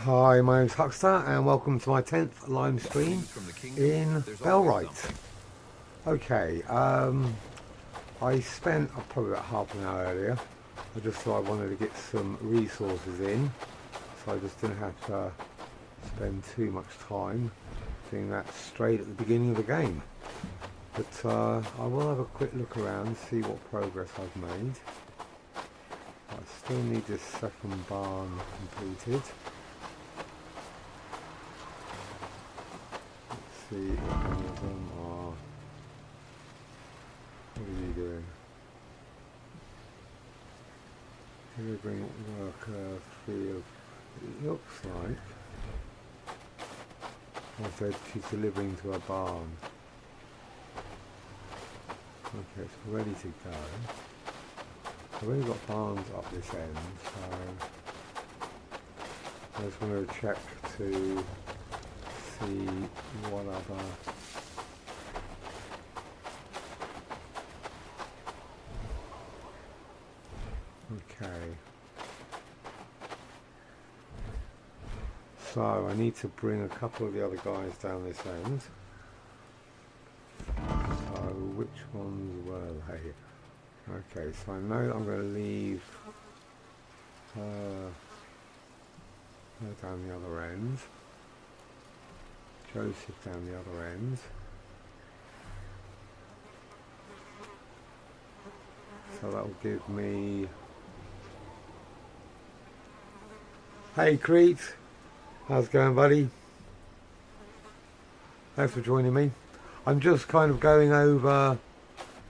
Hi, my name's Huckster and welcome to my 10th live stream in Bellwright. Okay, I spent probably about half an hour earlier. I just thought I wanted to get some resources in, so I just didn't have to spend too much time doing that straight at the beginning of the game. But I will have a quick look around and see what progress I've made. I still need this second barn completed. See if any of them are. What are you doing? Delivering worker field. It looks like. I said she's delivering to a barn. Okay, it's ready to go. I've only got barns up this end, so I just want to check to see what other okay, so I need to bring a couple of the other guys down this end. So which ones were they? Okay, so I know that I'm going to leave her down the other end, Joseph down the other end. So that will give me... Hey Crete, how's it going, buddy? Thanks for joining me. I'm just kind of going over,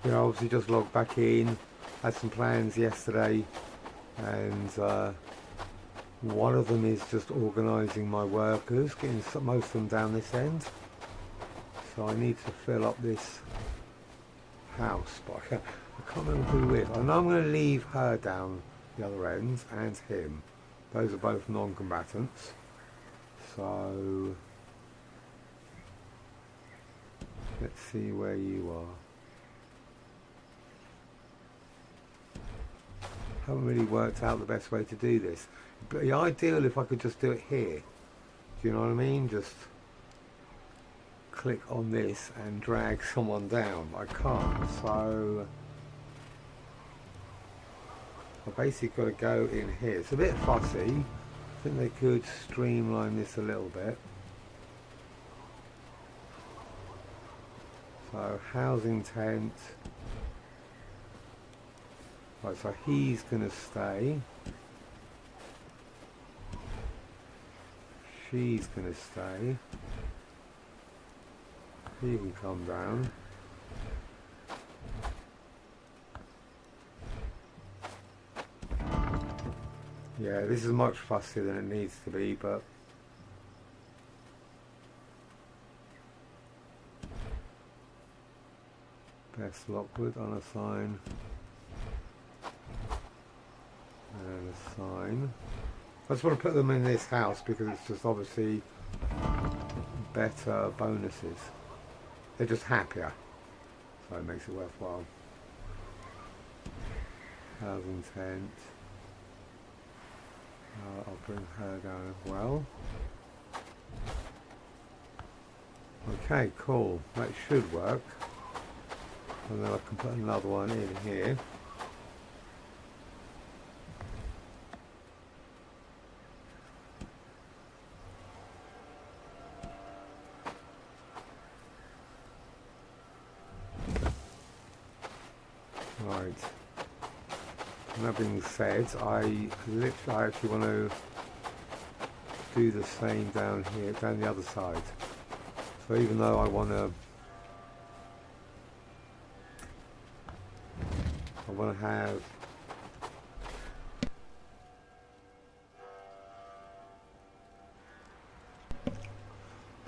you know, obviously just logged back in, had some plans yesterday, and one of them is just organising my workers, getting most of them down this end. So I need to fill up this house, but I can't remember who with. I know I'm going to leave her down the other end, and him. Those are both non-combatants. So let's see where you are. Haven't really worked out the best way to do this. But it'd be ideal if I could just do it here. Do you know what I mean? Just click on this and drag someone down. I can't, so I basically got to go in here. It's a bit fussy. I think they could streamline this a little bit. So housing tent. Right, so he's going to stay. She's going to stay. He can come down. Yeah, this is much fussier than it needs to be, but Best Lockwood, unassign and assign. I just want to put them in this house because it's just obviously better bonuses. They're just happier, so it makes it worthwhile. Housing tent. I'll bring her down as well. Okay, cool. That should work. And then I can put another one in here. Right. And that being said, I actually want to do the same down here, down the other side. So even though I want to have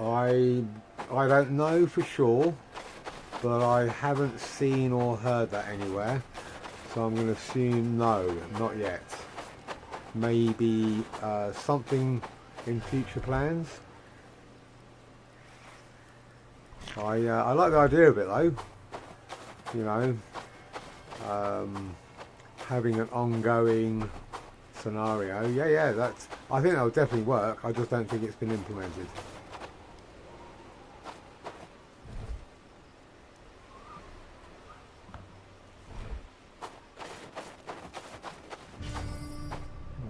I don't know for sure, but I haven't seen or heard that anywhere, so I'm going to assume no, not yet. Maybe something in future plans. I like the idea of it though, you know, having an ongoing scenario. Yeah, that's, I think that would definitely work. I just don't think it's been implemented.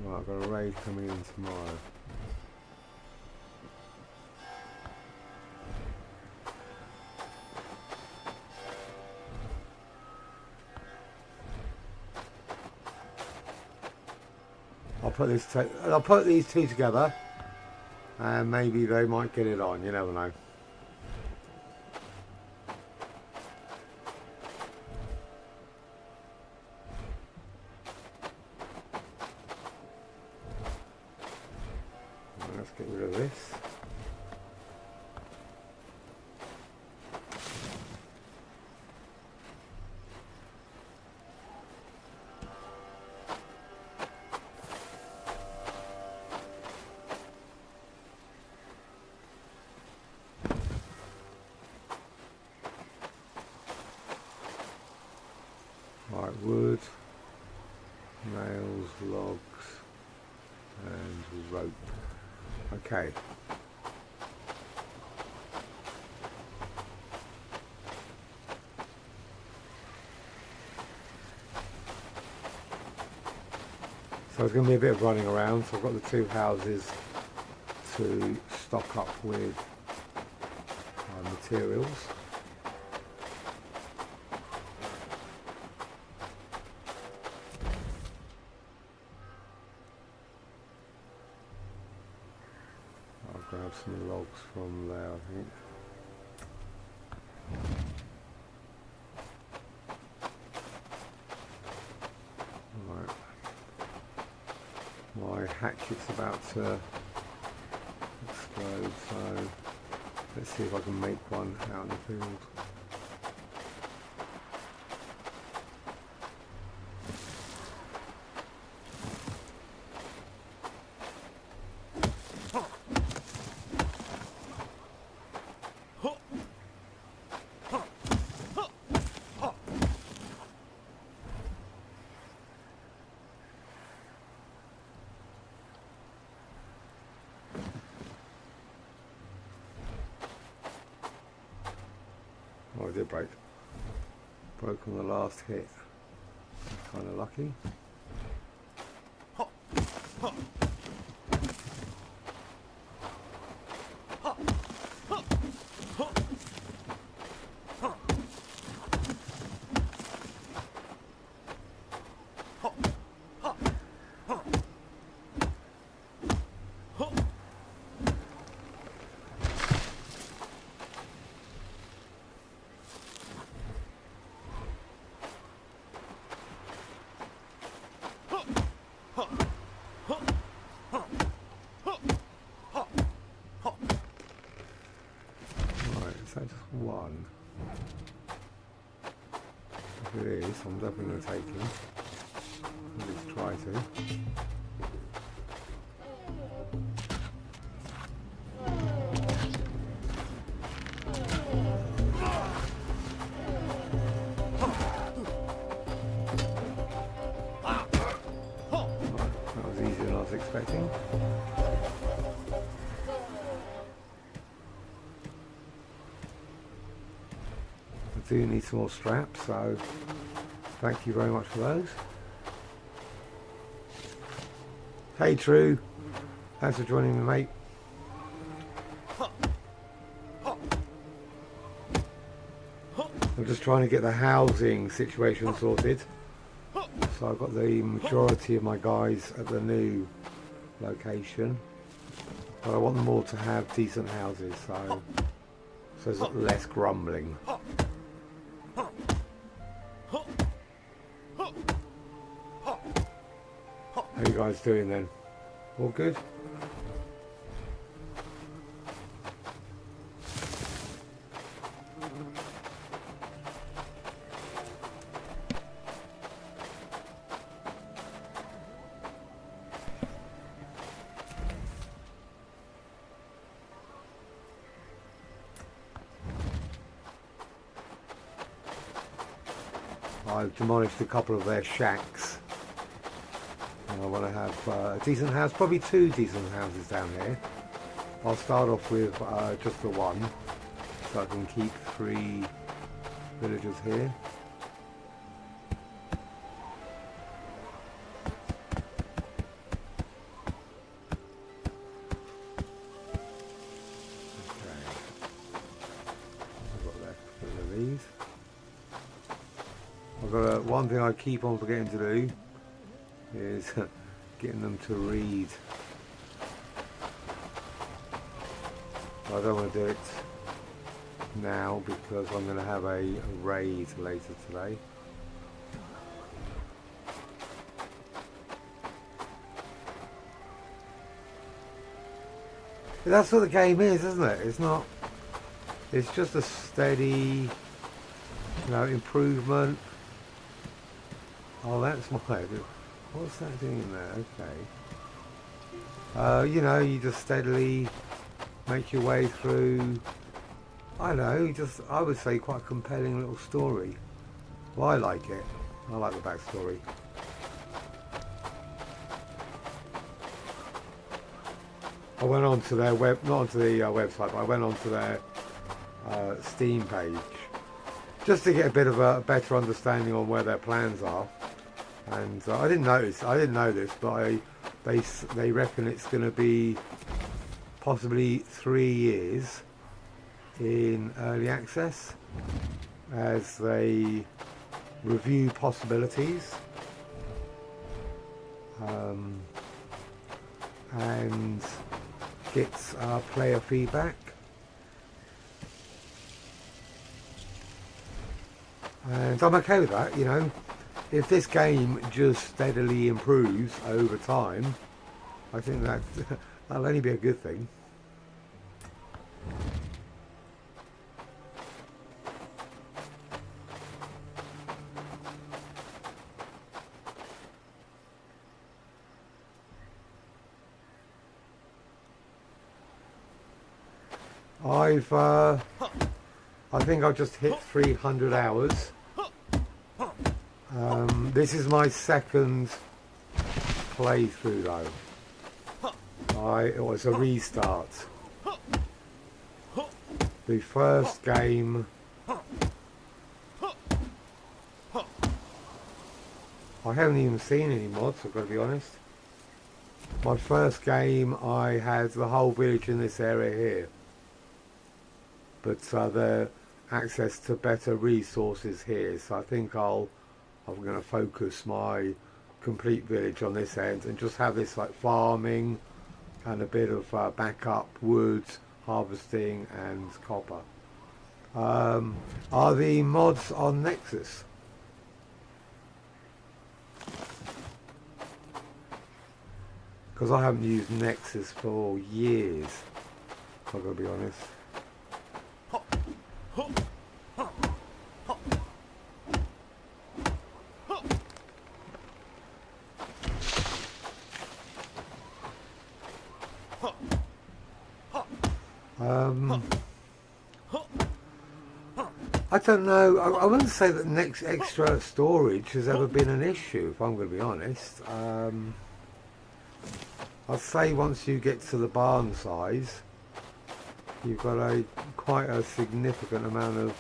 Right, I've got a raid coming in tomorrow. I'll put these two together, and maybe they might get it on. You never know. Let's get rid of this. Right, wood, nails, logs, and rope. Okay. So there's going to be a bit of running around. So I've got the two houses to stock up with materials. I'll grab some logs from there, I think. Right. My hatchet's about to explode, so let's see if I can make one out in the field. Oh, I did break. Broke on the last hit. Kind of lucky. One. If it is, I'm definitely going to take him. At least try to. Right, that was easier than I was expecting. I do need some more straps, so thank you very much for those. Hey True, thanks for joining me, mate. I'm just trying to get the housing situation sorted. So I've got the majority of my guys at the new location, but I want them all to have decent houses, so there's less grumbling. How you guys doing then? All good? I've demolished a couple of their shacks I want to have a decent house, probably 2 decent houses down here. I'll start off with just the one, so I can keep 3 villagers here. One thing I keep on forgetting to do is getting them to read. I don't want to do it now because I'm going to have a raid later today. But that's what the game is, isn't it? It's not. It's just a steady, improvement. Oh, that's my... What's that doing there? Okay. You just steadily make your way through... I don't know, I would say quite a compelling little story. Well, I like it. I like the backstory. I went onto their not onto the website, but I went onto their Steam page just to get a bit of a better understanding on where their plans are. And I didn't know this, but they reckon it's going to be possibly 3 years in early access as they review possibilities and get player feedback. And I'm okay with that, If this game just steadily improves over time, I think that'll only be a good thing. I think I've just hit 300 hours. This is my second playthrough though. It was a restart. The first game I haven't even seen any mods, I've got to be honest. My first game I had the whole village in this area here. But the access to better resources here, so I think I'm going to focus my complete village on this end and just have this like farming and a bit of backup wood, harvesting and copper. Are the mods on Nexus? Because I haven't used Nexus for years, I've got to be honest. I don't know. I wouldn't say that next extra storage has ever been an issue, if I'm going to be honest. I'd say once you get to the barn size, you've got quite a significant amount of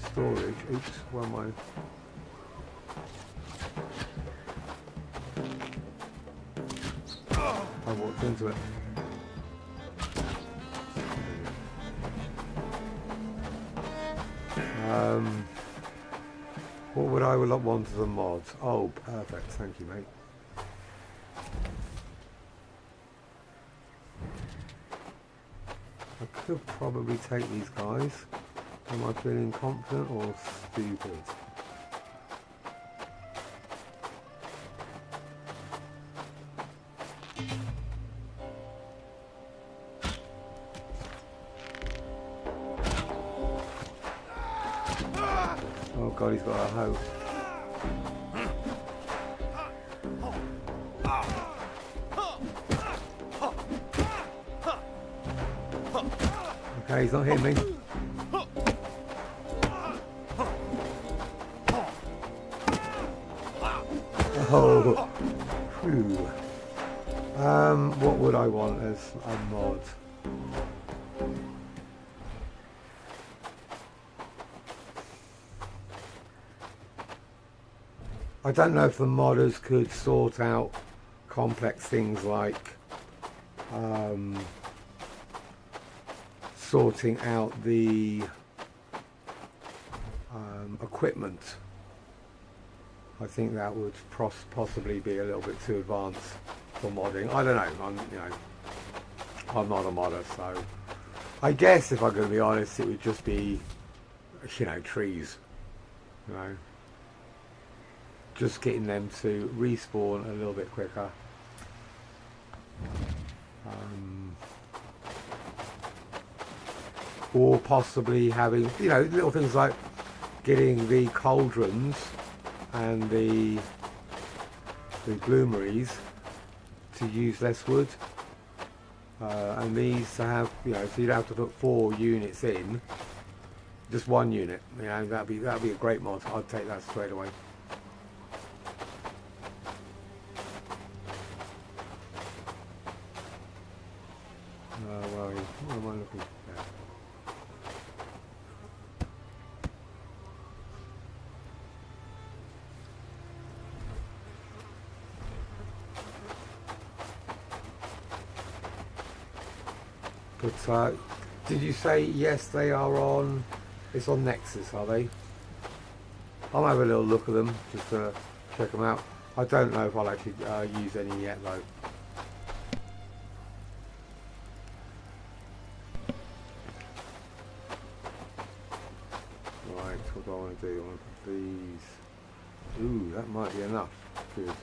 storage. Oops, where am I? I walked into it. What would I want as a mod? Oh, perfect. Thank you, mate. I could probably take these guys. Am I feeling confident or stupid? Oh god, he's got a hoe. Okay, he's not hitting me. Oh, phew. What would I want as a mod? I don't know if the modders could sort out complex things like sorting out the equipment. I think that would possibly be a little bit too advanced for modding. I don't know. I'm not a modder, so I guess if I'm going to be honest, it would just be, trees. Just getting them to respawn a little bit quicker. Or possibly having, little things like getting the cauldrons and the bloomeries to use less wood. And these to have, so you'd have to put 4 units in, just 1 unit. That'd be a great mod. I'd take that straight away. What am I looking at? But did you say yes? They are on. It's on Nexus, are they? I'll have a little look at them just to check them out. I don't know if I'll actually use any yet though. Right, what do I want to do? I want to put these. Ooh, that might be enough. Good.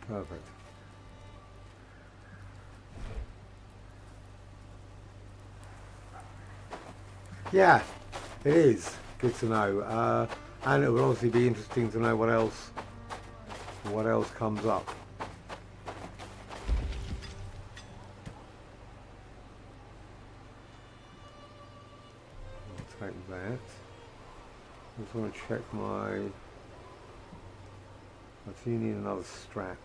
Perfect. Yeah, it is good to know, and it would obviously be interesting to know what else comes up. I'll take that. I just want to check my. I do need another strap.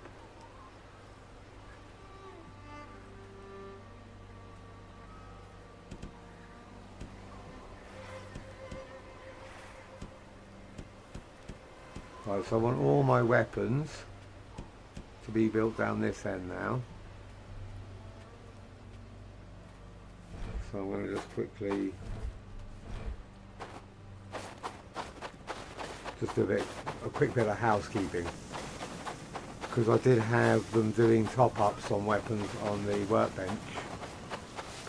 Right, so I want all my weapons to be built down this end now. So I'm going to just quickly do a quick bit of housekeeping, because I did have them doing top-ups on weapons on the workbench,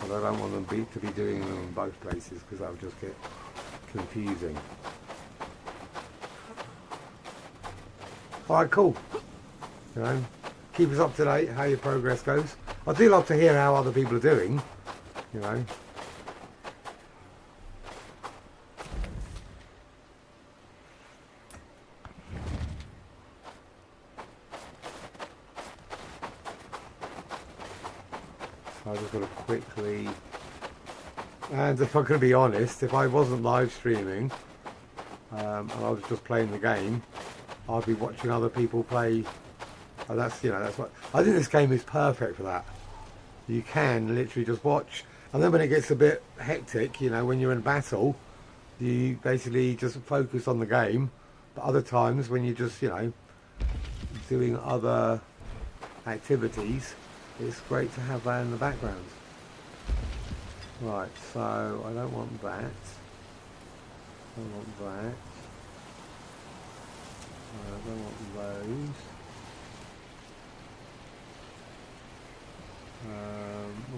but I don't want them to be doing them in both places because that would just get confusing. Alright, cool. Keep us up to date how your progress goes. I do love to hear how other people are doing, So I just got to quickly, and if I'm going to be honest, if I wasn't live streaming and I was just playing the game, I'd be watching other people play. That's what I think this game is perfect for that. You can literally just watch, and then when it gets a bit hectic, when you're in battle, you basically just focus on the game. But other times when you're just doing other activities, it's great to have that in the background. Right, so I don't want that. I want that. I don't want those.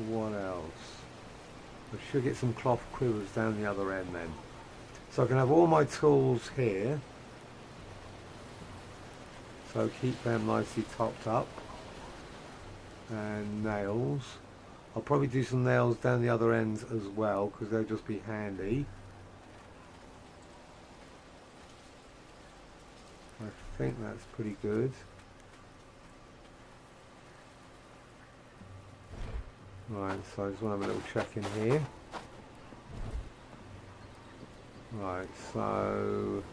What else? I should get some cloth quivers down the other end then. So I can have all my tools here, So keep them nicely topped up. And nails. I'll probably do some nails down the other ends as well, because they'll just be handy. I think that's pretty good. Right, so I just want to have a little check in here. Right, so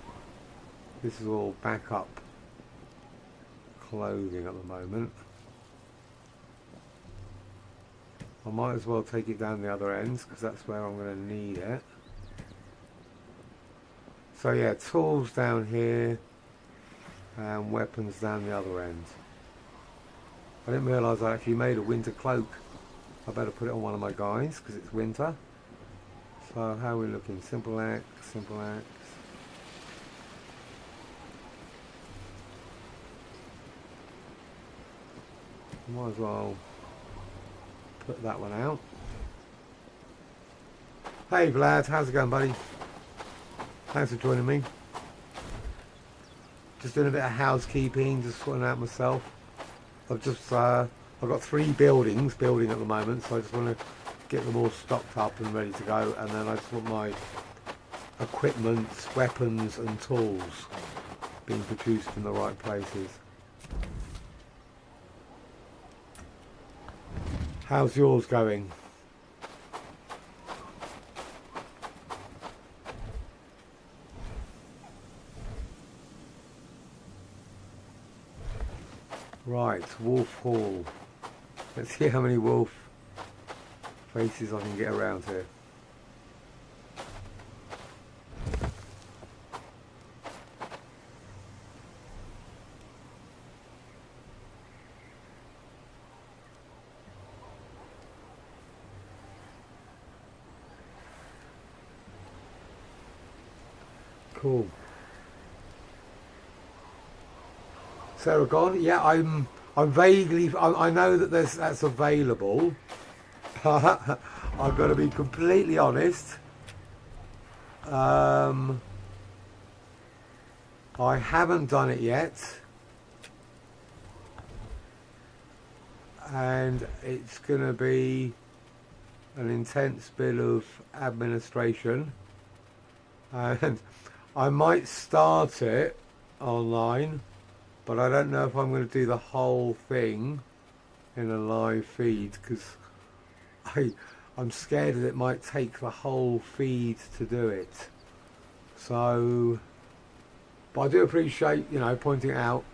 this is all backup clothing at the moment. I might as well take it down the other ends because that's where I'm going to need it. So yeah, tools down here and weapons down the other end. I didn't realise I actually made a winter cloak. I better put it on one of my guys because it's winter. So how are we looking? Simple axe, simple axe. Might as well put that one out. Hey Vlad, how's it going, buddy? Thanks for joining me. Just doing a bit of housekeeping, just sorting out myself. I've got 3 buildings building at the moment, so I just want to get them all stocked up and ready to go, and then I just want my equipment, weapons and tools being produced in the right places. How's yours going? Right, Wolf Hall. Let's see how many wolf faces I can get around here. Cool. Sarah gone? Yeah, I'm vaguely. I know that that's available. I've got to be completely honest. I haven't done it yet, and it's going to be an intense bit of administration, and I might start it online, but I don't know if I'm going to do the whole thing in a live feed because I'm scared that it might take the whole feed to do it. So, but I do appreciate, you know, pointing it out.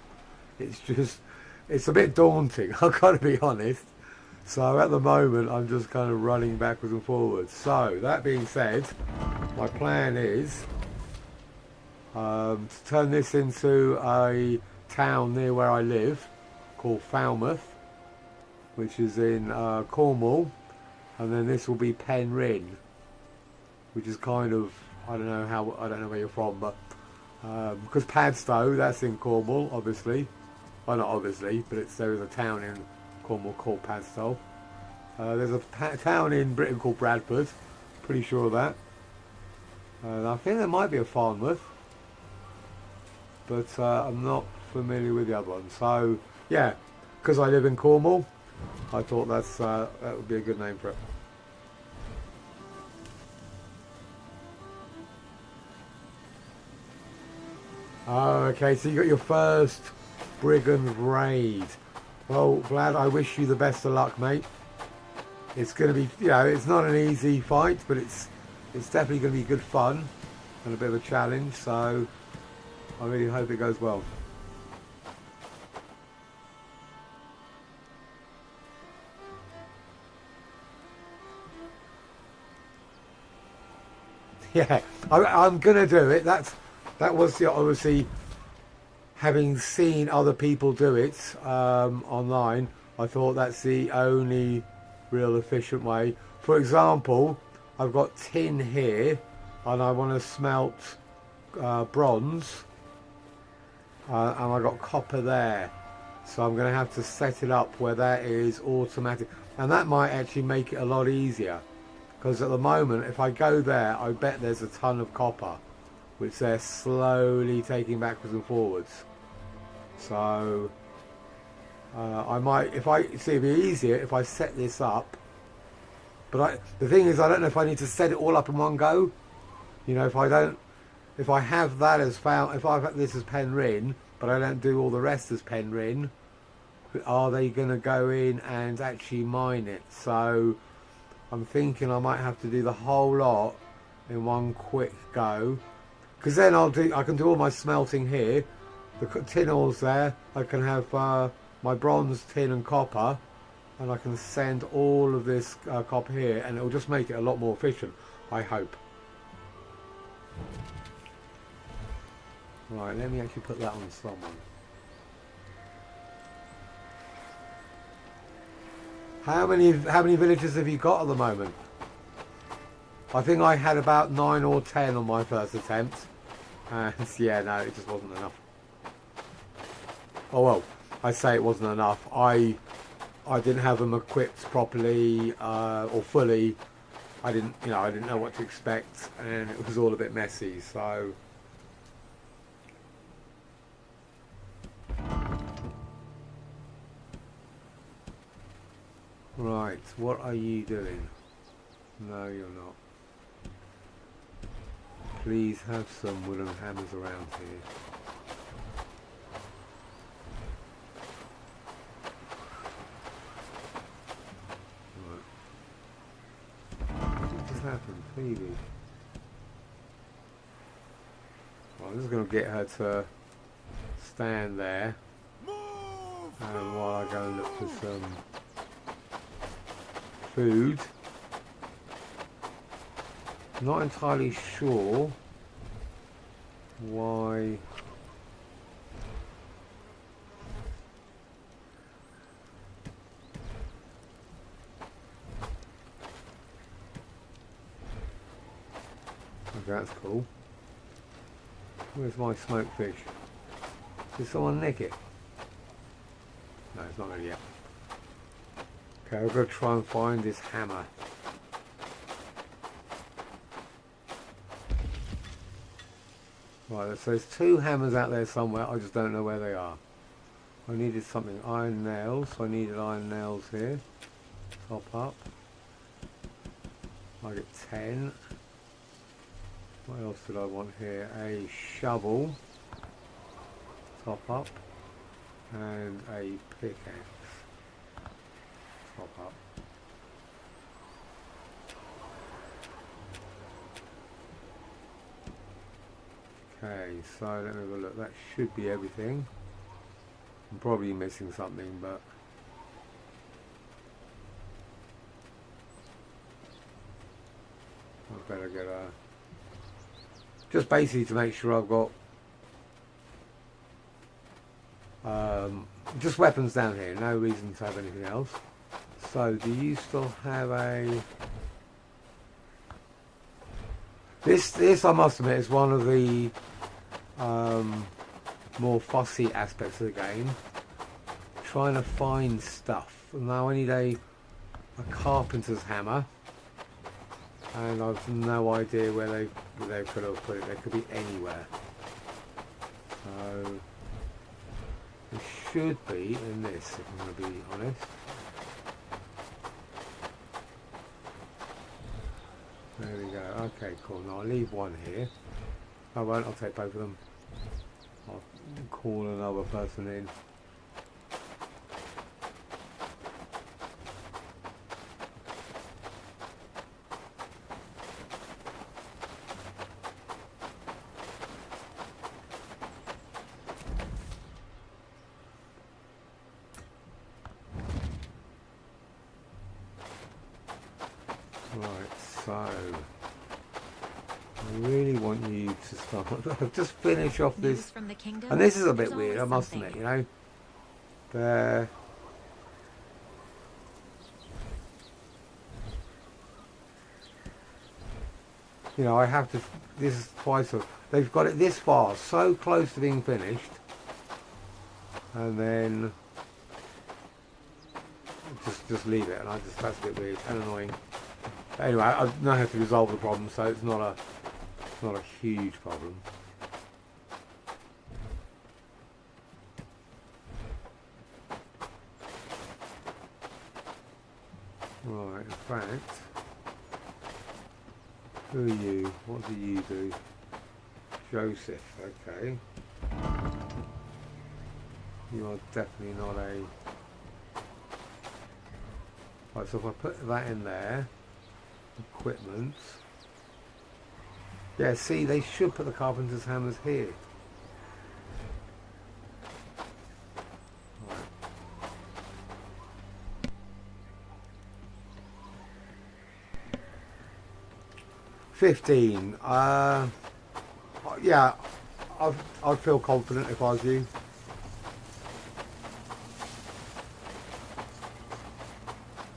It's a bit daunting, I've got to be honest. So at the moment I'm just kind of running backwards and forwards. So that being said, my plan is to turn this into a town near where I live called Falmouth, which is in Cornwall, and then this will be Penryn, which is kind of, I don't know where you're from, but because Padstow, that's in Cornwall, obviously. Well, not obviously, but there is a town in Cornwall called Padstow. There's a town in Britain called Bradford, pretty sure of that. I think there might be a Falmouth, but I'm not familiar with the other one. So yeah, because I live in Cornwall, I thought that would be a good name for it. Oh, okay, so you got your first Brigand raid. Well, Vlad, I wish you the best of luck, mate. It's going to be, you know, it's not an easy fight, but it's definitely going to be good fun and a bit of a challenge, so I really hope it goes well. Yeah, I'm going to do it. That was obviously, having seen other people do it online, I thought that's the only real efficient way. For example, I've got tin here and I want to smelt bronze, and I've got copper there, so I'm going to have to set it up where that is automatic, and that might actually make it a lot easier, because at the moment if I go there I bet there's a ton of copper which they're slowly taking backwards and forwards. So I might, if I see, it'd be easier if I set this up. But the thing is, I don't know if I need to set it all up in one go. You know, if I have that as found, if I've got this as Penryn, but I don't do all the rest as Penryn, are they going to go in and actually mine it? So I'm thinking I might have to do the whole lot in one quick go, because then I can do all my smelting here. The tin ore's there. I can have my bronze, tin and copper, and I can send all of this copper here, and it'll just make it a lot more efficient, I hope. Right, let me actually put that on someone. How many villages have you got at the moment? I think I had about 9 or 10 on my first attempt, and yeah, no, it just wasn't enough. Oh well, I say it wasn't enough. I didn't have them equipped properly or fully. I didn't know what to expect, and it was all a bit messy. So right, what are you doing? No, you're not. Please have some wooden hammers around here. Happened, Phoebe. Well, I'm just going to get her to stand there, and while I go and look for some food. Not entirely sure why. That's cool. Where's my smoked fish? Did someone nick it? No, it's not ready yet. Okay, I've got to try and find this hammer. Right, so there's 2 hammers out there somewhere, I just don't know where they are. I needed something, iron nails, so I needed iron nails here. Top up. I get 10. What else did I want here? A shovel, top up, and a pickaxe, top up. Okay, so let me have a look. That should be everything. I'm probably missing something, but I better get a... Just basically to make sure I've got just weapons down here, no reason to have anything else. So do you still have a... This I must admit is one of the more fussy aspects of the game. Trying to find stuff. Now I need a carpenter's hammer. And I've no idea where they could have put it. They could be anywhere. So it should be in this, if I'm going to be honest. There we go. Okay, cool. Now I'll leave one here. I won't. I'll take both of them. I'll call another person in. So, I really want you to start. Just finish off this. From the kingdom, and this is a bit weird, I must admit, you know. There. You know, I have to. This is twice. They've got it this far, so close to being finished, and then just leave it. And that's a bit weird and annoying. Anyway, I know how to resolve the problem, so it's not a huge problem. fact, who are you? What do you do? Joseph, okay. You are definitely not a... Right, so if I put that in there, equipment. Yeah, see, they should put the carpenter's hammers here. Right. 15. Yeah, I'd feel confident if I was you.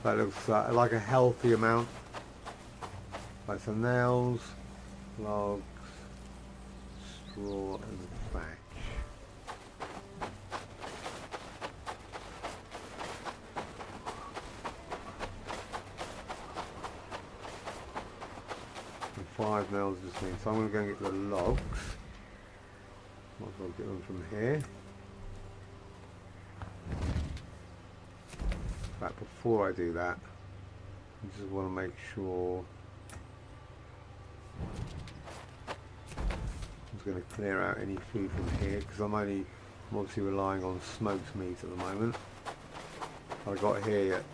That looks like a healthy amount. Like some nails, logs, straw and thatch. And 5 nails just means. So I'm going to go and get the logs. Might as well get them from here. But before I do that, I just want to make sure I'm just going to clear out any food from here because I'm obviously relying on smoked meat at the moment. I got here,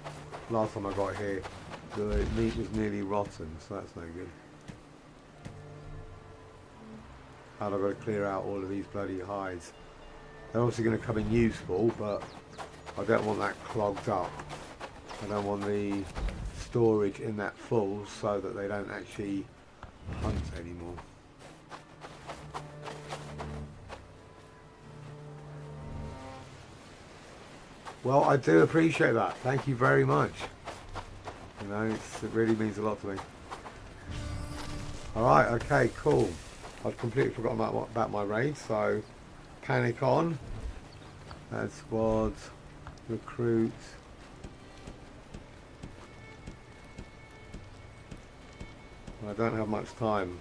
last time I got here, the meat was nearly rotten, so that's no good. And I've got to clear out all of these bloody hides. They're obviously going to come in useful, but I don't want that clogged up. I don't want the storage in that full so that they don't actually hunt anymore. Well, I do appreciate that. Thank you very much. You know, it really means a lot to me. Alright, okay, cool. I'd completely forgotten about my raid, so panic on. Add squad, recruit. I don't have much time.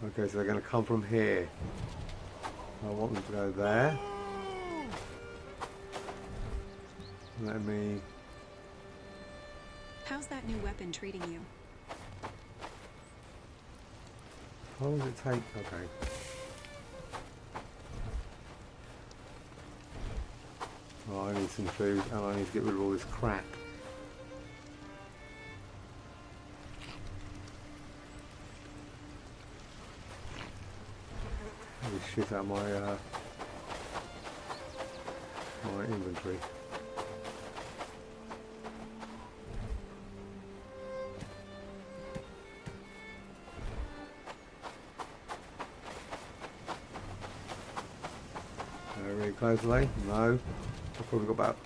Okay, so they're going to come from here. I want them to go there. Let me... How's that new weapon treating you? How long does it take? Okay. Oh, I need some food and I need to get rid of all this crap. Shit out my my inventory. Really close away? No. I've probably got about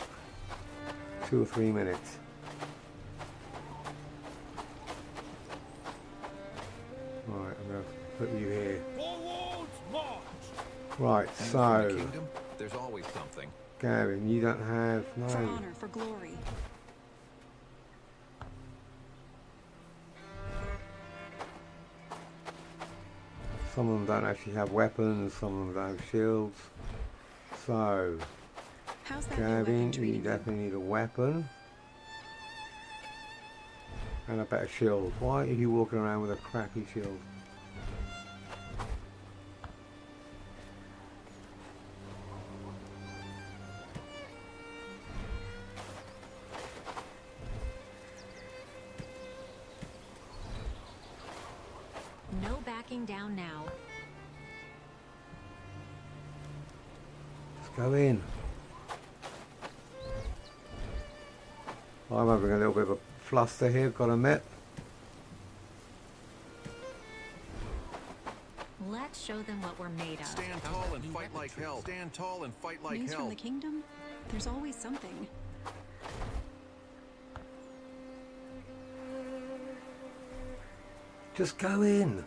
2 or 3 minutes. Right, I'm going to put you here. Right, so Kingdom, there's always something. Gavin, you don't have no. For honor, for glory. Some of them don't actually have weapons, some of them don't have shields. So, How's that Gavin, you definitely need a weapon. And a better shield. Why are you walking around with a crappy shield? No backing down now. Let's go in. I'm having a little bit of a fluster here, gotta admit. Let's show them what we're made of. Stand tall and fight like hell. Stand tall and fight like News hell. from the kingdom? There's always something. Just go in.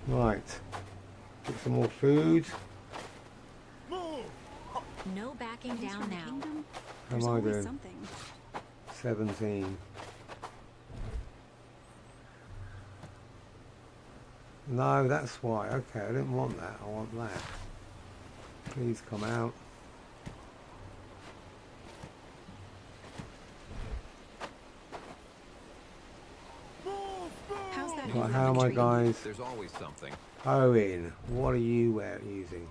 Right. Get some more food. No backing News down from the now. kingdom? How There's am I always doing? something. 17. No, that's why. Okay, I didn't want that. I want that. Please come out. How's that Right, new how am weapon I, treating you? guys? There's always something. Owen, what are you using?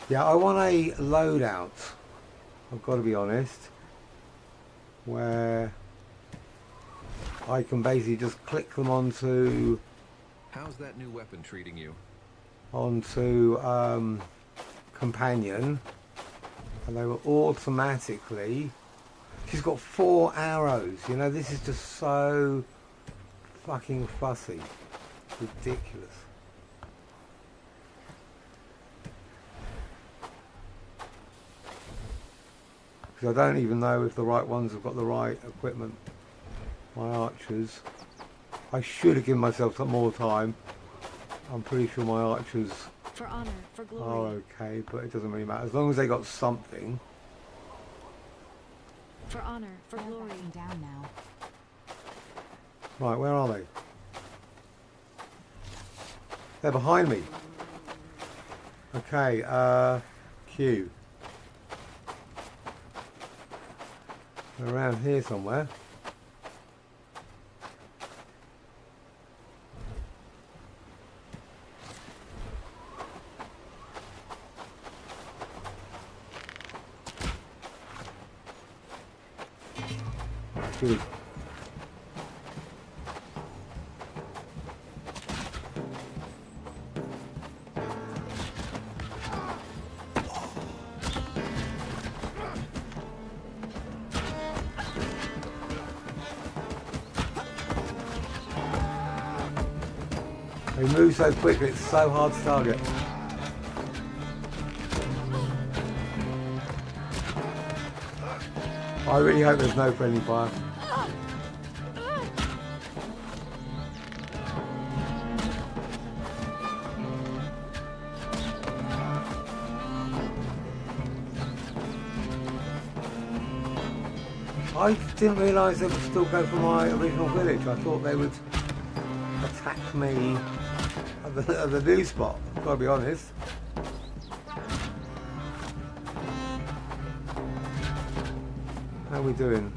Yeah, I want a loadout, I've got to be honest, where I can basically just click them onto How's that new weapon treating you? companion, and they will automatically. She's got 4 arrows. You know, this is just so fucking fussy, ridiculous. Because I don't even know if the right ones have got the right equipment. My archers. I should have given myself some more time. I'm pretty sure my archers For honor, for are glory. okay, but it doesn't really matter. As long as they got something. For honor, for glory. Down now. Right, where are they? They're behind me. Okay, Q. They're around here somewhere. Good. They move so quickly, it's so hard to target. I really hope there's no friendly fire. I didn't realise they would still go for my original village. I thought they would attack me at the new spot, I've got to be honest. How are we doing?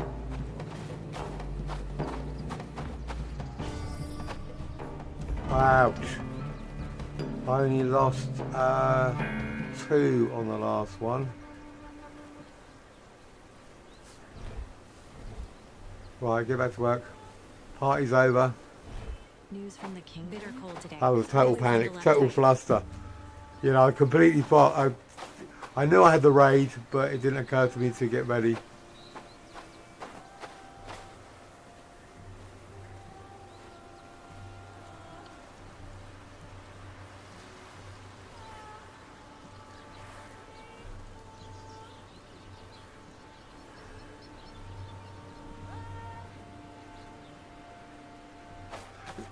Ouch. I only lost 2 on the last one. Right, get back to work. Party's over. News from the king. Bitter cold today. That was total Really panic, last total night. fluster. You know, I completely thought I knew I had the raid, but it didn't occur to me to get ready.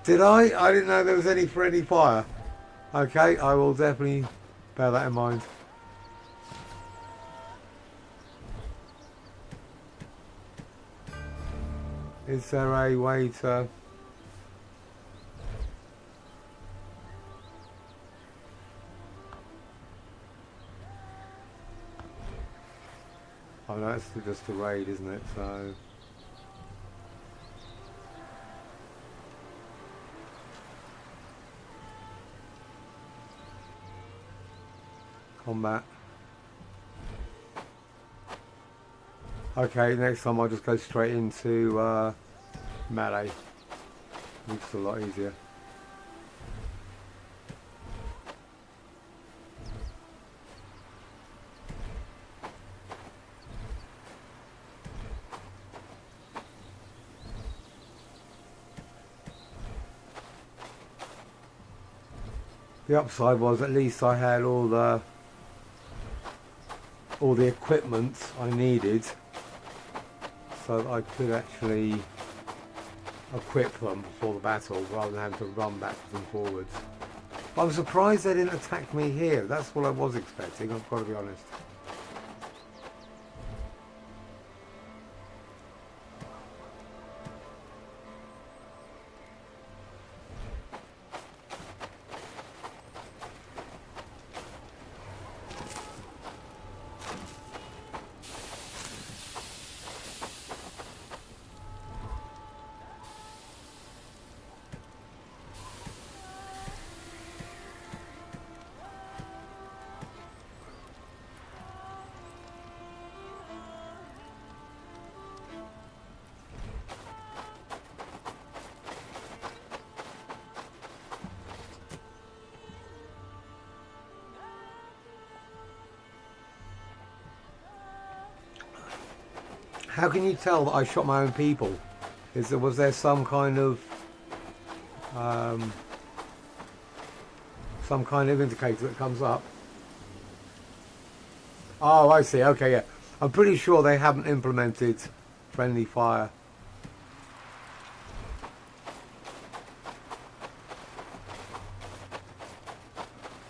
Did I? I didn't know there was any friendly fire. Okay, I will definitely bear that in mind. Is there a way to... Oh no, it's just a raid, isn't it? So... Combat. Okay, next time I'll just go straight into melee. It's a lot easier. The upside was at least I had all the equipment I needed so that I could actually equip them before the battle rather than having to run backwards and forwards. But I'm surprised they didn't attack me here. That's what I was expecting, I've got to be honest. How can you tell that I shot my own people? Was there some kind of indicator that comes up? Oh, I see. Okay, yeah. I'm pretty sure they haven't implemented friendly fire.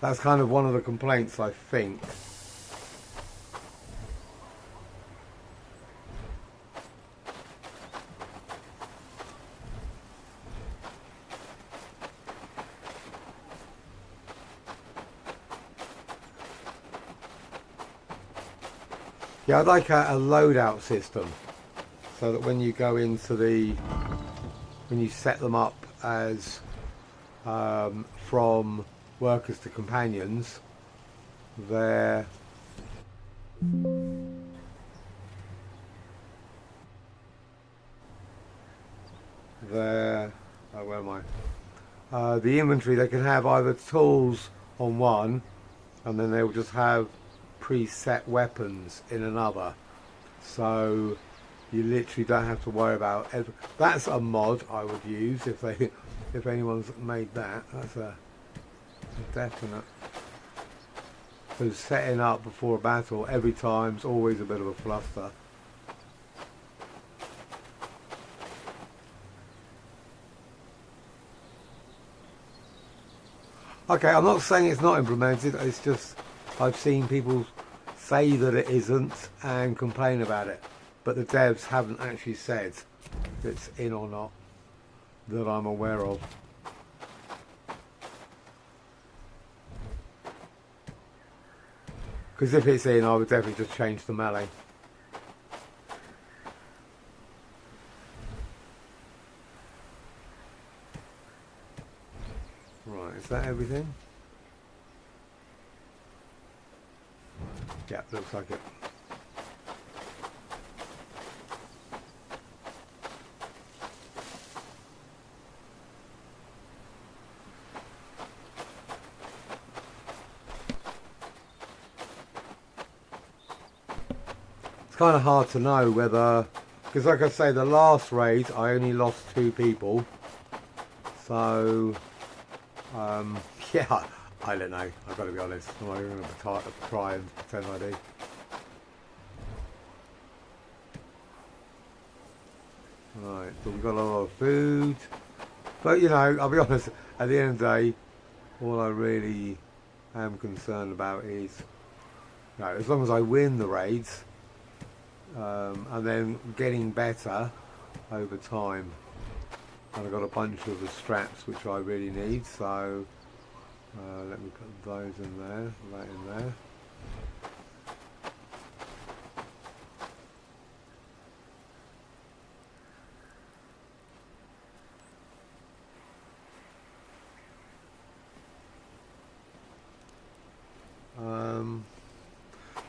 That's kind of one of the complaints, I think. Yeah, I'd like a loadout system so that when you go into when you set them up as from workers to companions, they're oh, where am I? The inventory, they can have either tools on one, and then they'll just have preset weapons in another, so you literally don't have to worry about that's a mod I would use if anyone's made that. That's a definite, because setting up before a battle every time's always a bit of a fluster. Okay, I'm not saying it's not implemented, it's just I've seen people say that it isn't and complain about it, but the devs haven't actually said if it's in or not that I'm aware of. Because if it's in, I would definitely just change the melee. Right, is that everything? Yeah, looks like it. It's kind of hard to know whether, because like I say, the last raid I only lost 2 people, so yeah, I don't know, I've got to be honest. I'm not even going to try and pretend I do. Right, so we've got a lot of food, but you know, I'll be honest, at the end of the day, all I really am concerned about is, you know, as long as I win the raids, and then getting better over time. And I've got a bunch of the straps which I really need, so let me put those in there, that in there.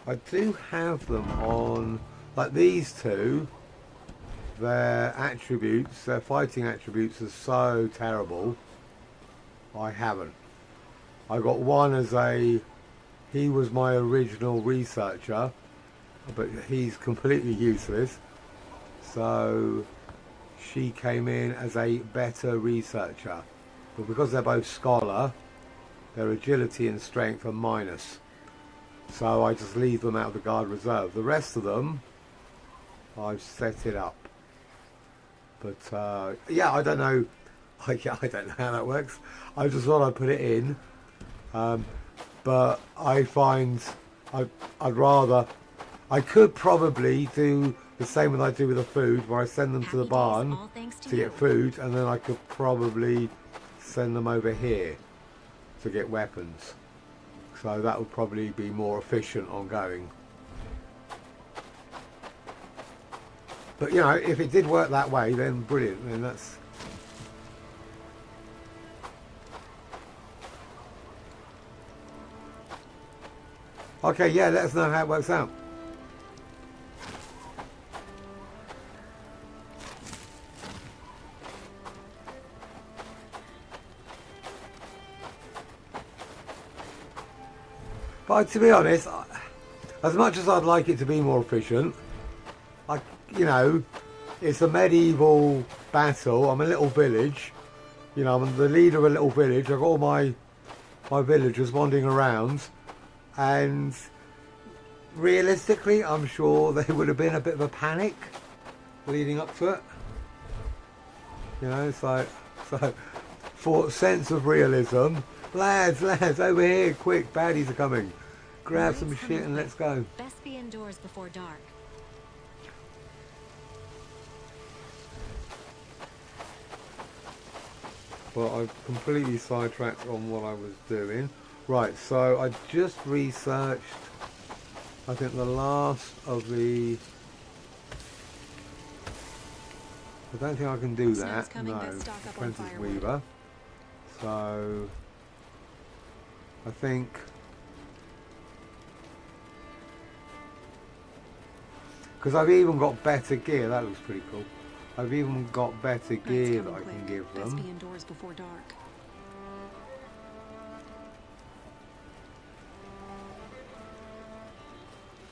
I do have them on, like these two, their attributes, their fighting attributes are so terrible. I haven't. I got one as he was my original researcher, but he's completely useless. So she came in as a better researcher. But because they're both scholar, their agility and strength are minus. So I just leave them out of the guard reserve. The rest of them, I've set it up. But yeah, I don't know. I don't know how that works. I just thought I'd put it in. But I find I'd rather. I could probably do the same as I do with the food, where I send them to the barn to get food, and then I could probably send them over here to get weapons. So that would probably be more efficient ongoing. But you know, if it did work that way, then brilliant. Then that's. Okay, yeah, let us know how it works out. But to be honest, as much as I'd like it to be more efficient, you know, it's a medieval battle. I'm a little village. You know, I'm the leader of a little village. I've got all my villagers wandering around, and realistically, I'm sure there would have been a bit of a panic leading up to it. You know, so for sense of realism, lads, over here, quick, baddies are coming. Grab some Lights from shit the and let's go. Best be indoors before dark. But I've completely sidetracked on what I was doing. Right, so I just researched, I think the last of the... I don't think I can do Snow's that, coming, no. best stock up on Apprentice firewood. Weaver. So, I think... Because I've even got better gear, that looks pretty cool. I've even got better Night's gear that coming I can quick. give Best them. be indoors before dark.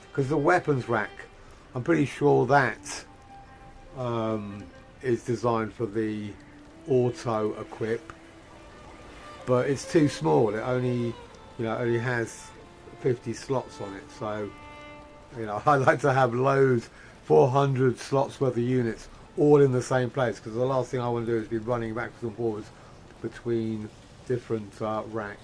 Because the weapons rack, I'm pretty sure that is designed for the auto equip, but it's too small. It only, only has 50 slots on it. So, I like to have loads, 400 slots worth of units, all in the same place. Because the last thing I want to do is be running backwards and forwards between different racks.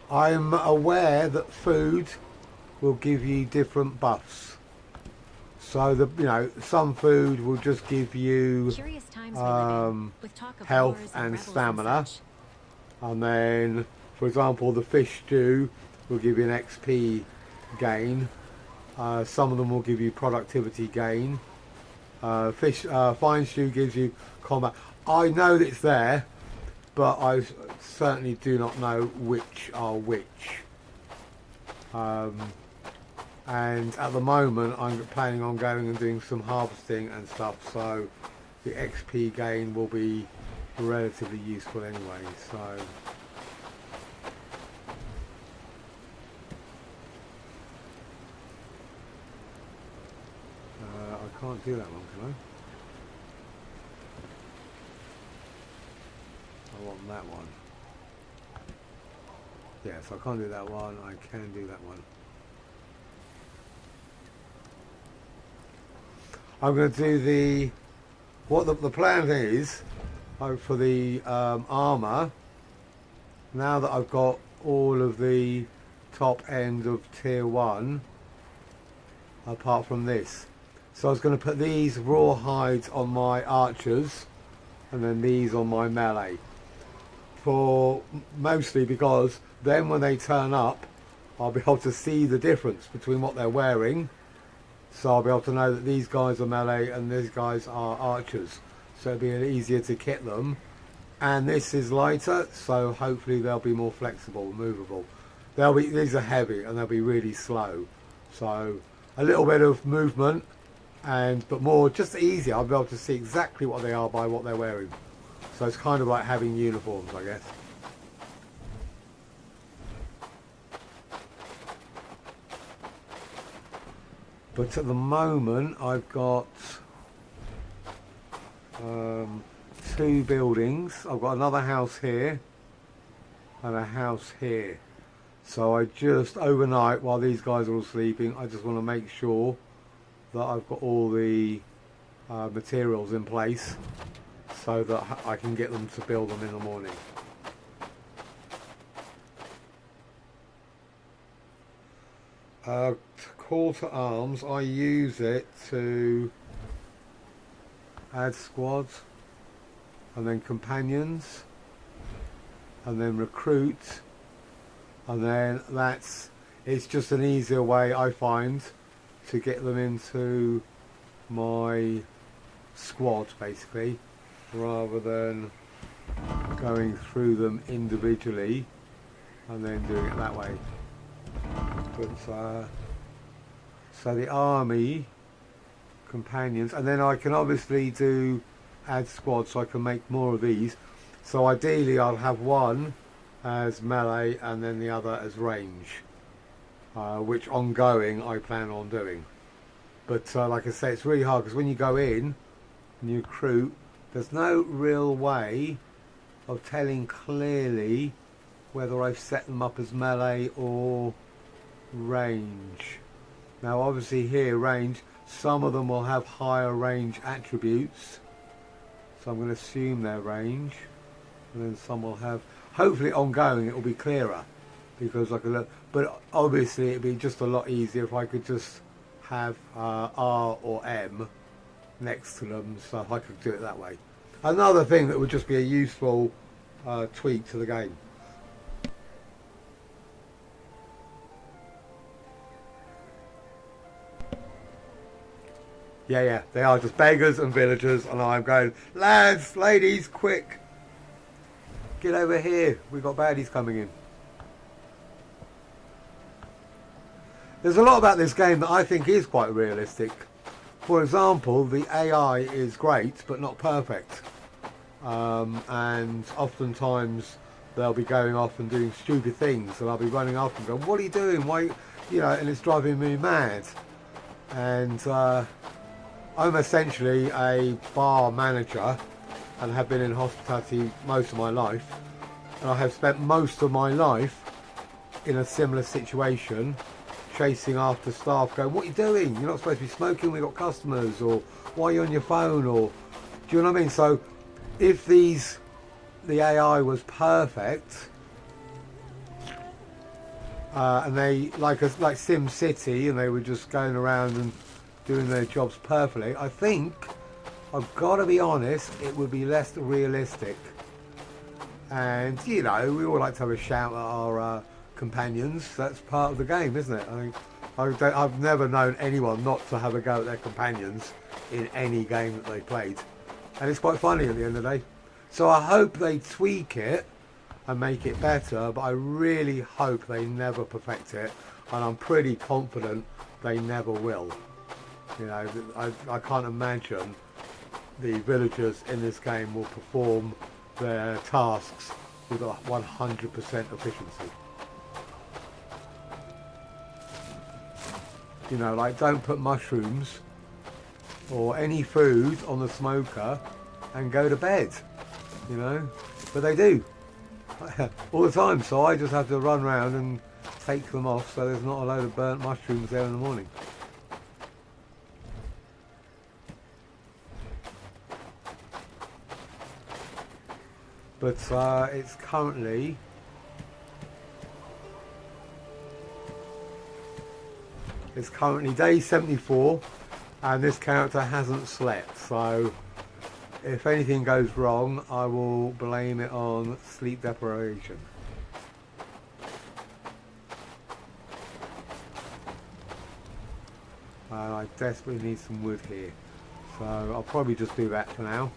I'm aware that food will give you different buffs. So some food will just give you Curious times we live in, with talk of health wars and rebels stamina. such. And then, for example, the fish stew will give you an XP gain. Some of them will give you productivity gain. Fine stew gives you combat. I know that it's there, but I certainly do not know which are which. And at the moment I'm planning on going and doing some harvesting and stuff, so the XP gain will be relatively useful anyway. So I can't do that one, can I? I want that one. Yes, I can't do that one. I can do that one. I'm going to do the... What the plan is, for the armour, now that I've got all of the top end of tier 1, apart from this. So I was going to put these raw hides on my archers, and then these on my melee. Mostly because then when they turn up, I'll be able to see the difference between what they're wearing. So I'll be able to know that these guys are melee and these guys are archers. So it'll be easier to kit them. And this is lighter, so hopefully they'll be more flexible, movable. These are heavy and they'll be really slow. So a little bit of movement, but more just easier. I'll be able to see exactly what they are by what they're wearing. So it's kind of like having uniforms, I guess. But at the moment, I've got 2 buildings. I've got another house here and a house here. So I just, overnight, while these guys are all sleeping, I just want to make sure that I've got all the materials in place, so that I can get them to build them in the morning. Call to arms, I use it to add squads, and then companions, and then recruit, and then it's just an easier way, I find, to get them into my squad, basically, rather than going through them individually and then doing it that way. But so the army, companions, and then I can obviously do add squad so I can make more of these. So ideally I'll have one as melee and then the other as range, which ongoing I plan on doing. But like I say, it's really hard because when you go in and you recruit, there's no real way of telling clearly whether I've set them up as melee or range. Now obviously here range, some of them will have higher range attributes, so I'm going to assume they're range, and then some will have, hopefully ongoing it will be clearer, because I can look, but obviously it'd be just a lot easier if I could just have R or M next to them, so I could do it that way. Another thing that would just be a useful tweak to the game. Yeah, they are just beggars and villagers, and I'm going, lads, ladies, quick, get over here, we've got baddies coming in. There's a lot about this game that I think is quite realistic. For example, the AI is great, but not perfect. And oftentimes they'll be going off and doing stupid things, and I'll be running after them going, what are you doing? Why, you know, and it's driving me mad. And I'm essentially a bar manager and have been in hospitality most of my life, and I have spent most of my life in a similar situation, chasing after staff going, what are you doing? You're not supposed to be smoking, we've got customers, or why are you on your phone, or do you know what I mean? So if the AI was perfect, and they like Sim City, and they were just going around and doing their jobs perfectly, I think, I've got to be honest, it would be less realistic. And you know, we all like to have a shout at our companions. That's part of the game, isn't it? I mean, I've never known anyone not to have a go at their companions in any game that they played, and it's quite funny at the end of the day. So I hope they tweak it and make it better, but I really hope they never perfect it, and I'm pretty confident they never will. You know, I can't imagine the villagers in this game will perform their tasks with a 100% efficiency. You know, like, don't put mushrooms or any food on the smoker and go to bed, you know, but they do all the time, so I just have to run around and take them off so there's not a load of burnt mushrooms there in the morning. But it's currently day 74, and this character hasn't slept, so if anything goes wrong I will blame it on sleep deprivation. I desperately need some wood here, so I'll probably just do that for now.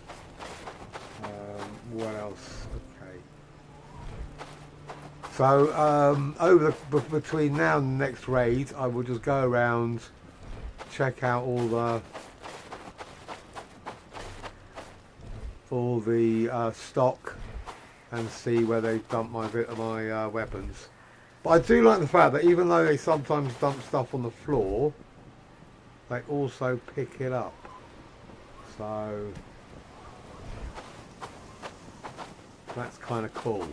What else? Okay. So between now and the next raid, I will just go around, check out all the stock, and see where they've dumped my weapons. But I do like the fact that even though they sometimes dump stuff on the floor, they also pick it up. So that's kind of cool.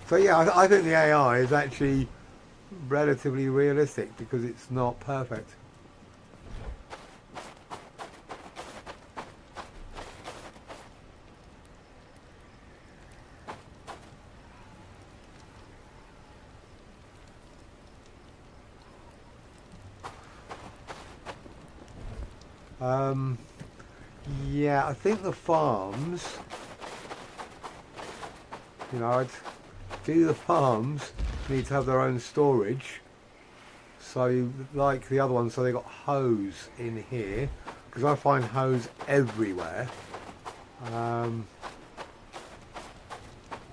So yeah, I think the AI is actually relatively realistic because it's not perfect. Yeah, I think the farms, you know, the farms need to have their own storage. So like the other one, so they got hose in here, because I find hose everywhere.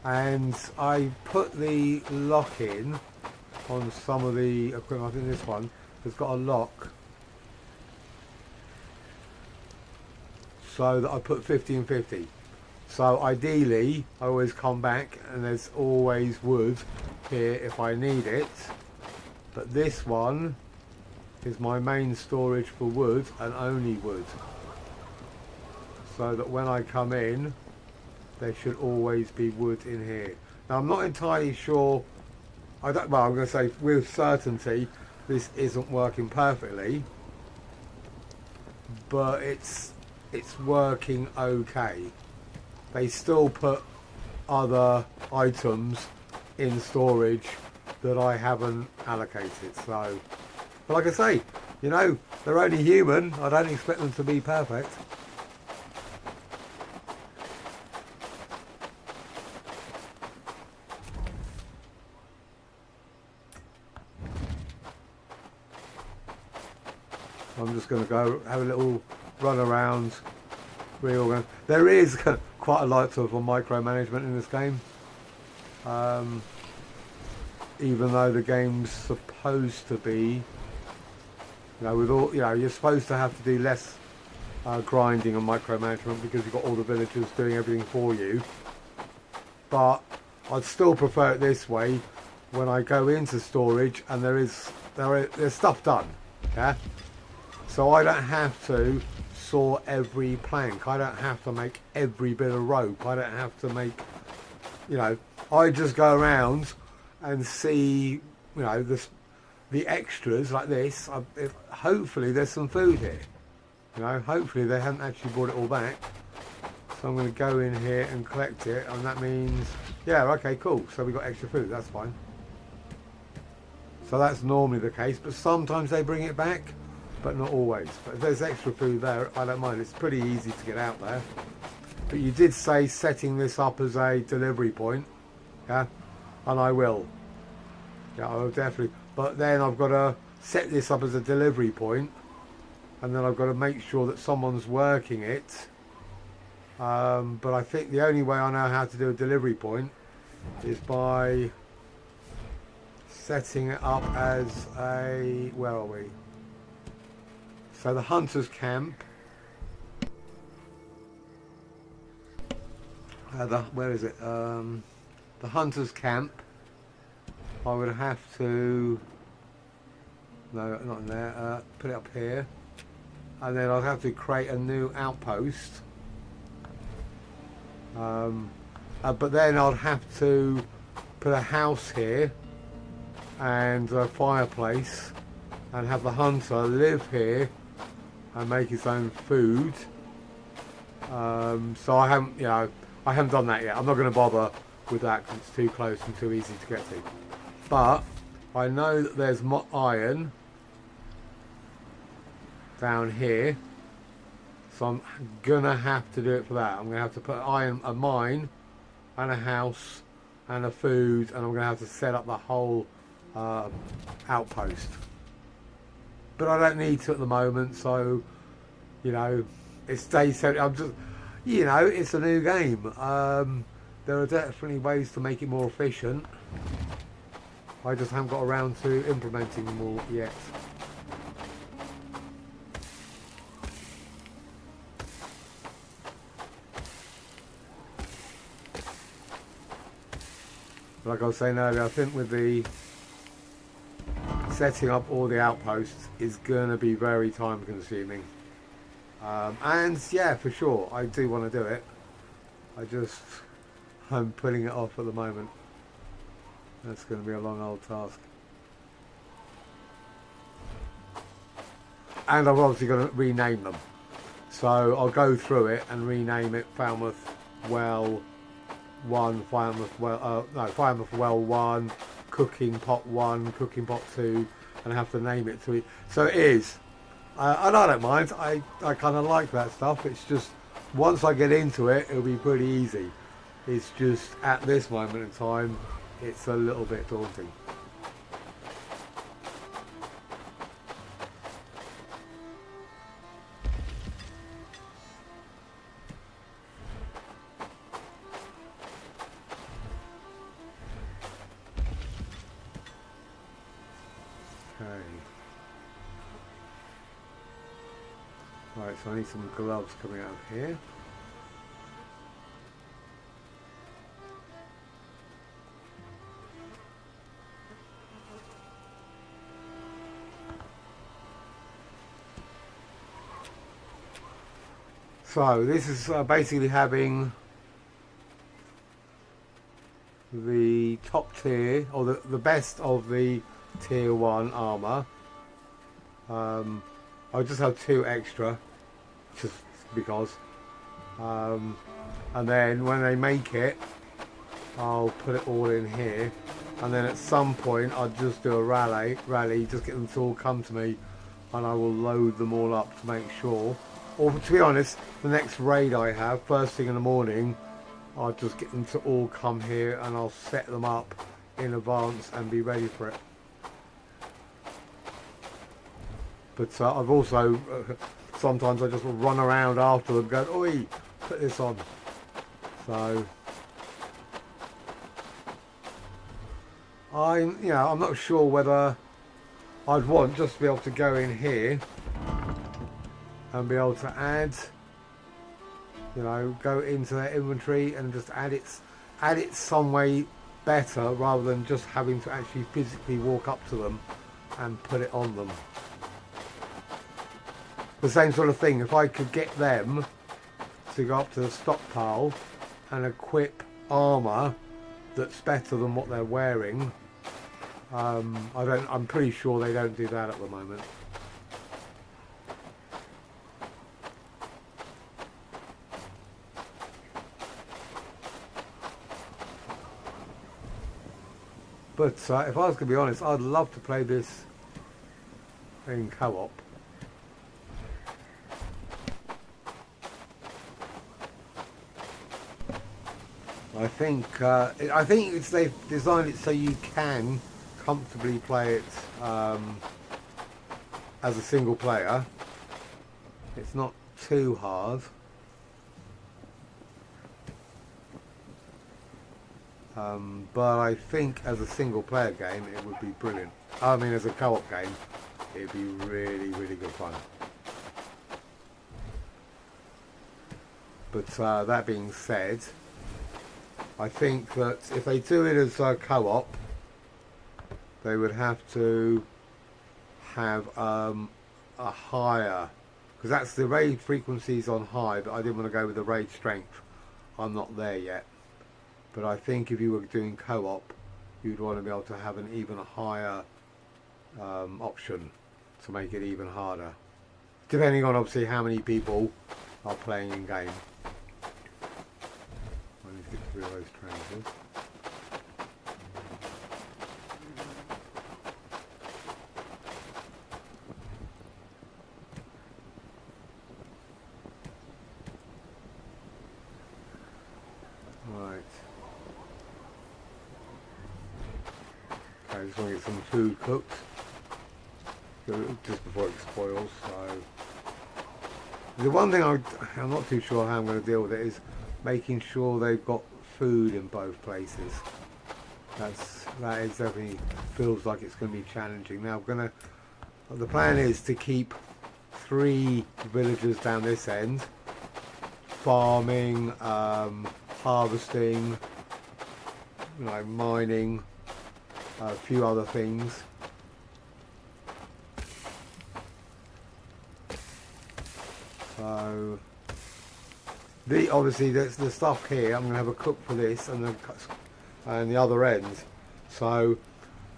And I put the lock in on some of the equipment. I think this one has got a lock, so that I put 50 and 50. So ideally I always come back and there's always wood here if I need it, but this one is my main storage for wood and only wood, so that when I come in there should always be wood in here. Now I'm not entirely sure, I'm going to say with certainty this isn't working perfectly, but it's working okay. They still put other items in storage that I haven't allocated. So, but like I say, you know, they're only human. I don't expect them to be perfect. I'm just going to go have a little run around, reorganize. There is quite a lot of micromanagement in this game, even though the game's supposed to be, you know, with all, you know, you're supposed to have to do less grinding and micromanagement because you've got all the villagers doing everything for you. But I'd still prefer it this way when I go into storage and there's stuff done, yeah. So I don't have to saw every plank. I don't have to make every bit of rope. I don't have to make, you know, I just go around and see, you know, the extras like this. Hopefully there's some food here. You know, hopefully they haven't actually brought it all back. So I'm going to go in here and collect it, and that means, yeah, okay, cool. So we got extra food, that's fine. So that's normally the case, but sometimes they bring it back, but not always. But if there's extra food there, I don't mind. It's pretty easy to get out there. But you did say setting this up as a delivery point, yeah, and I will. Yeah, I will definitely. But then I've got to set this up as a delivery point, and then I've got to make sure that someone's working it. But I think the only way I know how to do a delivery point is by setting it up as a, where are we? So the hunter's camp, where is it? The hunter's camp, I would have to, no, not in there, put it up here, and then I'd have to create a new outpost. But then I'd have to put a house here and a fireplace and have the hunter live here and make his own food. So I haven't, you know, I haven't done that yet. I'm not going to bother with that because it's too close and too easy to get to. But I know that there's iron down here, so I'm gonna have to do it for that. I'm gonna have to put a mine and a house and a food, and I'm gonna have to set up the whole outpost. But I don't need to at the moment, so, you know, it's day 7. I'm just, you know, it's a new game. There are definitely ways to make it more efficient. I just haven't got around to implementing them all yet. Like I was saying earlier, I think with the setting up all the outposts is going to be very time consuming. And yeah, for sure, I do want to do it. I'm putting it off at the moment. That's going to be a long old task. And I'm obviously going to rename them. So I'll go through it and rename it Falmouth Well 1, Falmouth Well 1, Cooking Pot 1, Cooking Pot 2, and I have to name it to it. So it is. And I don't mind. I kind of like that stuff. It's just, once I get into it, it'll be pretty easy. It's just, at this moment in time, it's a little bit daunting. Right, so I need some gloves coming out of here. So this is basically having the top tier, or the best of the tier 1 armour. I'll just have 2 extra, just because. And then when they make it, I'll put it all in here. And then at some point I'll just do a rally, just get them to all come to me, and I will load them all up to make sure. Or to be honest, the next raid I have, first thing in the morning, I'll just get them to all come here and I'll set them up in advance and be ready for it. But I've also, sometimes I just run around after them going, oi, put this on. So, I'm not sure whether I'd want just to be able to go in here and be able to add, go into their inventory and just add it some way better, rather than just having to actually physically walk up to them and put it on them. The same sort of thing, if I could get them to go up to the stockpile and equip armour that's better than what they're wearing, I'm pretty sure they don't do that at the moment. But if I was going to be honest, I'd love to play this in co-op. I think they've designed it so you can comfortably play it as a single player. It's not too hard. But I think as a single player game it would be brilliant. I mean, as a co-op game it'd be really, really good fun. But that being said, I think that if they do it as a co-op, they would have to have a higher, because that's the raid frequencies on high, but I didn't want to go with the raid strength. I'm not there yet. But I think if you were doing co-op, you'd want to be able to have an even higher option to make it even harder, depending on obviously how many people are playing in game. I need to get through those tranches. Right. Okay, I just want to get some food cooked just before it spoils. So the one thing I'm not too sure how I'm going to deal with it is making sure they've got food in both places. That is definitely feels like it's going to be challenging. Now the plan is to keep 3 villagers down this end, farming, harvesting, mining, a few other things. So obviously there's the stuff here. I'm going to have a cook for this and the other end. So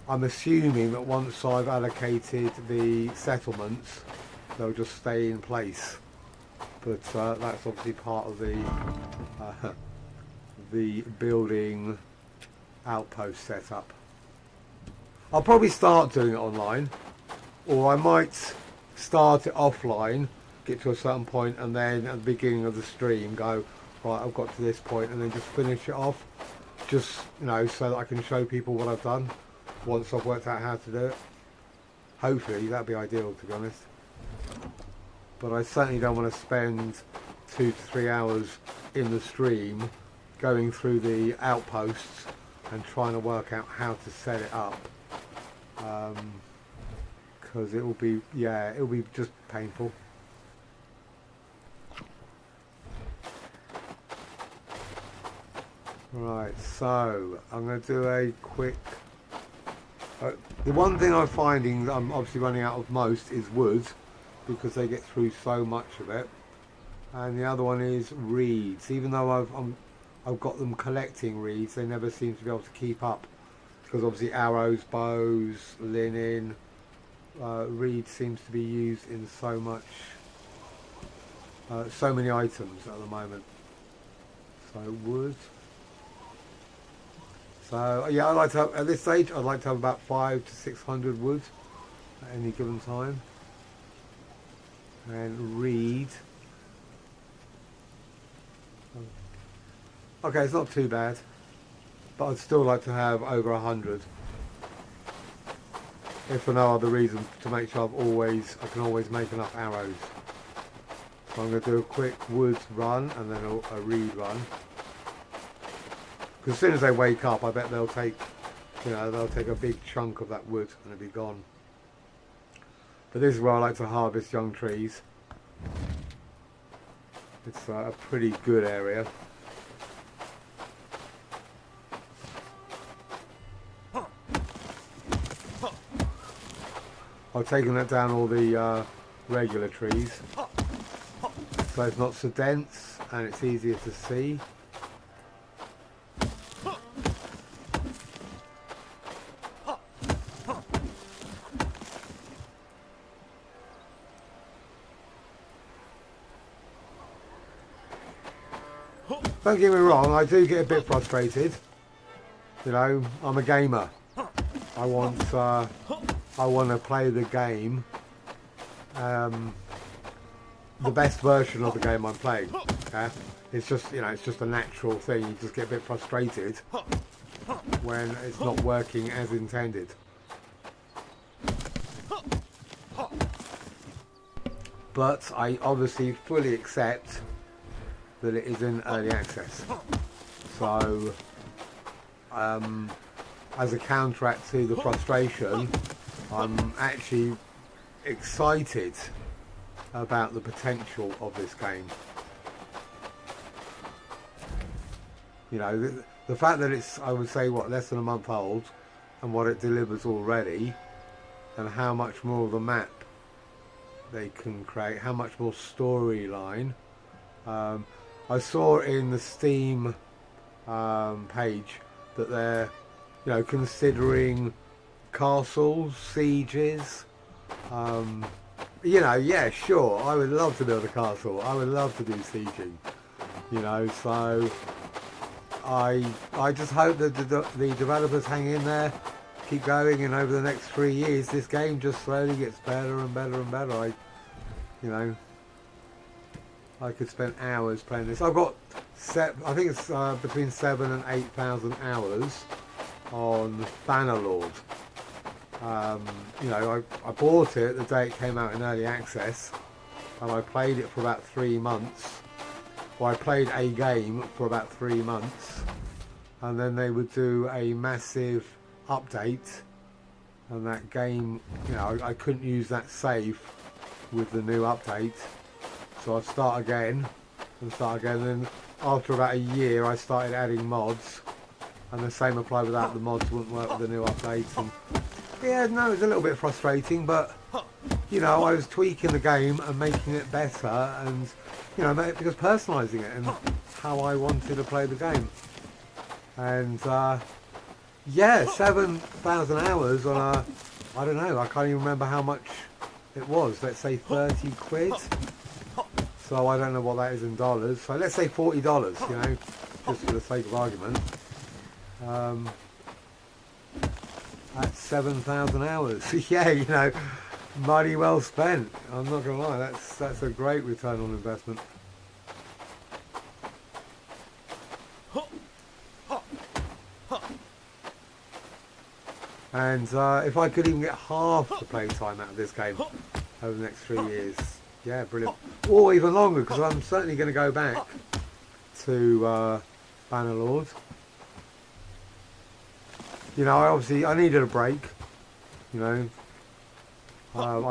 I'm assuming that once I've allocated the settlements, they'll just stay in place. But that's obviously part of the building outpost setup. I'll probably start doing it online, or I might start it offline, get to a certain point, and then at the beginning of the stream go, right, I've got to this point, and then just finish it off, just so that I can show people what I've done once I've worked out how to do it. Hopefully that'd be ideal, to be honest. But I certainly don't want to spend 2 to 3 hours in the stream going through the outposts and trying to work out how to set it up, because it'll be just painful. Right, so I'm going to do a quick... the one thing I'm finding that I'm obviously running out of most is wood, because they get through so much of it. And the other one is reeds. Even though I've got them collecting reeds, they never seem to be able to keep up. Because obviously arrows, bows, linen, reed seems to be used in so much, so many items at the moment. So wood. So yeah, I like to have, at this stage, I'd like to have about 500 to 600 wood at any given time. And reed. Okay, it's not too bad, but I'd still like to have over 100. If for no other reason, to make sure I can always make enough arrows. So I'm going to do a quick wood run and then a reed run. Because as soon as they wake up, I bet they'll take, they'll take a big chunk of that wood and it'll be gone. But this is where I like to harvest young trees. It's a pretty good area. I've taken that down all the regular trees, so it's not so dense and it's easier to see. Don't get me wrong, I do get a bit frustrated. I'm a gamer. I want to play the game, the best version of the game I'm playing. Yeah? It's just, it's just a natural thing. You just get a bit frustrated when it's not working as intended. But I obviously fully accept that it is in early access. So, as a counteract to the frustration, I'm actually excited about the potential of this game. The fact that it's, I would say, less than a month old, and what it delivers already, and how much more of the map they can create, how much more storyline. I saw in the Steam page that they're, considering castles, sieges. Yeah, sure, I would love to build a castle. I would love to do sieging. So I just hope that the developers hang in there, keep going, and over the next 3 years, this game just slowly gets better and better and better. I could spend hours playing this. I've got I think it's between 7,000 and 8,000 hours on Bannerlord. I bought it the day it came out in early access, and I played it for about 3 months. Well, I played a game for about 3 months, and then they would do a massive update, and that game, I couldn't use that save with the new update. So I'd start again, and after about a year I started adding mods, and the same applied with that. The mods wouldn't work with the new updates, and yeah, no, it was a little bit frustrating, but I was tweaking the game and making it better, and because personalising it and how I wanted to play the game. And yeah, 7,000 hours on a, I don't know, I can't even remember how much it was. Let's say 30 quid. So I don't know what that is in dollars. So let's say $40, just for the sake of argument. That's 7,000 hours. Yeah, money well spent. I'm not gonna lie, that's a great return on investment. And if I could even get half the play time out of this game over the next 3 years, yeah, brilliant. Or even longer, because I'm certainly going to go back to Bannerlord. I needed a break. I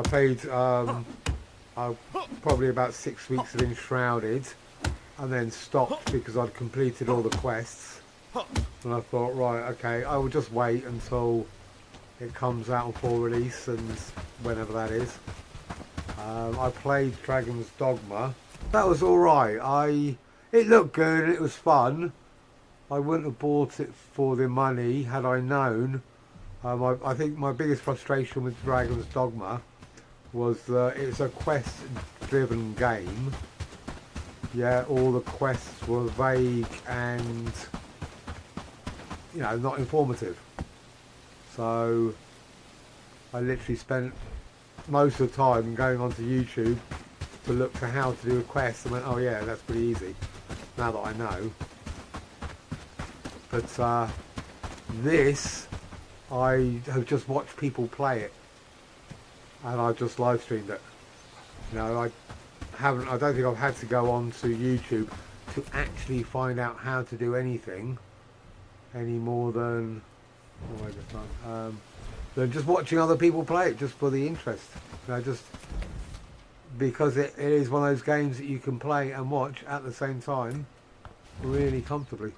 played probably about 6 weeks of Enshrouded, and then stopped because I'd completed all the quests. And I thought, right, okay, I will just wait until it comes out on full release, and whenever that is. I played Dragon's Dogma. That was alright. It looked good and it was fun. I wouldn't have bought it for the money had I known. I think my biggest frustration with Dragon's Dogma was that it's a quest-driven game. Yeah, all the quests were vague and, you know, not informative. So I literally spent most of the time going onto YouTube to look for how to do a quest and went, oh yeah, that's pretty easy, now that I know. But this, I have just watched people play it, and I just live streamed it. You know, I don't think I've had to go on to YouTube to actually find out how to do anything any more than just watching other people play it, just for the interest. You know, just because it is one of those games that you can play and watch at the same time really comfortably.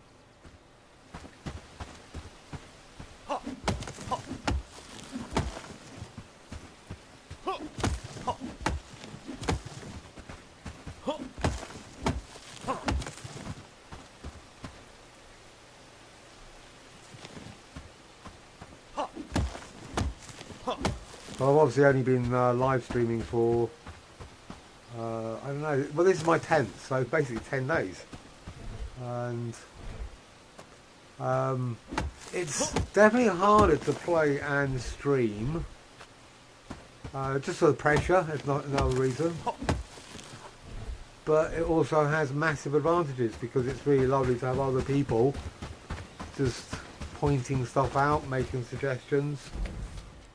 Well, I've obviously only been live streaming for, I don't know, well this is my 10th, so basically 10 days. And it's definitely harder to play and stream, just for the pressure, if not another reason. But it also has massive advantages because it's really lovely to have other people just pointing stuff out, making suggestions.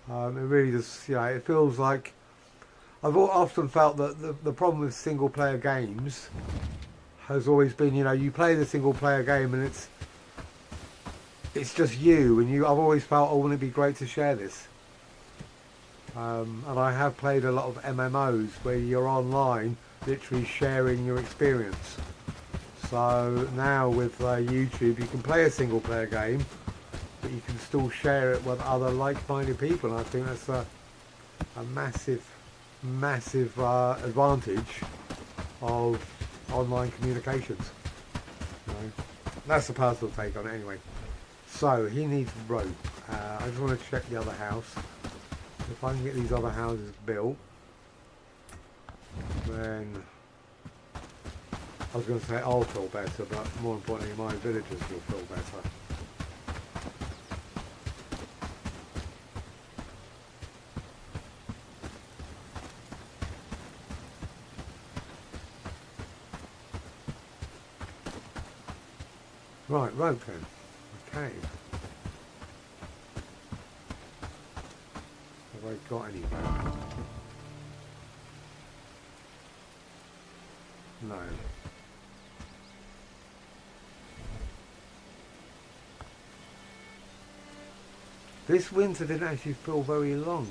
It really just, you know, it feels like, I've often felt that the problem with single player games has always been, you know, you play the single player game and it's just you, and I've always felt, oh, wouldn't it be great to share this? And I have played a lot of MMOs where you're online literally sharing your experience. So now with YouTube you can play a single player game, but you can still share it with other like-minded people, and I think that's a massive advantage of online communications. You know, that's the personal take on it anyway. So he needs rope. I just want to check the other house. If I can get these other houses built, then I was going to say I'll feel better, but more importantly my villagers will feel better. Right, rope then. Okay. Have I got any rope? No. This winter didn't actually feel very long,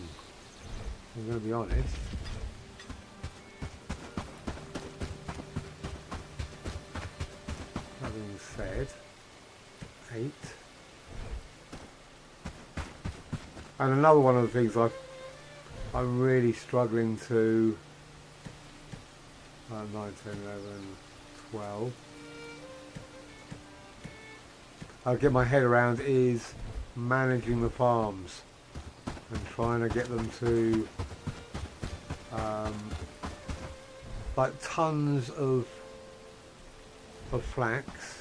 I'm going to be honest. Having said, 8. And another one of the things I'm really struggling to 9, 10, 11, 12. I'll get my head around is managing the farms and trying to get them to like tons of flax.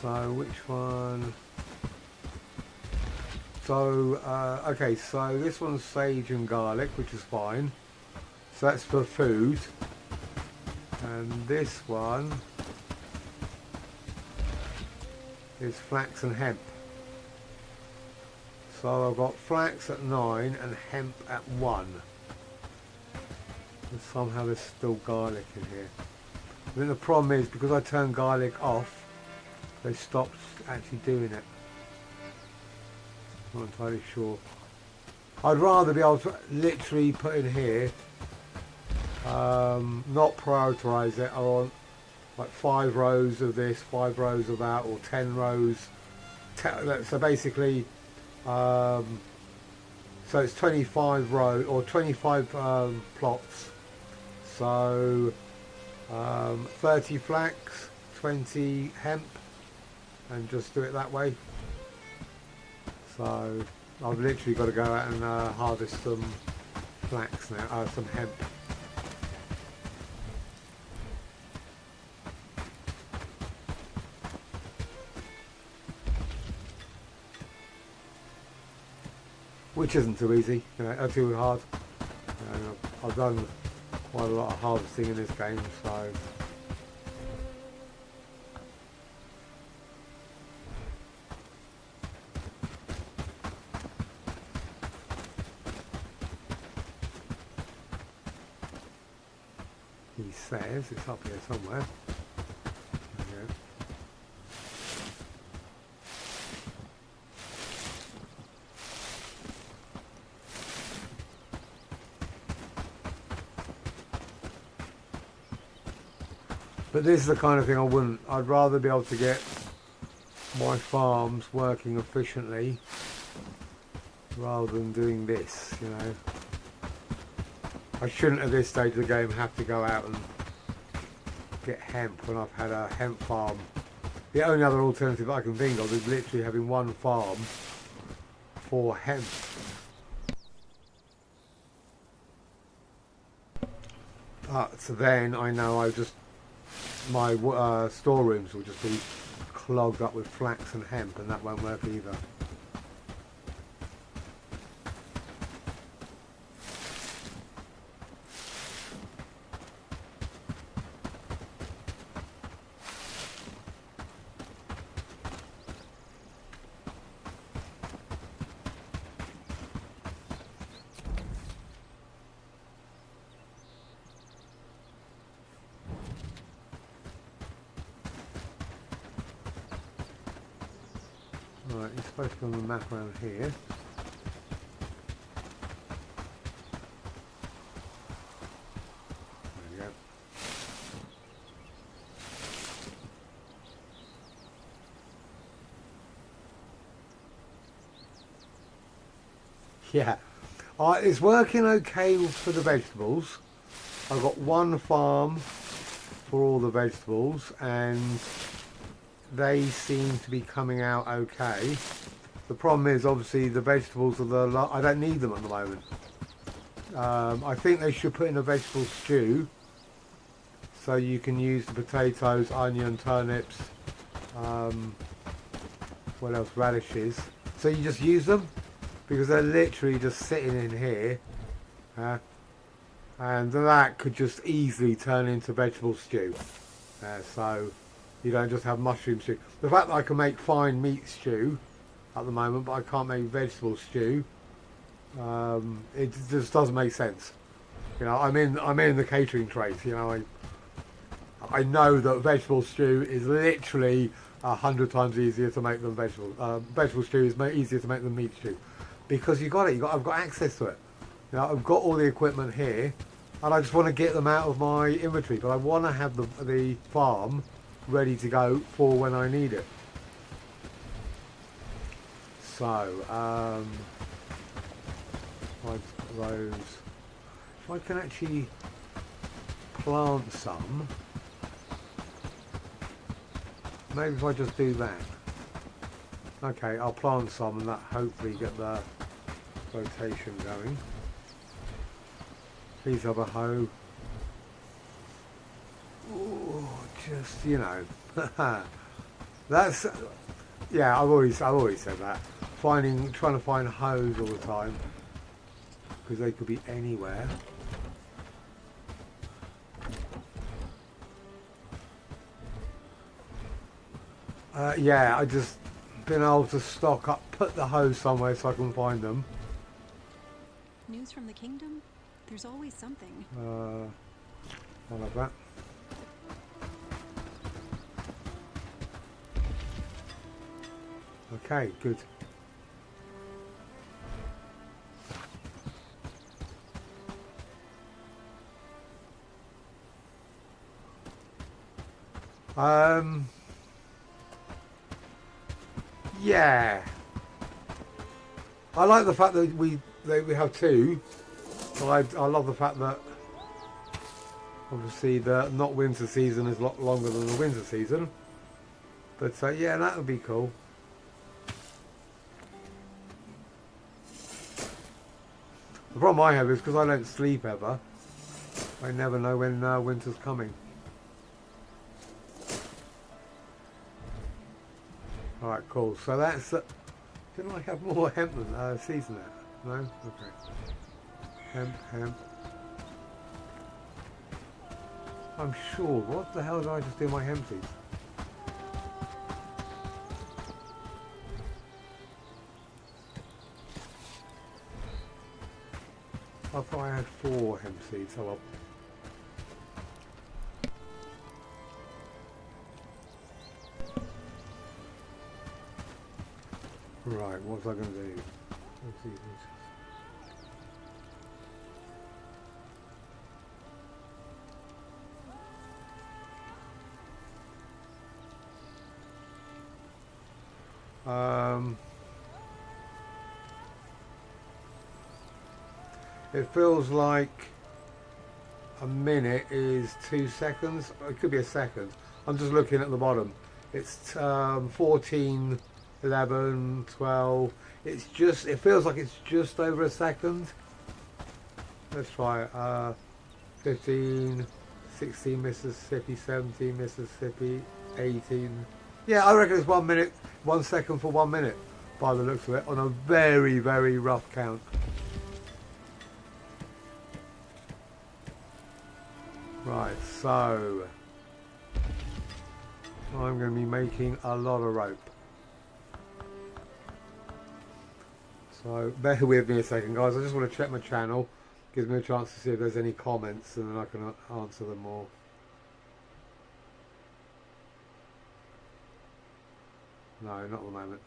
So which one? So okay, so this one's sage and garlic, which is fine. So that's for food. And this one is flax and hemp. So I've got flax at 9 and hemp at 1. And somehow there's still garlic in here. I think the problem is because I turned garlic off, they stopped actually doing it. I'm not entirely sure. I'd rather be able to literally put in here, not prioritise it, or like 5 rows of this, 5 rows of that, or 10 rows. So basically, so it's 25 row or 25 plots. So 30 flax, 20 hemp, and just do it that way. So I've literally got to go out and harvest some flax now, some hemp. Which isn't too easy, you know, too hard. I've done quite a lot of harvesting in this game, so. He says it's up here somewhere. Yeah. But this is the kind of thing I'd rather be able to get my farms working efficiently rather than doing this, you know. I shouldn't at this stage of the game have to go out and get hemp when I've had a hemp farm. The only other alternative I can think of is literally having one farm for hemp. So then I know my storerooms will just be clogged up with flax and hemp, and that won't work either. Right, it's supposed to be on the map around here. There we go. Yeah, it's working okay for the vegetables. I've got one farm for all the vegetables, and they seem to be coming out okay. The problem is obviously the vegetables are I don't need them at the moment. I think they should put in a vegetable stew so you can use the potatoes, onion, turnips, what else, radishes. So you just use them because they're literally just sitting in here, and that could just easily turn into vegetable stew. So you don't just have mushroom stew. The fact that I can make fine meat stew at the moment, but I can't make vegetable stew, it just doesn't make sense. You know, I'm in the catering trade. You know, I know that vegetable stew is literally 100 times easier to make than vegetable stew is easier to make than meat stew, because I've got access to it. You know, I've got all the equipment here, and I just want to get them out of my inventory. But I want to have the farm ready to go for when I need it. So, those. If I can actually plant some, maybe if I just do that. Okay, I'll plant some, and that hopefully get the rotation going. Please have a hoe. Ooh, just, you know, that's, yeah, I've always said that. Trying to find hoes all the time, because they could be anywhere. Yeah, I just been able to stock up, put the hoes somewhere so I can find them. News from the kingdom? There's always something. I love that. Okay, good. Yeah. I like the fact that we have two. But I love the fact that obviously the not winter season is a lot longer than the winter season. But yeah, that would be cool. The problem I have is because I don't sleep ever, I never know when winter's coming. Alright, cool. So that's... didn't I have more hemp than season there? No? Okay. Hemp. I'm sure. What the hell did I just do my hemp seeds? I thought I had 4 hemp seeds. Oh well. Right, what was I going to do? Let's see. It feels like a minute is 2 seconds. It could be a second. I'm just looking at the bottom. It's 14, 11, 12. It's just, it feels like it's just over a second. Let's try it. 15, 16 Mississippi, 17 Mississippi, 18. Yeah, I reckon it's 1 minute, 1 second for 1 minute by the looks of it on a very, very rough count. Right, so I'm going to be making a lot of rope. So bear with me a second, guys. I just want to check my channel. Gives me a chance to see if there's any comments, and then I can answer them all. No, not at the moment.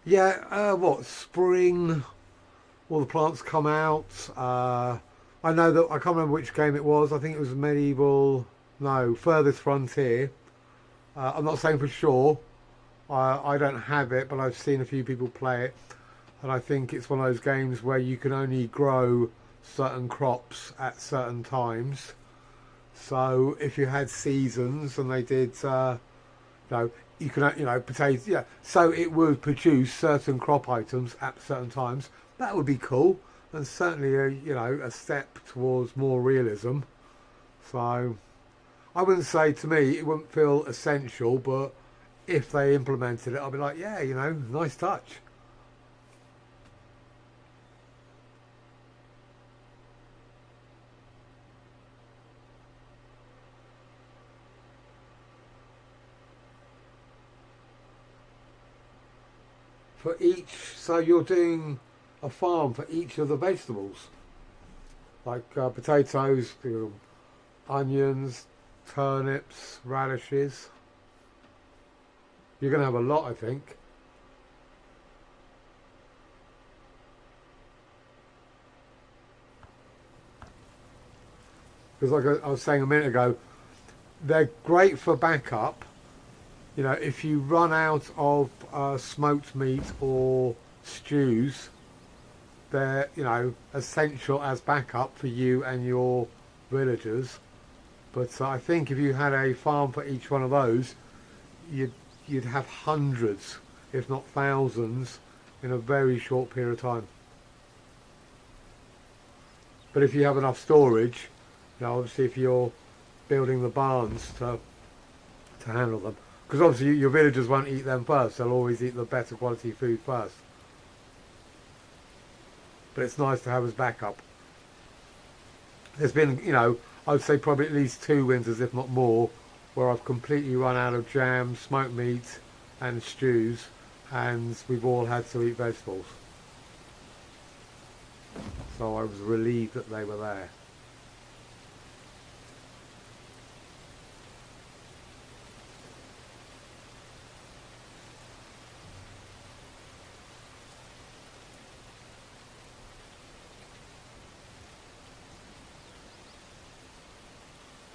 Yeah, what, spring, all the plants come out. I know that, I can't remember which game it was. I think it was Medieval, no, Furthest Frontier. I'm not saying for sure. I don't have it, but I've seen a few people play it. And I think it's one of those games where you can only grow certain crops at certain times. So if you had seasons and they did, you can, potatoes, yeah. So it would produce certain crop items at certain times. That would be cool, and certainly a step towards more realism. So I wouldn't say, to me, it wouldn't feel essential, but if they implemented it, I'd be like, yeah, nice touch. For each, so you're doing a farm for each of the vegetables, like potatoes, onions, turnips, radishes. You're going to have a lot, I think. Because like I was saying a minute ago, they're great for backup. If you run out of smoked meat or stews, they're, essential as backup for you and your villagers. But I think if you had a farm for each one of those, you'd have hundreds, if not thousands, in a very short period of time. But if you have enough storage, obviously if you're building the barns to handle them, because obviously your villagers won't eat them first, they'll always eat the better quality food first. But it's nice to have as backup. There's been, I'd say probably at least 2 winters, if not more, where I've completely run out of jam, smoked meat and stews, and we've all had to eat vegetables. So I was relieved that they were there.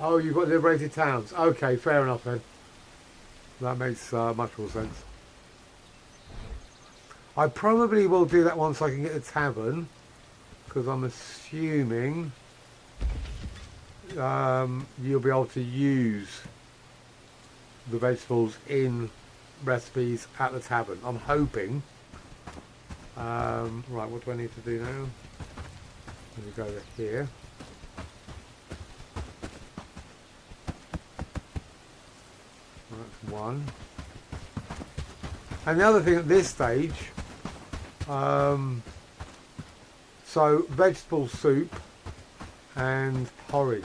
Oh, you've got liberated towns. Okay, fair enough then. That makes much more sense. I probably will do that once I can get the tavern, because I'm assuming you'll be able to use the vegetables in recipes at the tavern. I'm hoping. Right, what do I need to do now? Let me go over here. That's one. And the other thing at this stage, so vegetable soup and porridge.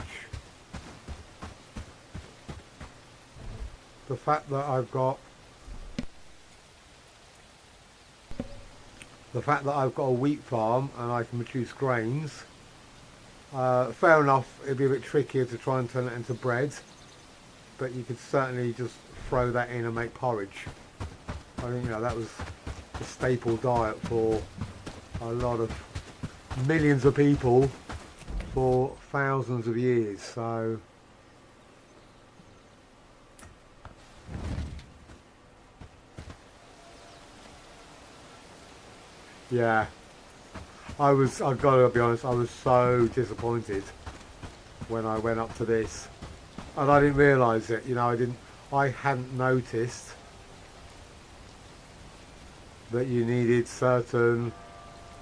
The fact that I've got a wheat farm and I can produce grains, fair enough, it'd be a bit trickier to try and turn it into bread, but you could certainly just throw that in and make porridge. I think, that was a staple diet for a lot of millions of people for thousands of years, so yeah. I've got to be honest, I was so disappointed when I went up to this, and I didn't realise it. I hadn't noticed that you needed certain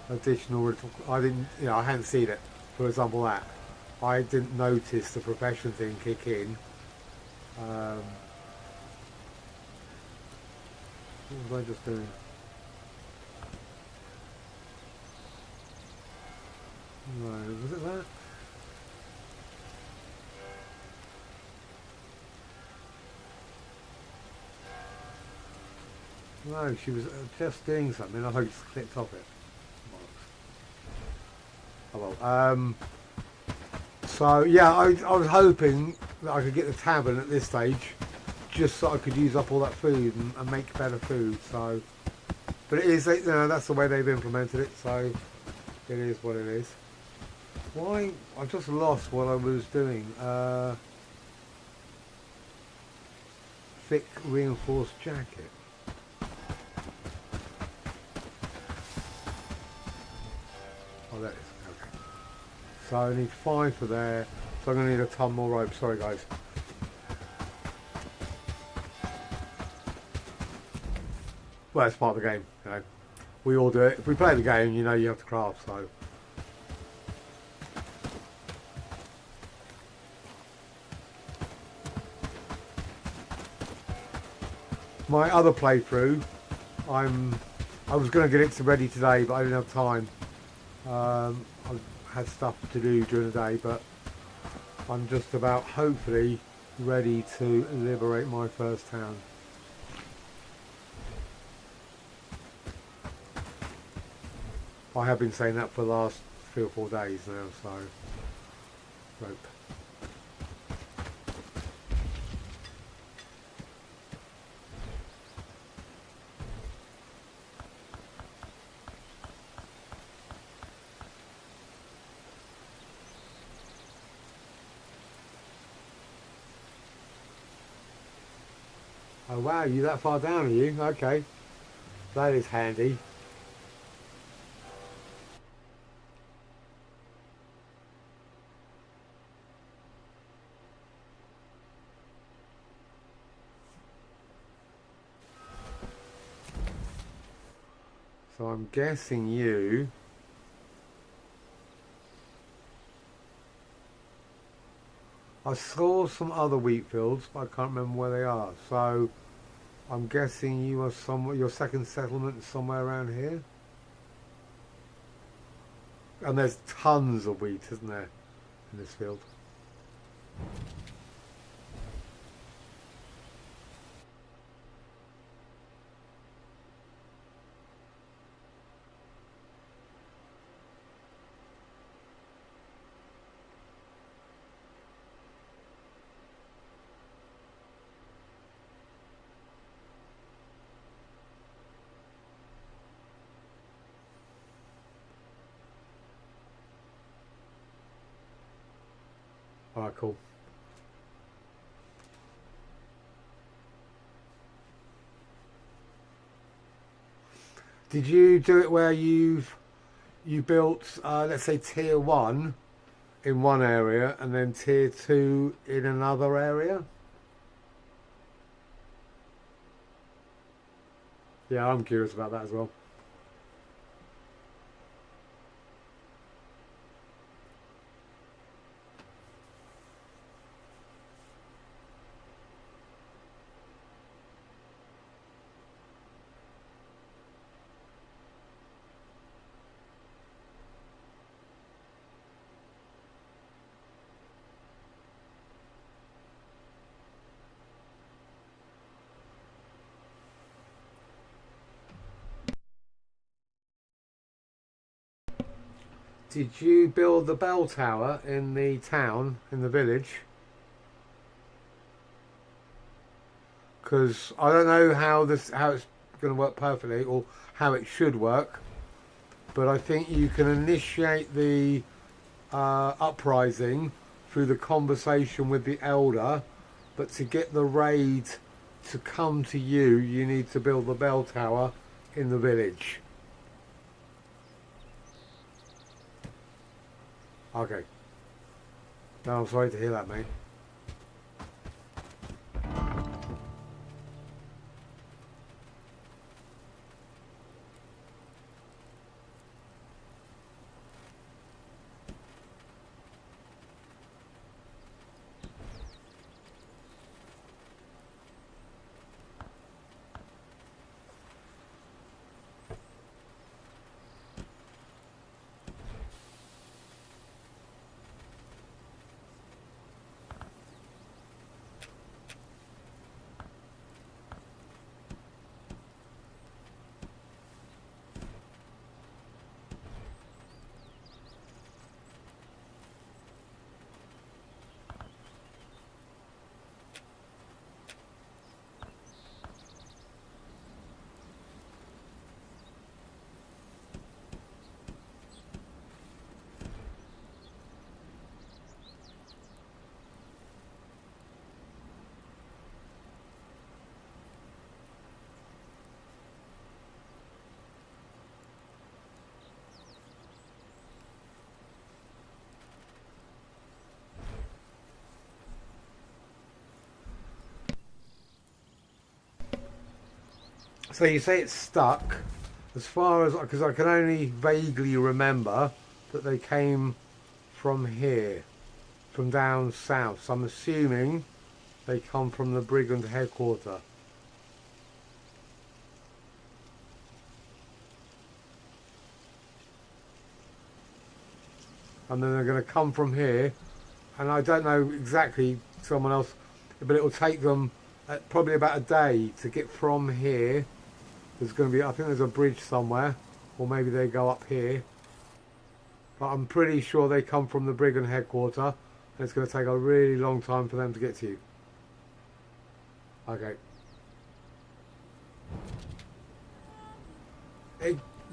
additional. I hadn't seen it. For example, that I didn't notice the profession thing kick in. What was I just doing? No, was it that? No, she was just doing something. I just clicked off it. Oh well. So yeah, I was hoping that I could get the tavern at this stage, just so I could use up all that food and make better food. So, but it is, that's the way they've implemented it. So it is what it is. Why? I've just lost what I was doing. Thick reinforced jacket. Oh, that is okay. So I need 5 for there. So I'm going to need a ton more rope. Sorry, guys. Well, it's part of the game. We all do it. If we play the game, you have to craft. So. My other playthrough, I was going to get it ready today, but I didn't have time. I had stuff to do during the day, but I'm just about, hopefully, ready to liberate my first town. I have been saying that for the last 3 or 4 days now, so rope. Oh wow, you that far down, are you? Okay. That is handy. So I'm guessing you... I saw some other wheat fields, but I can't remember where they are. So I'm guessing you are somewhere, your second settlement is somewhere around here. And there's tons of wheat, isn't there, in this field? Alright, cool. Did you do it where you built, let's say, tier 1 in one area and then tier 2 in another area? Yeah, I'm curious about that as well. Did you build the bell tower in the town, in the village? Because I don't know how it's going to work perfectly or how it should work, but I think you can initiate the uprising through the conversation with the elder, but to get the raid to come to you, you need to build the bell tower in the village. Okay. No, I'm sorry to hear that, mate. So you say it's stuck, as far as, because I can only vaguely remember that they came from here, from down south. So I'm assuming they come from the brigand headquarter. And then they're going to come from here, and I don't know exactly, someone else, but it will take them probably about a day to get from here. There's going to be, I think there's a bridge somewhere, or maybe they go up here. But I'm pretty sure they come from the brigand headquarter, and it's going to take a really long time for them to get to you. Okay.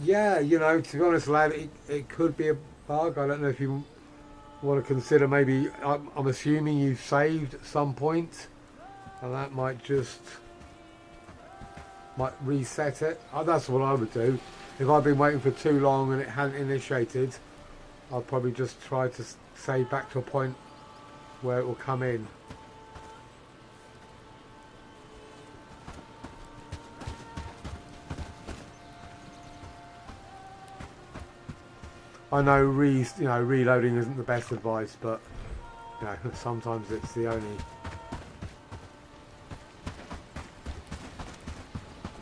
Yeah, you know, to be honest, lad, it could be a bug. I don't know if you want to consider maybe, I'm assuming you saved at some point, and that might reset it. That's what I would do. If I've been waiting for too long and it hadn't initiated, I'll probably just try to save back to a point where it will come in. I know reloading isn't the best advice, but you know, sometimes it's the only.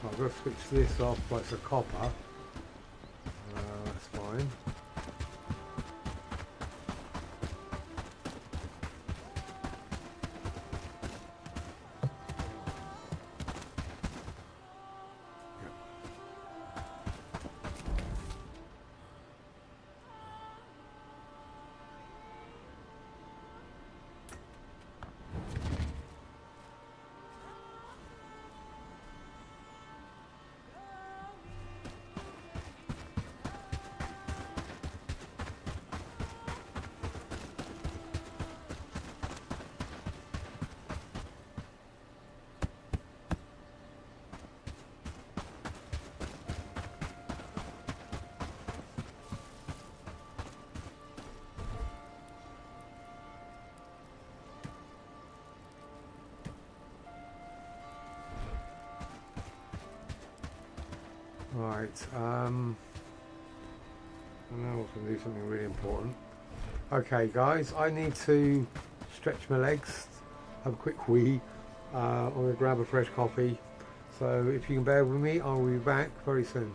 I'll just switch this off, but it's a copper. That's fine. Right. I know I was going to do something really important. Okay, guys, I need to stretch my legs, have a quick wee. I'm going to grab a fresh coffee. So if you can bear with me, I'll be back very soon.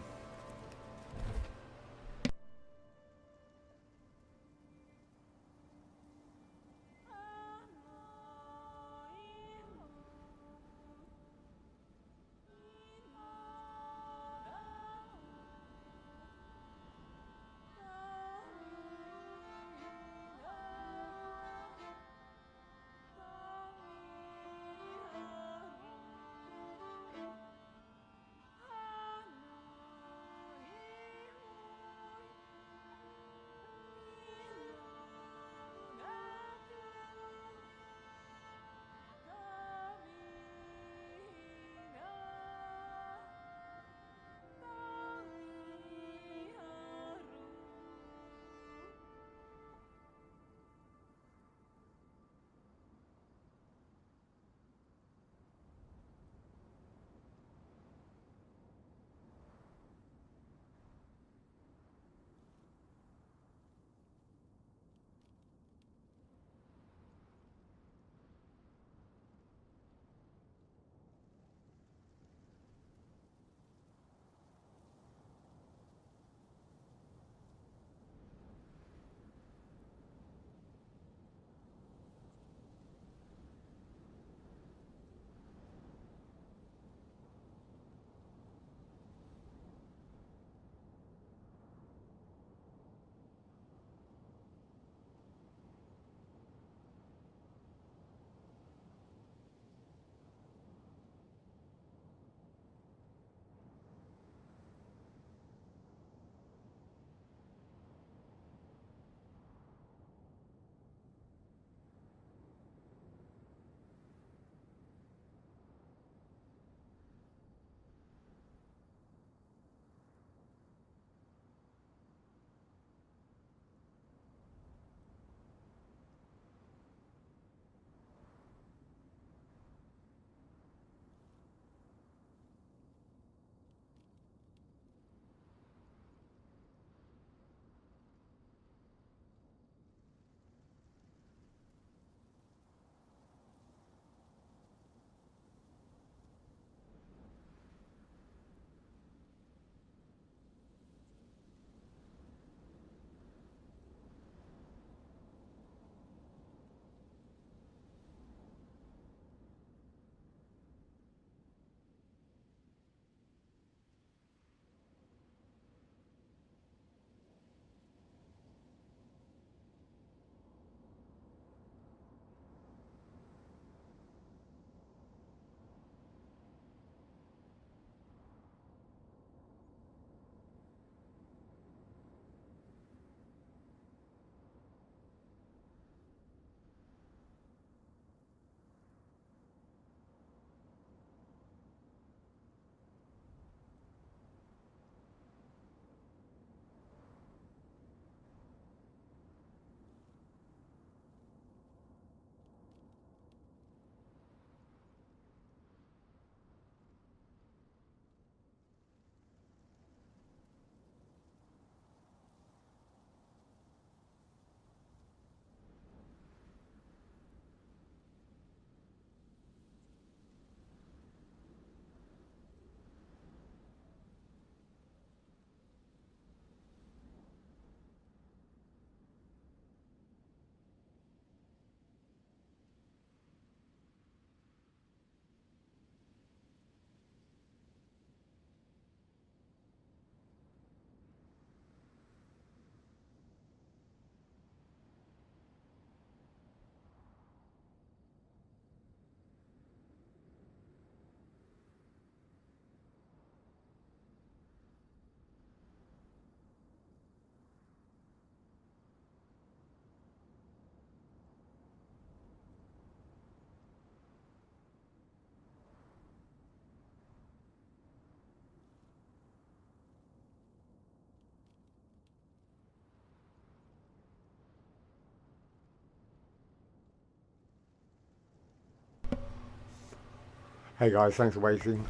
Hey guys, thanks for waiting.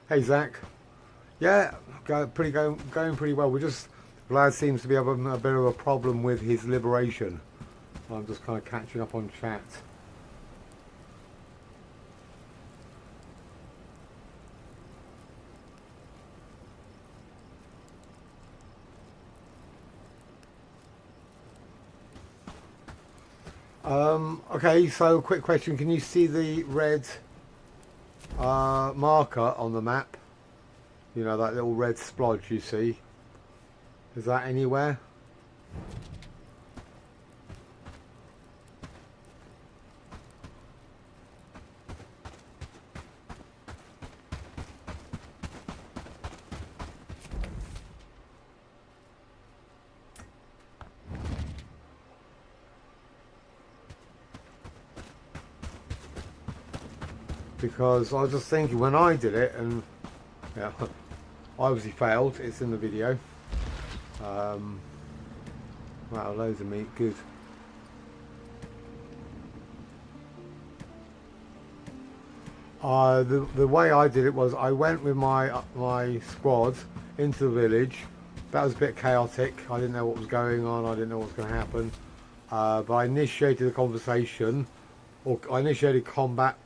Hey Zach, Yeah, going pretty well. Vlad seems to be having a bit of a problem with his liberation. I'm just kind of catching up on chat. Okay, so quick question. Can you see the red marker on the map? You know, that little red splodge you see? Is that anywhere? Because I was just thinking when I did it, and yeah, I obviously failed. It's in the video. Wow, loads of meat, good. The way I did it was I went with my squad into the village. That was a bit chaotic. I didn't know what was going on. I didn't know what was going to happen. But I initiated a conversation, or I initiated combat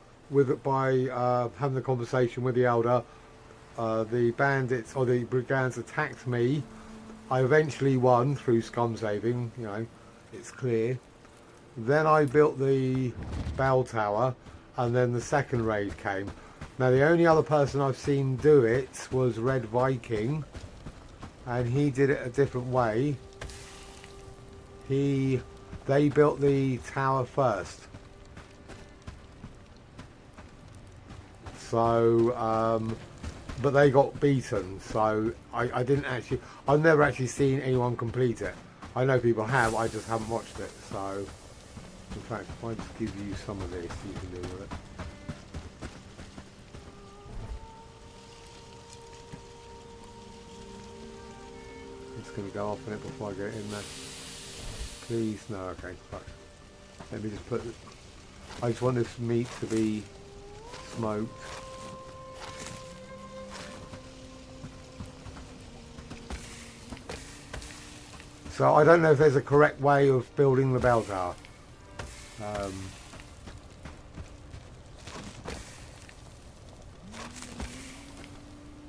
by having the conversation with the elder. The bandits or the brigands attacked me. I eventually won through scum saving, you know, it's clear. Then I built the bell tower, and then the second raid came. Now the only other person I've seen do it was Red Viking, and he did it a different way. They built the tower first. So, but they got beaten, so I've never actually seen anyone complete it. I know people have, I just haven't watched it. So, in fact, if I just give you some of this, you can deal with it. I'm just going to go off on it before I get in there. Please, no, okay, fuck. Let me just put, I just want this meat to be smoked. So I don't know if there's a correct way of building the bell tower.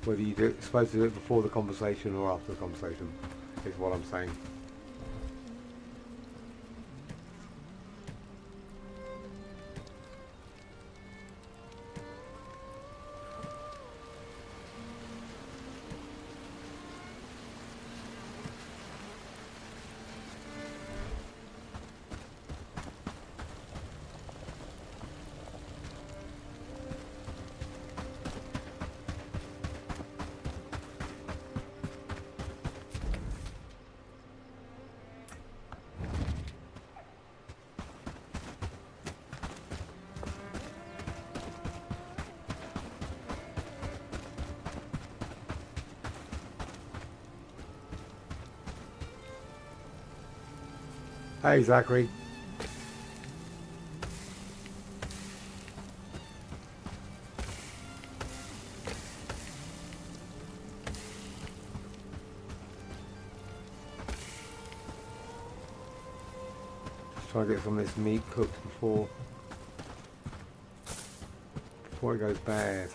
Whether you're supposed to do it before the conversation or after the conversation is what I'm saying. Hey, Zachary. Just try to get some of this meat cooked before it goes bad.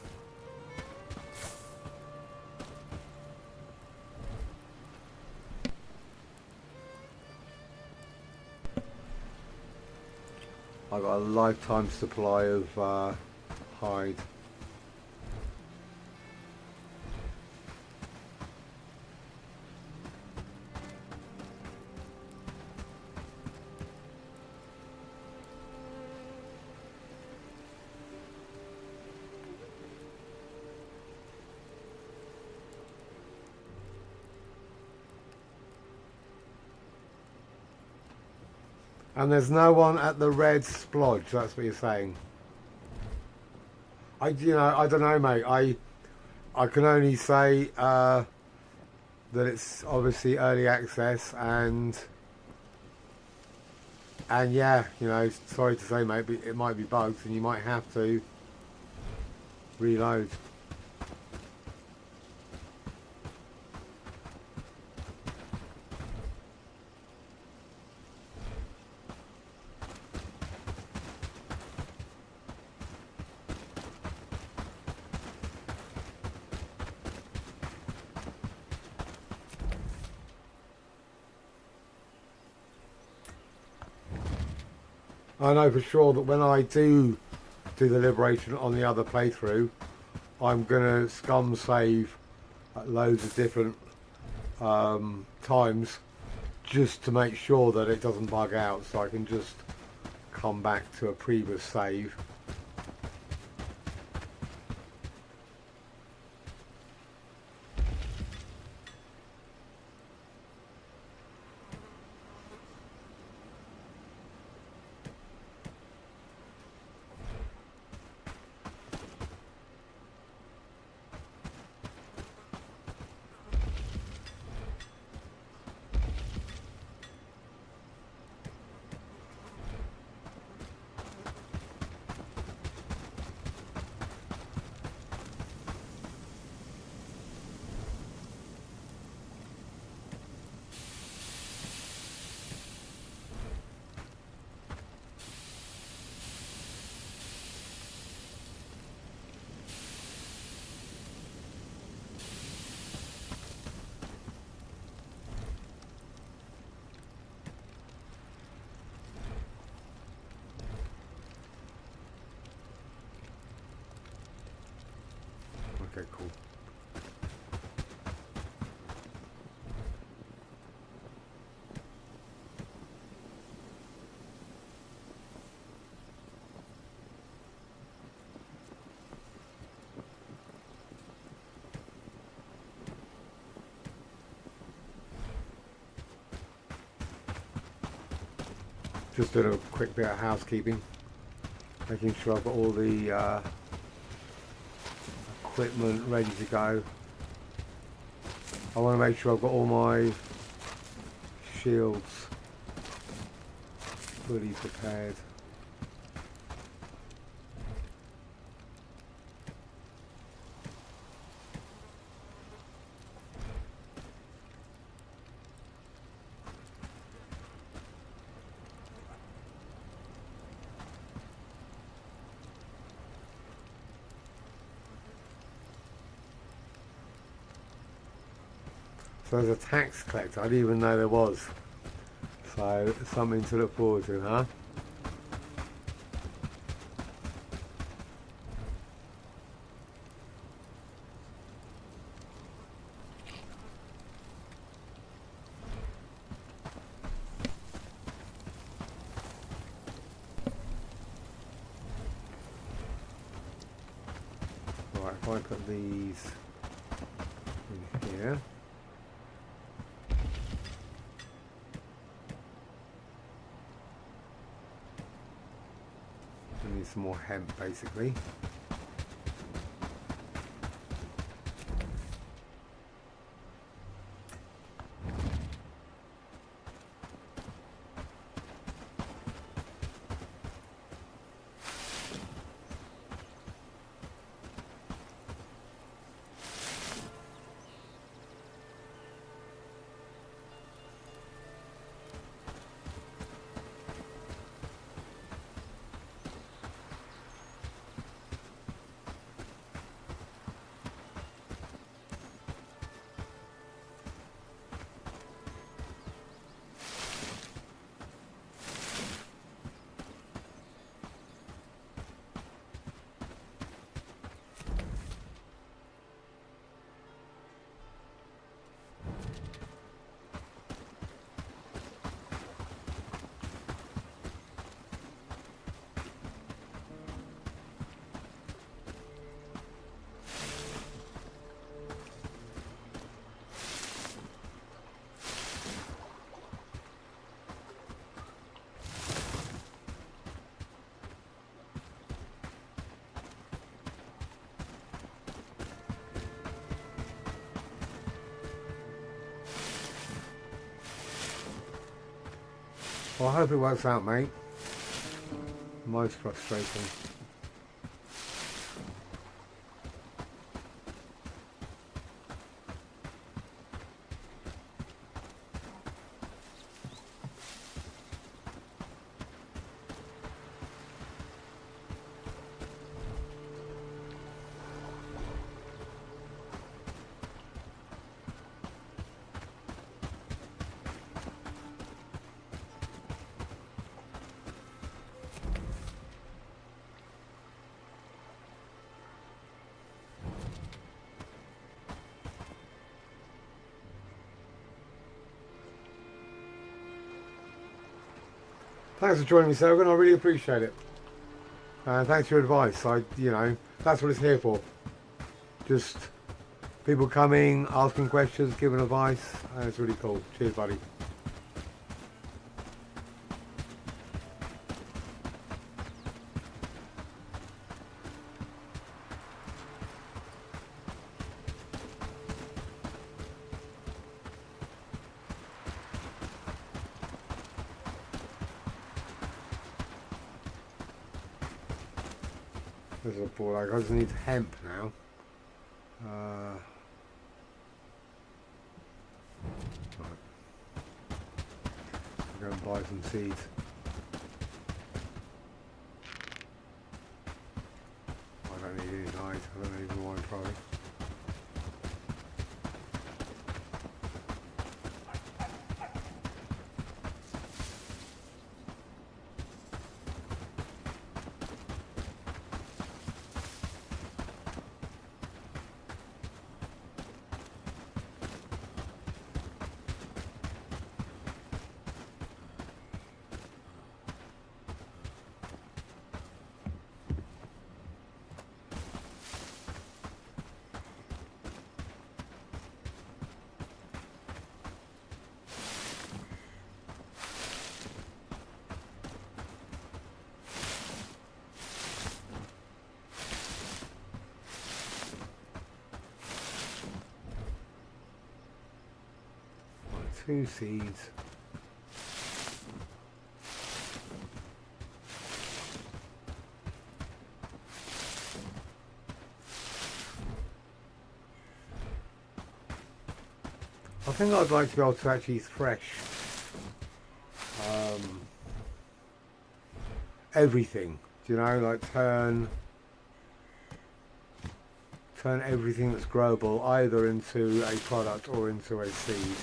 I've got a lifetime supply of hide. And there's no one at the red splodge, that's what you're saying. I don't know, mate. I can only say that it's obviously early access, and yeah, sorry to say, mate, but it might be bugged, and you might have to reload. I know for sure that when I do the Liberation on the other playthrough, I'm gonna scum save at loads of different times just to make sure that it doesn't bug out, so I can just come back to a previous save. Okay, cool. Just doing a quick bit of housekeeping, making sure I've got all the equipment ready to go. I want to make sure I've got all my shields fully prepared. So there's a tax collector, I didn't even know there was. So something to look forward to, huh? Right, if I put these in here. I need some more hemp basically. Well, I hope it works out, mate. Most frustrating. Thanks for joining me, Sergen. I really appreciate it. And thanks for your advice. That's what it's here for. Just people coming, asking questions, giving advice. And it's really cool. Cheers, buddy. There's a ball. I just need hemp now. Right. I'll go and buy some seeds. I don't need any night. I don't even want to try. Two seeds. I think I'd like to be able to actually thresh everything. Do you know, like turn everything that's growable either into a product or into a seed.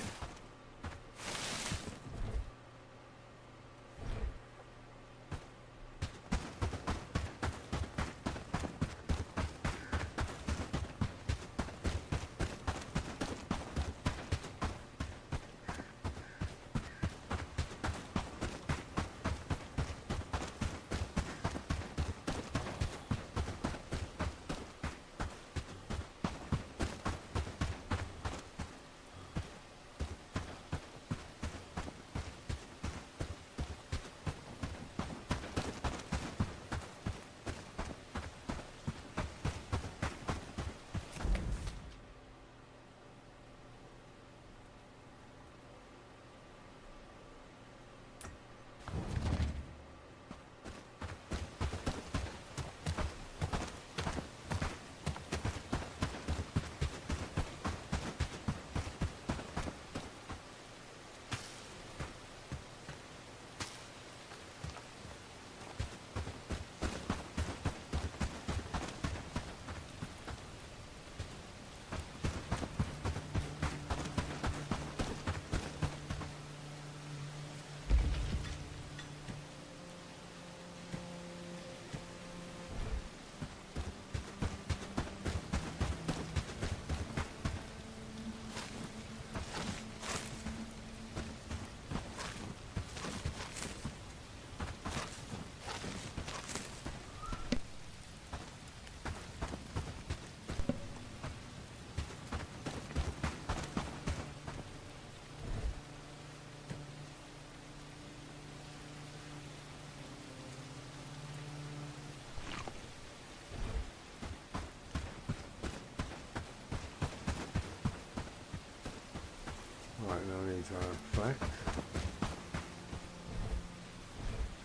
Right, now I need to flex.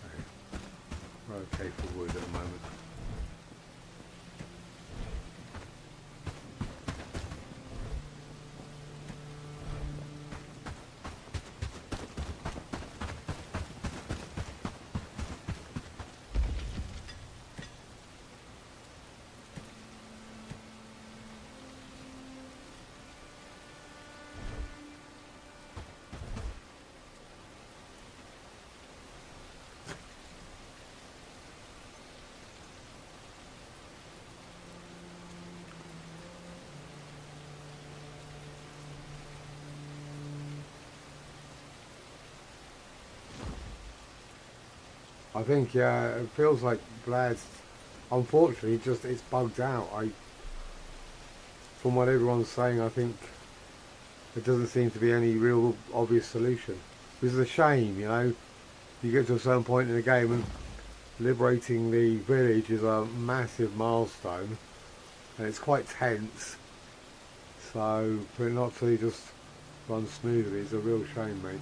Okay. We're okay for wood at the moment. I think, yeah, it feels like Vlad's, unfortunately, just it's bugged out. From what everyone's saying, I think there doesn't seem to be any real obvious solution. Which is a shame, you know. You get to a certain point in the game and liberating the village is a massive milestone, and it's quite tense. So for it not to just run smoothly is a real shame, mate.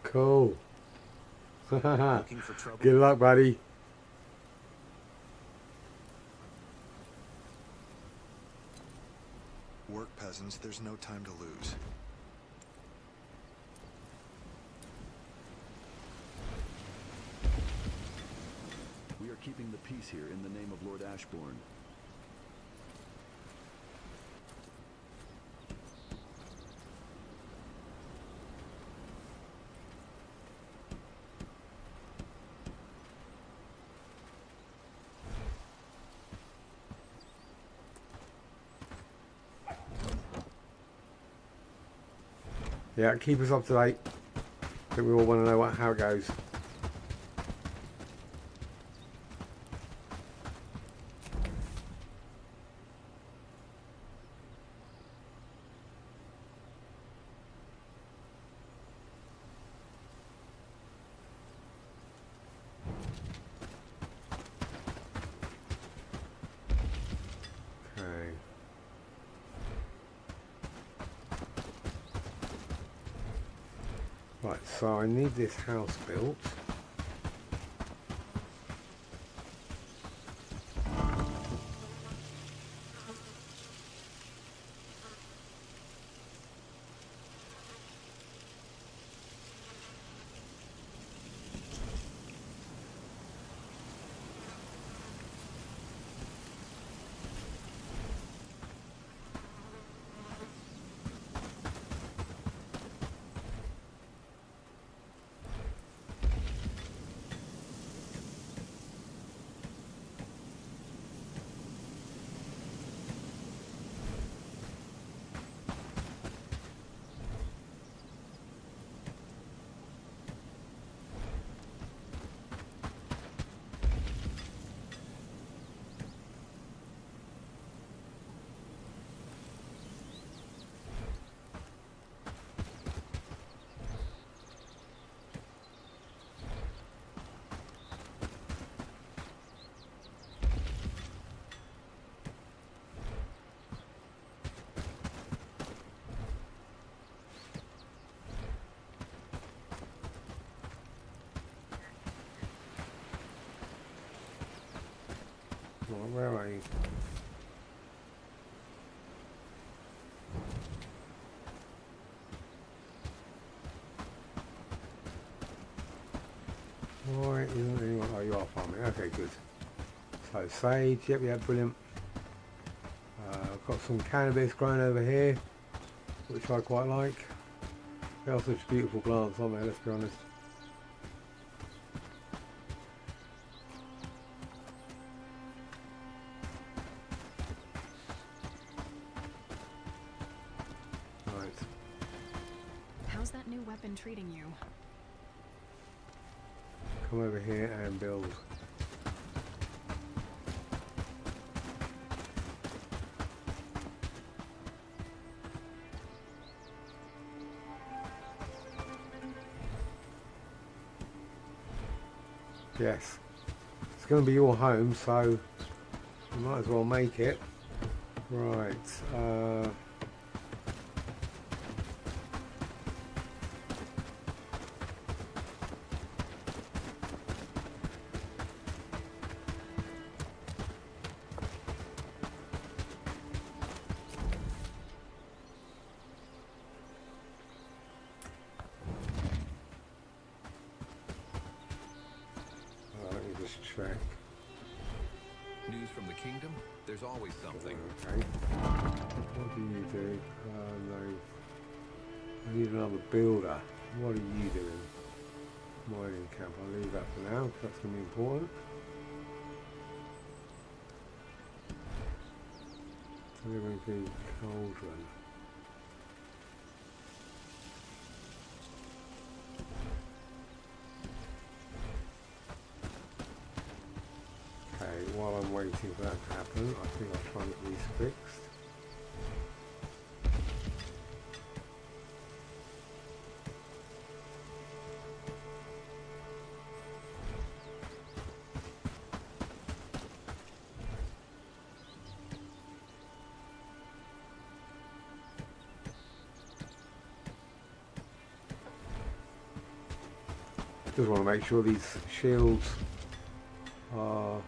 Cool. Looking for trouble? Good luck, buddy. Work, peasants. There's no time to lose. We are keeping the peace here in the name of Lord Ashbourne. Yeah, keep us up to date. I think we all want to know how it goes. Okay. Right, so I need this house built. Well, where are you? Why isn't anyone? Oh, you are farming. Okay, good. So sage, yep, brilliant. I've got some cannabis growing over here. which I quite like. They are such beautiful plants, aren't they? Let's be honest. Right. How's that new weapon treating you? Come over here and build. Yes, it's going to be your home, so you might as well make it. Right. Let me just check. News from the kingdom? There's always something. Okay. What do you do? No. I need another builder. What are you doing? Mining camp. I'll leave that for now, because that's going to be important. Delivering the cauldron. Okay, while I'm waiting for that to happen, I think I'll try and get these fixed. Just want to make sure these shields are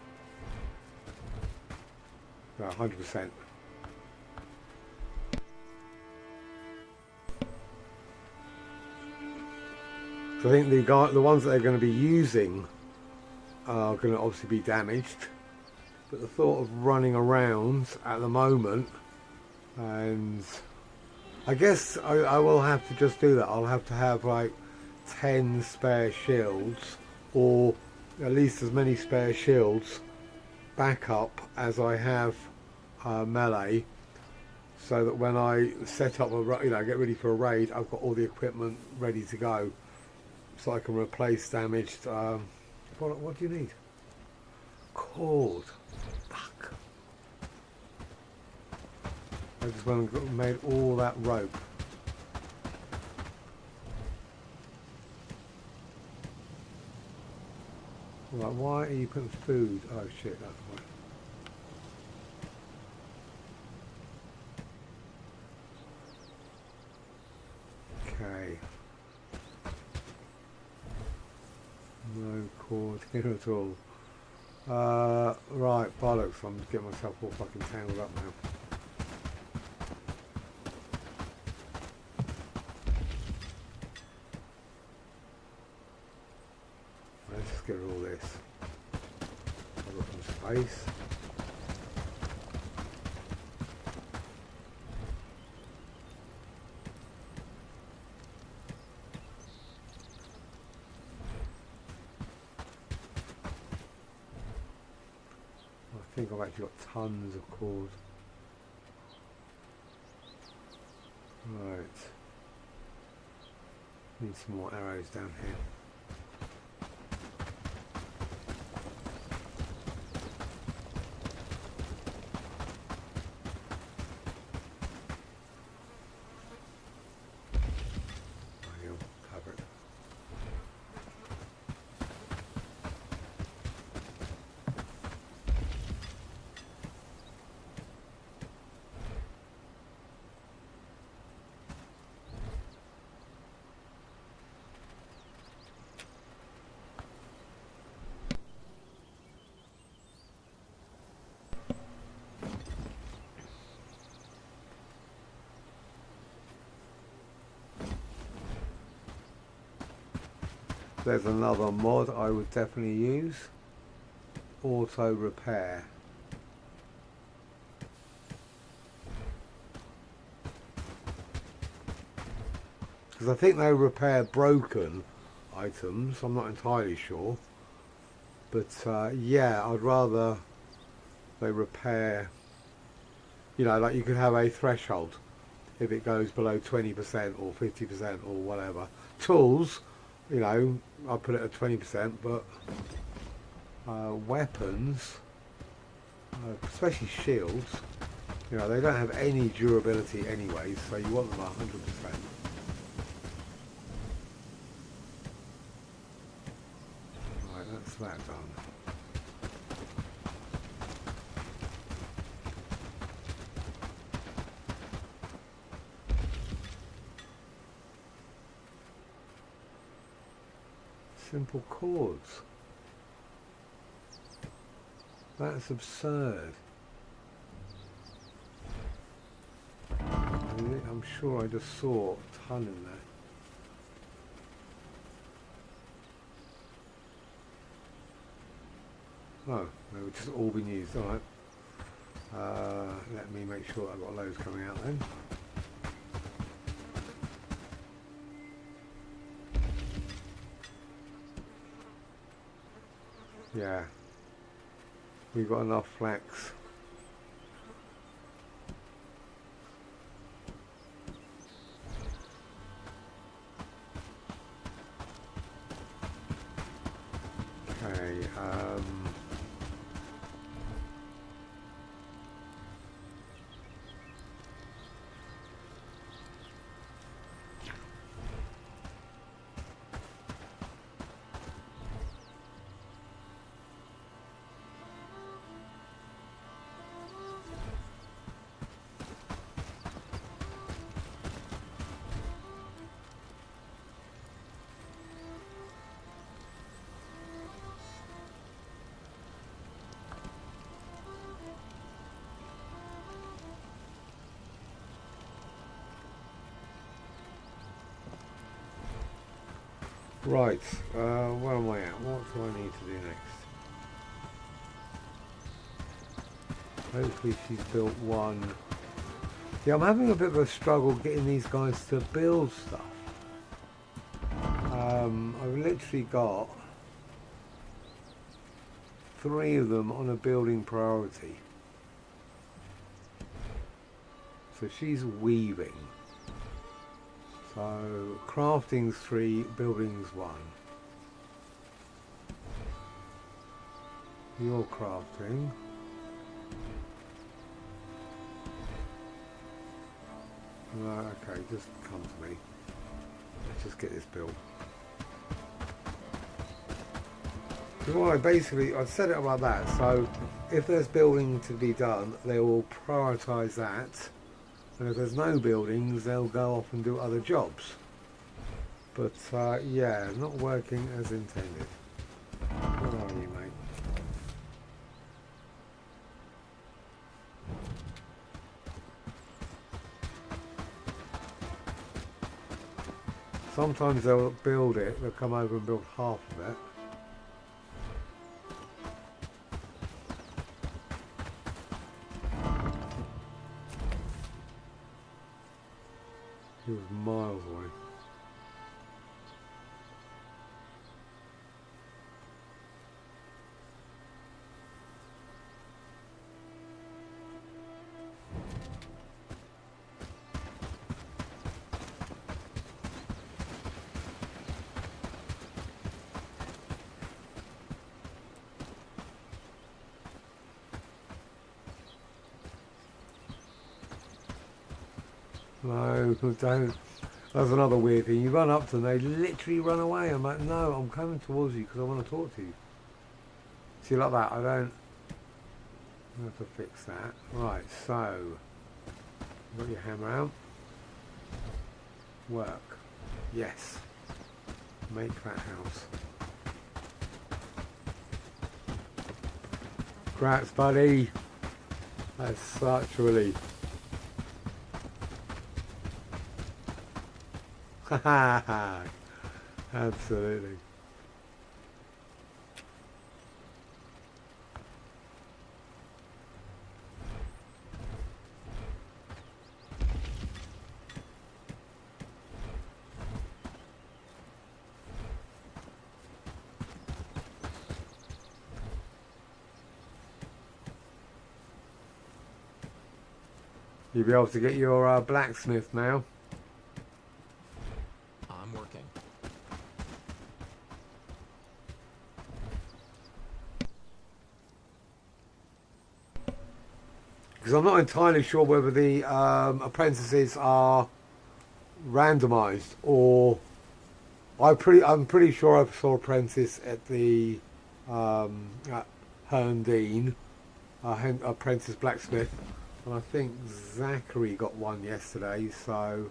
100%. So I think the ones that they're going to be using are going to obviously be damaged, but the thought of running around at the moment, and I guess I will have to just do that. I'll have to have like 10 spare shields, or at least as many spare shields backup as I have melee, so that when I set up get ready for a raid, I've got all the equipment ready to go, so I can replace damaged. What do you need? Cord. Fuck. I just went and made all that rope. Right, why are you putting food? Oh shit, that's why. Okay. No cord here at all. Right, bollocks, I'm just getting myself all fucking tangled up now. Let's just get rid of all this. I've got some space. I think I've actually got tons of cord. Right. Need some more arrows down here. Covered. There's another mod I would definitely use. Auto repair. because I think they repair broken items. I'm not entirely sure, but yeah, I'd rather they repair. You know, like you could have a threshold if it goes below 20% or 50% or whatever. Tools, you know, I put it at 20%, but weapons, especially shields, you know, they don't have any durability anyway, so you want them 100%. Right, that's that done. Simple chords. That's absurd. I'm sure I just saw a ton in there. Oh, they would just all been used. Alright. Let me make sure I've got loads coming out then. Yeah. We've got enough flax. Okay, right, where am I at? What do I need to do next? Hopefully she's built one. Yeah, I'm having a bit of a struggle getting these guys to build stuff. I've literally got 3 of them on a building priority. So she's weaving. So crafting's 3, building's 1. You're crafting. Okay, just come to me. Let's just get this built. Because what I set it up like that, so if there's building to be done, they will prioritise that. And if there's no buildings, they'll go off and do other jobs. But yeah, not working as intended. Where are you, mate? Sometimes they'll build it, they'll come over and build half of it. He was miles away. No, don't. That's another weird thing. You run up to them, they literally run away. I'm like, no, I'm coming towards you because I want to talk to you. See, like that, I don't. I have to fix that. Right, so. Got your hammer out. Work. Yes. Make that house. Congrats, buddy. That's such a relief. Absolutely. You'll be able to get your blacksmith now. I'm working. Because I'm not entirely sure whether the apprentices are randomised or I'm pretty sure I saw apprentice at the at Herndine, apprentice blacksmith, and I think Zachary got one yesterday. So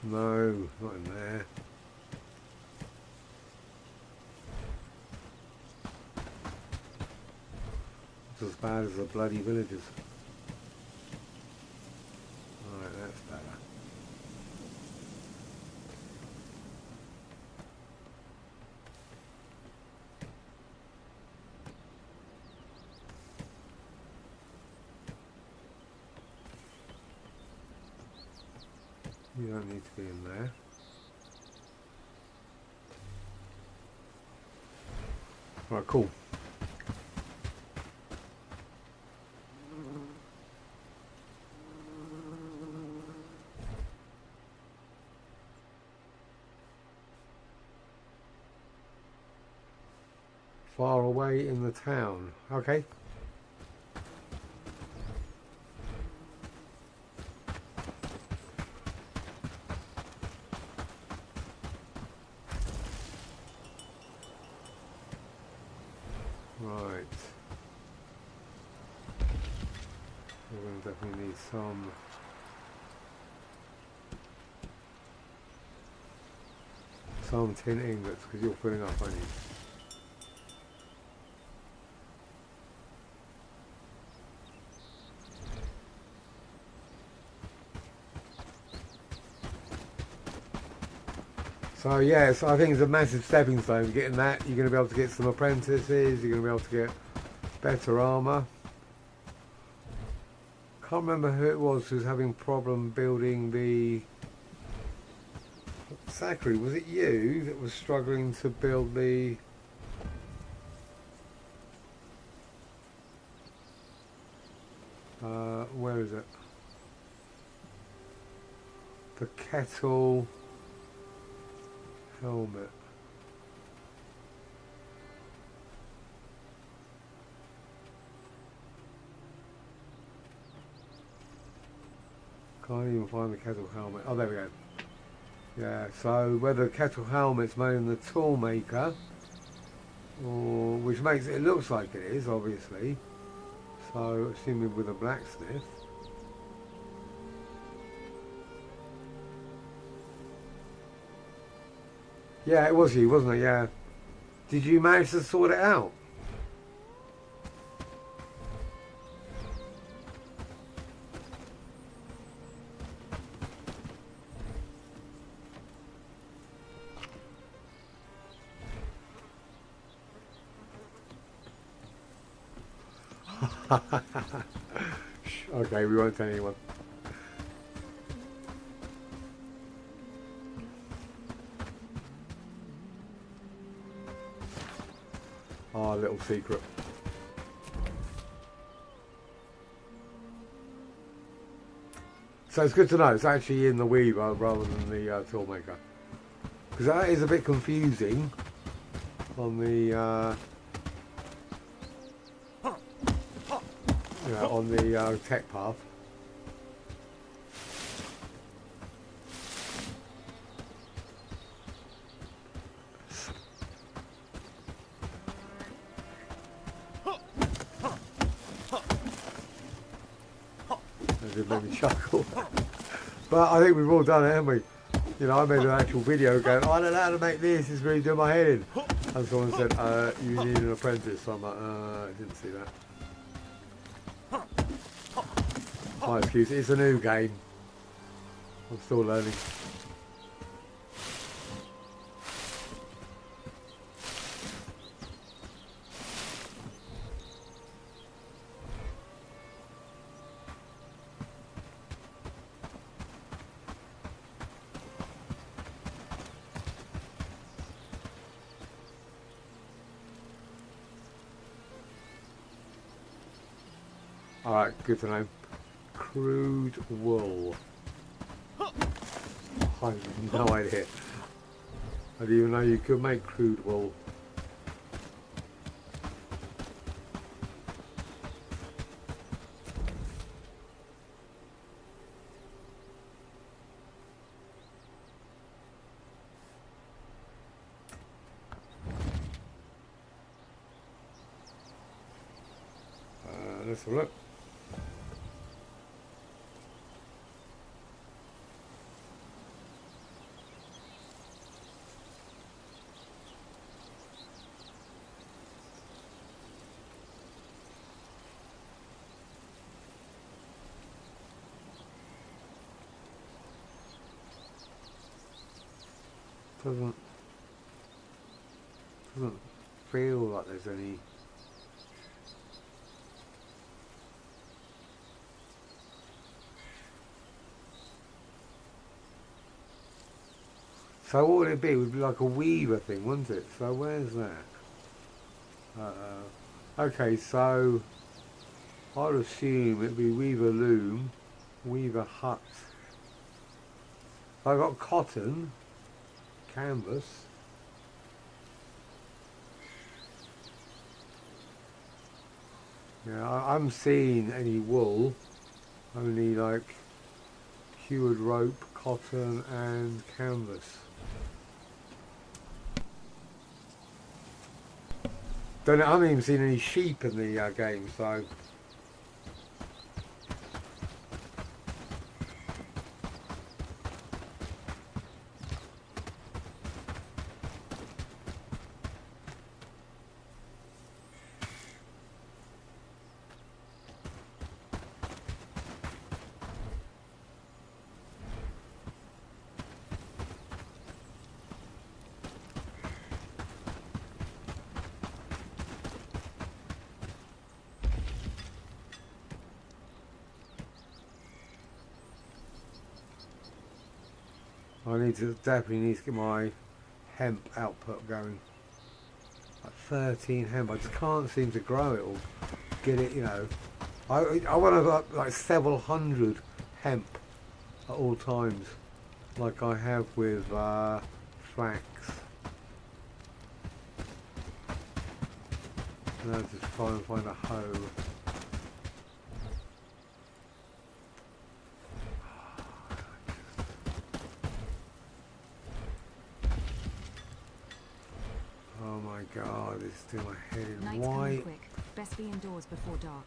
no, not in there. It's as bad as the bloody villagers. Alright, that's better. You don't need to be in there. Right, cool. Far away in the town. Okay. Right. We're going to definitely need some tin ingots because you're filling up, aren't you? So yes, I think it's a massive stepping stone. Getting that, you're going to be able to get some apprentices. You're going to be able to get better armour. Can't remember who it was who was having a problem building the. Zachary, was it you that was struggling to build the? Where is it? The kettle. Helmet. Can't even find the kettle helmet. Oh, there we go. Yeah, so whether the kettle helmet's made in the tool maker, or which makes it looks like it is, obviously. So assuming with a blacksmith. Yeah, it was you, wasn't it? Yeah. Did you manage to sort it out? Okay, we won't tell anyone. Our little secret. So it's good to know it's actually in the weaver rather than the toolmaker, because that is a bit confusing on the on the tech path. That did make me chuckle. But I think we've all done it, haven't we? You know, I made an actual video going, oh, I don't know how to make this, it's really doing my head in. And someone said, you need an apprentice. So I'm like, I didn't see that. My excuse, it's a new game. I'm still learning. Alright, good to know. Crude wool. I have no idea. I didn't even know you could make crude wool. Let's have a look. Doesn't feel like there's any. So what would it be? It would be like a weaver thing, wouldn't it? So where's that? Okay, so I'd assume it'd be weaver loom, weaver hut. I've got cotton, canvas. Yeah, I haven't seen any wool, only like cured rope, cotton and canvas. I haven't even seen any sheep in the game, so. Definitely need to get my hemp output going. Like 13 hemp, I just can't seem to grow it or get it, you know. I want to have like several hundred hemp at all times, like I have with flax. And I'll just try and find a hoe. Oh my god, it's still my head in Night's white. coming quick. Best be indoors before dark.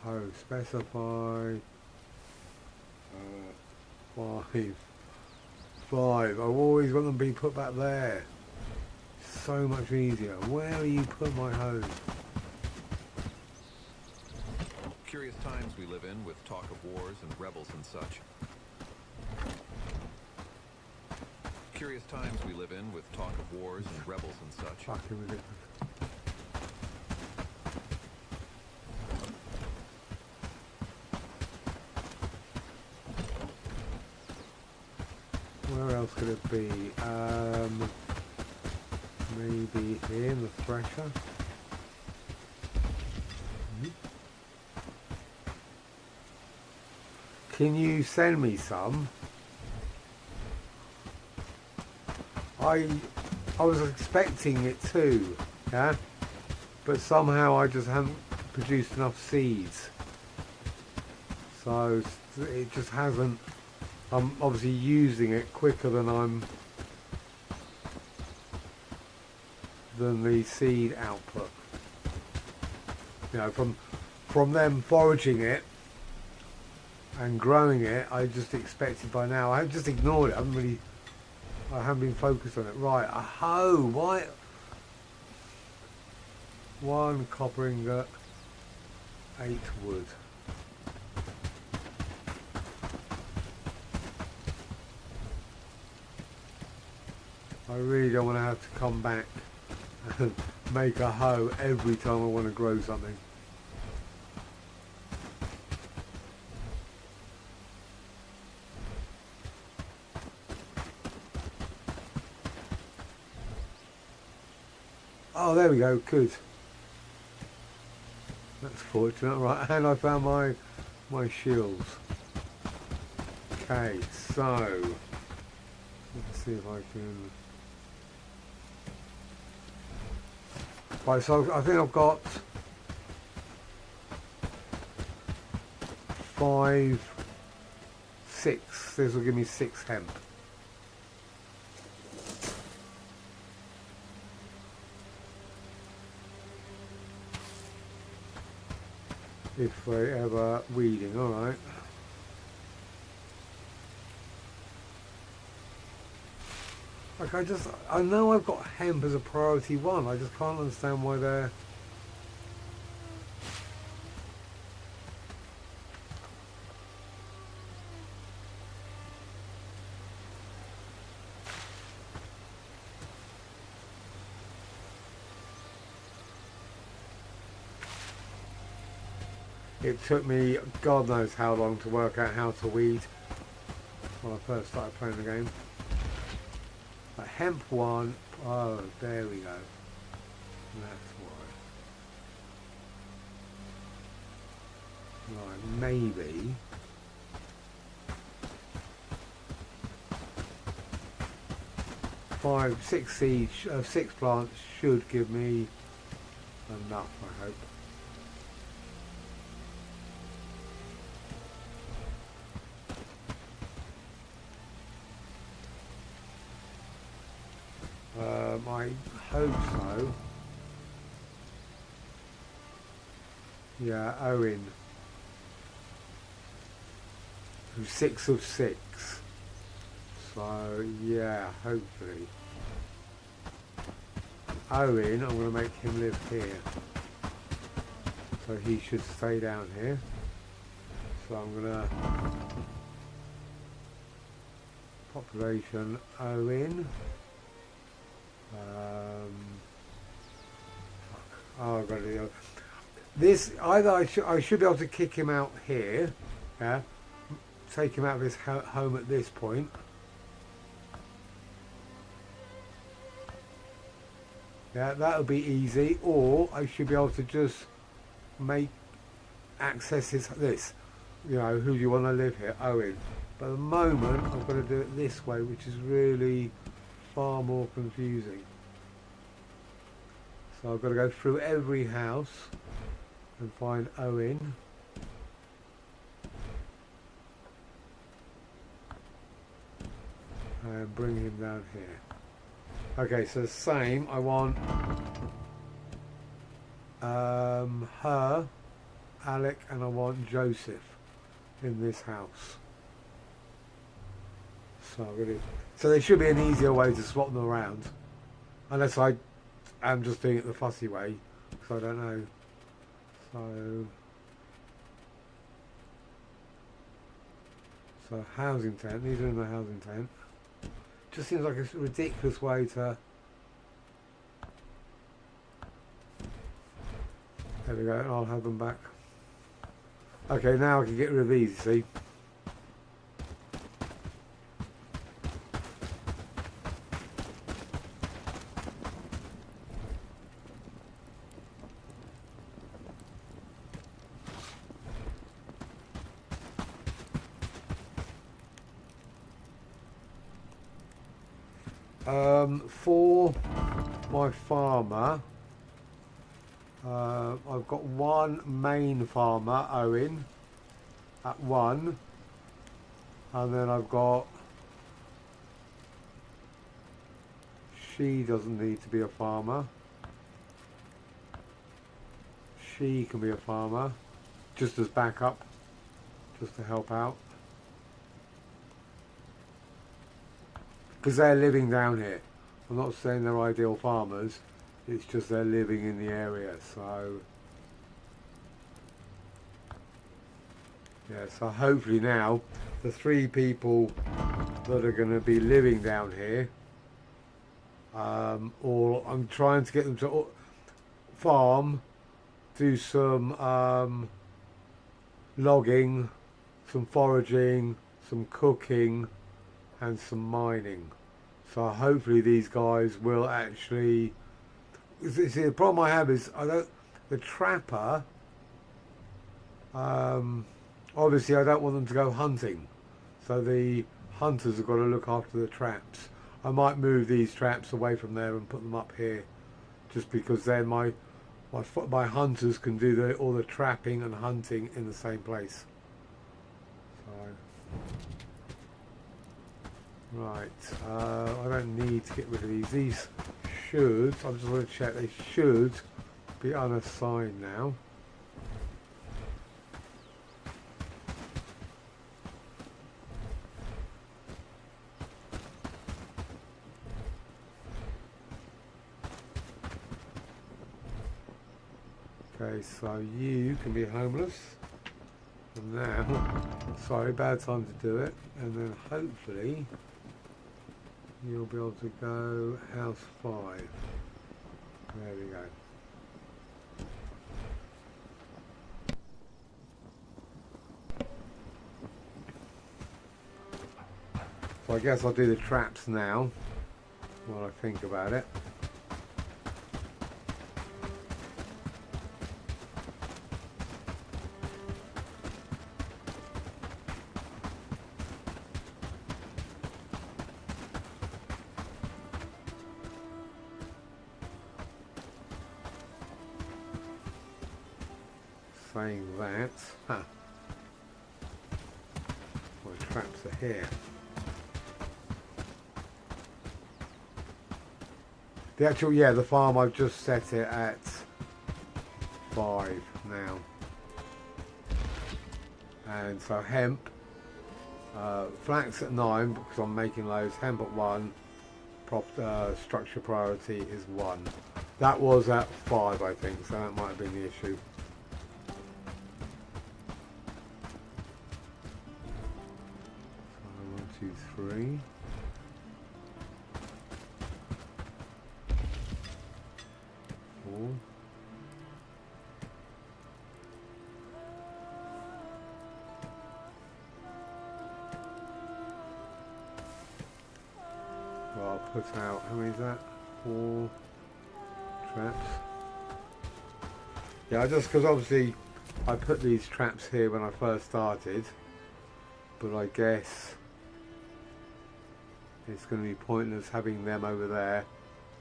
Oh, specify 5. I've always got them be put back there. So much easier. Where are you put my hose? Curious times we live in with talk of wars and rebels and such. Curious times we live in with talk of wars and rebels and such. Fucking ridiculous. Where else could it be? Maybe here in the thresher. Can you send me some? I was expecting it too, yeah, but somehow I just haven't produced enough seeds, so it just hasn't. I'm obviously using it quicker than the seed output. You know, from them foraging it and growing it, I just expected by now. I just ignored it. I haven't been focused on it. Right, a hoe. Why? One copper ingot, 8 wood. I really don't want to have to come back and make a hoe every time I want to grow something. Oh, there we go. Good. That's fortunate, right? And I found my shields. Okay, so let's see if I can. Right, so I think I've got 5, 6. This will give me 6 hemp. If we're ever weeding, alright. Like I know I've got hemp as a priority 1, I just can't understand why they're... It took me God knows how long to work out how to weed when I first started playing the game. But hemp 1, oh, there we go. That's why. Right, maybe. Five, 6 seeds, 6 plants should give me enough, I hope. I hope so. Yeah, Owen. Who's 6 of 6. So, yeah, hopefully. Owen, I'm going to make him live here. So he should stay down here. So I'm going to... Population Owen. Oh, I've got to do this. Either I should be able to kick him out here, yeah, take him out of his home at this point. Yeah, that would be easy. Or I should be able to just make access this. You know, who do you want to live here? Owen. But at the moment, I've got to do it this way, which is really far more confusing. So I've got to go through every house and find Owen. And bring him down here. Okay, so the same, I want her, Alec, and I want Joseph in this house. So there should be an easier way to swap them around, unless I am just doing it the fussy way, because I don't know. So housing tent. These are in the housing tent. Just seems like a ridiculous way to. There we go. And I'll have them back. Okay, now I can get rid of these. See. For my farmer, I've got one main farmer, Owen, at 1, and then I've got, she doesn't need to be a farmer, she can be a farmer, just as backup. just to help out. Because they're living down here. I'm not saying they're ideal farmers, it's just they're living in the area, so... Yeah, so hopefully now, the 3 people that are going to be living down here, or I'm trying to get them to farm, do some logging, some foraging, some cooking, and some mining. So hopefully these guys will actually... See, the problem I have is the trapper, obviously I don't want them to go hunting, so the hunters have got to look after the traps. I might move these traps away from there and put them up here, just because then my hunters can do all the trapping and hunting in the same place. So, right, I don't need to get rid of these. These should, I just want to check, they should be unassigned now. Okay, so you can be homeless. And now, sorry, bad time to do it. And then hopefully you'll be able to go house 5. There we go. So I guess I'll do the traps now while I think about it. Saying that, my traps are here. The actual, yeah, the farm, I've just set it at 5 now. And so hemp, flax at 9 because I'm making loads, hemp at 1, structure priority is 1. That was at 5 I think, so that might have been the issue. So 1, 2, 3. Well, I'll put out, how many is that? 4 traps. Yeah, just because obviously I put these traps here when I first started, but I guess it's going to be pointless having them over there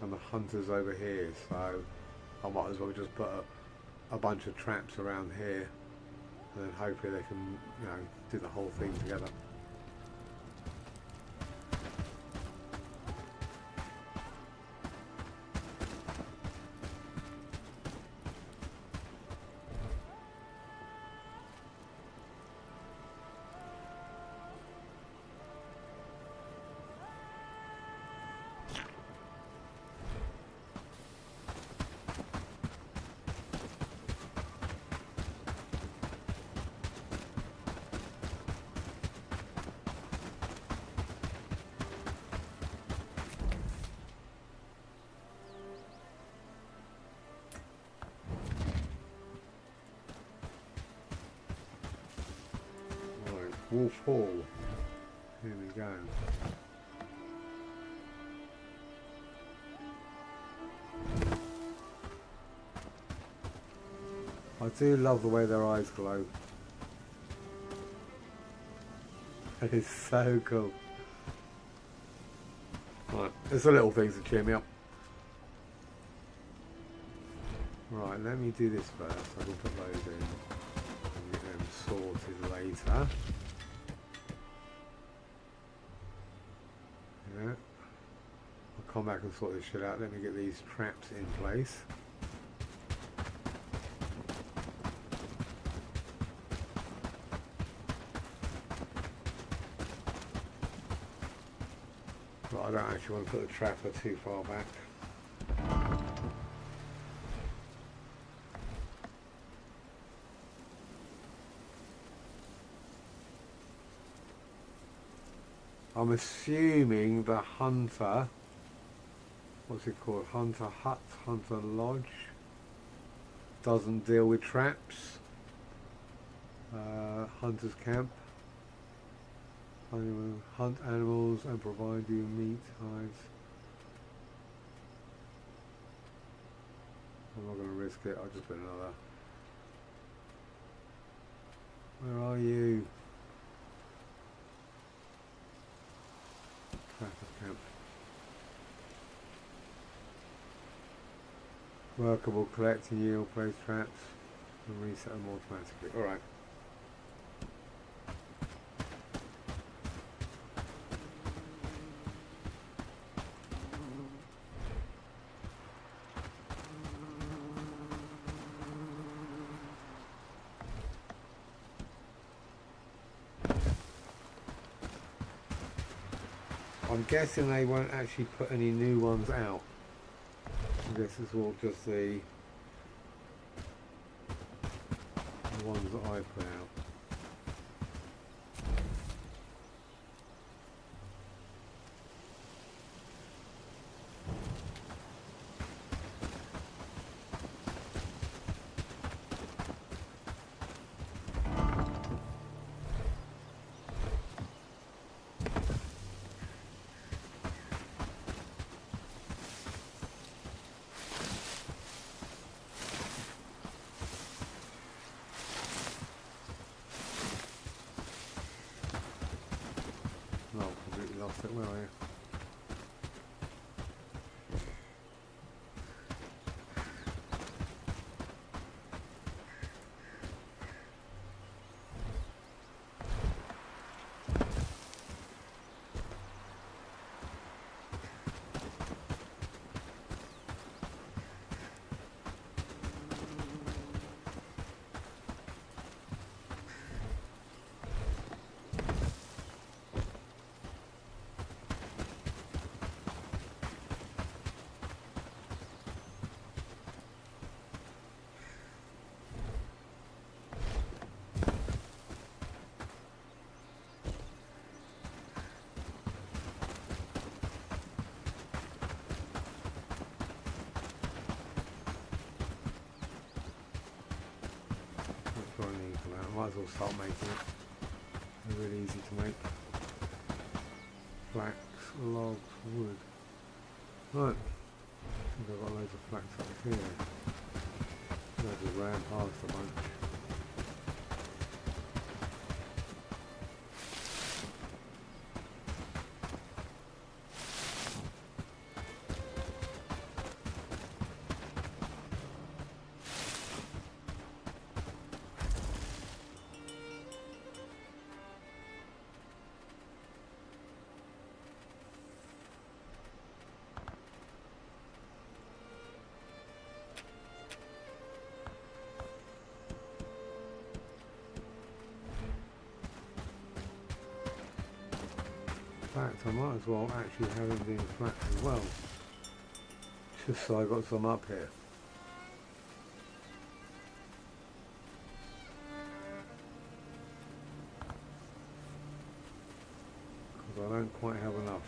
and the hunters over here, so I might as well just put a bunch of traps around here, and then hopefully they can, you know, do the whole thing together. Wolf Hall. Here we go. I do love the way their eyes glow. That is so cool. Right, it's the little things that cheer me up. Right, let me do this first. I can put those in and get them sorted later. Yeah. I'll come back and sort this shit out. Let me get these traps in place. I don't actually want to put the trapper too far back. I'm assuming the hunter, what's it called, hunter hut, hunter lodge, doesn't deal with traps. Hunter's camp. Hunt animals and provide you meat, hides. I'm not going to risk it, I'll just put another. Where are you? Trapper camp. Workable, collect and yield, place traps and reset them automatically. Alright. I'm guessing they won't actually put any new ones out. I guess it's all just the ones that I put out. Lost it, where are you? Might as well start making it. They're really easy to make. Flax, logs, wood. Right. I think I've got loads of flax up here. I just ran past a bunch. In fact, I might as well actually have them being flat as well, just so I got some up here. Because I don't quite have enough.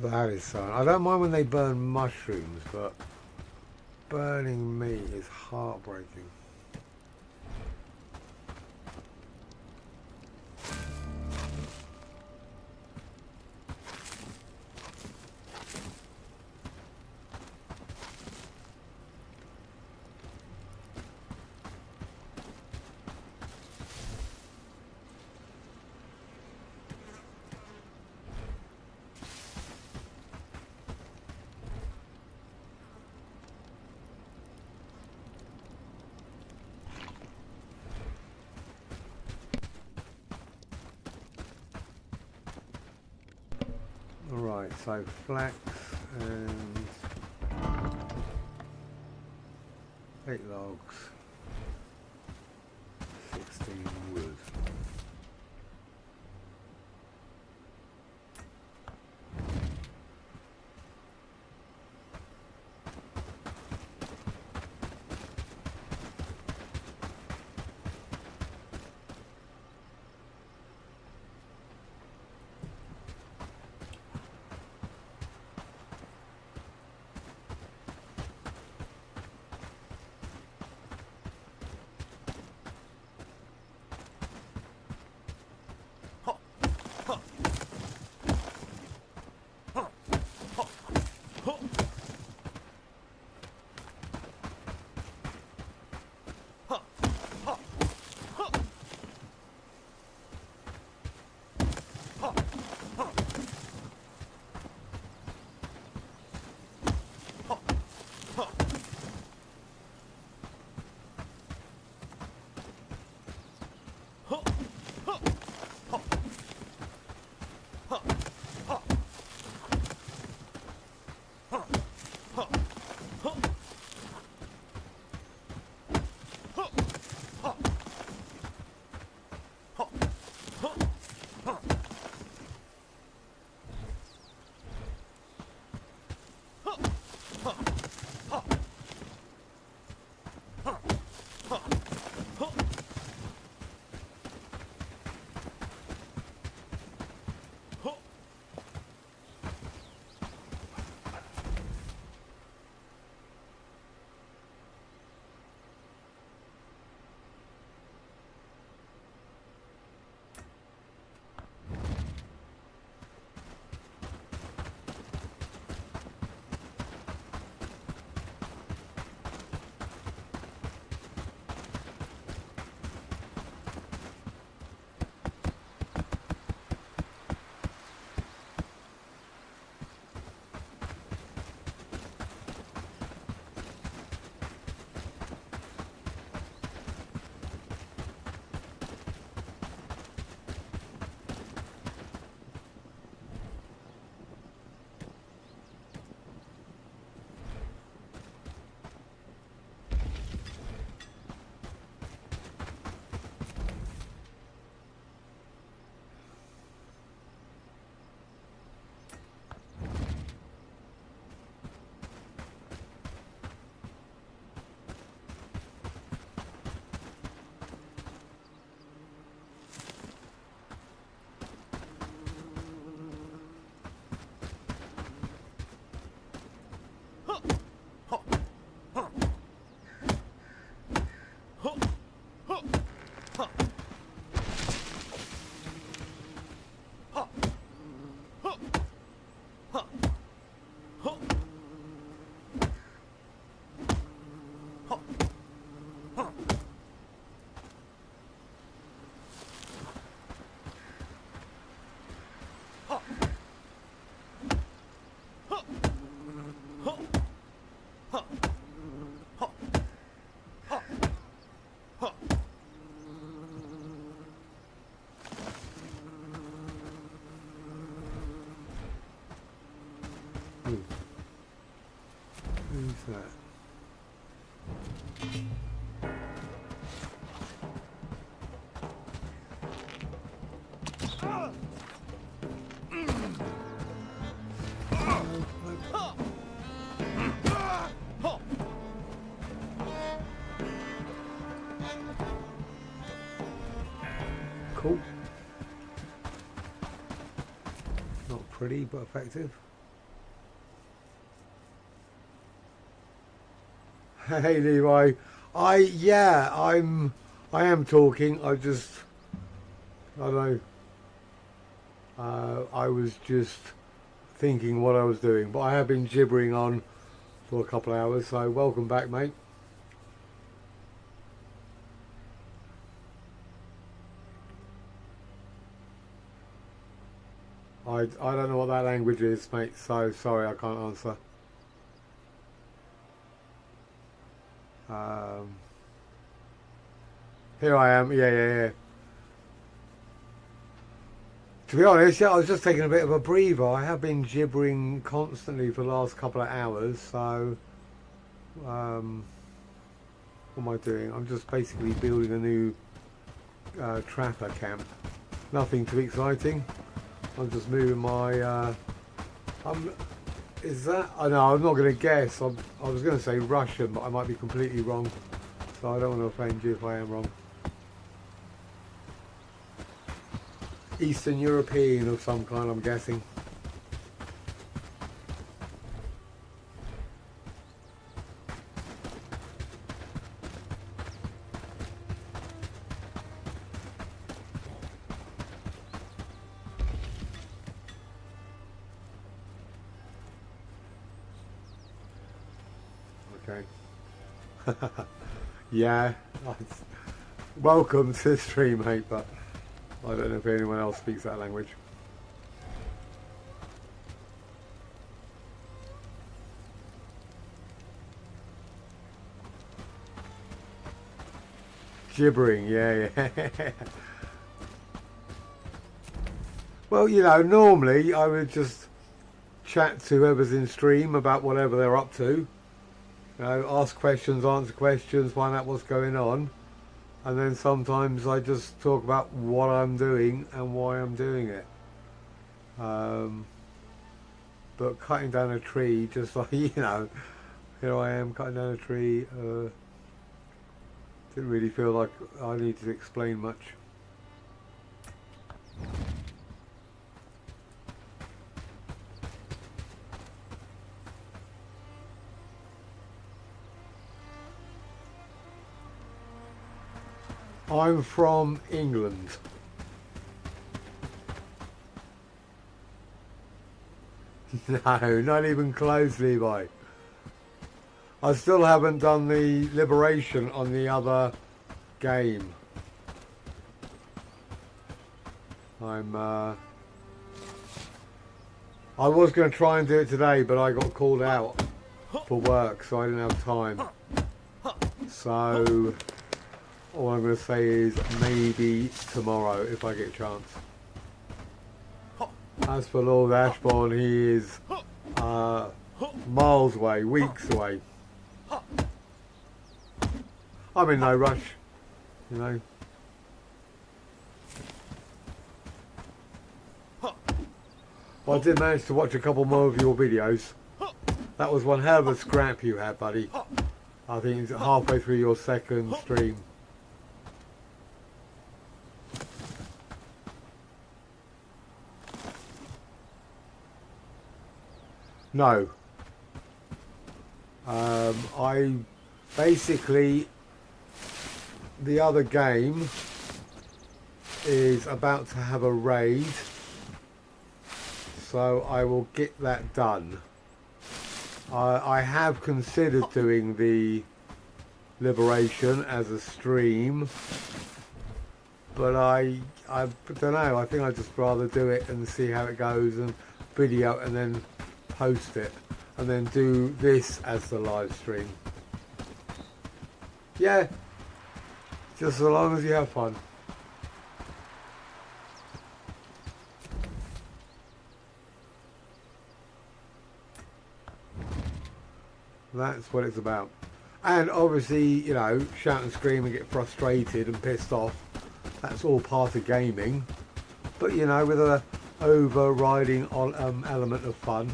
That is so. I don't mind when they burn mushrooms, but burning meat is heartbreaking. Alright, so flax and 8 logs, 16 wood. Who's that? Cool. Not pretty, but effective. Hey Levi, I am talking. I don't know. I was just thinking what I was doing, but I have been gibbering on for a couple of hours. So welcome back, mate. I don't know what that language is, mate. So sorry, I can't answer. Here I am. Yeah. To be honest, yeah, I was just taking a bit of a breather. I have been gibbering constantly for the last couple of hours. So, what am I doing? I'm just basically building a new trapper camp. Nothing too exciting. I'm just moving my. Is that? I know. I'm not going to guess. I was going to say Russian, but I might be completely wrong. So I don't want to offend you if I am wrong. Eastern European of some kind, I'm guessing. Okay. Yeah. Welcome to the stream, mate, but I don't know if anyone else speaks that language. Gibbering, yeah. Well, you know, normally I would just chat to whoever's in stream about whatever they're up to. You know, ask questions, answer questions, find out what's going on. And then sometimes I just talk about what I'm doing and why I'm doing it. But cutting down a tree, just like, you know, here I am cutting down a tree. Didn't really feel like I needed to explain much. I'm from England. No, not even close, Levi. I still haven't done the liberation on the other game. I was going to try and do it today, but I got called out for work, so I didn't have time. So all I'm going to say is maybe tomorrow if I get a chance. As for Lord Ashbourne, he is miles away, weeks away. I'm in no rush, you know. Well, I did manage to watch a couple more of your videos. That was one hell of a scrap you had, buddy. I think it's halfway through your second stream. No. I basically, the other game is about to have a raid, so I will get that done. I have considered doing the liberation as a stream, but I don't know, I think I'd just rather do it and see how it goes and video and then post it and then do this as the live stream. Yeah, just as long as you have fun. That's what it's about. And obviously, you know, shout and scream and get frustrated and pissed off. That's all part of gaming. But, you know, with a overriding element of fun.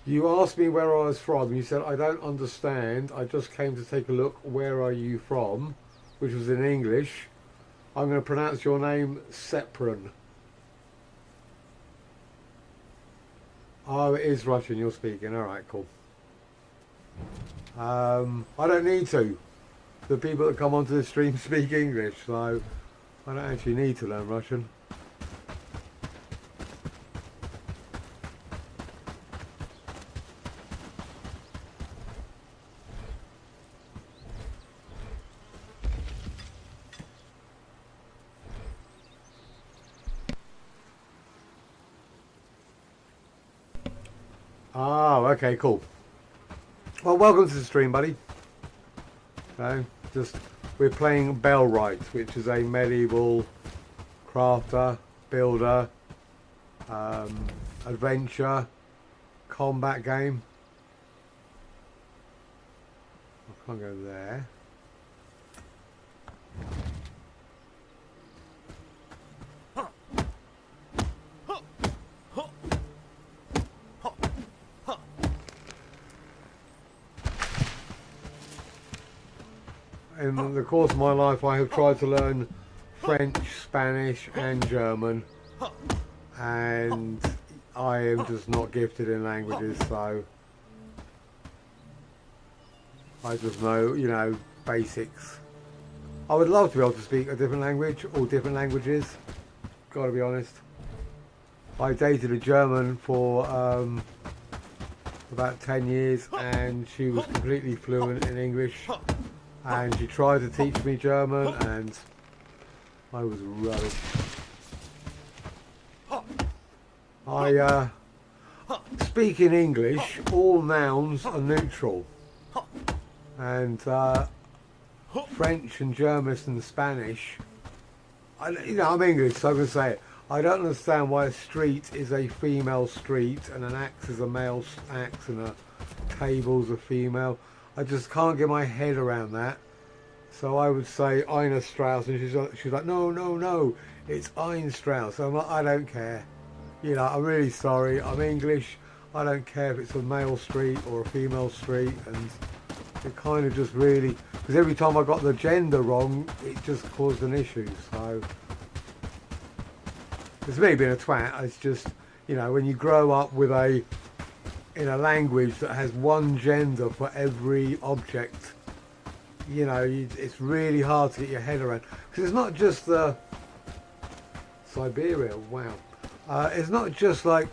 You asked me where I was from. You said, I don't understand. I just came to take a look. Where are you from? Which was in English. I'm going to pronounce your name Sepran. Oh, it is Russian you're speaking. All right, cool. I don't need to. The people that come onto the stream speak English, so I don't actually need to learn Russian. Oh, okay, cool. Well, welcome to the stream, buddy. So, we're playing Bellwright, which is a medieval crafter, builder, adventure, combat game. I can't go there. In the course of my life, I have tried to learn French, Spanish, and German, and I am just not gifted in languages, so I just know, you know, basics. I would love to be able to speak a different language or different languages, gotta be honest. I dated a German for about 10 years, and she was completely fluent in English. And she tried to teach me German, and I was rubbish. I speak in English. All nouns are neutral, and French and German and Spanish. I'm English, so I'm gonna say it. I don't understand why a street is a female street and an axe is a male axe and a table's a female. I just can't get my head around that. So I would say Ina Strauss, and she's like, no, it's Ein Strauss. I'm like, I don't care. You know, I'm really sorry. I'm English. I don't care if it's a male street or a female street, and it kind of just really, because every time I got the gender wrong, it just caused an issue. So it's me being a twat. It's just, you know, when you grow up with in a language that has one gender for every object, you know, it's really hard to get your head around, because it's not just the Siberia, wow, it's not just like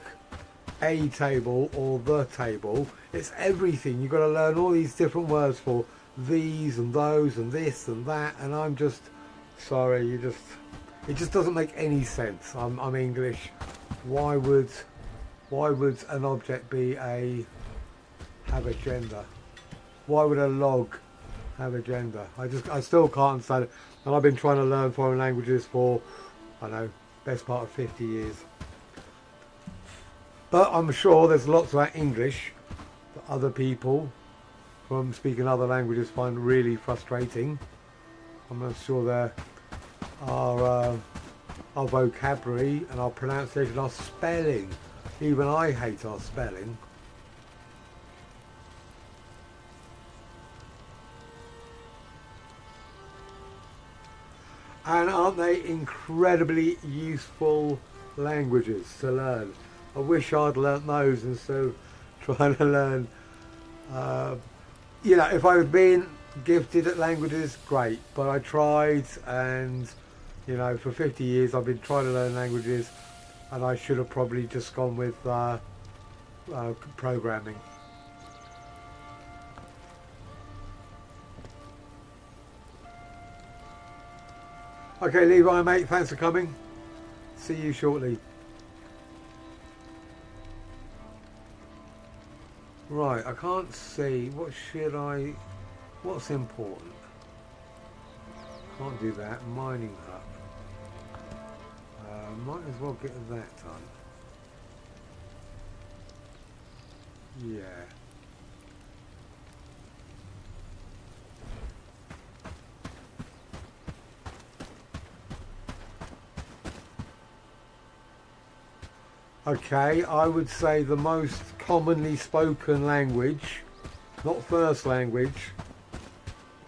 a table or the table, it's everything. You've got to learn all these different words for these and those and this and that, and I'm just sorry, it just doesn't make any sense. I'm English. Why would an object have a gender? Why would a log have a gender? I still can't understand it. And I've been trying to learn foreign languages for, I don't know, best part of 50 years. But I'm sure there's lots of English that other people from speaking other languages find really frustrating. I'm not sure there our vocabulary and our pronunciation, our spelling. Even I hate our spelling. And aren't they incredibly useful languages to learn? I wish I'd learnt those instead of trying to learn. You know, if I had been gifted at languages, great. But I tried, and you know, for 50 years I've been trying to learn languages, and I should have probably just gone with programming. Okay, Levi, mate, thanks for coming. See you shortly. Right, I can't see. What's important? Can't do that. Mining hub. Might as well get that done. Yeah. Okay, I would say the most commonly spoken language, not first language,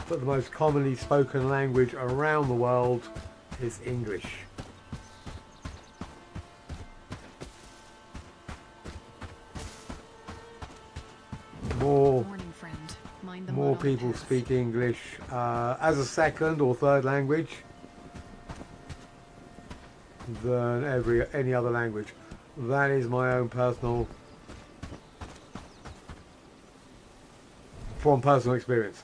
but the most commonly spoken language around the world is English. Morning, friend. Mind the More mud on the people path. speak English as a second or third language than any other language. That is my own personal, from personal experience.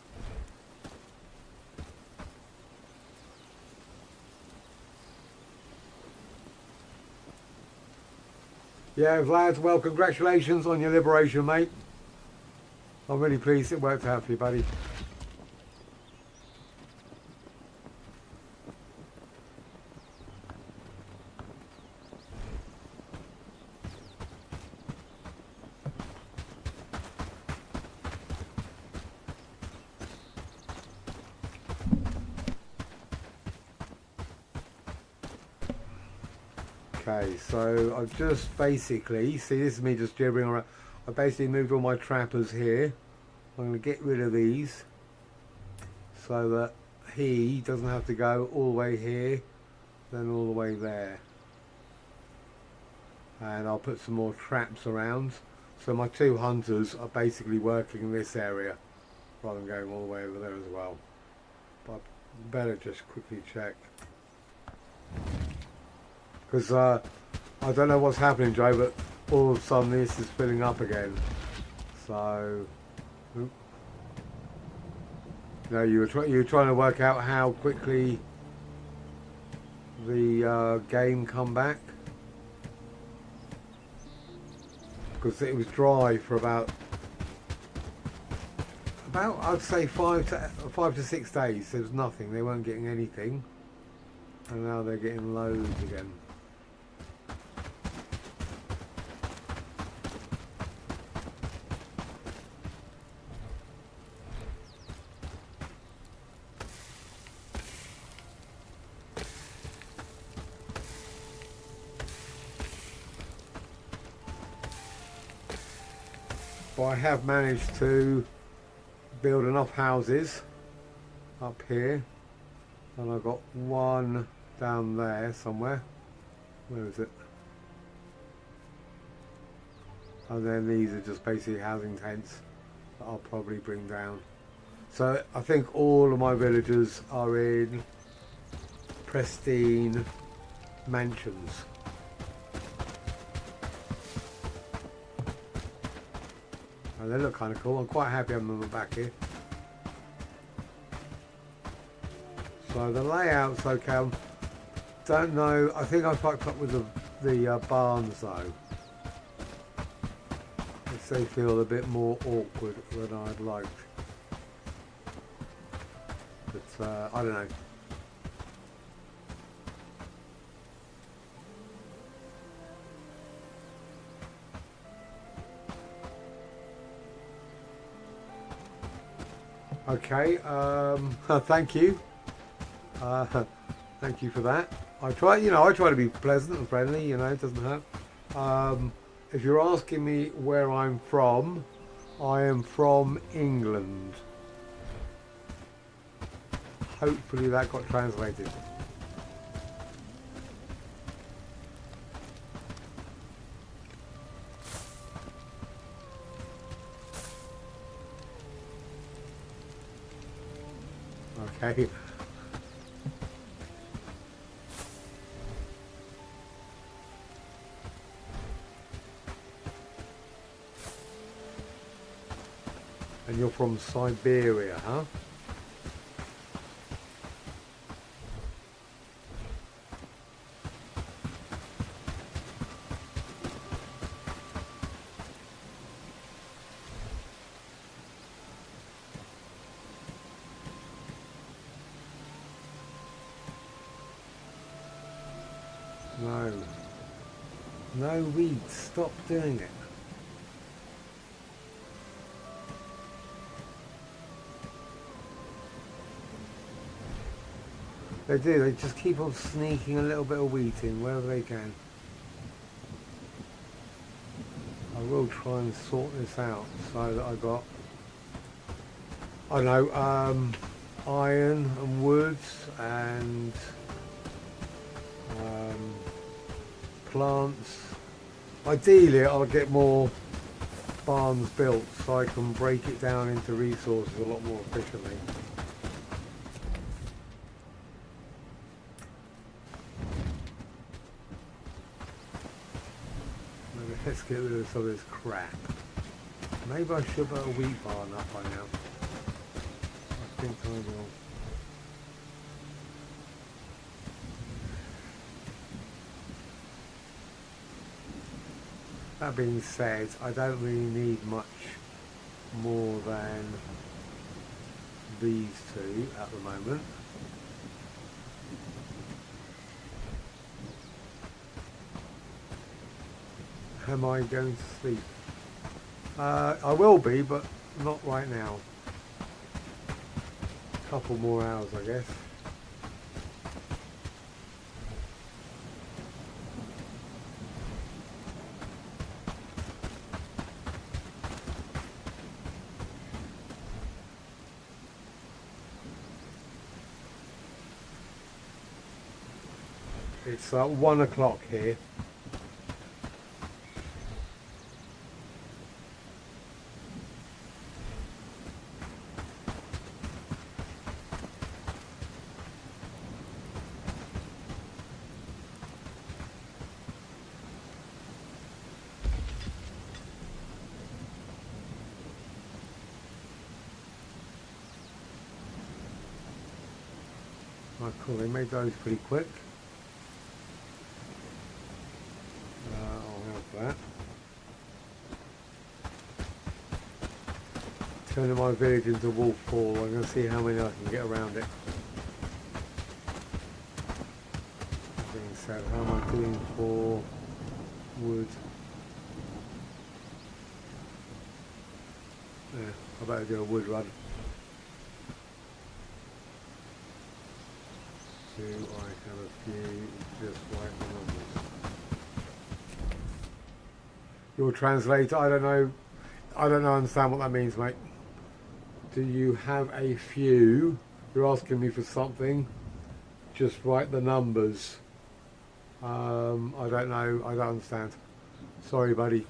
Yeah, Vlad, well, congratulations on your liberation, mate. I'm really pleased it worked out for you, buddy. Okay, so I've just basically, see, this is me just gibbering around. I basically moved all my trappers here. I'm going to get rid of these so that he doesn't have to go all the way here, then all the way there. And I'll put some more traps around. So my two hunters are basically working in this area rather than going all the way over there as well. But I better just quickly check. Because I don't know what's happening, Joe, but all of a sudden this is filling up again. So, you know, you were trying to work out how quickly the game come back, because it was dry for about I'd say 5 to 6 days. There was nothing. They weren't getting anything, and now they're getting loads again. But I have managed to build enough houses up here, and I've got one down there somewhere. Where is it? And then these are just basically housing tents that I'll probably bring down. So I think all of my villagers are in pristine mansions. And they look kind of cool. I'm quite happy having them back here. So the layout's okay. Don't know. I think I fucked up with the barns though. They feel a bit more awkward than I'd liked. But I don't know. Okay, thank you. Thank you for that. I try to be pleasant and friendly, it doesn't hurt. If you're asking me where I'm from, I am from England. Hopefully that got translated. Okay. And you're from Siberia, huh? No. No weeds. Stop doing it. They do. They just keep on sneaking a little bit of wheat in wherever they can. I will try and sort this out so that I got, I don't know, iron and woods and plants. Ideally I'll get more barns built so I can break it down into resources a lot more efficiently. Maybe let's get rid of some of this crap. Maybe I should put a wheat barn up by now. I think I will. That being said, I don't really need much more than these two at the moment. Am I going to sleep? I will be, but not right now. A couple more hours, I guess. It's 1 o'clock here. Oh, cool, they made those pretty quick. I'll have that. Turning my village into wolf hall. I'm going to see how many I can get around it. That being said, how am I doing for wood? Yeah, I better do a wood run. Do I have a few just like the numbers? Your translator, I don't understand what that means, mate. Do you have a few? You're asking me for something. Just write the numbers. I don't know. I don't understand. Sorry, buddy.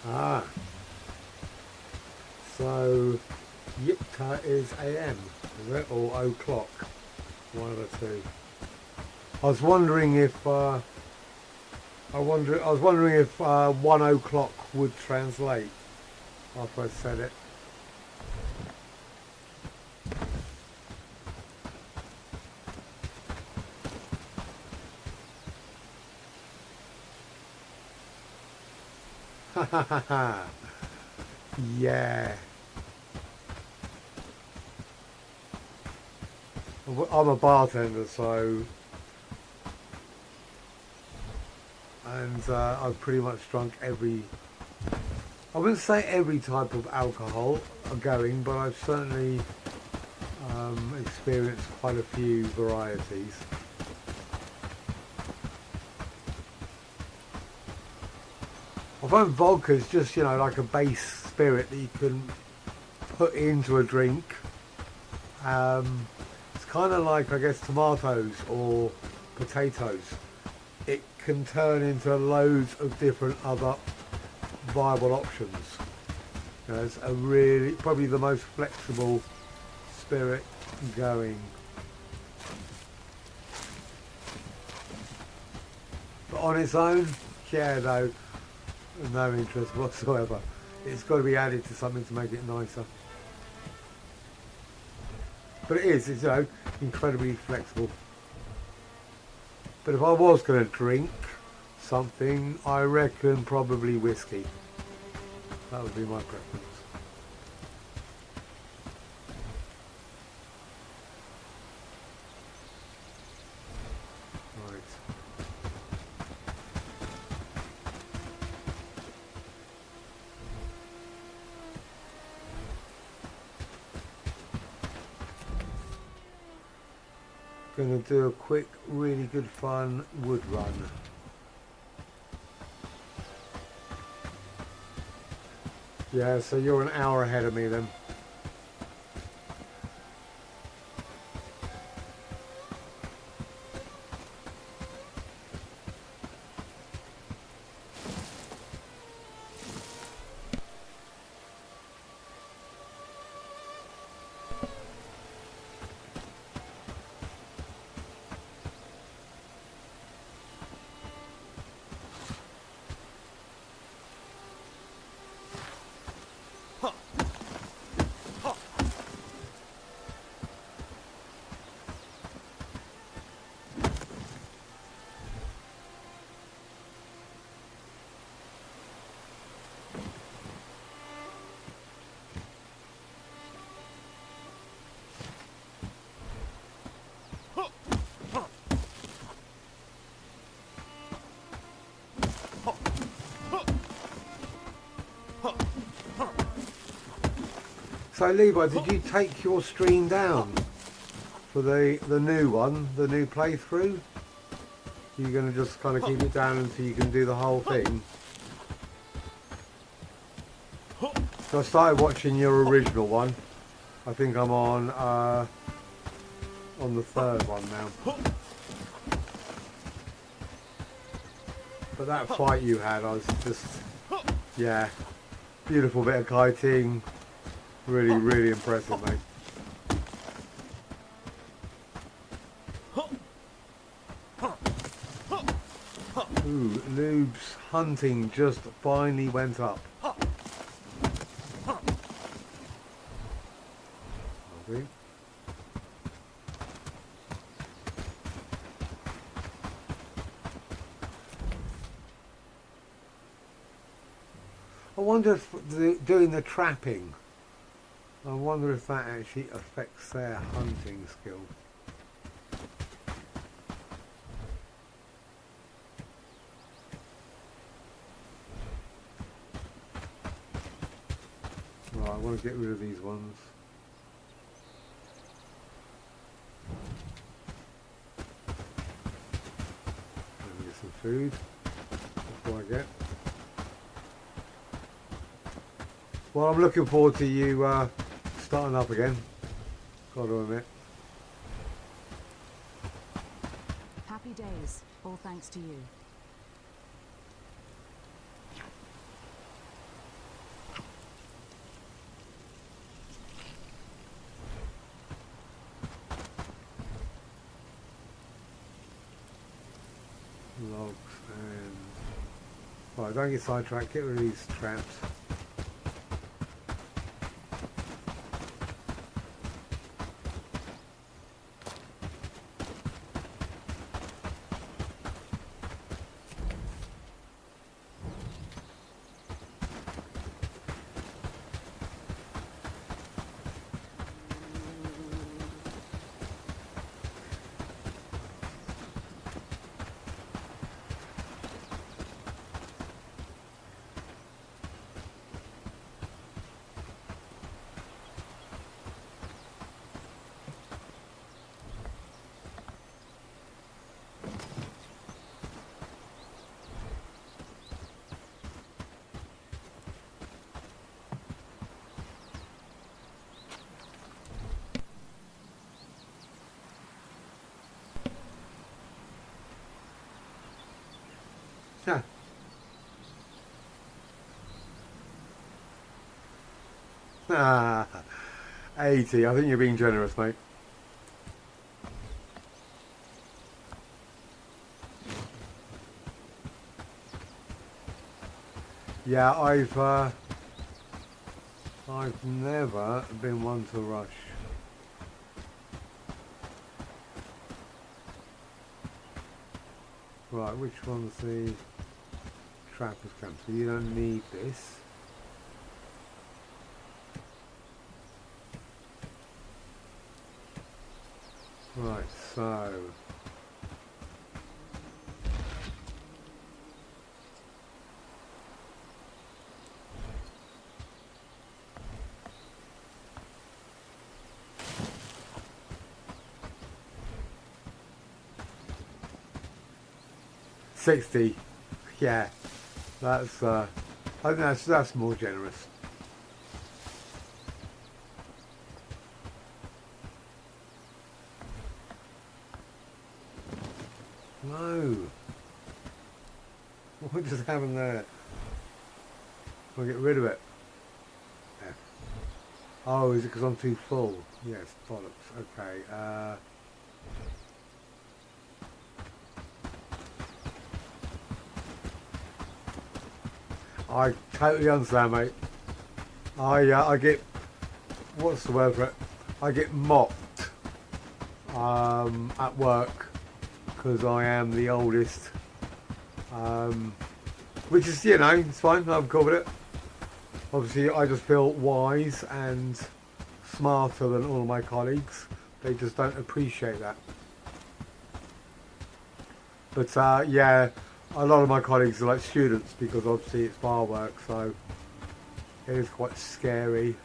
Ah, so Yipta is AM, is it, or o'clock? One of the two. I was wondering if I was wondering if 1 o'clock would translate after I said it. Ha ha ha ha. Yeah. I'm a bartender, so, and I've pretty much drunk every, I wouldn't say every type of alcohol going, but I've certainly experienced quite a few varieties. I find vodka is just, you know, like a base spirit that you can put into a drink. It's kind of like, I guess, tomatoes or potatoes. It can turn into loads of different other viable options. You know, it's a really, probably the most flexible spirit going. But on its own, yeah, no interest whatsoever. It's got to be added to something to make it nicer. But it's, you know, incredibly flexible. But if I was going to drink something, I reckon probably whiskey. That would be my preference. Right. Going to do a quick, really good fun wood run. Yeah, so you're an hour ahead of me then. So Levi, did you take your stream down for the new one, the new playthrough? You're going to just kind of keep it down until you can do the whole thing? So I started watching your original one. I think I'm on the third one now. But that fight you had, I was just, yeah, beautiful bit of kiting. Really, really impressive, mate. Ooh, Noob's hunting just finally went up. Okay. I wonder if doing the trapping, I wonder if that actually affects their hunting skill. Right, I want to get rid of these ones. Let me get some food before I get. Well, I'm looking forward to you starting up again, got to admit. Happy days, all thanks to you. Logs and... Right, don't get sidetracked, get rid of these traps. 80. I think you're being generous, mate. Yeah, I've never been one to rush. Right, which one's the trapper's camp? So you don't need this. Right, so 60. Yeah, that's I think that's more generous. No. What just happened there? I'll get rid of it. Yeah. Oh, is it because I'm too full? Yes, bollocks. Okay. I totally understand, mate. I get, what's the word for it? I get mocked at work because I am the oldest. Which is, you know, it's fine. I'm cool with it. Obviously, I just feel wise and smarter than all of my colleagues. They just don't appreciate that. But yeah, a lot of my colleagues are like students because obviously it's bar work, so it is quite scary.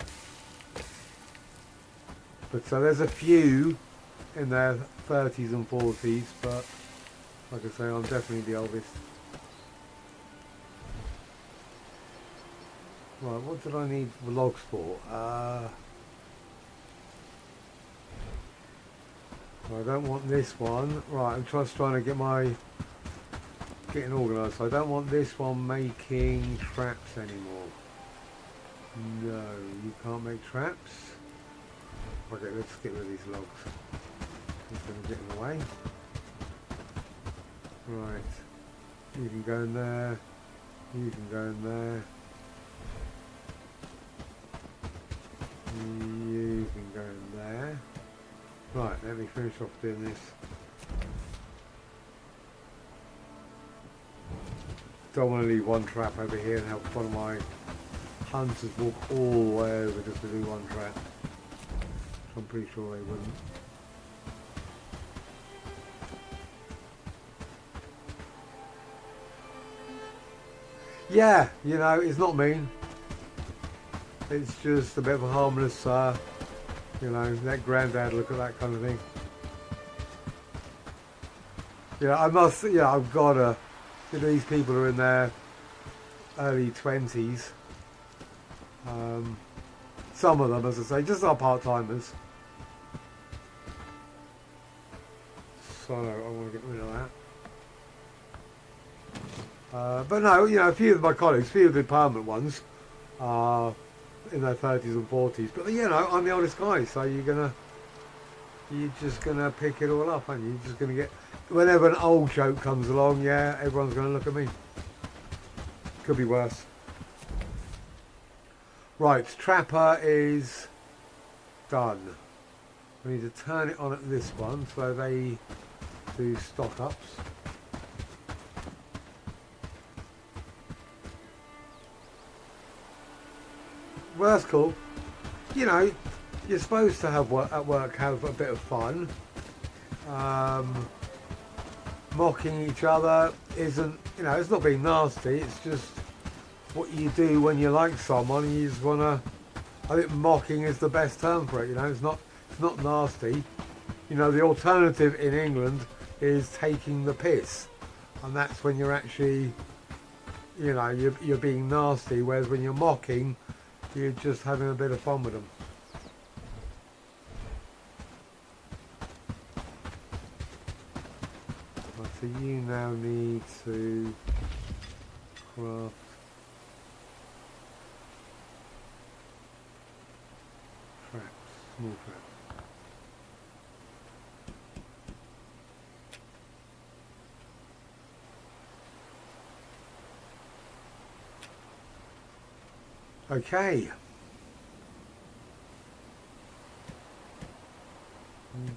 But so there's a few in their 30s and 40s, but like I say, I'm definitely the oldest. Right, what did I need the logs for? I don't want this one. Right, I'm just trying to getting organised. So I don't want this one making traps anymore. No, you can't make traps. Okay, let's get rid of these logs. It's going to get in the way. Right, you can go in there. You can go in there. You can go in there. Right, let me finish off doing this. Don't want to leave one trap over here and have one of my hunters walk all the way over just to do one trap. I'm pretty sure they wouldn't. Yeah, you know, it's not mean. It's just a bit of a harmless, you know, let granddad look at that kind of thing. Yeah, I must, yeah, I've got to, you know, these people are in their early 20s. Some of them, as I say, just are part-timers. So I want to get rid of that. But no, you know, a few of my colleagues, a few of the permanent ones, are in their 30s and 40s. But you know, I'm the oldest guy, so you're just gonna pick it all up, aren't you? You're just gonna get, whenever an old joke comes along, yeah, everyone's gonna look at me. Could be worse. Right, Trapper is done. We need to turn it on at this one so they do stock ups. Well, that's cool. You know, you're supposed to have at work have a bit of fun. Mocking each other isn't, you know, it's not being nasty. It's just what you do when you like someone and you just want to. I think mocking is the best term for it. You know, it's not nasty. You know, the alternative in England is taking the piss, and that's when you're actually, you know, you're being nasty. Whereas when you're mocking, you're just having a bit of fun with them. Right, so you now need to craft. small threat. Okay.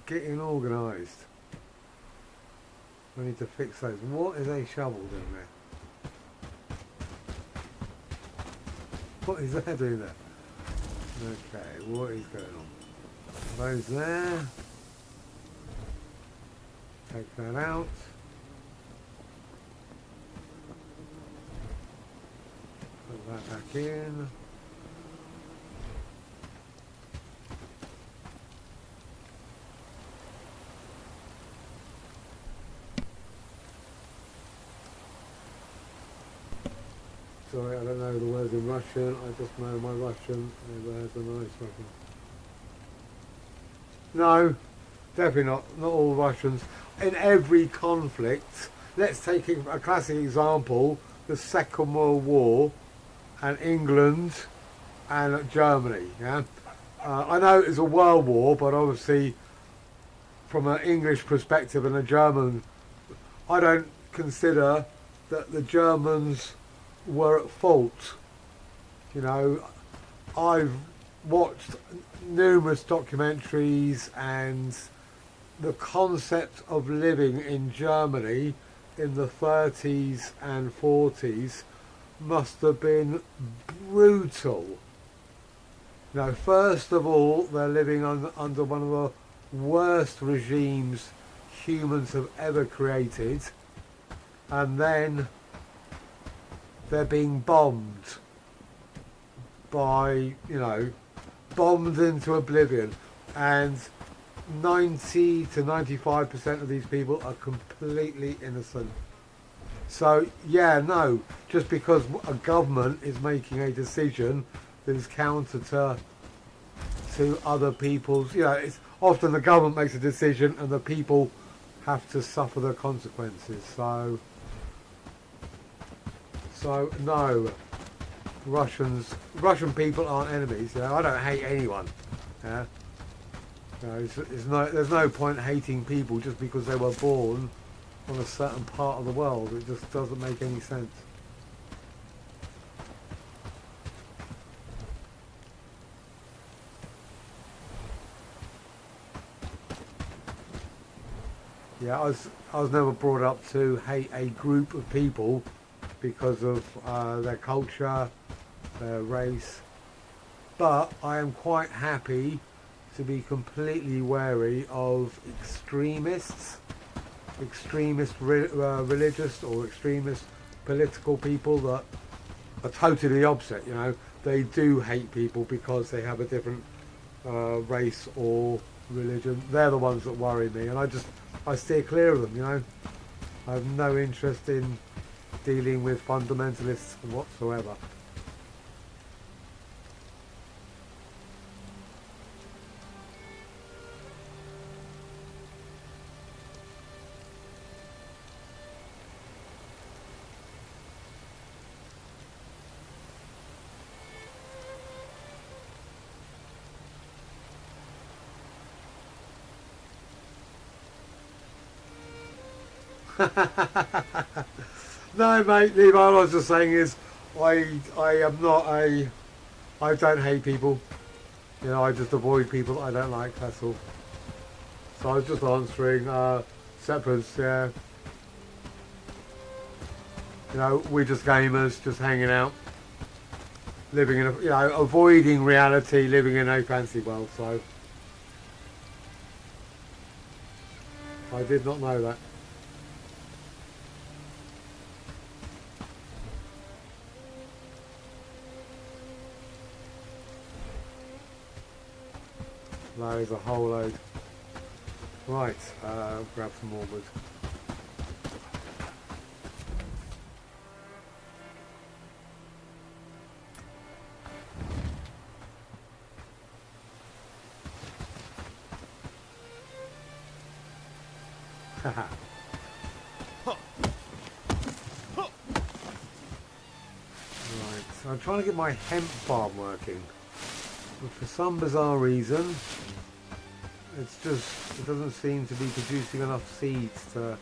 Getting organised. I need to fix those. What is a shovel doing there? What is that doing there? Okay, what is going on? Those there. Take that out. Put that back in. Sorry, I don't know the words in Russian. I just know my Russian. Never had a nice Russian. No, definitely not. Not all Russians. In every conflict, let's take a classic example: the Second World War, and England and Germany. Yeah, I know it's a world war, but obviously, from an English perspective and a German, I don't consider that the Germans were at fault. You know, I've watched numerous documentaries, and the concept of living in Germany in the 30s and 40s must have been brutal. You know, first of all, they're living under one of the worst regimes humans have ever created, and then they're being bombed by, you know, bombed into oblivion, and 90 to 95% of these people are completely innocent. So yeah, no, just because a government is making a decision that is counter to other people's, you know, it's often the government makes a decision and the people have to suffer the consequences. So no, Russian people aren't enemies. You know, I don't hate anyone. Yeah, you know, there's no point hating people just because they were born on a certain part of the world. It just doesn't make any sense. Yeah, I was never brought up to hate a group of people because of their culture, their race, but I am quite happy to be completely wary of extremist religious or extremist political people that are totally the opposite. You know, they do hate people because they have a different race or religion. They're the ones that worry me, and I steer clear of them. You know, I have no interest in dealing with fundamentalists whatsoever. No, mate, Levi, all I was just saying is I don't hate people. You know, I just avoid people that I don't like, that's all. So I was just answering Seppers, yeah. You know, we're just gamers, just hanging out, living in a, you know, avoiding reality, living in a fancy world, so I did not know that. That is a whole load. Right, grab some more wood. Haha. Right, so I'm trying to get my hemp farm working. But for some bizarre reason, It's just, it doesn't seem to be producing enough seeds to...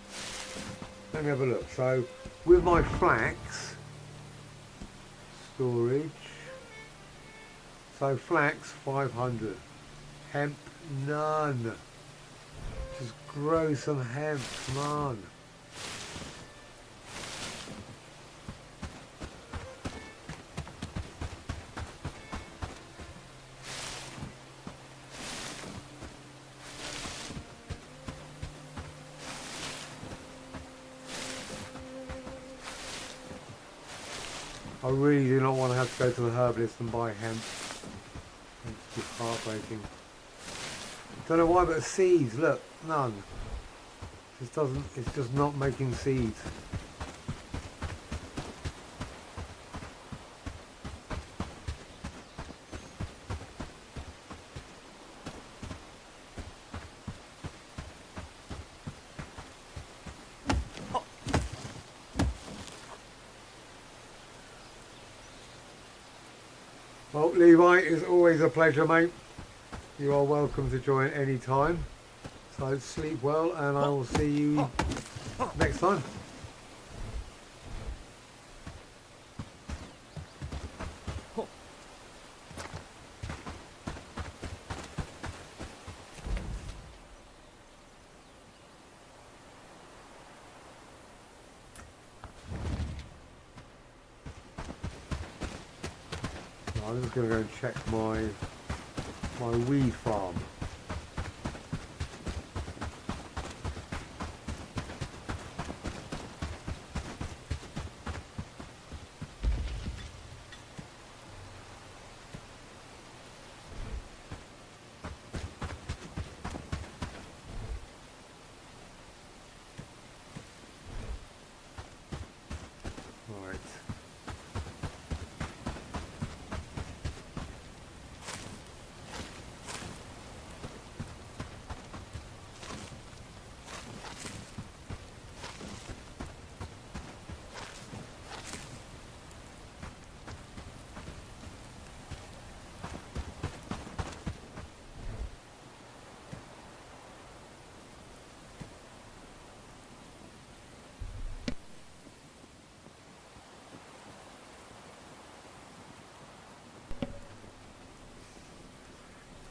Let me have a look. So, with my flax, storage, so flax 500, hemp none. Just grow some hemp, come on. I really do not want to have to go to the herbalist and buy hemp. It's just heartbreaking. Don't know why, but seeds, look, none. Just doesn't, it's just not making seeds. Well, Levi, it's always a pleasure, mate. You are welcome to join any time. So sleep well, and I will see you next time. I'm just going to go and check my weed farm. Right.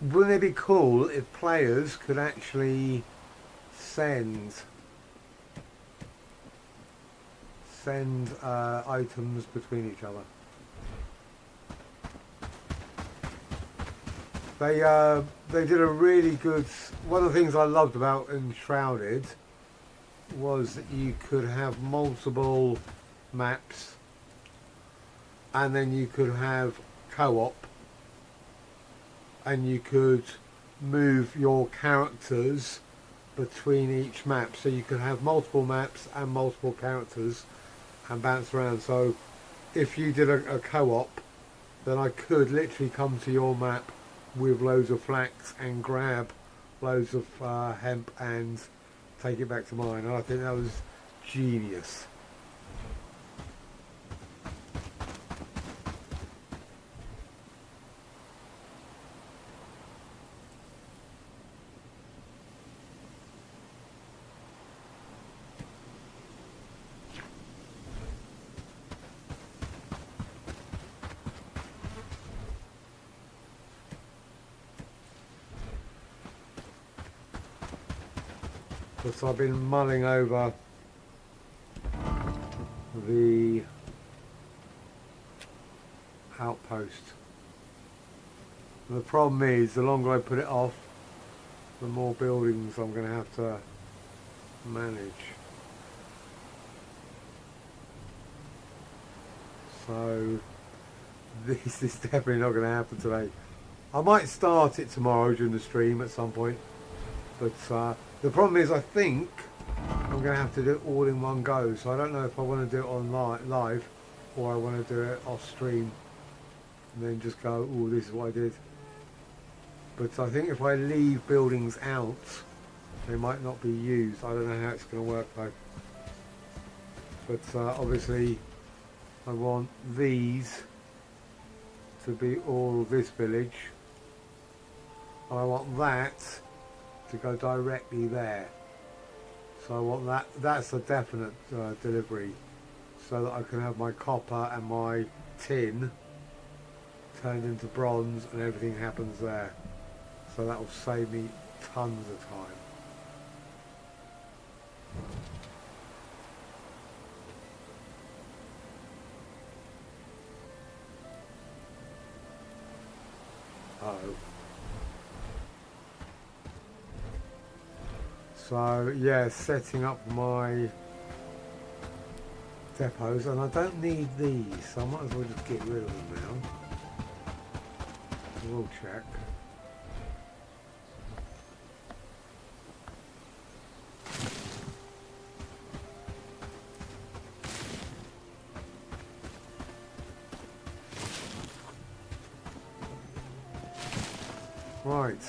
Wouldn't it be cool if players could actually send items between each other? They did a really good... One of the things I loved about Enshrouded was that you could have multiple maps, and then you could have co-op, and you could move your characters between each map, so you could have multiple maps and multiple characters and bounce around. So if you did a co-op, then I could literally come to your map with loads of flax and grab loads of hemp and take it back to mine, and I think that was genius. But I've been mulling over the outpost. And the problem is, the longer I put it off, the more buildings I'm going to have to manage. So this is definitely not going to happen today. I might start it tomorrow during the stream at some point, but the problem is, I think I'm going to have to do it all in one go. So I don't know if I want to do it on live, or I want to do it off stream and then just go, oh, this is what I did. But I think if I leave buildings out, they might not be used. I don't know how it's going to work though. But obviously I want these to be all this village. I want that to go directly there. So I want that's a definite delivery, so that I can have my copper and my tin turned into bronze and everything happens there. So that will save me tons of time. Uh-oh. So yeah, setting up my depots, and I don't need these, so I might as well just get rid of them now. We'll check. Right.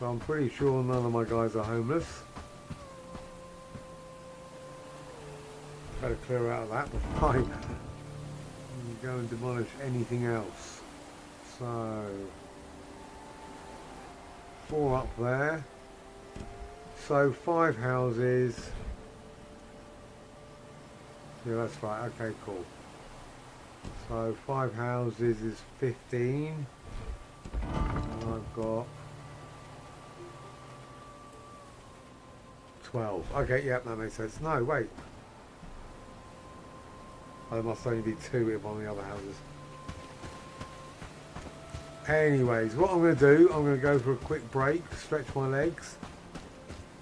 So I'm pretty sure none of my guys are homeless. Better clear out of that before I go and demolish anything else. So 4 up there. So 5 houses. Yeah, that's right. Okay, cool. So 5 houses is 15. And I've got 12. Okay, yep, that makes sense. No, wait. There must only be 2 on the other houses. Anyways, what I'm going to do, I'm going to go for a quick break, stretch my legs,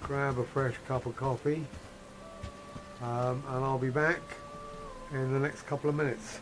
grab a fresh cup of coffee, and I'll be back in the next couple of minutes.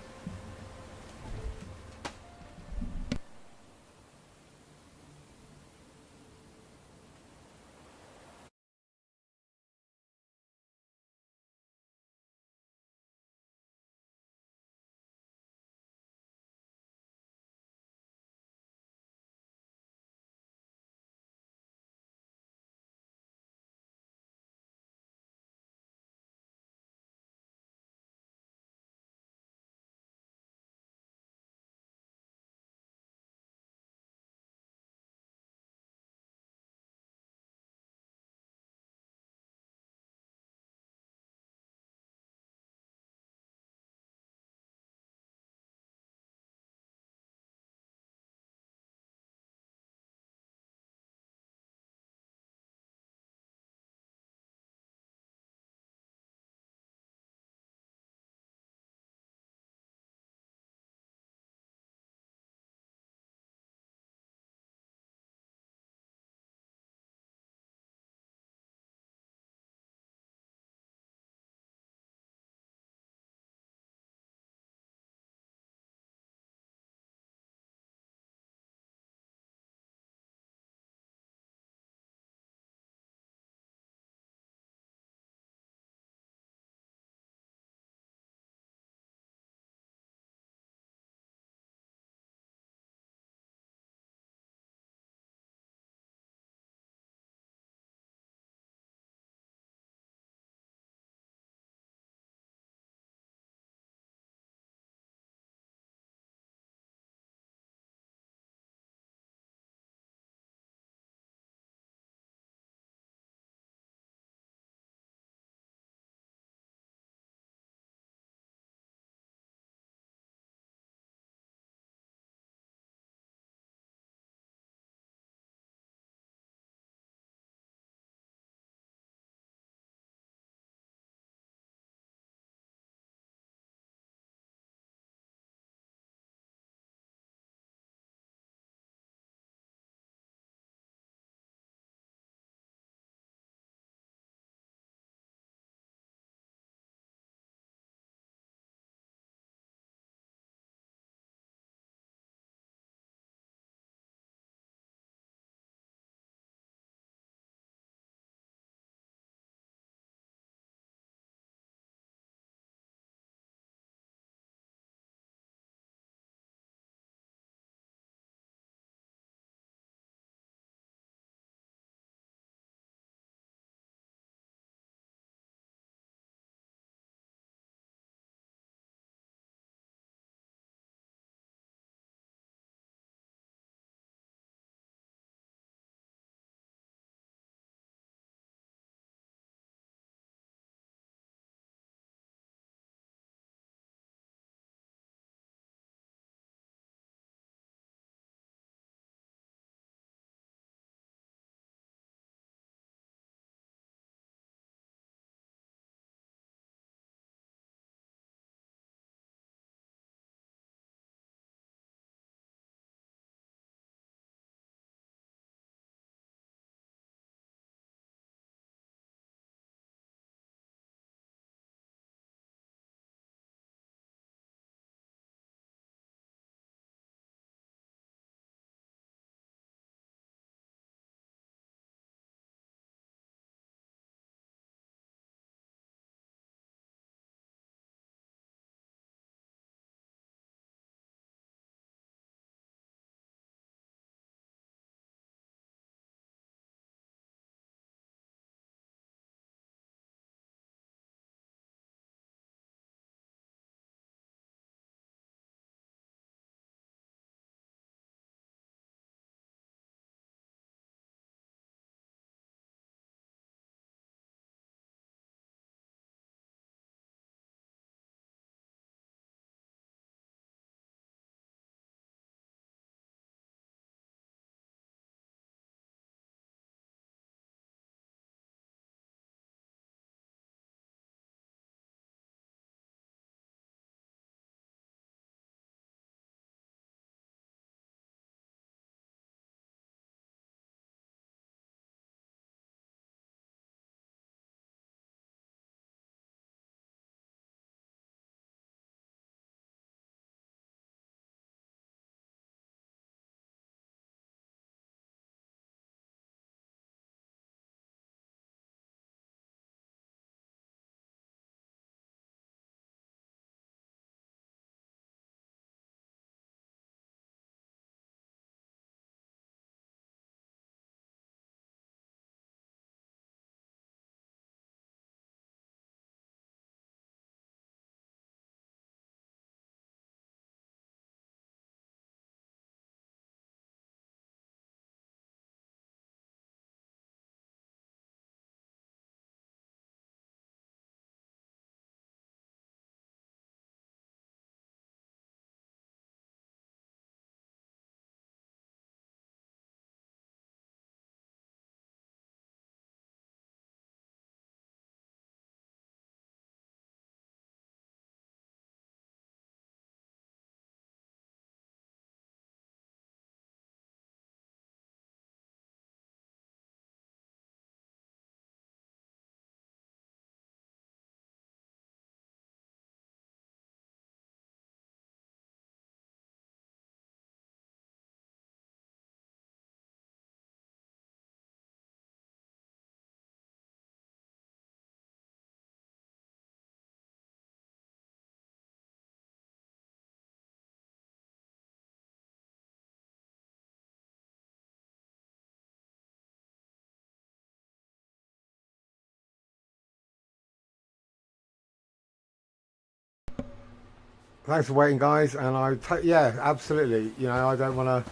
thanks for waiting, guys. And yeah, absolutely. You know, I don't want to.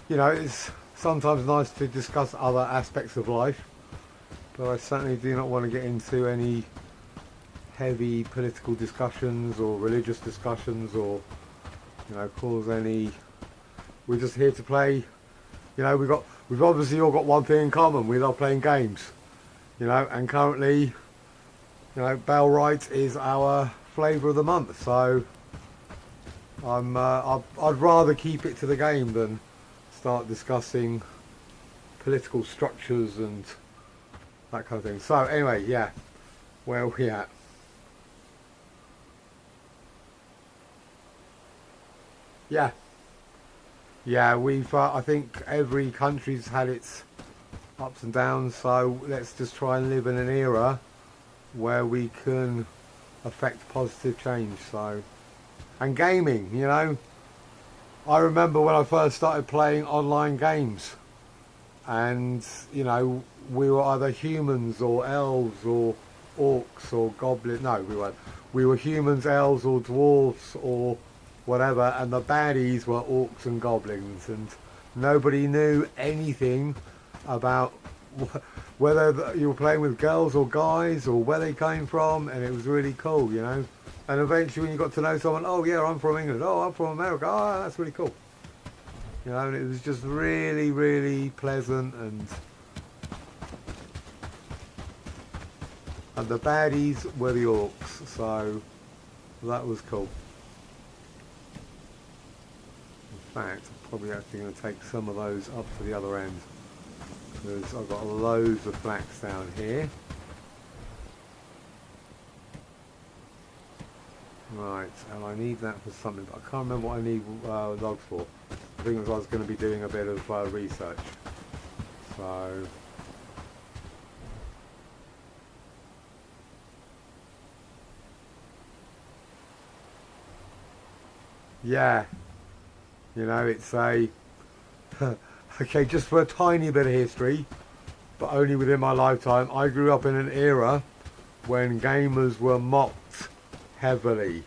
You know, it's sometimes nice to discuss other aspects of life, but I certainly do not want to get into any heavy political discussions or religious discussions, or you know, cause any. We're just here to play. You know, we've obviously all got one thing in common. We love playing games. You know, and currently, you know, Bellwright is our flavour of the month. So I'd rather keep it to the game than start discussing political structures and that kind of thing. So anyway, yeah, where are we at? Yeah, we've I think every country's had its ups and downs, so let's just try and live in an era where we can affect positive change. So, and gaming, you know, I remember when I first started playing online games, and you know, we were either humans or elves or orcs or goblins. No, we weren't. We were humans, elves or dwarves or whatever, and the baddies were orcs and goblins, and nobody knew anything about whether you were playing with girls or guys or where they came from, and it was really cool, you know. And eventually when you got to know someone, oh yeah, I'm from England, oh I'm from America, oh that's really cool, you know. And it was just really, really pleasant, and the baddies were the orcs, so that was cool. In fact, I'm probably actually going to take some of those up to the other end, because I've got loads of flax down here. Right, and I need that for something, but I can't remember what I need logs for. I think it was I was going to be doing a bit of research. So yeah, you know, it's a okay, just for a tiny bit of history, but only within my lifetime. I grew up in an era when gamers were mocked heavily.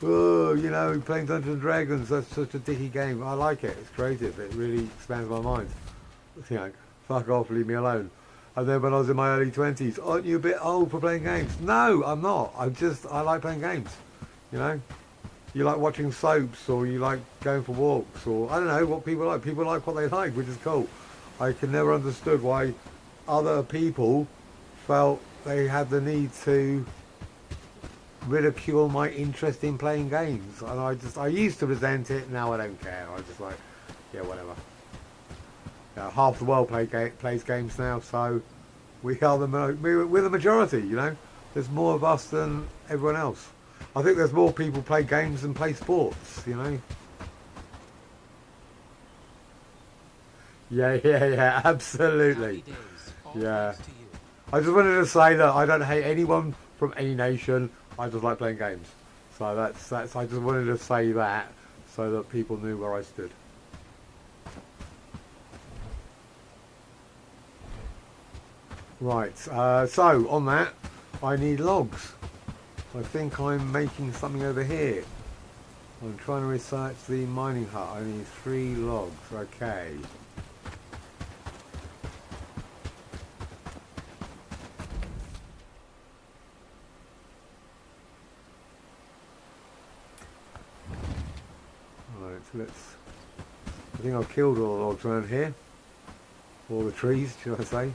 Oh, you know, playing Dungeons and Dragons, that's such a dicky game. I like it, it's creative, it really expands my mind. You know, fuck off, leave me alone. And then when I was in my early 20s, aren't you a bit old for playing games? No, I'm not. I like playing games, you know. You like watching soaps, or you like going for walks, or I don't know what people like. People like what they like, which is cool. I can never understood why other people felt they had the need to ridicule my interest in playing games. And I used to resent it, now I don't care. I just like, yeah, whatever. You know, half the world plays games now, so we're the majority, you know. There's more of us than everyone else. I think there's more people play games than play sports, you know. Yeah, absolutely. Yeah. I just wanted to say that I don't hate anyone from any nation. I just like playing games. So that's I just wanted to say that so that people knew where I stood. Right, so on that, I need logs. I think I'm making something over here. I'm trying to research the mining hut. I need 3 logs. Okay. Right, let's... I think I've killed all the logs around here. All the trees, should I say.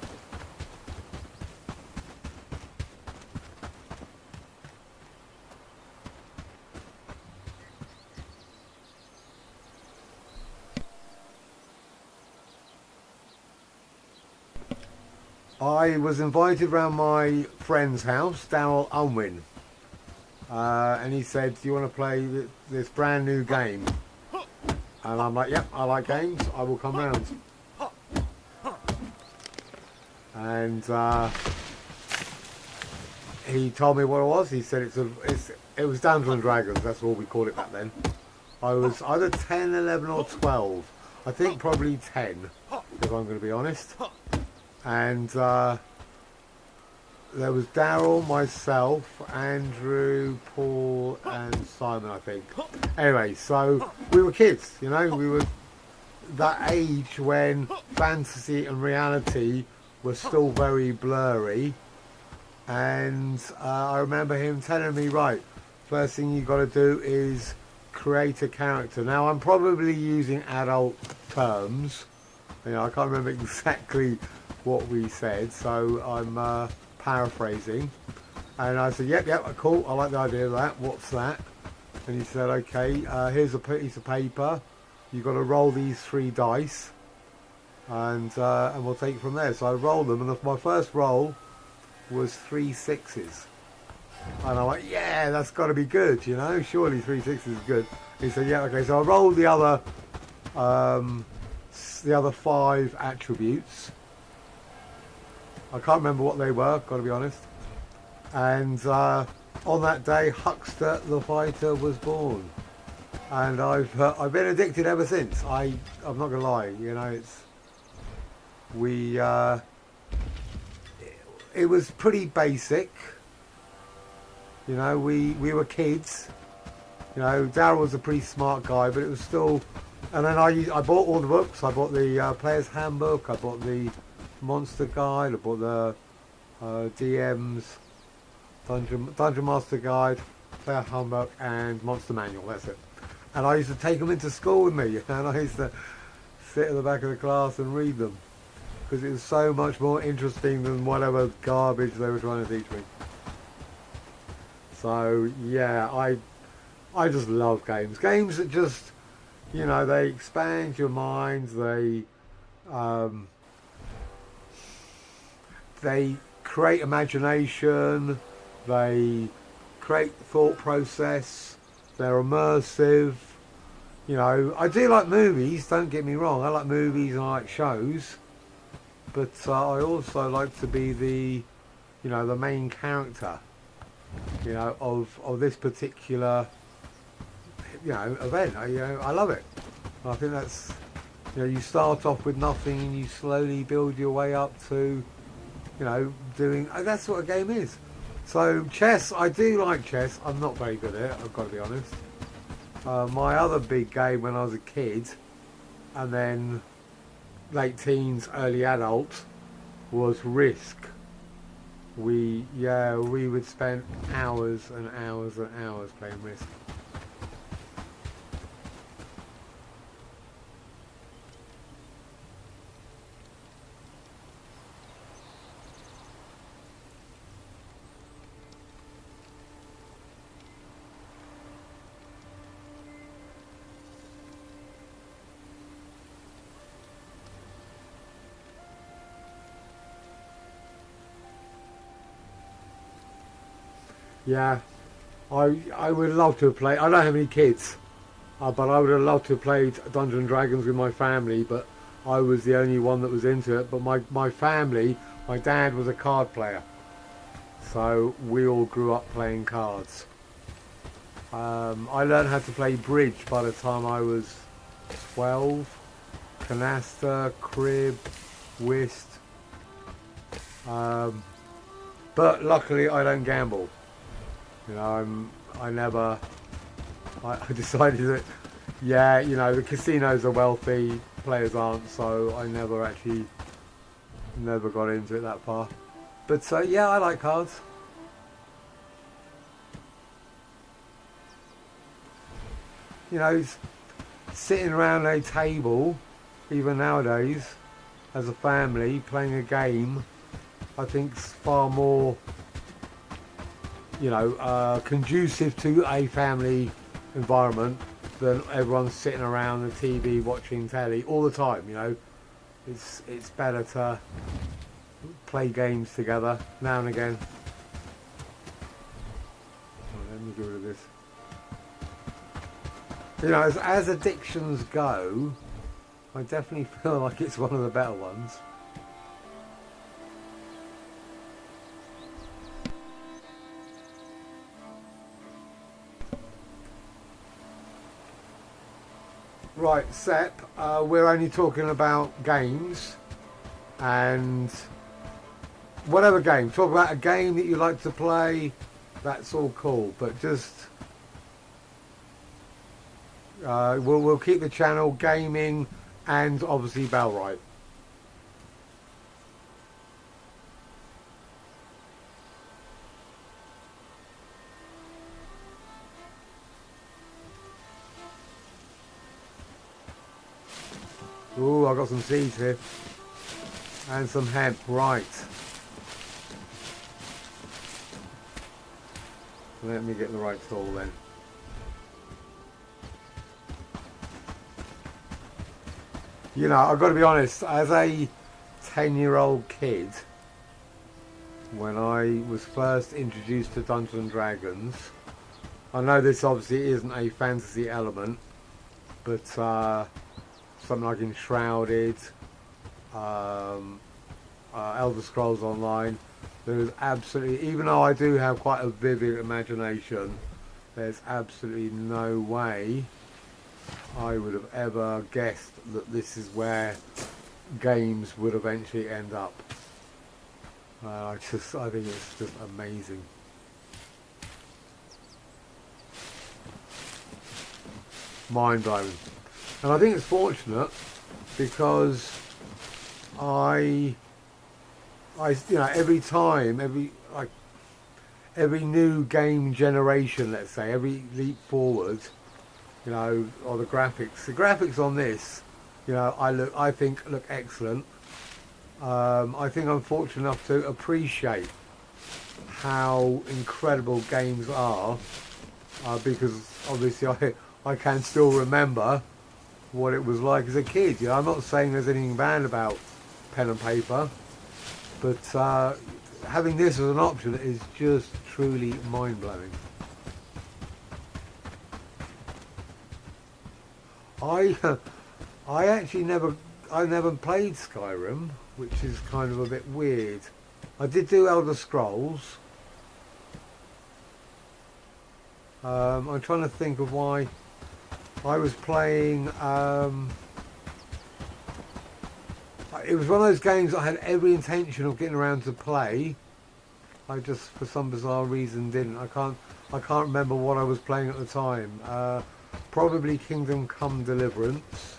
I was invited round my friend's house, Darryl Unwin, and he said, do you want to play this brand new game? And I'm like, yep, I like games, I will come round. And he told me what it was. He said it was Dungeons and Dragons, that's all we called it back then. I was either 10, 11 or 12. I think probably 10, if I'm going to be honest. And there was Daryl, myself, Andrew, Paul, and Simon, I think. Anyway, so we were kids, you know, we were that age when fantasy and reality were still very blurry. And I remember him telling me, right, first thing you got to do is create a character. Now, I'm probably using adult terms. You know, I can't remember exactly what we said, so I'm paraphrasing. And I said, yep, cool, I like the idea of that. What's that? And he said, okay, here's a piece of paper. You've got to roll these 3 dice, and we'll take it from there. So I rolled them, and my first roll was 3 6s. And I'm like, yeah, that's got to be good, you know, surely 3 6s is good. He said, yeah, okay. So I rolled the other 5 attributes. I can't remember what they were, got to be honest. And on that day, Huckster the Fighter was born. And I've been addicted ever since. I'm not gonna lie, you know, it was pretty basic. You know, we were kids. You know, Daryl was a pretty smart guy, but it was still. And then I bought all the books. I bought the Player's Handbook. I bought the Monster Guide. I bought the DM's Dungeon Master Guide, Player Handbook, and Monster Manual. That's it. And I used to take them into school with me, and I used to sit at the back of the class and read them, because it was so much more interesting than whatever garbage they were trying to teach me. So yeah, I just love games. Games that just, you know, they expand your mind. They create imagination. They create thought process. They're immersive. You know, I do like movies, don't get me wrong. I like movies and I like shows. But I also like to be the main character, you know, of this particular, you know, event. I love it. I think that's, you know, you start off with nothing and you slowly build your way up to, you know, doing, that's what a game is. So chess, I do like chess. I'm not very good at it, I've got to be honest. My other big game when I was a kid, and then late teens, early adult, was Risk. We would spend hours and hours and hours playing Risk. Yeah, I would love to have played. I don't have any kids, but I would have loved to have played Dungeons and Dragons with my family. But I was the only one that was into it. But my family, my dad was a card player, so we all grew up playing cards. I learned how to play bridge by the time I was 12. Canasta, crib, whist. But luckily, I don't gamble. You know, I decided that, yeah, you know, the casinos are wealthy, players aren't, so I never got into it that far. But yeah, I like cards. You know, sitting around a table, even nowadays, as a family, playing a game, I think is far more, you know, conducive to a family environment than everyone sitting around the TV watching telly all the time. You know, it's better to play games together now and again. Oh, let me get rid of this. You know, as addictions go, I definitely feel like it's one of the better ones. Right, Sep, we're only talking about games, and whatever game. Talk about a game that you like to play. That's all cool. But just we'll keep the channel gaming and obviously Bellwright. Ooh, I got some seeds here. And some hemp, right. Let me get the right tool then. You know, I've got to be honest, as a 10-year-old kid, when I was first introduced to Dungeons and Dragons, I know this obviously isn't a fantasy element, but something like Enshrouded, Elder Scrolls Online, there is absolutely, even though I do have quite a vivid imagination, there's absolutely no way I would have ever guessed that this is where games would eventually end up. I think it's just amazing. Mind blowing. And I think it's fortunate because I you know, every time, every new game generation, let's say, every leap forward, you know, or the graphics on this, you know, I think look excellent. I think I'm fortunate enough to appreciate how incredible games are, because obviously I can still remember what it was like as a kid. You know, I'm not saying there's anything bad about pen and paper, but having this as an option is just truly mind-blowing. I actually never played Skyrim, which is kind of a bit weird. I did do Elder Scrolls. I'm trying to think of why. I was playing, it was one of those games I had every intention of getting around to play. I just, for some bizarre reason, didn't. I can't remember what I was playing at the time. Probably Kingdom Come Deliverance,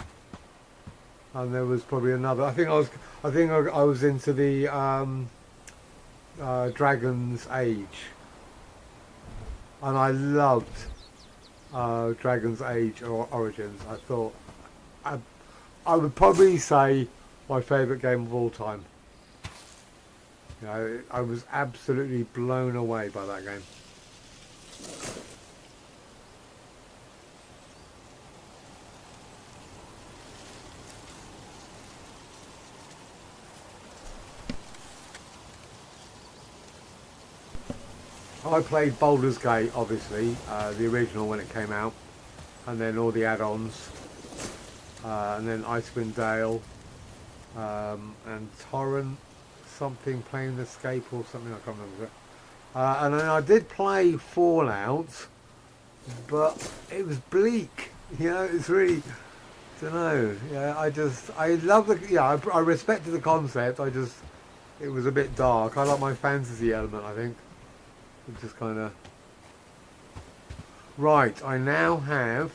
and there was probably another. I think I was into the Dragon's Age, and I loved Dragon's Age Origins. I thought I would probably say my favourite game of all time. You know, I was absolutely blown away by that game. I played Baldur's Gate, obviously, the original when it came out, and then all the add-ons, and then Icewind Dale, and Torrent, something, Plane Escape or something, I can't remember it. And then I did play Fallout, but it was bleak, you know, it's really, I don't know, yeah, I love the, yeah, I respected the concept, it was a bit dark. I like my fantasy element, I think. Just kind of right. I now have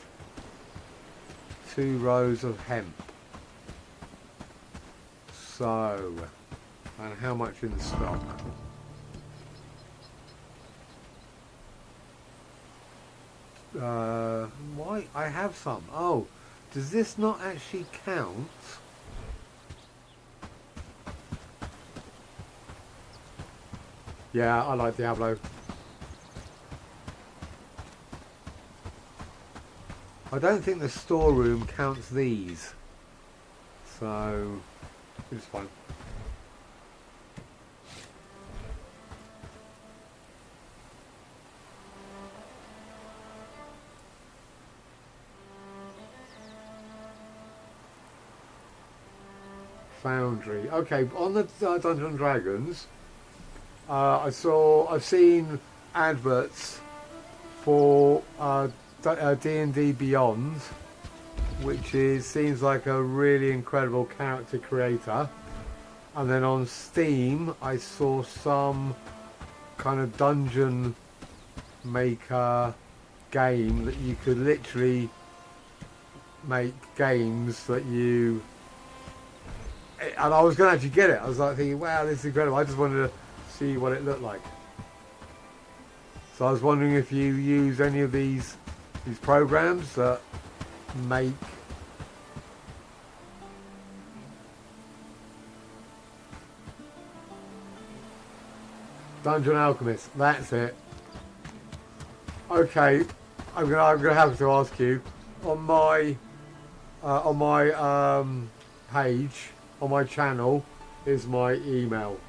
2 rows of hemp. So, and how much in stock? Why? I have some. Oh, does this not actually count? Yeah, I like Diablo. I don't think the storeroom counts these, so it's fine. Foundry. Okay, on the Dungeons and Dragons, I've seen adverts for D&D Beyond, which seems like a really incredible character creator. And then on Steam, I saw some kind of dungeon maker game that you could literally make games that you... And I was going to actually get it. I was like thinking, wow, this is incredible. I just wanted to see what it looked like. So I was wondering if you use any of these programs that make... Dungeon Alchemist, that's it. Okay, I'm gonna have to ask you on my page on my channel is my email.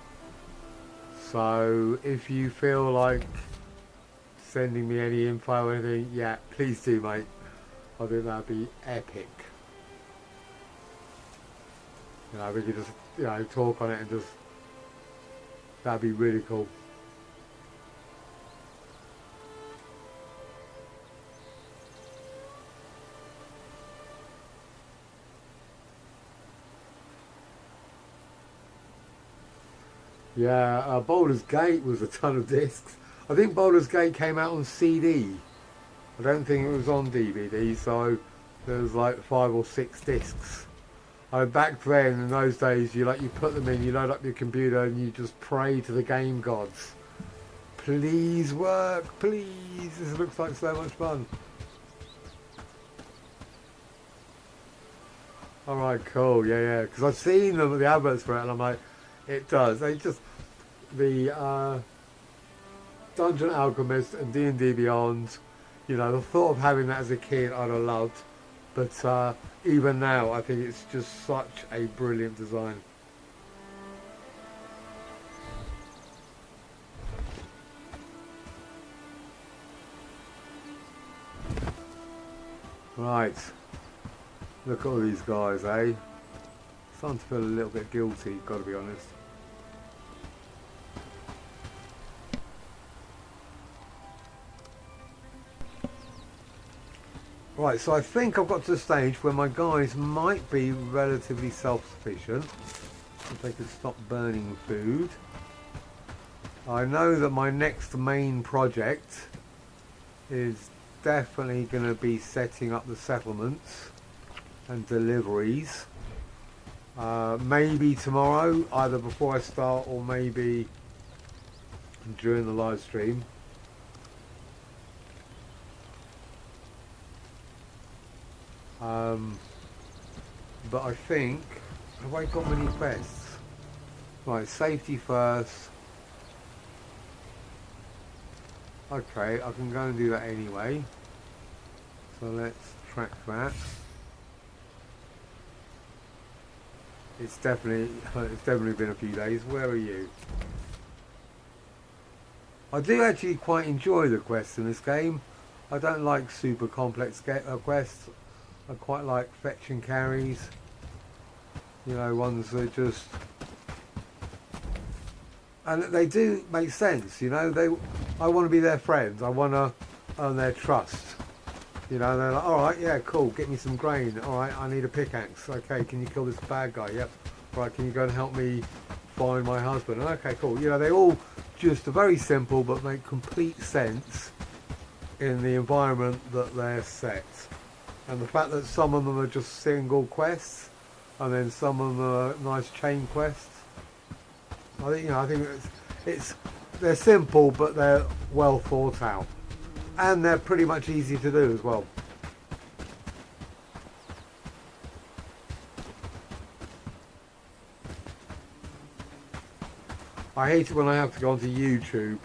So if you feel like sending me any info or anything, yeah, please do, mate. I think that'd be epic. You know, we could just talk on it and just that'd be really cool. Yeah, Baldur's Gate was a ton of discs. I think Baldur's Gate came out on CD. I don't think it was on DVD, so there was like 5 or 6 discs. Back then, in those days, you put them in, you load up your computer, and you just pray to the game gods. Please work, please. This looks like so much fun. All right, cool. Yeah. Because I've seen them at the adverts for it, and I'm like, it does. They just the Dungeon Alchemist and D&D Beyond. You know, the thought of having that as a kid, I'd have loved. But even now, I think it's just such a brilliant design. Right. Look at all these guys, eh? Starting to feel a little bit guilty, got to be honest. Right, so I think I've got to the stage where my guys might be relatively self-sufficient. If they can stop burning food. I know that my next main project is definitely going to be setting up the settlements and deliveries. Maybe tomorrow, either before I start or maybe during the live stream. But I think, have I got many quests? Right, safety first. Okay, I can go and do that anyway. So let's track that. It's definitely been a few days. Where are you? I do actually quite enjoy the quests in this game. I don't like super complex quests. I quite like fetch and carries. You know, ones that just... And they do make sense, you know. I want to be their friends. I want to earn their trust. You know, they're like, alright, yeah, cool, get me some grain. Alright, I need a pickaxe. Okay, can you kill this bad guy? Yep. Right, can you go and help me find my husband? Okay, cool. You know, they all just are very simple but make complete sense in the environment that they're set. And the fact that some of them are just single quests and then some of them are nice chain quests. I think they're simple but they're well thought out. And they're pretty much easy to do as well. I hate it when I have to go onto YouTube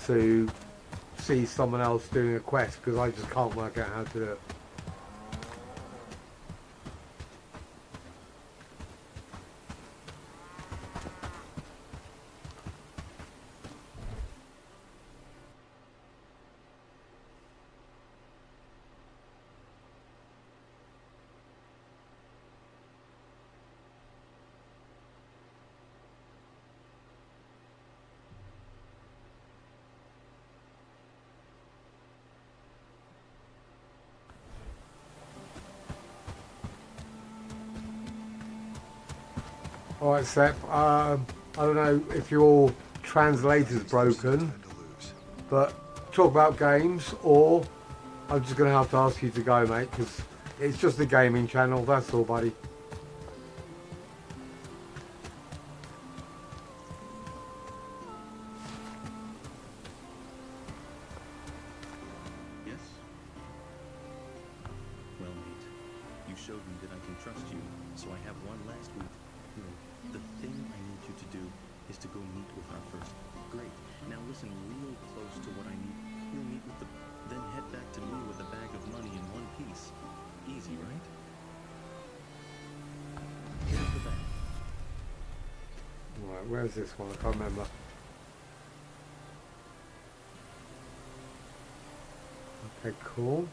to see someone else doing a quest because I just can't work out how to do it. Alright, Sep. I don't know if your translator's broken, Time to lose. but talk about games, or I'm just going to have to ask you to go, mate, because it's just a gaming channel, that's all, buddy. Yes? Well, mate, you showed me that I can trust you, so I have one last week. No, the thing I need you to do is to go meet with our first. Great. Now listen real close to what I need. You'll meet with the... Then head back to me with a bag of money in one piece. Easy, right? Here's the bag. Right, where's this one? I can't remember. Okay, cool.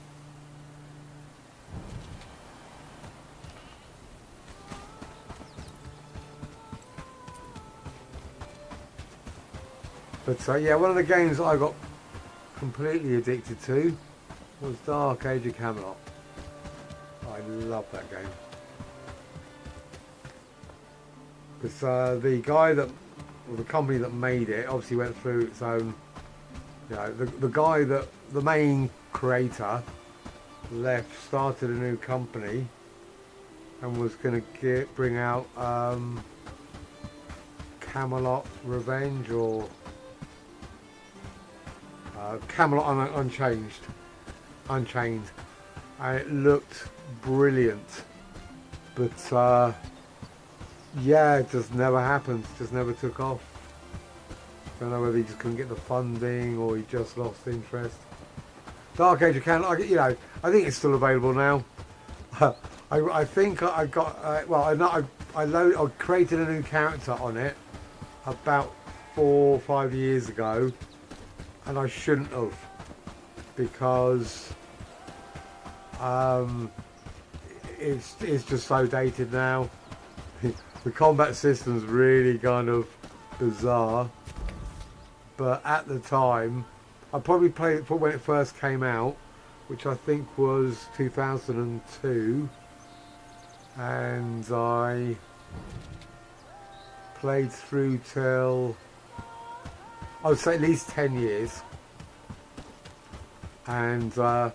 But yeah, one of the games I got completely addicted to was Dark Age of Camelot. I love that game. Because the guy that, or the company that made it, obviously went through its own, you know, the guy that, the main creator, left, started a new company, and was going to bring out Camelot Revenge, or Camelot Unchained, and it looked brilliant, but yeah, it just never happened, just never took off. Don't know whether he just couldn't get the funding or he just lost interest. Dark Age of Camelot, you know, I think it's still available now. I think I got well, I created a new character on it about 4 or 5 years ago, and I shouldn't have, because it's just so dated now. The combat system's really kind of bizarre, but at the time, I probably played it when it first came out, which I think was 2002, and I played through till, I would say, at least 10 years. And I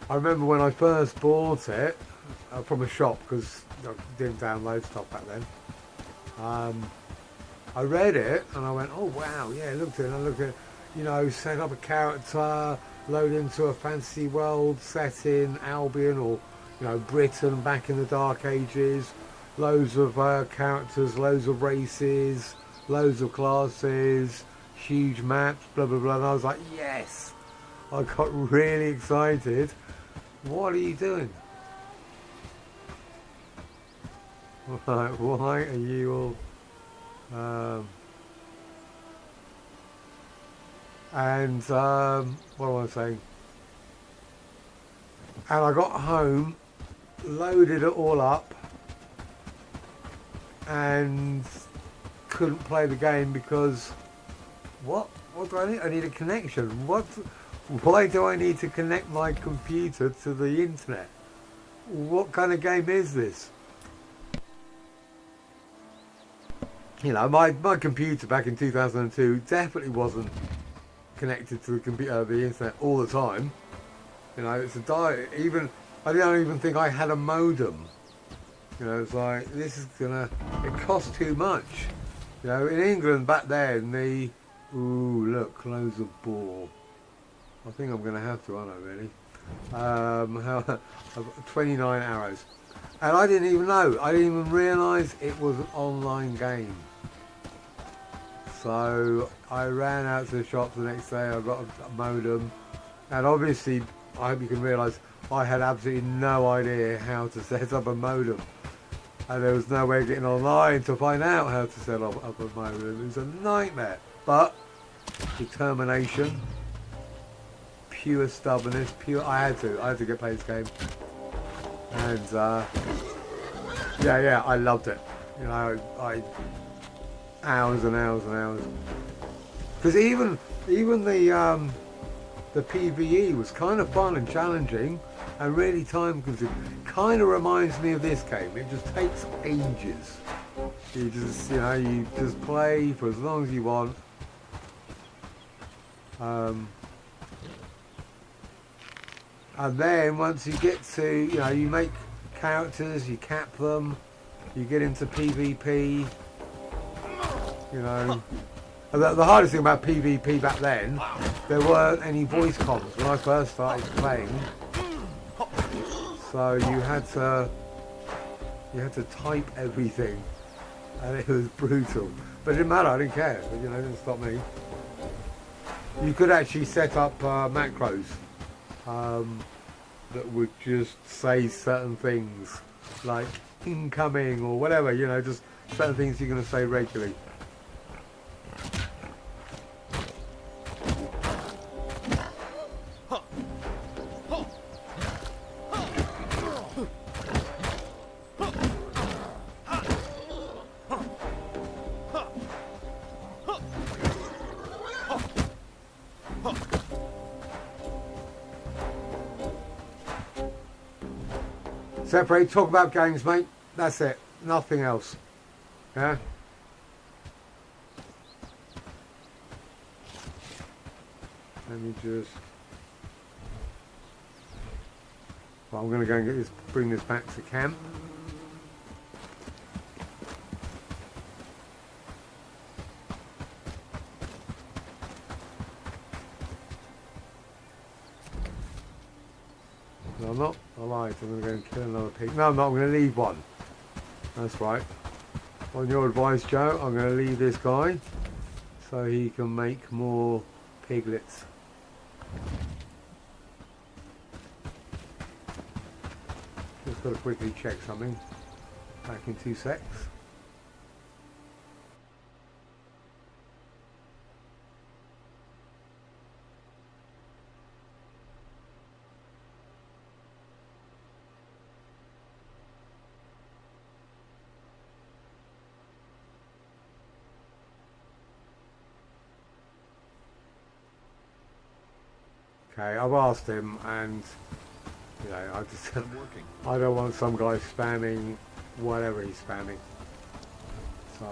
remember when I first bought it from a shop, because I didn't download stuff back then. I read it and I went, oh wow, yeah, I looked at it, you know, set up a character, load into a fantasy world set in Albion, or, you know, Britain back in the Dark Ages, loads of characters, loads of races, loads of classes, huge maps, blah blah blah, and I was like, yes! I got really excited. What are you doing? Like, why are you all what am I saying? And I got home, loaded it all up, and couldn't play the game because what do I need? I need a connection. Why do I need to connect my computer to the internet? What kind of game is this? You know, my computer back in 2002 definitely wasn't connected to the internet all the time. You know, it's I don't even think I had a modem. You know, it's like, it costs too much. You know, in England back then, ooh, look, close the ball. I think I'm going to have to, aren't I, really? 29 arrows. And I didn't even know, I didn't even realise it was an online game. So I ran out to the shop the next day, I got a modem, and obviously, I hope you can realise, I had absolutely no idea how to set up a modem. And there was no way of getting online to find out how to set up a modem. It was a nightmare. But determination, pure stubbornness, I had to get played this game. And yeah, I loved it. You know, hours and hours and hours. Because even the PvE was kind of fun and challenging and really time consuming. Kind of reminds me of this game. It just takes ages. You just play for as long as you want. And then once you get to, you make characters, you cap them, you get into PvP, And the hardest thing about PvP back then, there weren't any voice comms when I first started playing. So you had to type everything, and it was brutal. But it didn't matter, I didn't care, it didn't stop me. You could actually set up macros that would just say certain things, like incoming or whatever, just certain things you're going to say regularly. Separate, talk about games, mate. That's it. Nothing else. Yeah? Let me just... Well, I'm going to go and get this, bring this back to camp. No, I'm not. I lied. I'm going to go and kill another pig. No, I'm not. I'm going to leave one. That's right. On your advice, Joe, I'm going to leave this guy so he can make more piglets. Just got to quickly check something. Back in 2 secs. Okay, I've asked him, and I just I don't want some guy spamming whatever he's spamming. So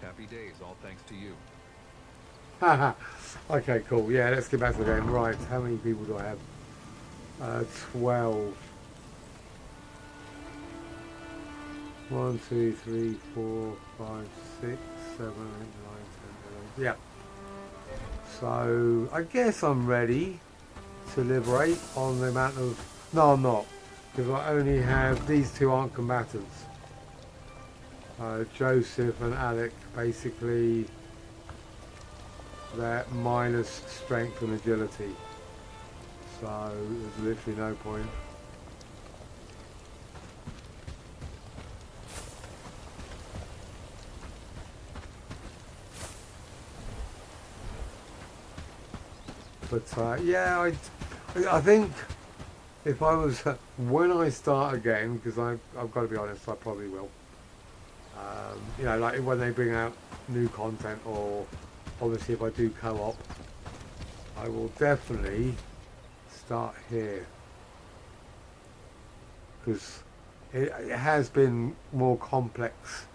Happy days, all thanks to you. haha. Okay, cool. Yeah, let's get back to the game. Right, how many people do I have? 12. 1, 2, 3, 4, 5, 6, 7, 8, 9, 10, 11. Yeah. So I guess I'm ready to liberate on the amount of... No, I'm not, because I only have... These two aren't combatants. Joseph and Alec, basically, they're minus strength and agility. So there's literally no point. But yeah, I think if I was when I start again, because I've got to be honest, I probably will. Like when they bring out new content, or obviously if I do co-op, I will definitely start here, because it has been more complex.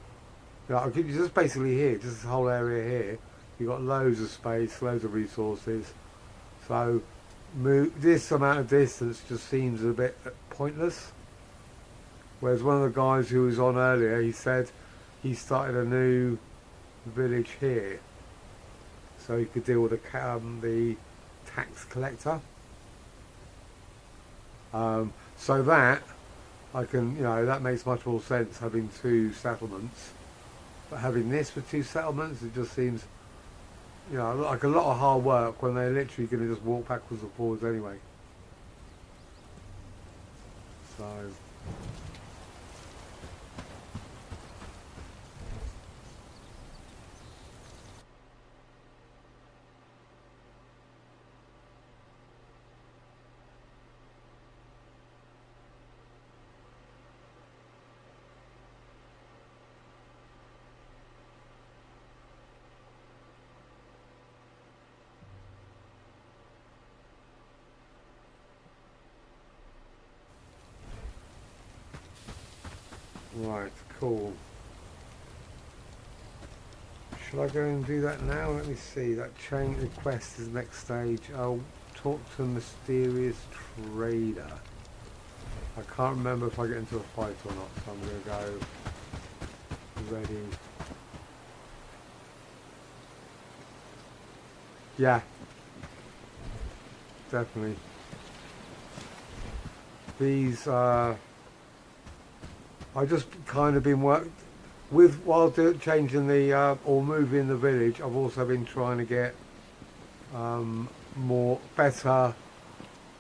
Just basically here, just this whole area here, you've got loads of space, loads of resources. So this amount of distance just seems a bit pointless. Whereas one of the guys who was on earlier, he said he started a new village here, so he could deal with the tax collector. So that I can, you know, that makes much more sense, having two settlements. But having this with two settlements, it just seems, you know, like a lot of hard work when they're literally going to just walk backwards and forwards anyway. So. Right, cool. Should I go and do that now? Let me see. That chain request is next stage. I'll talk to a mysterious trader. I can't remember if I get into a fight or not, so I'm going to go ready. Yeah. Definitely. These, I just kind of been while changing the or moving the village. I've also been trying to get better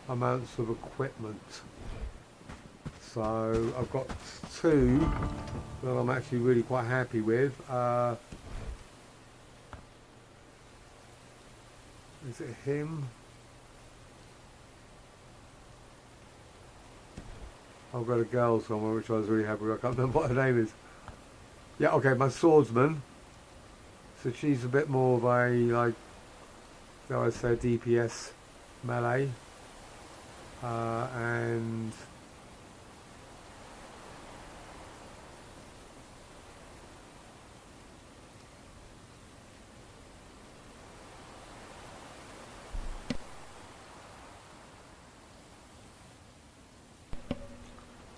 amounts of equipment. So I've got two that I'm actually really quite happy with. Is it him? I've got a girl somewhere which I was really happy with. I can't remember what her name is. Yeah, okay, my swordsman. So she's a bit more of a, like, how I say, DPS melee. And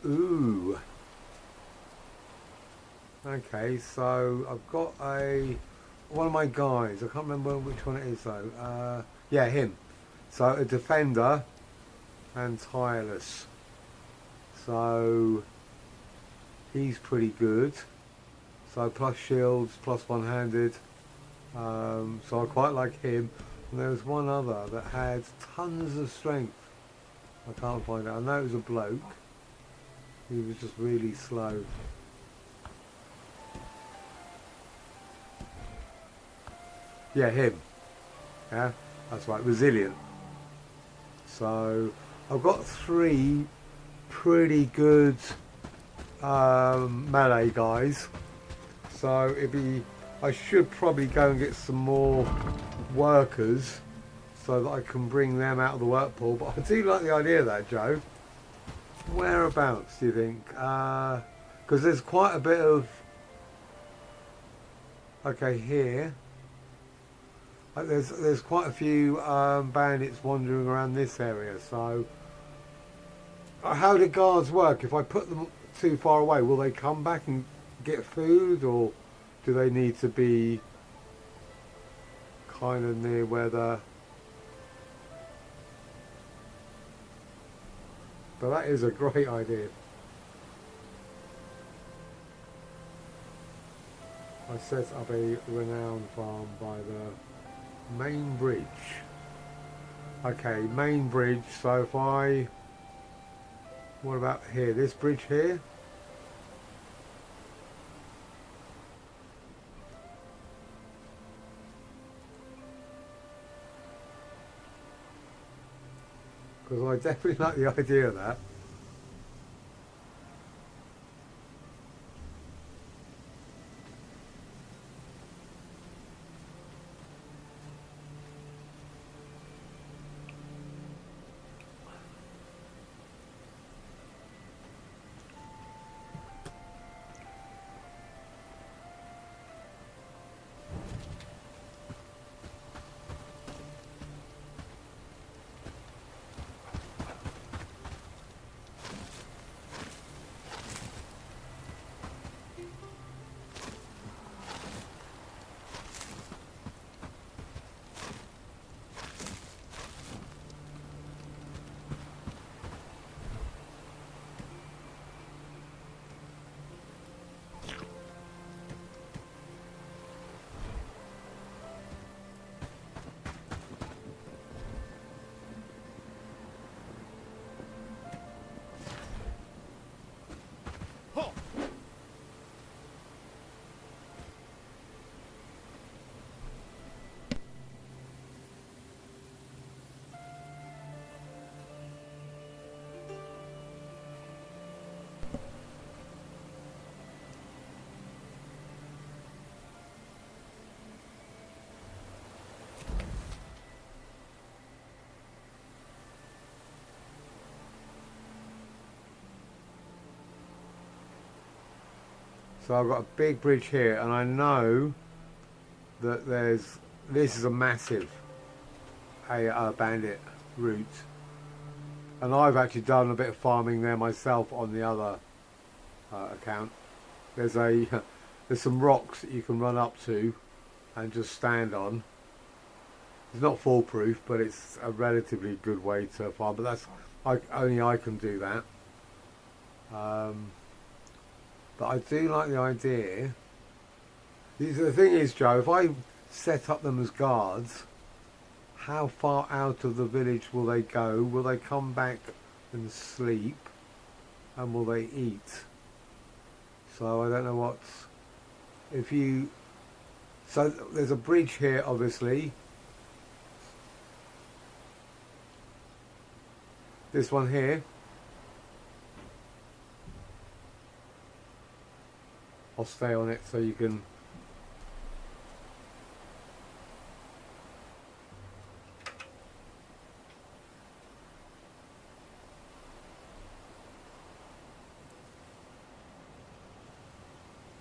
ooh. Okay, so I've got one of my guys. I can't remember which one it is though. Yeah, him. So a defender and tireless. So he's pretty good. So plus shields, plus one-handed. So I quite like him. And there was one other that had tons of strength. I can't find it. I know it was a bloke. He was just really slow. Yeah, him. Yeah, that's right, resilient. So I've got three pretty good melee guys. So I should probably go and get some more workers so that I can bring them out of the work pool. But I do like the idea of that, Joe. Whereabouts do you think? Because there's quite a bit of... Okay, here. There's quite a few bandits wandering around this area. So how do guards work? If I put them too far away, will they come back and get food, or do they need to be kind of near where the... But that is a great idea. I set up a renowned farm by the main bridge. Okay, main bridge. So if I... What about here? This bridge here? Because I definitely like the idea of that. So I've got a big bridge here, and I know that this is a massive bandit route, and I've actually done a bit of farming there myself on the other account. There's some rocks that you can run up to and just stand on. It's not foolproof, but it's a relatively good way to farm. But only I can do that. But I do like the idea. The thing is, Joe, if I set up them as guards, how far out of the village will they go? Will they come back and sleep? And will they eat? So I don't know what's... So there's a bridge here, obviously. This one here. I'll stay on it so you can...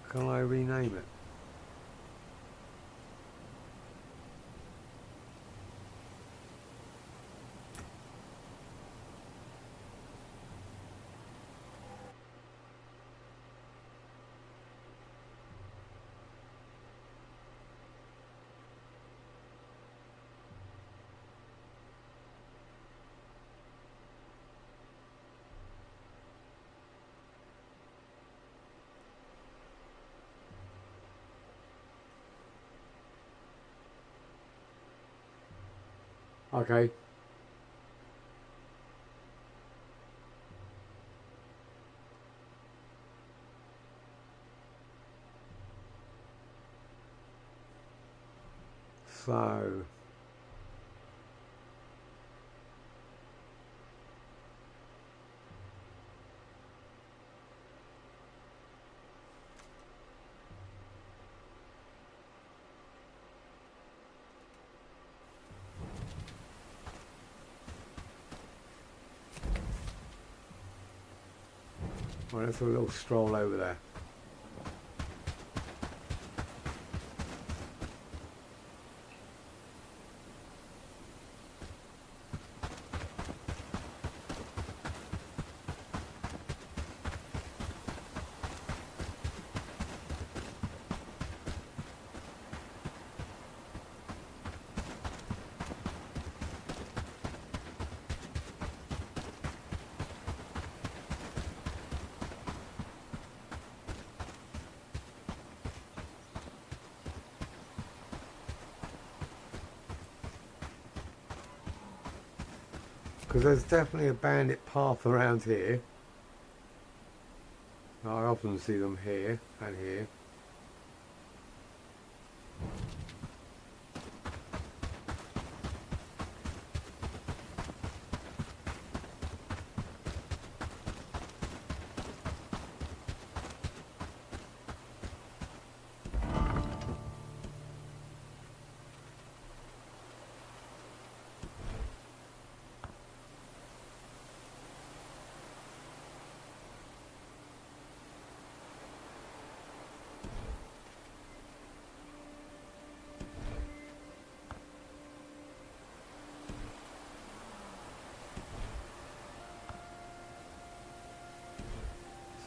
Can I rename it? Okay. So well, let's have a little stroll over there. Because there's definitely a bandit path around here. I often see them here and here.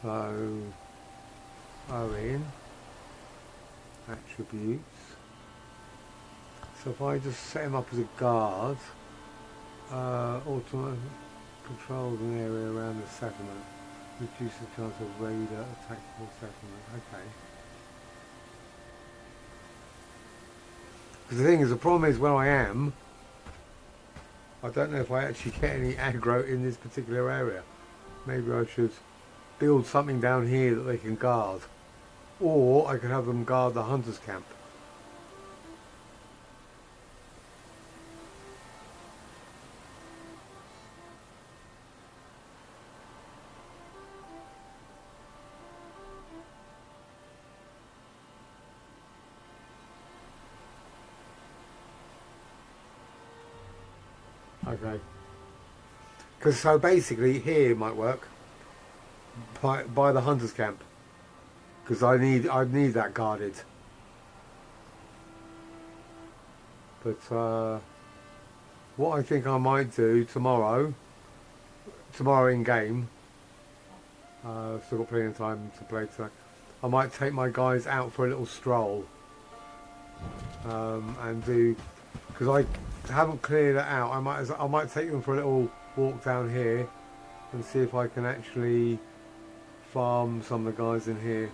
So, Owen, attributes. So if I just set him up as a guard, automatic controls an area around the settlement, reduce the chance of raider attacking the settlement. Okay. Because the thing is, the problem is where I am, I don't know if I actually get any aggro in this particular area. Maybe I should build something down here that they can guard, or I could have them guard the hunter's camp. Okay, because so basically here might work by the hunter's camp. because I need that guarded. But what I think I might do tomorrow in game, still got plenty of time to play today, I might take my guys out for a little stroll and do, because I haven't cleared it out. I might take them for a little walk down here and see if I can actually farm some of the guys in here.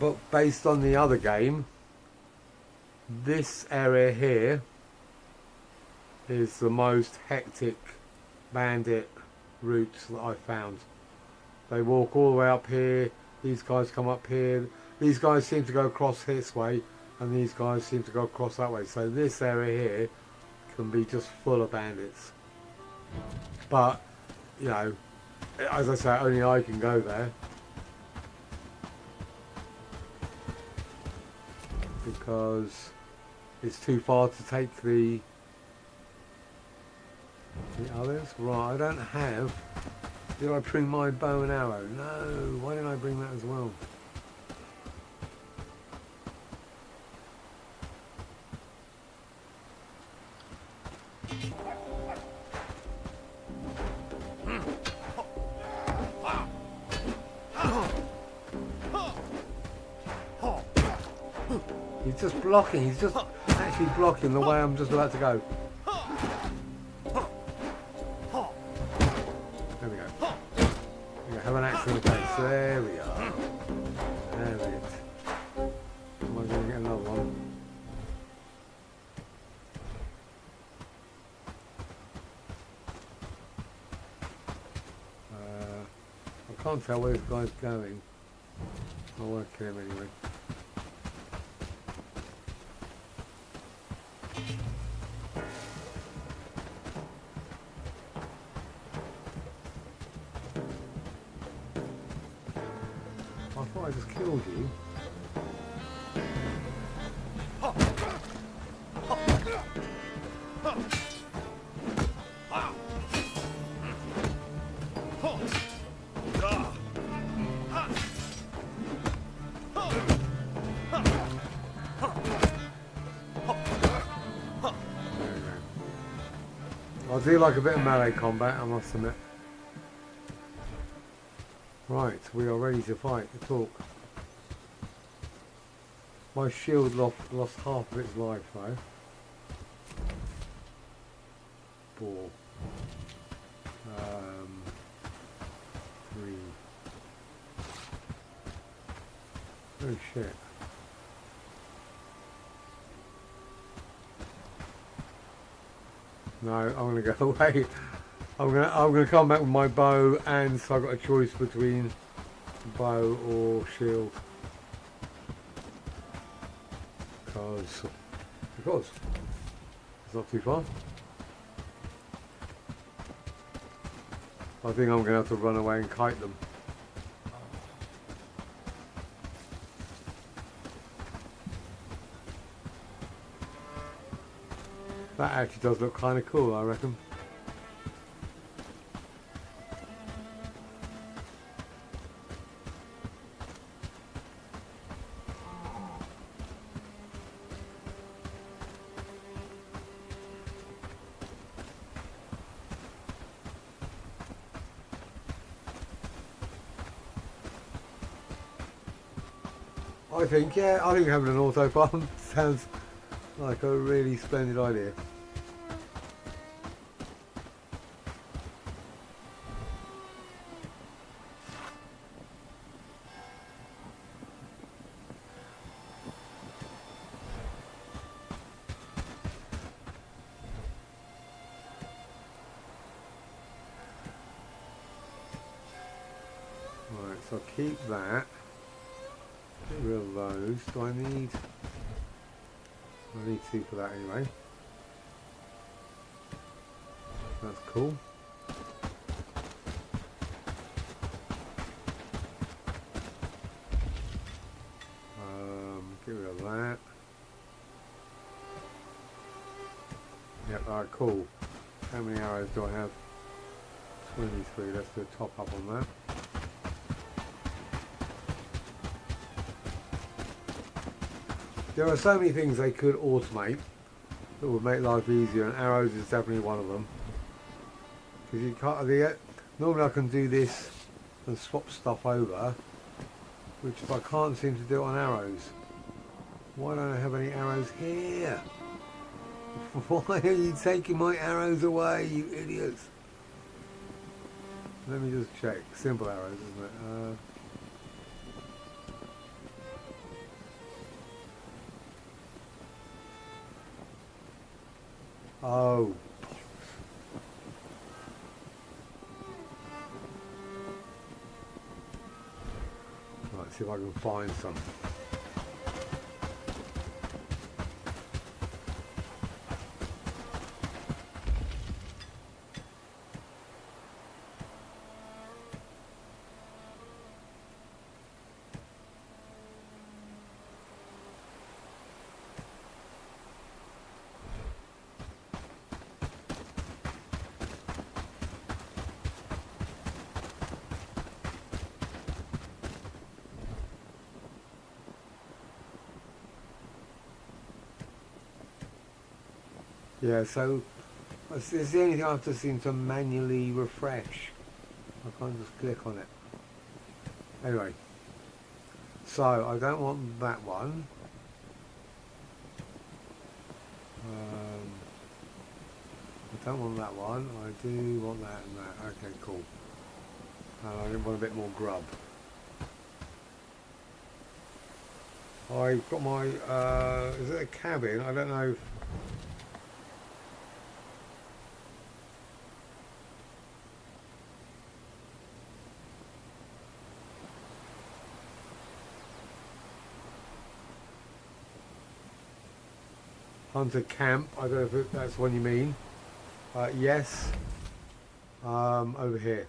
But based on the other game, this area here is the most hectic bandit routes that I've found. They walk all the way up here, these guys come up here, these guys seem to go across this way, and these guys seem to go across that way. So this area here can be just full of bandits. But, you know, as I say, only I can go there. Because it's too far to take the others. Right, I don't have... Did I bring my bow and arrow? No, why didn't I bring that as well? He's just blocking, he's just actually blocking the way I'm just about to go. There we go. We have an axe in the face. There we are. There it is. Am I going to get another one? I can't tell where this guy's going. I want to kill him anyway. I just killed you. I do like a bit of melee combat, I must admit. Right, we are ready to fight, to talk. My shield lost half of its life though. Ball. 3. Oh shit. No, I'm gonna go away. I'm gonna come back with my bow, and so I've got a choice between bow or shield. Because it's not too far. I think I'm gonna have to run away and kite them. That actually does look kind of cool, I reckon. I think having an auto farm sounds like a really splendid idea. Right, so keep that. Get rid of those. Do I need 2 for that anyway. That's cool. Get rid of that. Yep, alright, cool. How many arrows do I have? 23, let's do a top up on that. There are so many things they could automate that would make life easier, and arrows is definitely one of them. Because you can't, normally I can do this and swap stuff over, which I can't seem to do on arrows. Why don't I have any arrows here? Why are you taking my arrows away, you idiots? Let me just check. Simple arrows, isn't it? Oh. Right, see if I can find some. Yeah, so it's the only thing I have to seem to manually refresh. I can't just click on it. Anyway, so I don't want that one. I don't want that one. I do want that and that. Okay, cool. I want a bit more grub. I've got my, is it a cabin? I don't know if... Hunter camp, I don't know if that's what you mean. Yes, over here.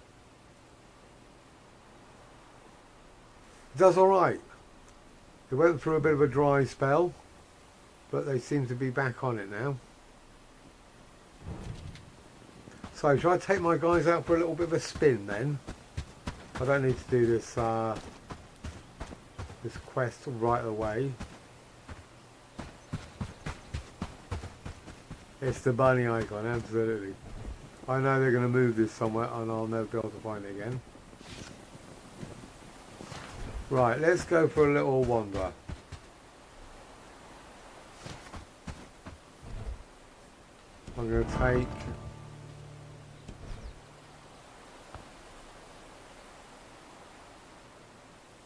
Does alright. It went through a bit of a dry spell, but they seem to be back on it now. So shall I take my guys out for a little bit of a spin then? I don't need to do this this quest right away. It's the bunny icon, absolutely. I know they're going to move this somewhere and I'll never be able to find it again. Right, let's go for a little wander. I'm going to take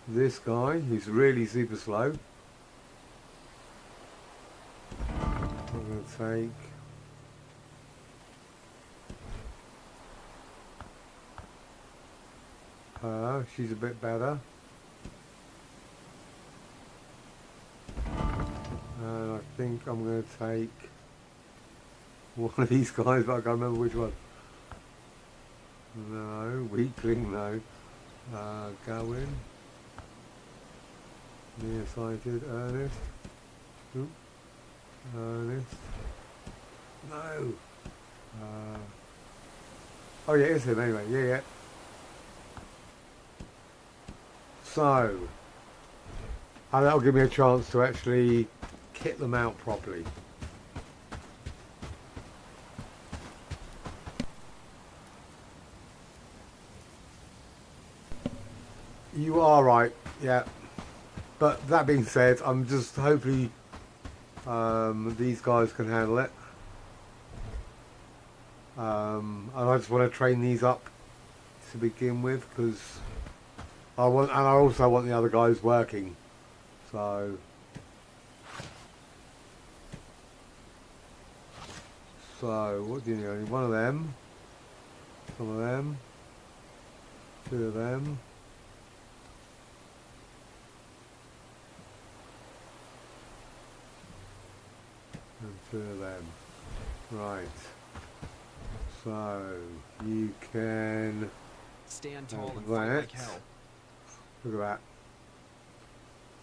this guy, he's really super slow. I'm going to take her, she's a bit better. And I think I'm going to take one of these guys, but I can't remember which one. No, weakling, no. Gawain. Nearsighted, Ernest. Oop. Ernest. No. Oh yeah, it's him anyway. Yeah. So, and that'll give me a chance to actually kit them out properly. You are right, yeah. But that being said, I'm just hopefully these guys can handle it. And I just want to train these up to begin with, because I also want the other guys working. So what do you need? I need one of them, some of them, two of them. And two of them. Right. So you can stand tall and have fight that. like hell. Look at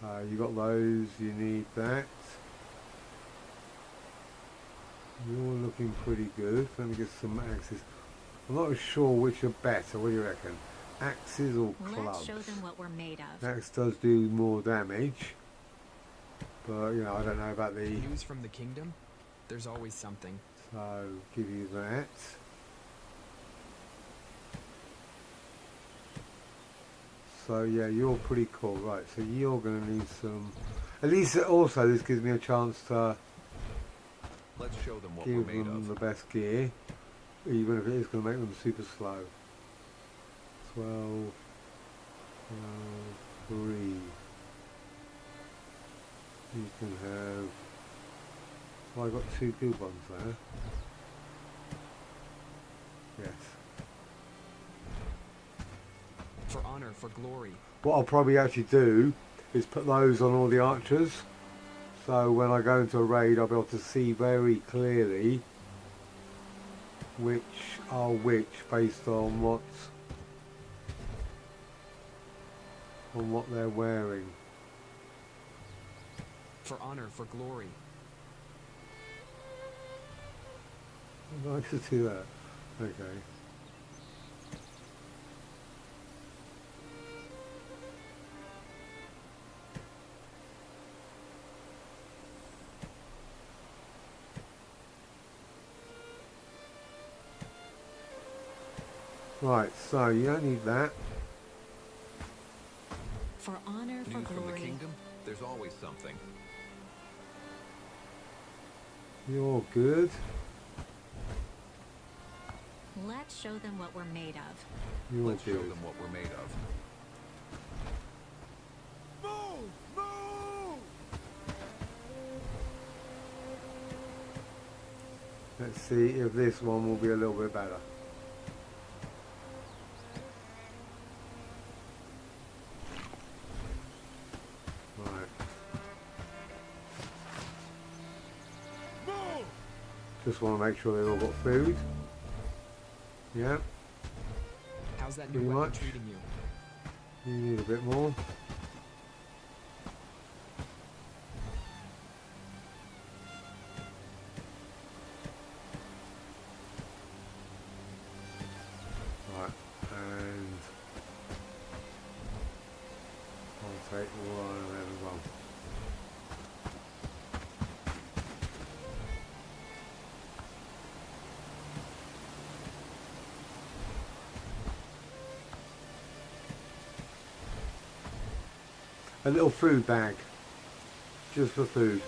that. You got those, you need that. You're looking pretty good. Let me get some axes. I'm not sure which are better. What do you reckon? Axes or clubs? Let's show them what we're made of. Axe does do more damage, but you know, I don't know about the. News from the kingdom? There's always something. So give you that. So yeah, you're pretty cool, right? So you're going to need some. At least also this gives me a chance to Let's show them what give we're made them of. the best gear, even if it is going to make them super slow. 12, 3. You can have. Well, I got 2 good ones there. Yes. For honor, for glory. What I'll probably actually do is put those on all the archers, so when I go into a raid I'll be able to see very clearly which are which based on what they're wearing. For honor, for glory. Nice to see that. Okay. Right, so you don't need that. For honor, for News from the glory. kingdom? There's always something. You're good. Let's show them what we're made of. You're Let's show good. them what we're made of. Let's see if this one will be a little bit better. Right. Just want to make sure they've all got food. Yeah, How's that Pretty new weapon much. treating you? you need a bit more. Right, and I'll take one and then one. A little food bag, just for food,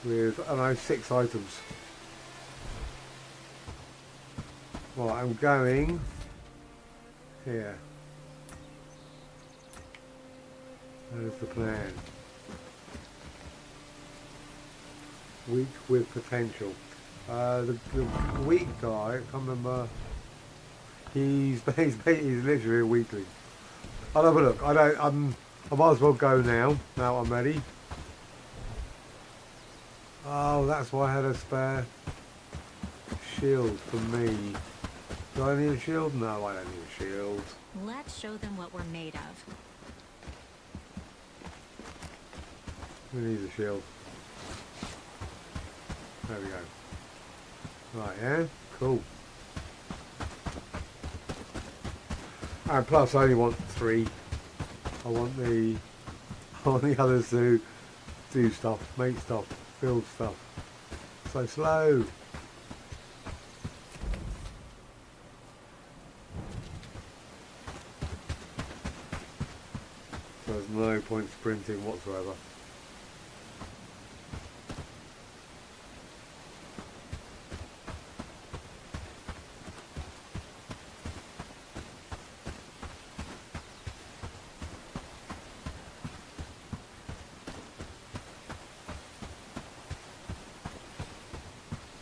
with, I don't know, 6 items. Well, I'm going here. There's the plan. Weak with potential. The weak guy, I can't remember. He's literally a weakling. I'll have a look. I might as well go now. Now I'm ready. Oh, that's why I had a spare shield for me. Do I need a shield? No, I don't need a shield. Let's show them what we're made of. Who needs a shield? There we go. Right, yeah? Cool. And plus I only want 3. I want the others to do stuff, make stuff, build stuff. So slow. So there's no point sprinting whatsoever.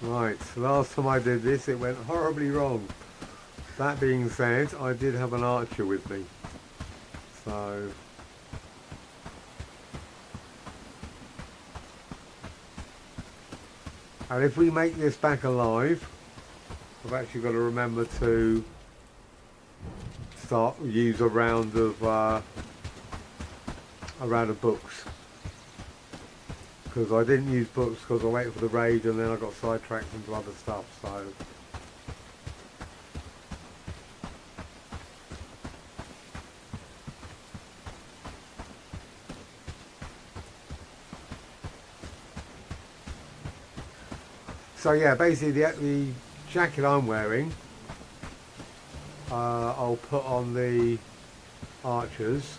Right, so last time I did this it went horribly wrong. That being said, I did have an archer with me. So and if we make this back alive, I've actually got to remember to use a round of a round of books. Because I didn't use books because I waited for the raid and then I got sidetracked into other stuff, so... So yeah, basically the jacket I'm wearing, I'll put on the archers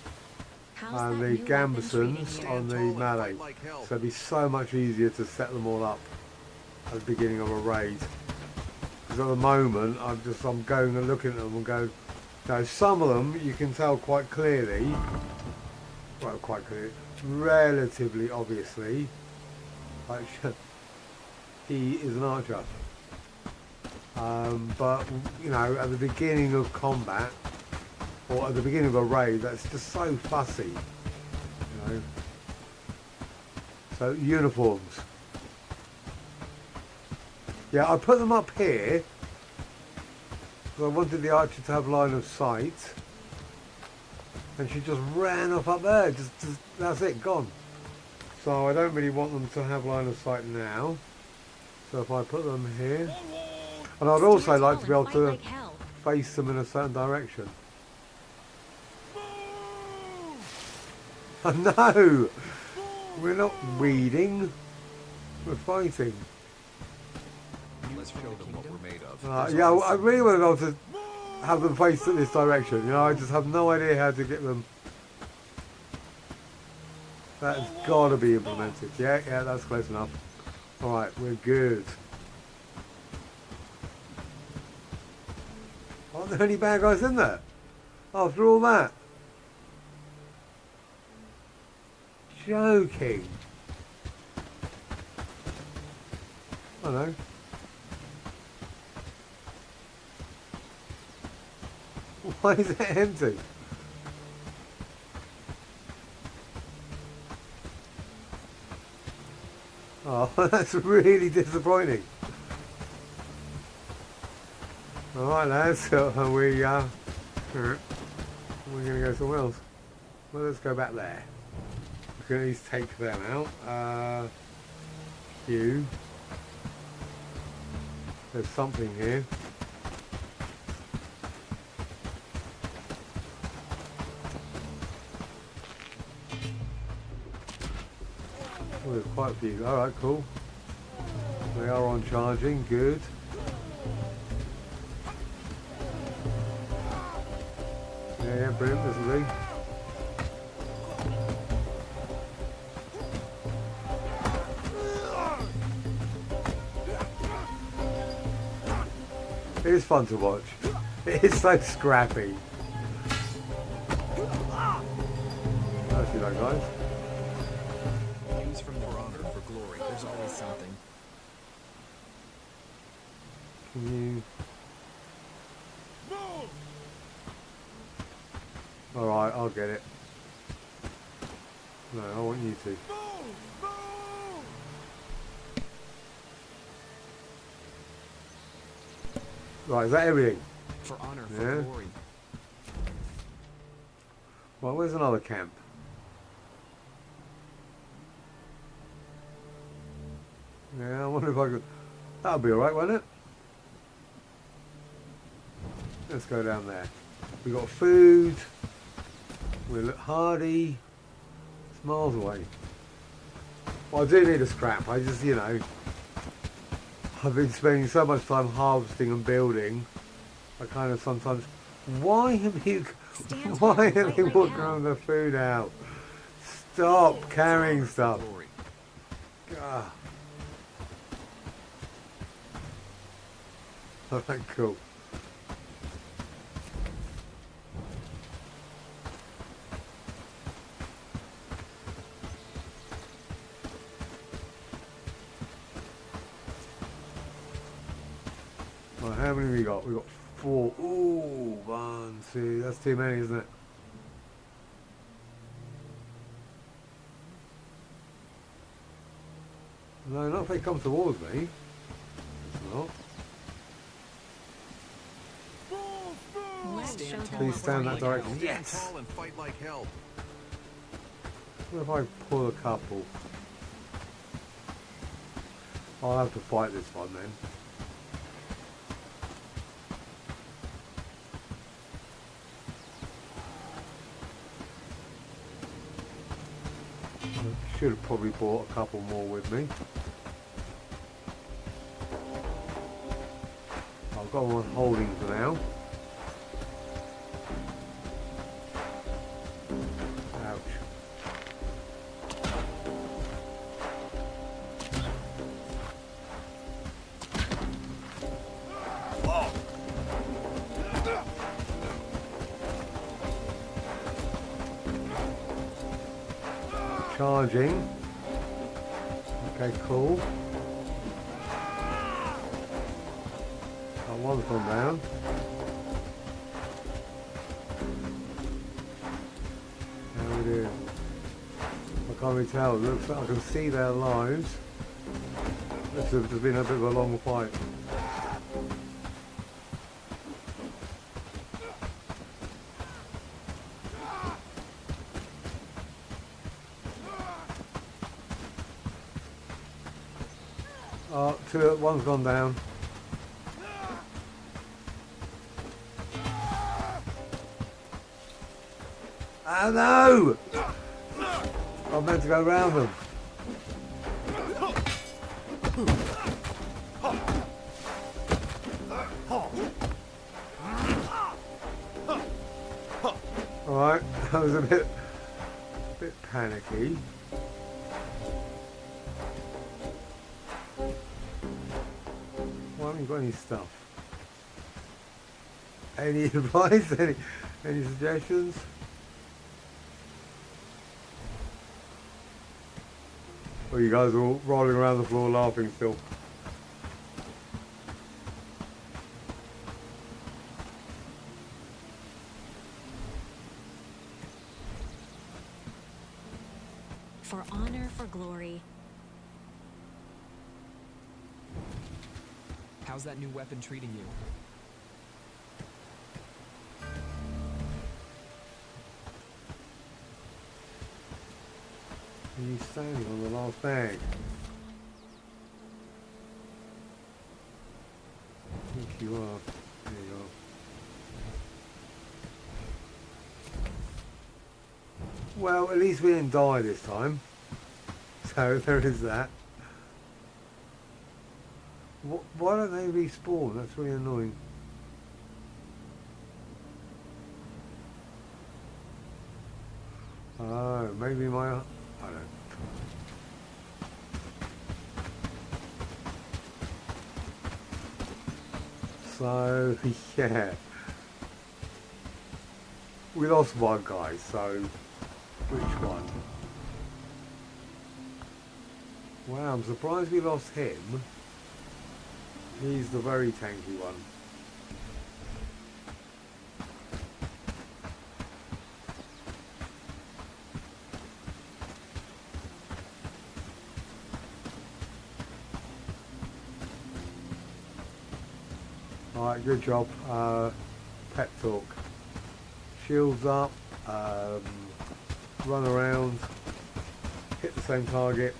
How's and that the new weapon treating gambesons you? on the Stand tall and melee. fight like hell. So it'd be so much easier to set them all up at the beginning of a raid. Because at the moment I'm going and looking at them and go, now some of them you can tell quite clearly, well quite clearly, relatively obviously, like he is an archer. But you know, at the beginning of combat or at the beginning of a raid, that's just so fussy, you know. So uniforms, yeah, I put them up here because I wanted the archer to have line of sight, and she just ran off up there. Just that's it, gone. So I don't really want them to have line of sight now. So if I put them here, and I'd also Stand like to be tall able and to fight like hell. face them in a certain direction. No! We're not weeding, we're fighting. Let's show them what we're made of. Yeah, I really want to be able to have them face in this direction. You know, I just have no idea how to get them. That's got to be implemented. Yeah, that's close enough. Alright, we're good. Aren't there any bad guys in there? After all that? Joking. I know. Why is it empty? Oh, that's really disappointing. Alright lads, so we're going to go somewhere else. Well, let's go back there. We can at least take them out. Q. There's something here. Oh, there's quite a few. Alright, cool. They are on charging, good. Yeah, brilliant, this will do. It is fun to watch. It is so scrappy. That's you like, guys. News from the honor for glory. There's always something. Can you... Alright, I'll get it. No, I want you to. Right, is that everything? For honor, for Yeah. glory. Well, where's another camp? Yeah, I wonder if I could... That'll be alright, won't it? Let's go down there. We got food. We look hardy. It's miles away. Well, I do need a scrap. I just, you know... I've been spending so much time harvesting and building. I kind of sometimes... Why have you... Stand Why tall are and they fight like walking hell. around with the food out? Stop carrying stuff. Glory. Ah. Alright, cool. Right, how many we got? We got 4. Ooh, 1, 2. That's too many, isn't it? No, not if they come towards me. It's not. Let's show them Please what stand we're that made of. direction. Stand Yes! tall and fight like hell. What if I pull a couple? I'll have to fight this one then. I should have probably brought a couple more with me. I've got one holding for now. Ouch. Charging. Okay, cool. That one's gone down. How we doing? I can't really tell. It looks like I can see their lives. This has been a bit of a long fight. Oh, one's gone down. Oh no! I meant to go round them. Alright, that was a bit panicky. Why haven't you got any stuff? Any advice? Any suggestions? Well, you guys are all rolling around the floor laughing still. For honor, for glory. How's that new weapon treating you? Are you standing on the last bag? I think you are. There you are. Well, at least we didn't die this time. So there is that. Why don't they respawn? That's really annoying. Oh, maybe my... I don't know. So, yeah. We lost one guy, so... Which one? Wow, I'm surprised we lost him. He's the very tanky one. Alright, good job. Pep talk. Shields up, run around, hit the same target.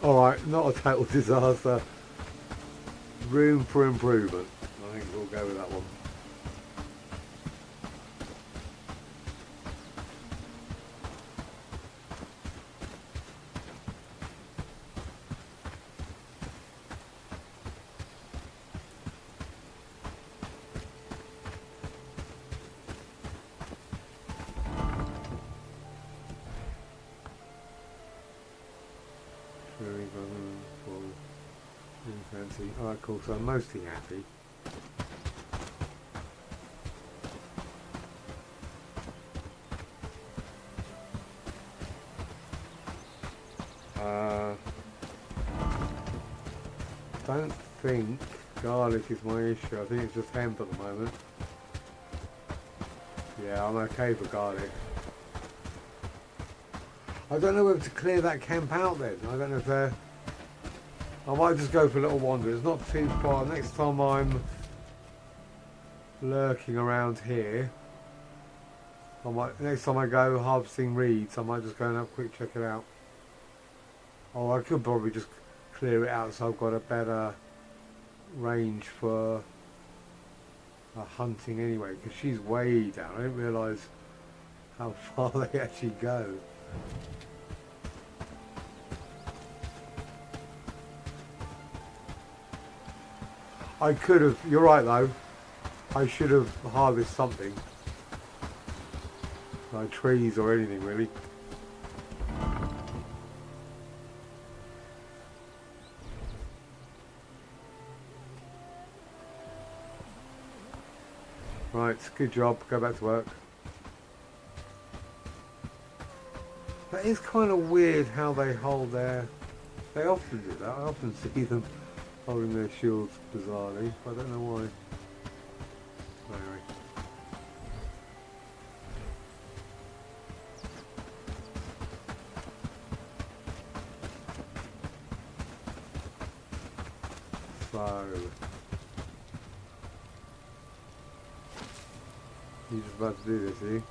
Alright, not a total disaster. Room for improvement. I think we'll go with that one. Fancy. Alright, cool. So I'm mostly happy. Don't think garlic is my issue. I think it's just hemp at the moment. Yeah, I'm okay for garlic. I don't know whether to clear that camp out then. I don't know if they're... I might just go for a little wander. It's not too far. Next time I'm lurking around here, next time I go harvesting reeds, I might just go and have a quick check it out. Oh, I could probably just clear it out so I've got a better range for hunting anyway, because she's way down. I didn't realise how far they actually go. I could have, you're right though, I should have harvested something. Like trees or anything really. Right, good job, go back to work. That is kind of weird how they hold their... They often do that, I often see them holding their shields bizarrely, I don't know why. Anyway. So... You're just about to do this, are you?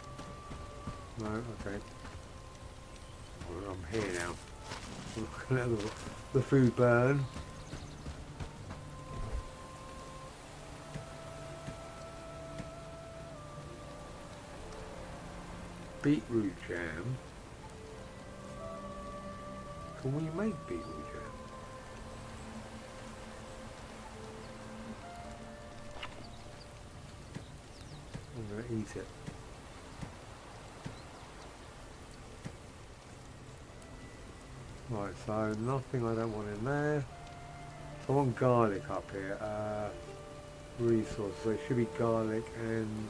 No? Okay. Well, I'm here now. I'm looking at the food burn. Beetroot jam. Can we make beetroot jam? I'm going to eat it. Right, so nothing I don't want in there. So I want garlic up here. Resources. So it should be garlic and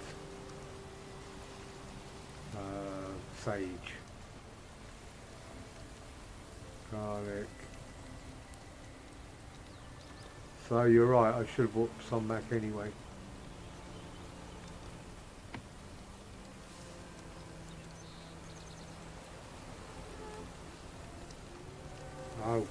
sage. Garlic. So you're right, I should have brought some back anyway. Oh.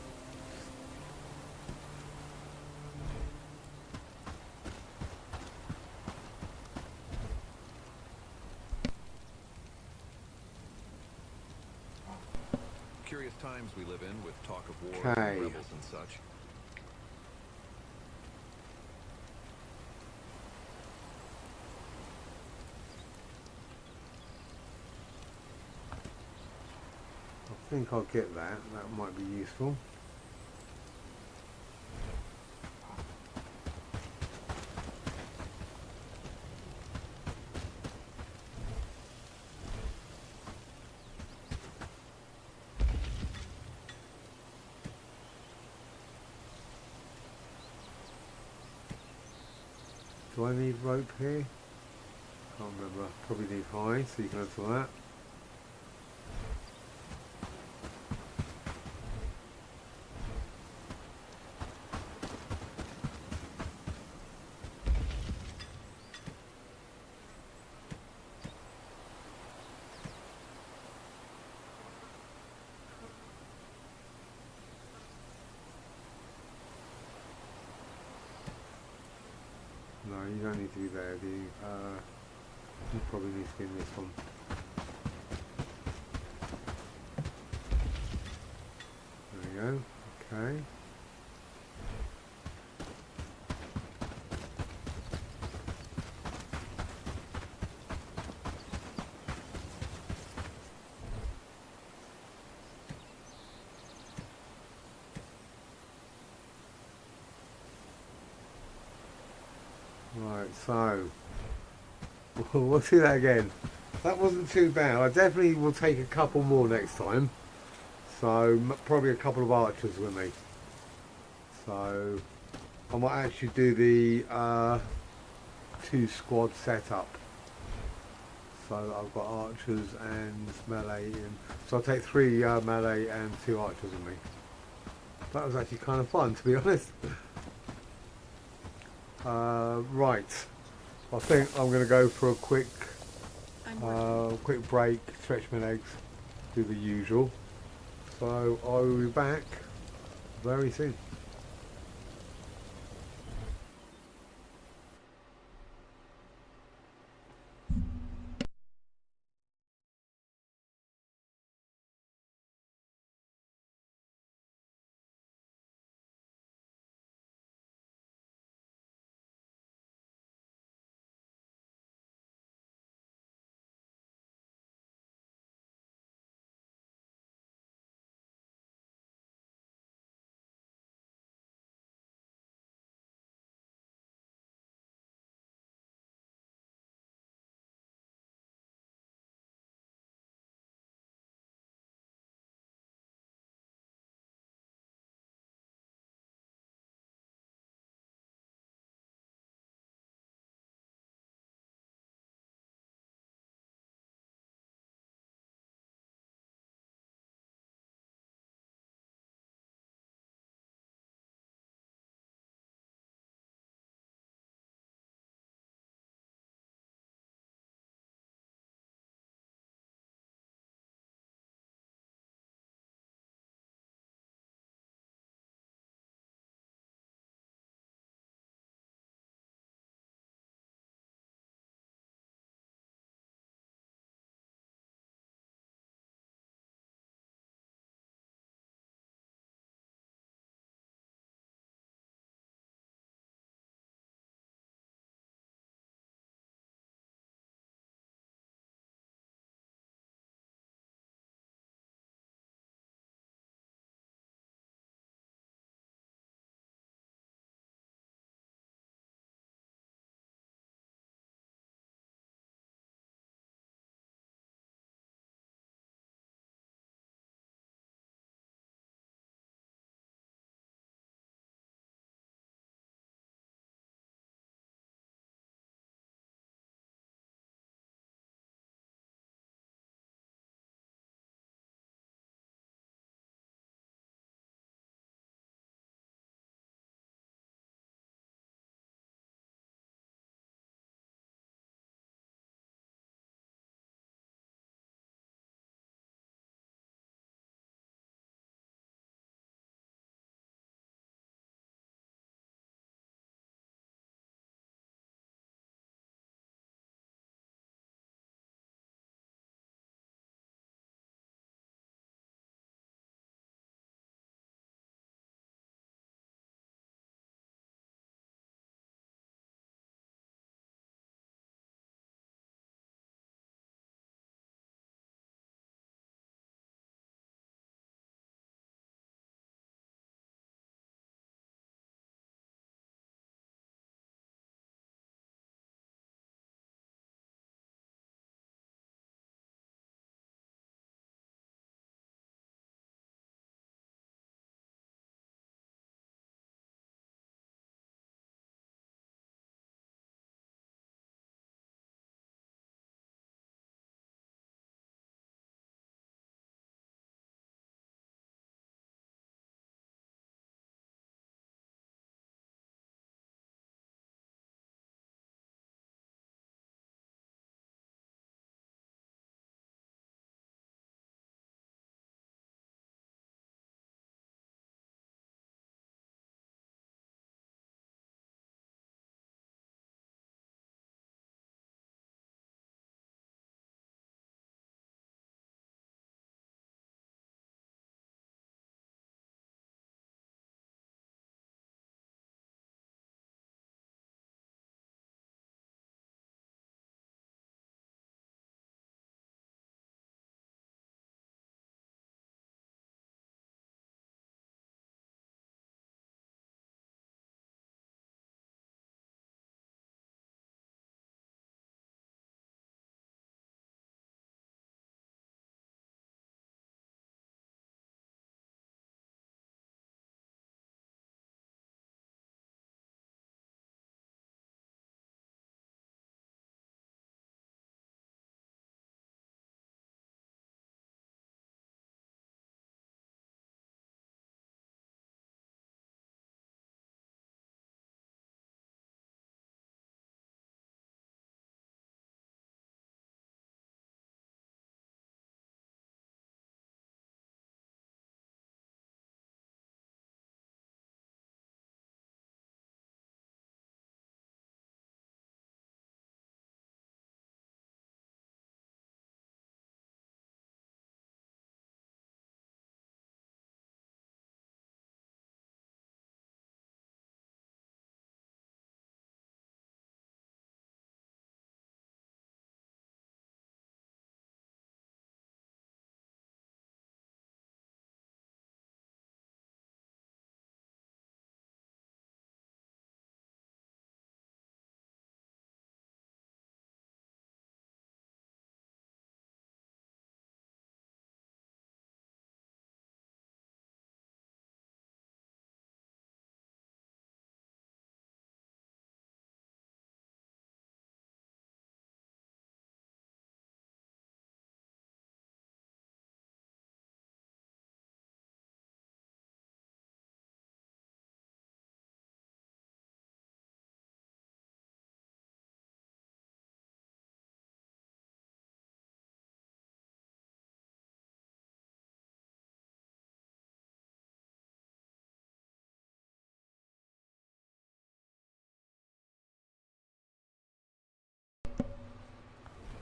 Curious times we live in with talk of war Okay. and rebels and such. I think I'll get that. That might be useful. Do I need rope here? Can't remember. Probably need hide, so you can answer that. No, you don't need to be there, do you? You probably need to be in this one. There we go. Okay. Right, so we'll do that again. That wasn't too bad. I definitely will take a couple more next time. So probably a couple of archers with me. So I might actually do the 2 squad setup. So I've got archers and melee in. So I'll take 3 melee and 2 archers with me. That was actually kind of fun, to be honest. Right. I think I'm going to go for a quick I'm working. quick break, stretch my legs, do the usual. So I will be back very soon.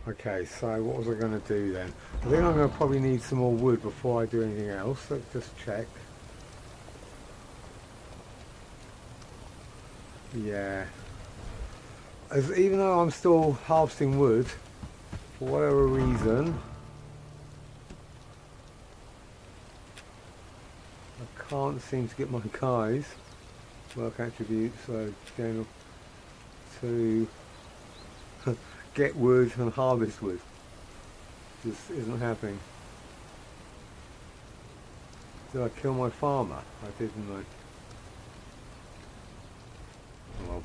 Okay, so what was I going to do then? I think I'm going to probably need some more wood before I do anything else. Let's just check. Yeah. Even though I'm still harvesting wood, for whatever reason, I can't seem to get my guys. Work attributes, so general to get wood and harvest wood. Just isn't happening. Did I kill my farmer? I didn't. Oh well.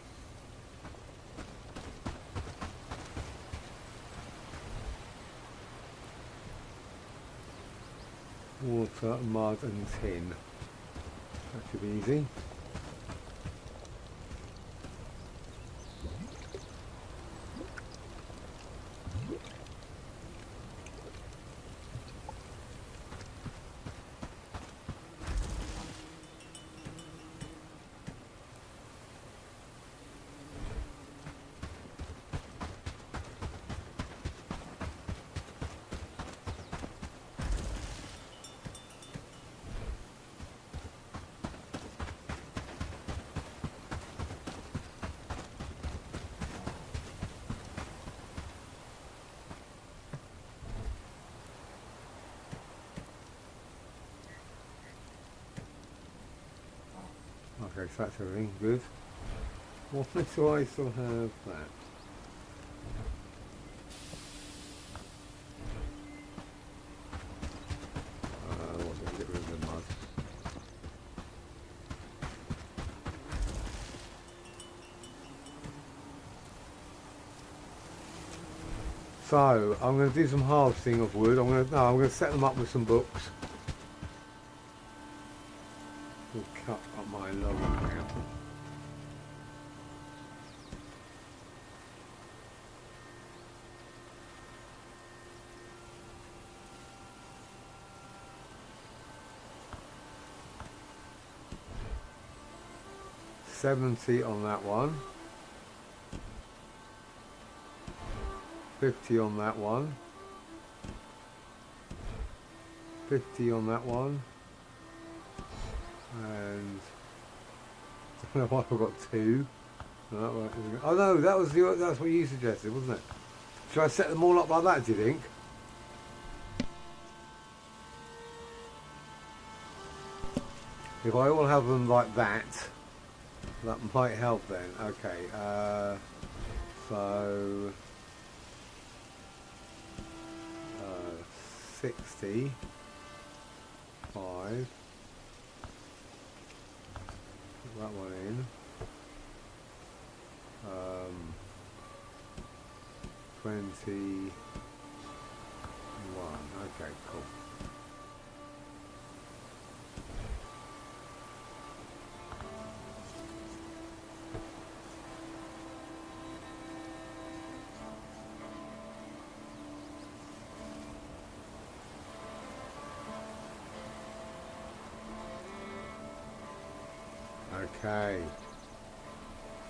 Water, mud and tin. That should be easy. Okay, so that's everything good. Why do I still have that? What's going to get rid of the mud? So I'm going to do some harvesting of wood. I'm going to set them up with some books. We'll cut up my logging now. $70 on that one. 50 on that one. 50 on that one. And I don't know why I've got 2. No, that one isn't- oh no, that's what you suggested, wasn't it? Should I set them all up like that, do you think? If I all have them like that, that might help then. Okay, so 60, 5, put that one in, 21, okay, cool. Okay.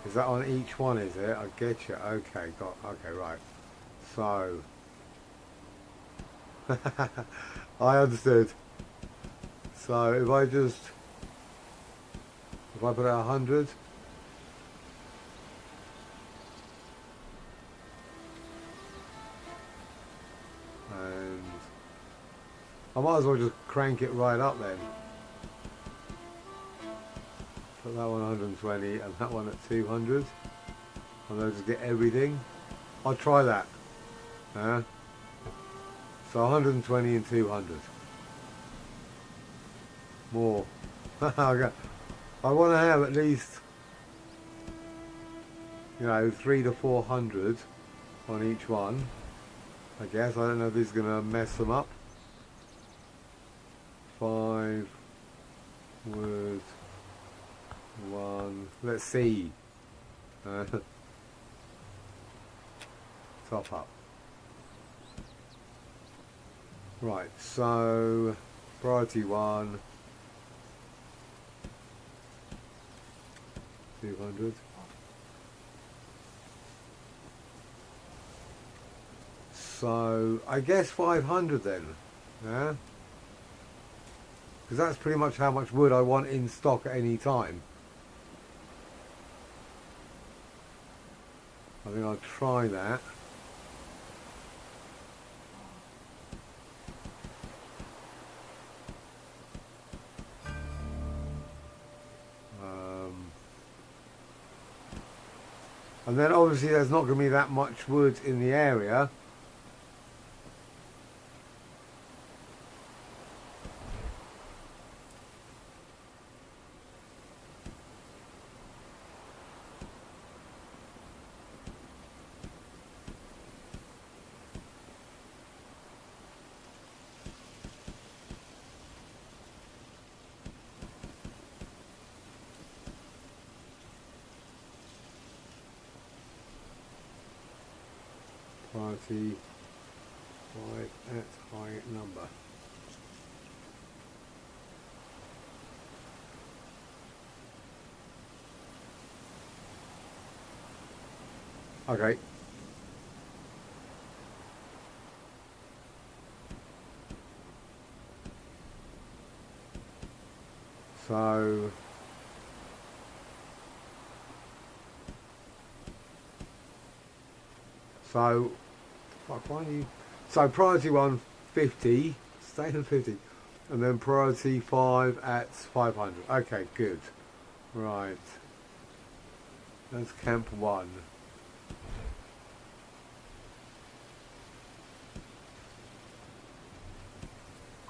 Is that on each one, is it? I get you. Okay, okay, right. So I understood. So if I put out 100, and I might as well just crank it right up then. Put that one 120 and that one at 200, and I'll just get everything. I'll try that. So 120 and 200. More. I want to have at least, 300 to 400 on each one. I guess. I don't know if this is going to mess them up. 5 wood. 1. Let's see. Top up. Right, so priority 1, 200. So I guess 500 then, yeah? Because that's pretty much how much wood I want in stock at any time. I think I'll try that. And then obviously there's not going to be that much wood in the area. Priority 5 at high number. Okay. So fuck, why do you? So priority 1 50, stay at 50, and then priority 5 at 500. Okay, good. Right. That's camp 1.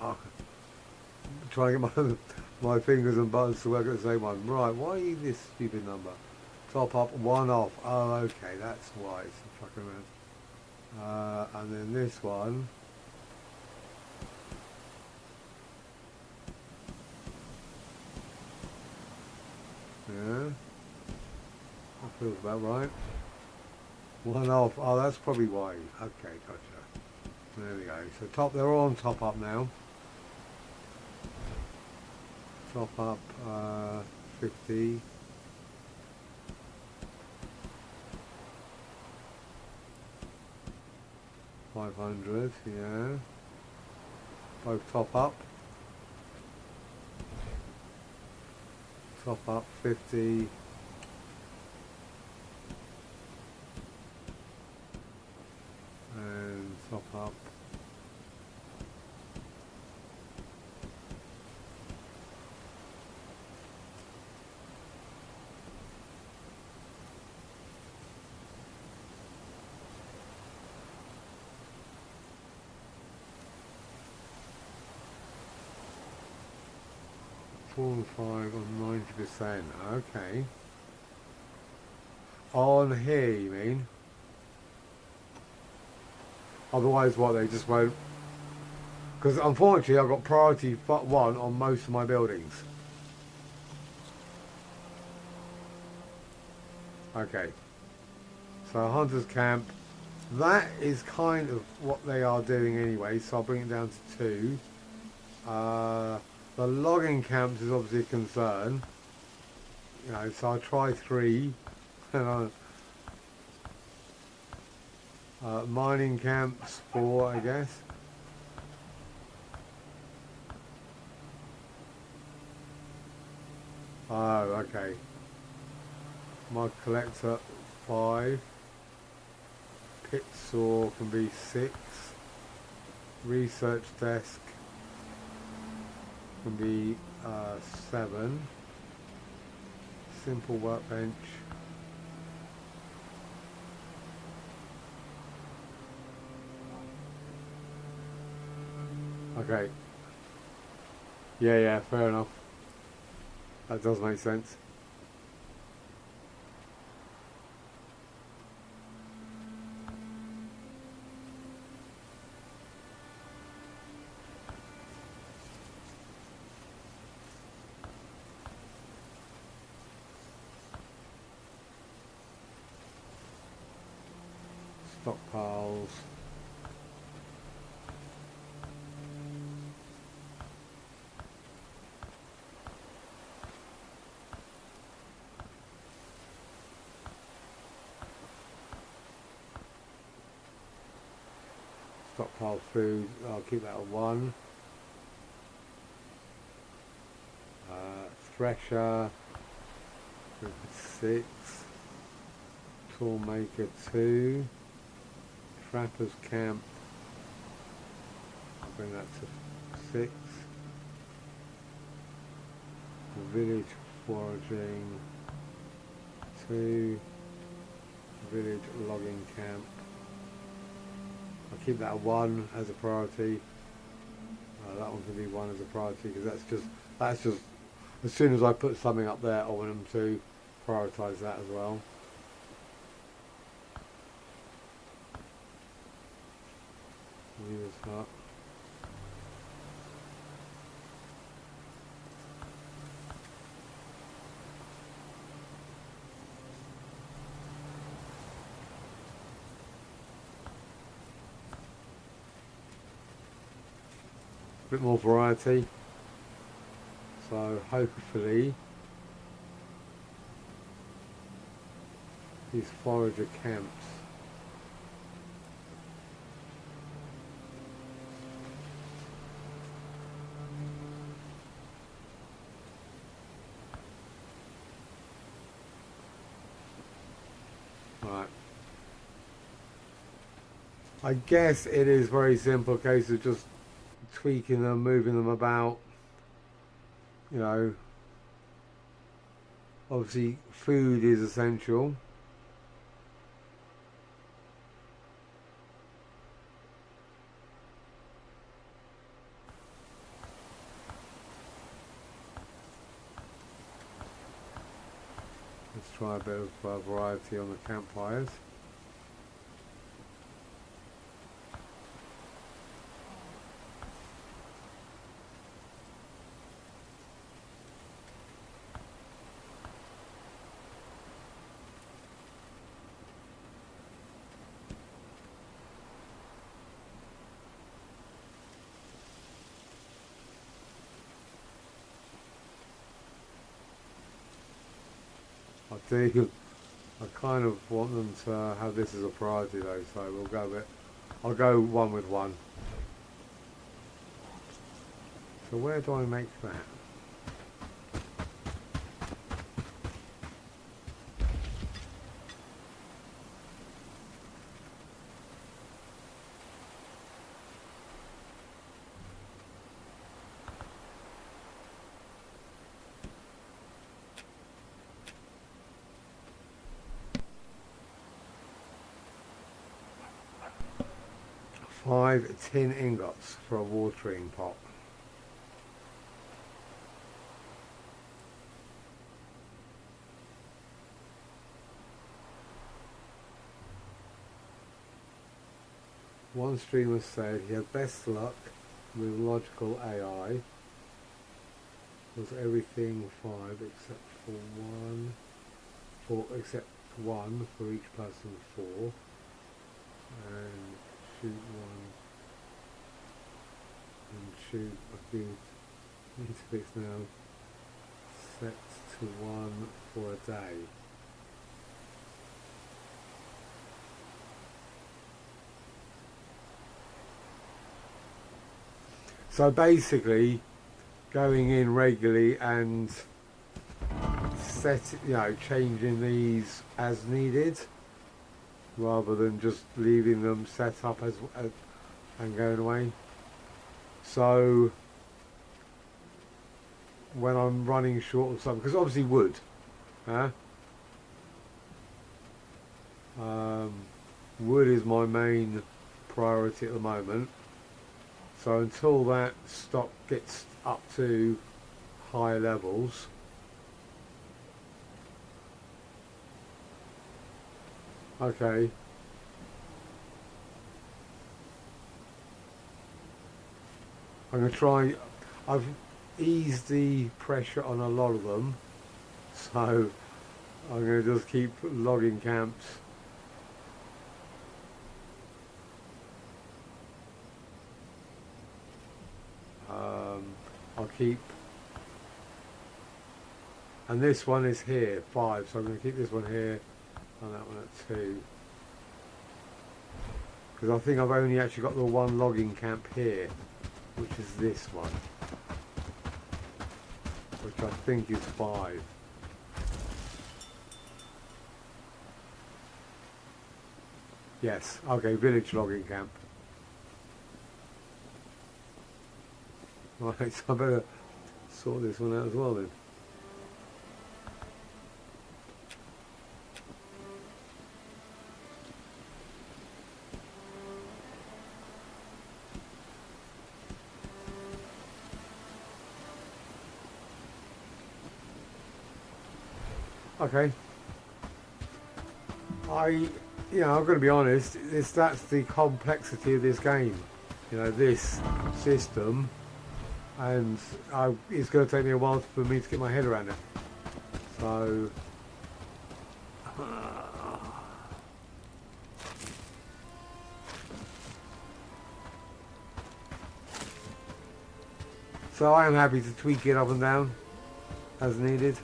Oh, I'm trying to get my fingers and buttons to work at the same one. Right, why are you this stupid number? Top up, 1 off. Oh, okay, that's why it's fucking around. And then this one. Yeah. That feels about right. 1 off. Oh, that's probably why. Okay, gotcha. There we go. So they're all on top up now. Top up 50. $500, yeah. Both top up. Top up 50. And top up. Four and 5 on 90%. Okay. On here, you mean? Otherwise, what, they just won't? Because unfortunately, I've got priority 1 on most of my buildings. Okay. So Hunter's Camp. That is kind of what they are doing anyway, so I'll bring it down to 2. The logging camps is obviously a concern. You know, so I'll try 3. Mining camps 4, I guess. Oh, okay. Mud collector 5. Pit saw can be 6. Research desk can be 7. Simple workbench. Okay. Yeah, fair enough. That does make sense. Stockpiles. stockpile food, I'll keep that at 1. Thresher, 6. Tool maker 2. Trapper's camp, I'll bring that to 6. Village foraging 2. Village logging camp, I'll keep that at 1 as a priority. That one can be 1 as a priority because that's just as soon as I put something up there I want them to prioritise that as well. Use that. A bit more variety, so hopefully these forager camps right. I guess it is very simple case of just tweaking them, moving them about, you know. Obviously food is essential. Let's try a bit of variety on the campfires. I kind of want them to have this as a priority though, so we'll go with, I'll go 1 with 1. So where do I make that? Five tin ingots for a watering pot. One streamer said he had best luck with logical AI. Was everything 5 except one for each person 4, and shoot 1 and shoot a few interfix now set to 1 for a day. So basically going in regularly and changing these as needed, rather than just leaving them set up as and going away. So when I'm running short of something, because obviously wood, wood is my main priority at the moment. So until that stock gets up to high levels, okay. I'm going to try, I've eased the pressure on a lot of them, so I'm going to just keep logging camps. I'll keep, and this one is here, 5, so I'm going to keep this one here and that one at 2. Because I think I've only actually got the one logging camp here, which is this one, which I think is 5. Yes, okay, village logging camp. Right, so I better sort this one out as well then. Okay. You know, I'm going to be honest, that's the complexity of this game. You know, this system, and it's going to take me a while for me to get my head around it. So, I am happy to tweak it up and down as needed.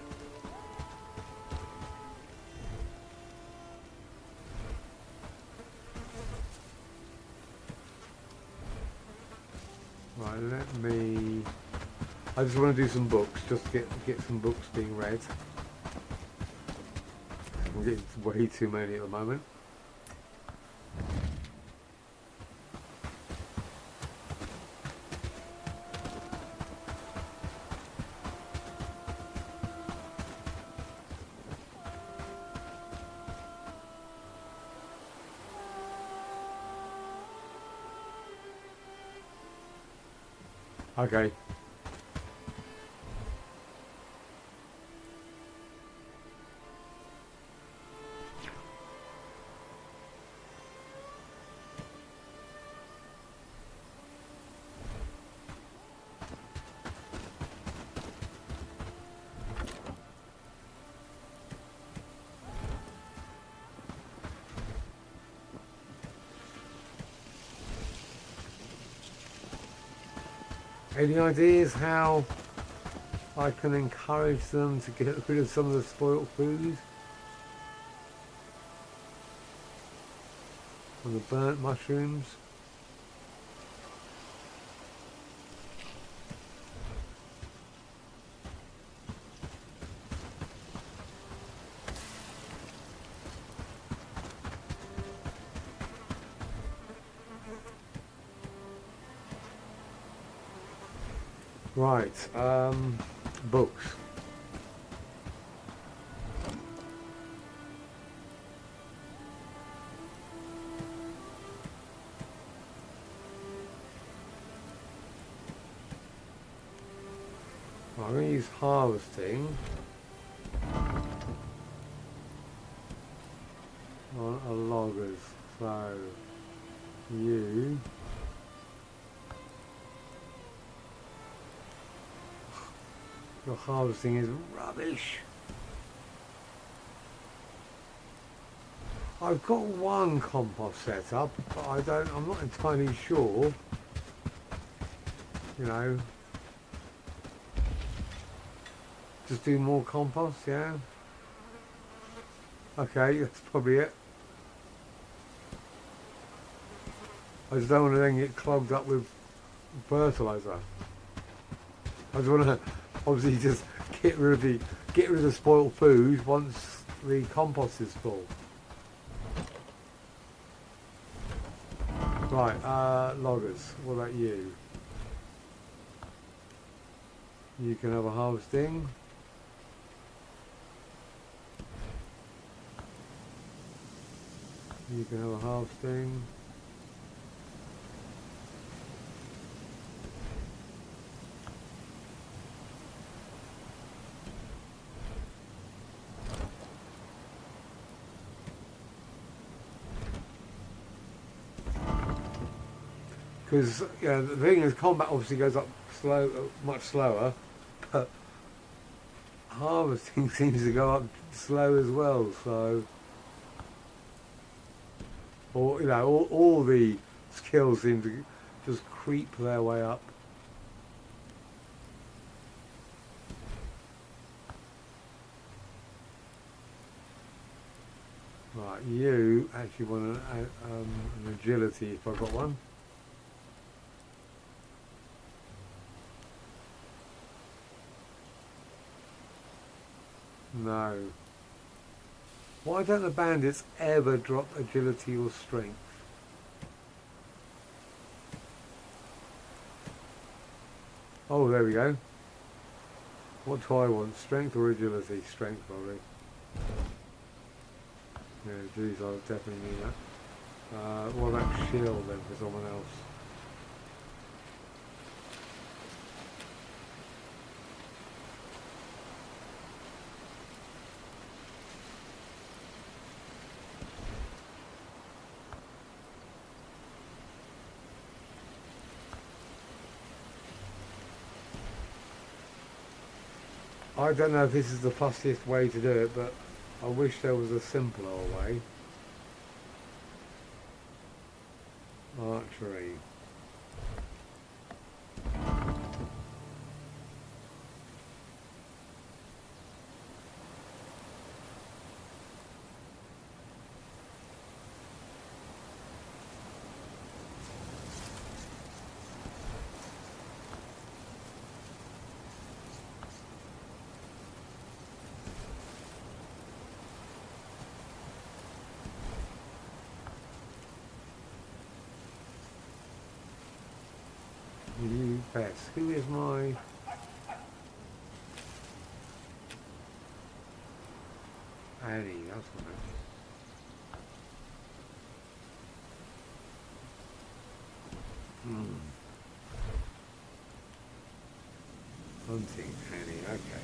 Right, I just want to do some books, just to get some books being read. I'm getting way too many at the moment. Okay. Any ideas how I can encourage them to get rid of some of the spoilt food? And the burnt mushrooms? Right, books. Right, I'm going to use harvesting on a loggers. So, you... Your harvesting is rubbish. I've got one compost set up, but I'm not entirely sure. You know, just do more compost, yeah? Okay, that's probably it. I just don't want to then get clogged up with fertilizer. I just want to obviously just get rid of the spoiled food once the compost is full. Right, loggers, what about you? You can have a harvesting. You can have a harvesting. Because the thing is, combat obviously goes up much slower, but harvesting seems to go up slow as well. So, or you know, all the skills seem to just creep their way up. Right, you actually want an agility if I've got one. No. Why don't the bandits ever drop agility or strength? Oh, there we go. What do I want? Strength or agility? Strength, probably. Yeah, geez, I definitely need that. What about shield then for someone else? I don't know if this is the fussiest way to do it, but I wish there was a simpler way. Archery. You pets. Who is my... Annie, that's what it is. Hunting Annie, okay.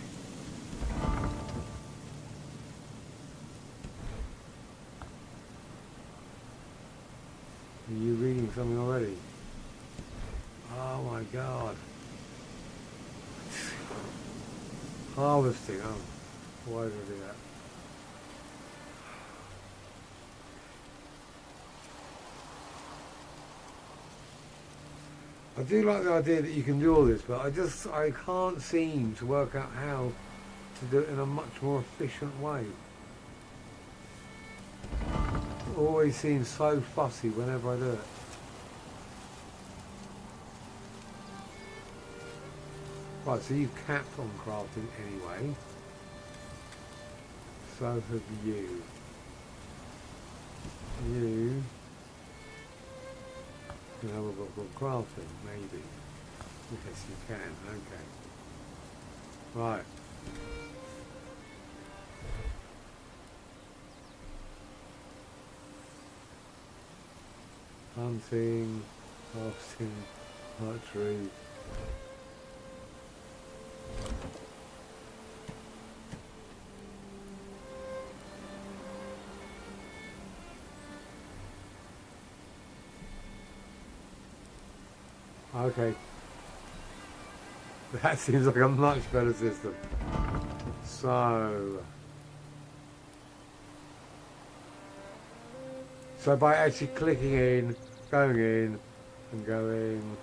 Are you reading something already? Oh my god. Harvesting, oh. Why did I do that? I do like the idea that you can do all this, but I can't seem to work out how to do it in a much more efficient way. It always seems so fussy whenever I do it. Right, so you've capped on crafting anyway. So have you. You can have a book called crafting, maybe. Yes, you can, okay. Right. Hunting, harvesting, archery. Okay. That seems like a much better system. So by actually clicking in, going in, and going...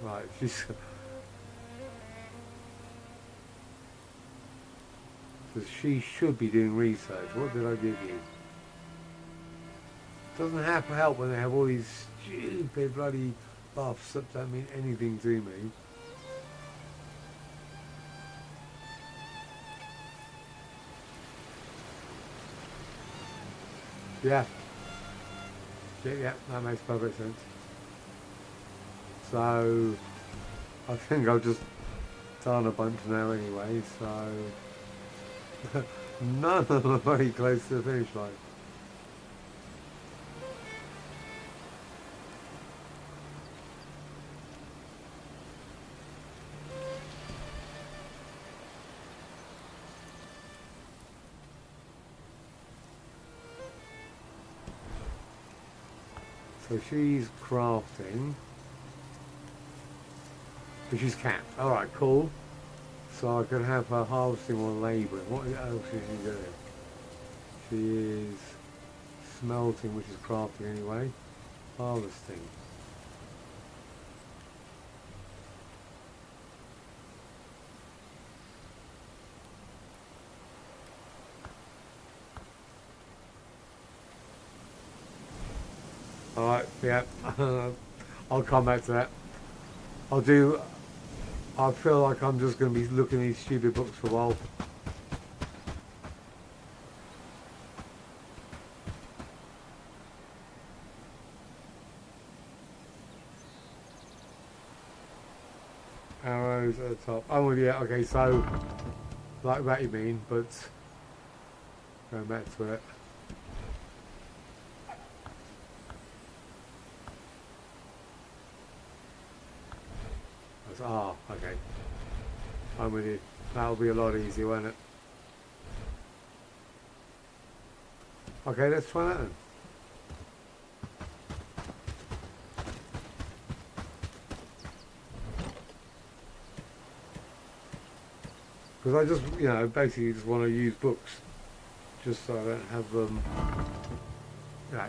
Right, she's... So she should be doing research. What did I give you? Doesn't have to help when they have all these stupid bloody buffs that don't mean anything to me. Yeah. Yeah, that makes perfect sense. So, I think I've just done a bunch now anyway, so none of them are very close to the finish line. So she's crafting, but she's capped. Alright, cool. So I can have her harvesting or labouring. What else is she doing? She is smelting, which is crafting anyway. Harvesting. Alright, yeah. I'll come back to that. I feel like I'm just going to be looking at these stupid books for a while. Arrows at the top. Oh, well, yeah, okay, so like that you mean, but going back to it. Okay. I'm with you. That'll be a lot easier, won't it? Okay, let's try that then. Because I just, basically just want to use books. Just so I don't have them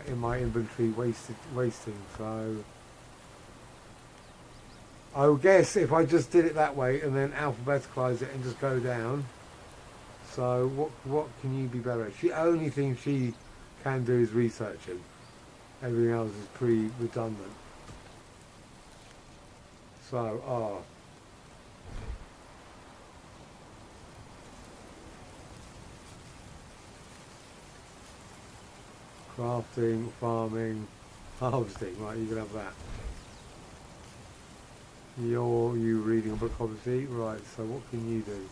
in my inventory wasting, so... I would guess if I just did it that way and then alphabeticalize it and just go down. So what can you be better at? The only thing she can do is researching. Everything else is pretty redundant. So, crafting, farming, harvesting. Right, you can have that. You reading a book, obviously. Right, so what can you do?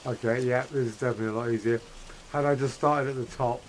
Okay, yeah, this is definitely a lot easier. Had I just started at the top,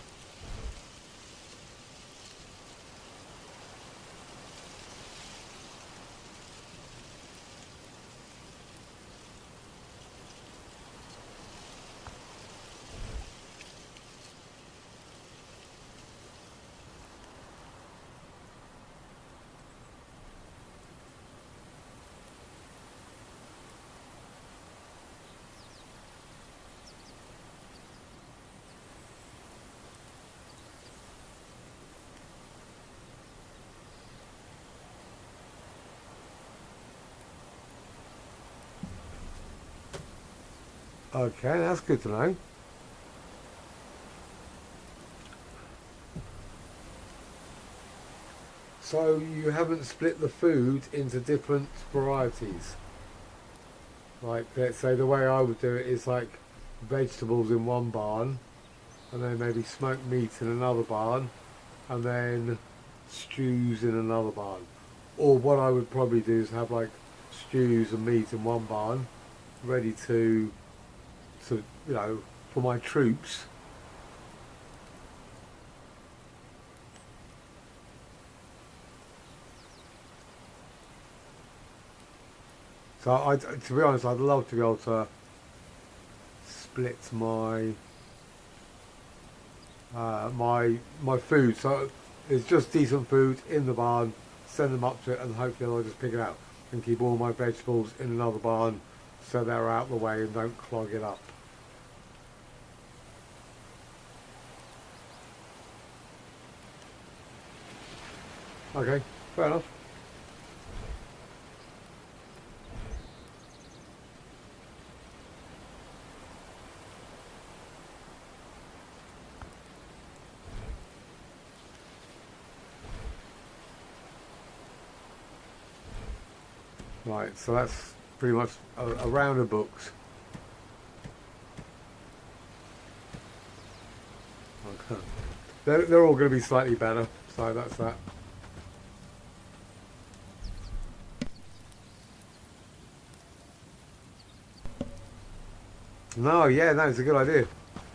okay, that's good to know. So you haven't split the food into different varieties. Like, let's say the way I would do it is like vegetables in one barn, and then maybe smoked meat in another barn, and then stews in another barn. Or what I would probably do is have like stews and meat in one barn, ready to for my troops. So to be honest, I'd love to be able to split my my food. So it's just decent food in the barn, send them up to it, and hopefully I'll just pick it out and keep all my vegetables in another barn so they're out of the way and don't clog it up. Okay, fair enough. Right, so that's pretty much a round of books. Okay. They're all going to be slightly better, so that's that. No, yeah, no, it's a good idea.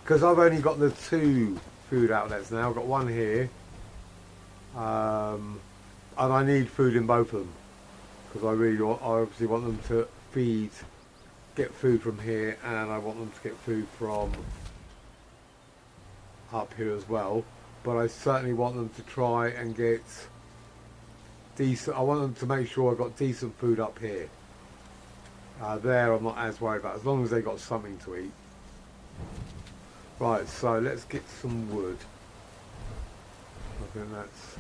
Because I've only got the 2 food outlets now. I've got one here. And I need food in both of them. Because I obviously want them to get food from here, and I want them to get food from up here as well. But I certainly want them to try and get decent. I want them to make sure I've got decent food up here. There I'm not as worried about, as long as they got something to eat. Right, so let's get some wood. I think that's...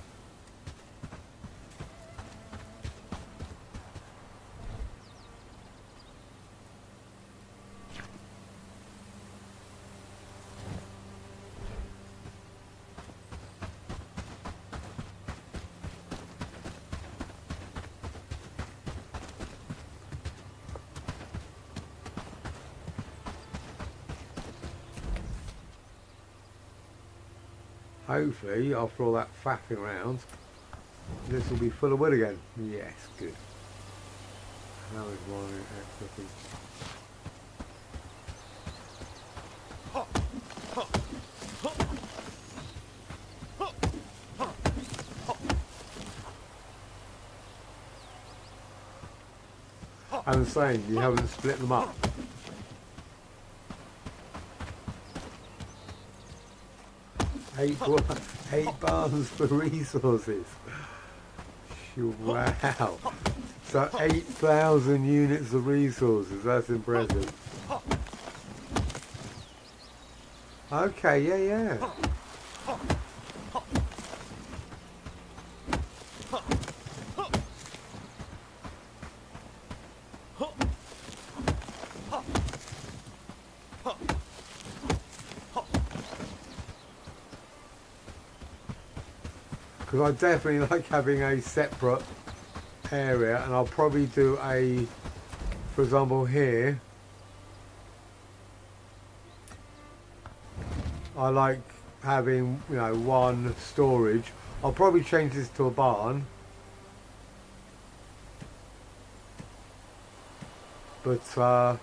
Hopefully, after all that faffing around, this will be full of wood again. Yes, good. How is my looking? I'm saying, you haven't split them up. Eight barns for resources. Wow. So 8,000 units of resources. That's impressive. Okay, yeah. Because I definitely like having a separate area, and I'll probably do a, for example here, I like having, you know, one storage. I'll probably change this to a barn, but I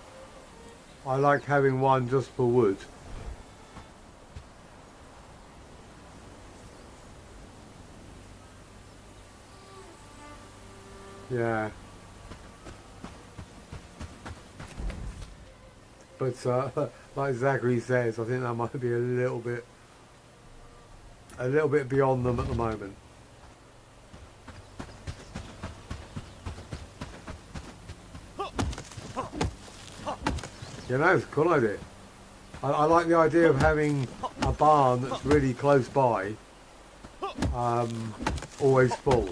like having one just for wood. Yeah. But like Zachary says, I think that might be a little bit beyond them at the moment. You know, it's a cool idea. I like the idea of having a barn that's really close by, always full.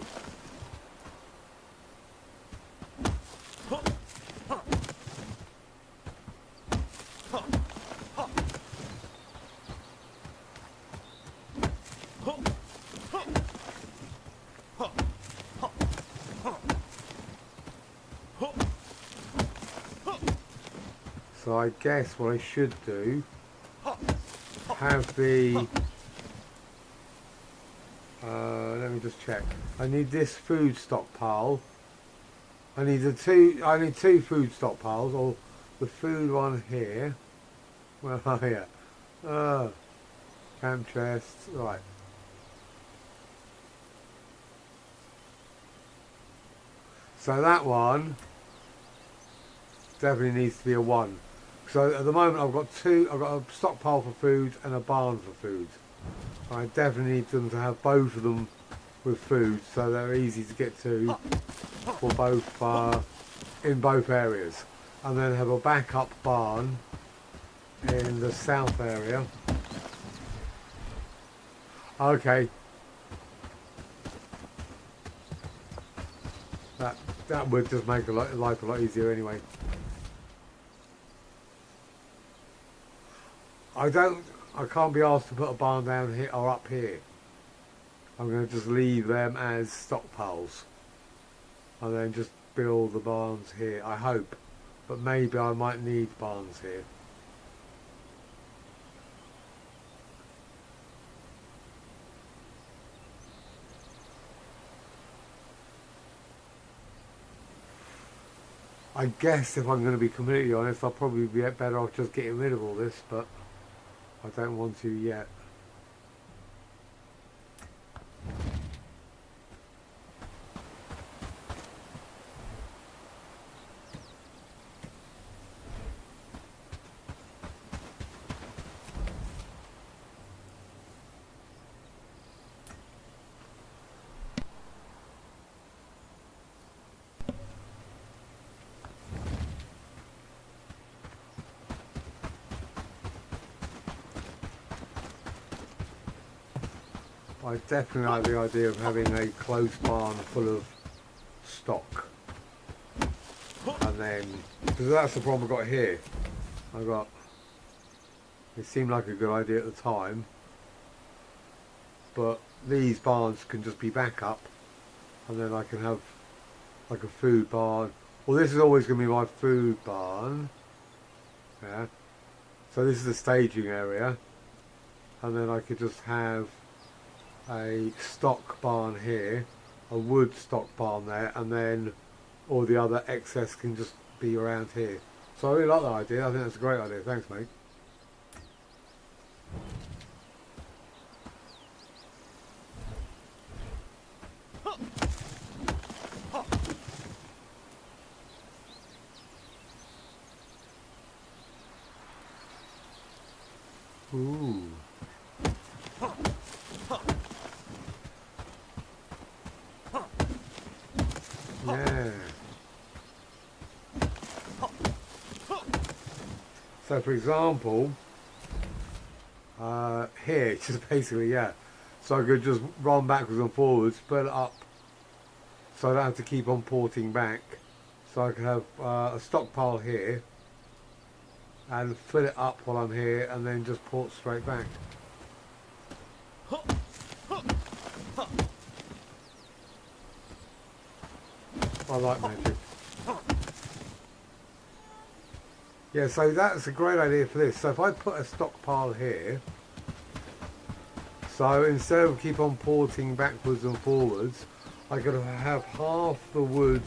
So I guess what I should do, have the, let me just check. I need this food stockpile. I need two food stockpiles, or the food one here. Where are you? Camp chest, right. So that one definitely needs to be a 1. So at the moment I've got a stockpile for food and a barn for food. I definitely need them to have both of them with food, so they're easy to get to for both in both areas. And then have a backup barn in the south area. Okay. That would just make life a lot easier anyway. I can't be asked to put a barn down here or up here. I'm going to just leave them as stockpiles and then just build the barns here, I hope. But maybe I might need barns here. I guess if I'm going to be completely honest, I'll probably be better off just getting rid of all this, but I don't want to yet. I definitely like the idea of having a close barn full of stock. And then, because that's the problem I've got here. It seemed like a good idea at the time, but these barns can just be backup, and then I can have like a food barn. Well, this is always going to be my food barn. Yeah. So this is the staging area, and then I could just have a stock barn here, a wood stock barn there, and then all the other excess can just be around here. So I really like that idea. I think that's a great idea. Thanks, mate. Ooh. Yeah. So for example, here, just basically, yeah. So I could just run backwards and forwards, spread it up, so I don't have to keep on porting back. So I can have a stockpile here, and fill it up while I'm here, and then just port straight back. I like magic. Yeah, so that's a great idea for this. So if I put a stockpile here, so instead of keep on porting backwards and forwards, I could have half the wood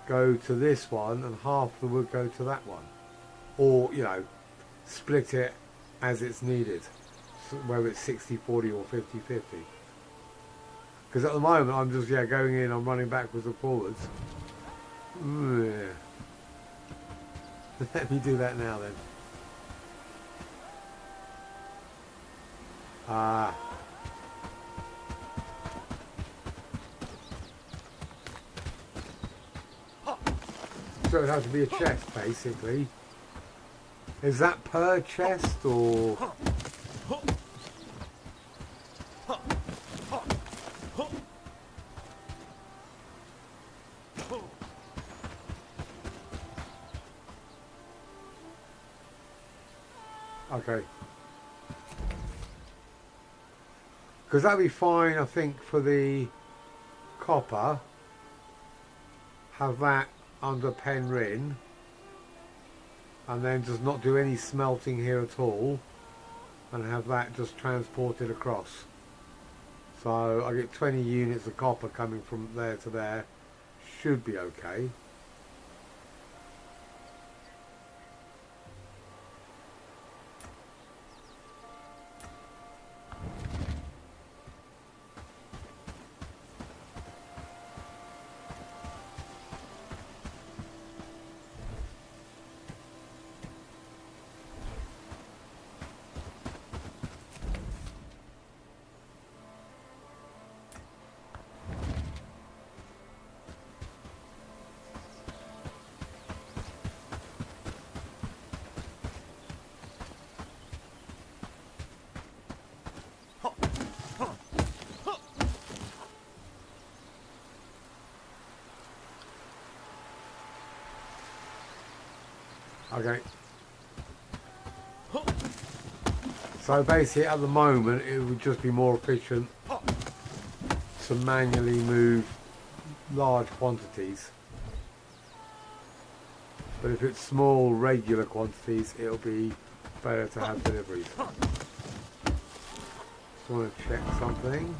go to this one and half the wood go to that one, or you know, split it as it's needed, so whether it's 60-40 or 50-50. Because at the moment I'm just going in, I'm running backwards and forwards. Ooh, yeah. Let me do that now then. Ah. So it would have to be a chest, basically. Is that per chest, or...? Okay. Because that'd be fine, I think, for the copper. Have that under Penryn, and then just not do any smelting here at all, and have that just transported across. So I get 20 units of copper coming from there to there. Should be okay. Okay. So basically at the moment it would just be more efficient to manually move large quantities. But if it's small regular quantities, it'll be better to have deliveries. Just want to check something.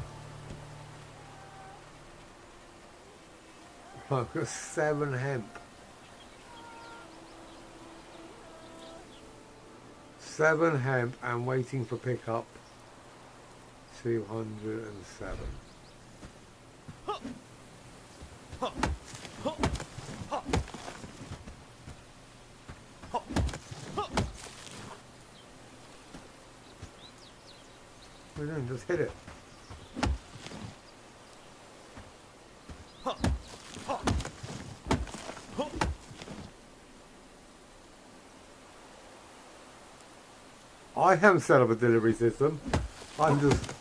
I've got 7 hemp. 7 hemp and waiting for pickup 207. What are you doing? Just hit it. I haven't set up a delivery system. I'm just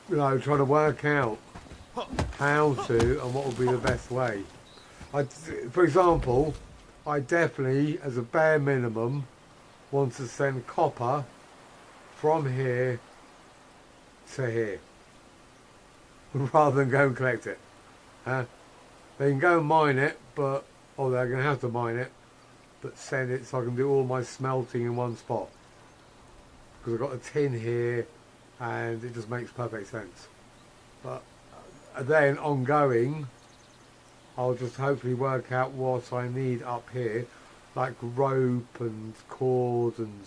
you know, trying to work out how to and what would be the best way. For example, I definitely, as a bare minimum, want to send copper from here to here, rather than go and collect it. They can go and mine it, but they're going to have to mine it, but send it so I can do all my smelting in one spot. Because I've got a tin here, and it just makes perfect sense. But then ongoing, I'll just hopefully work out what I need up here, like rope and cord, and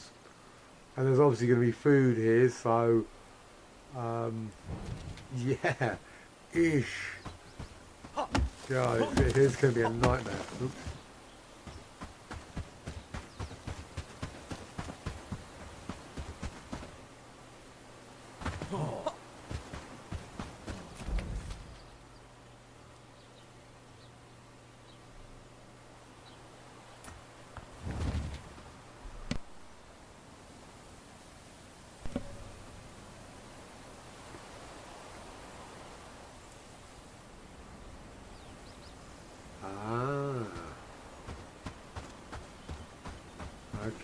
there's obviously going to be food here, so yeah, ish. God, it is going to be a nightmare. Oops.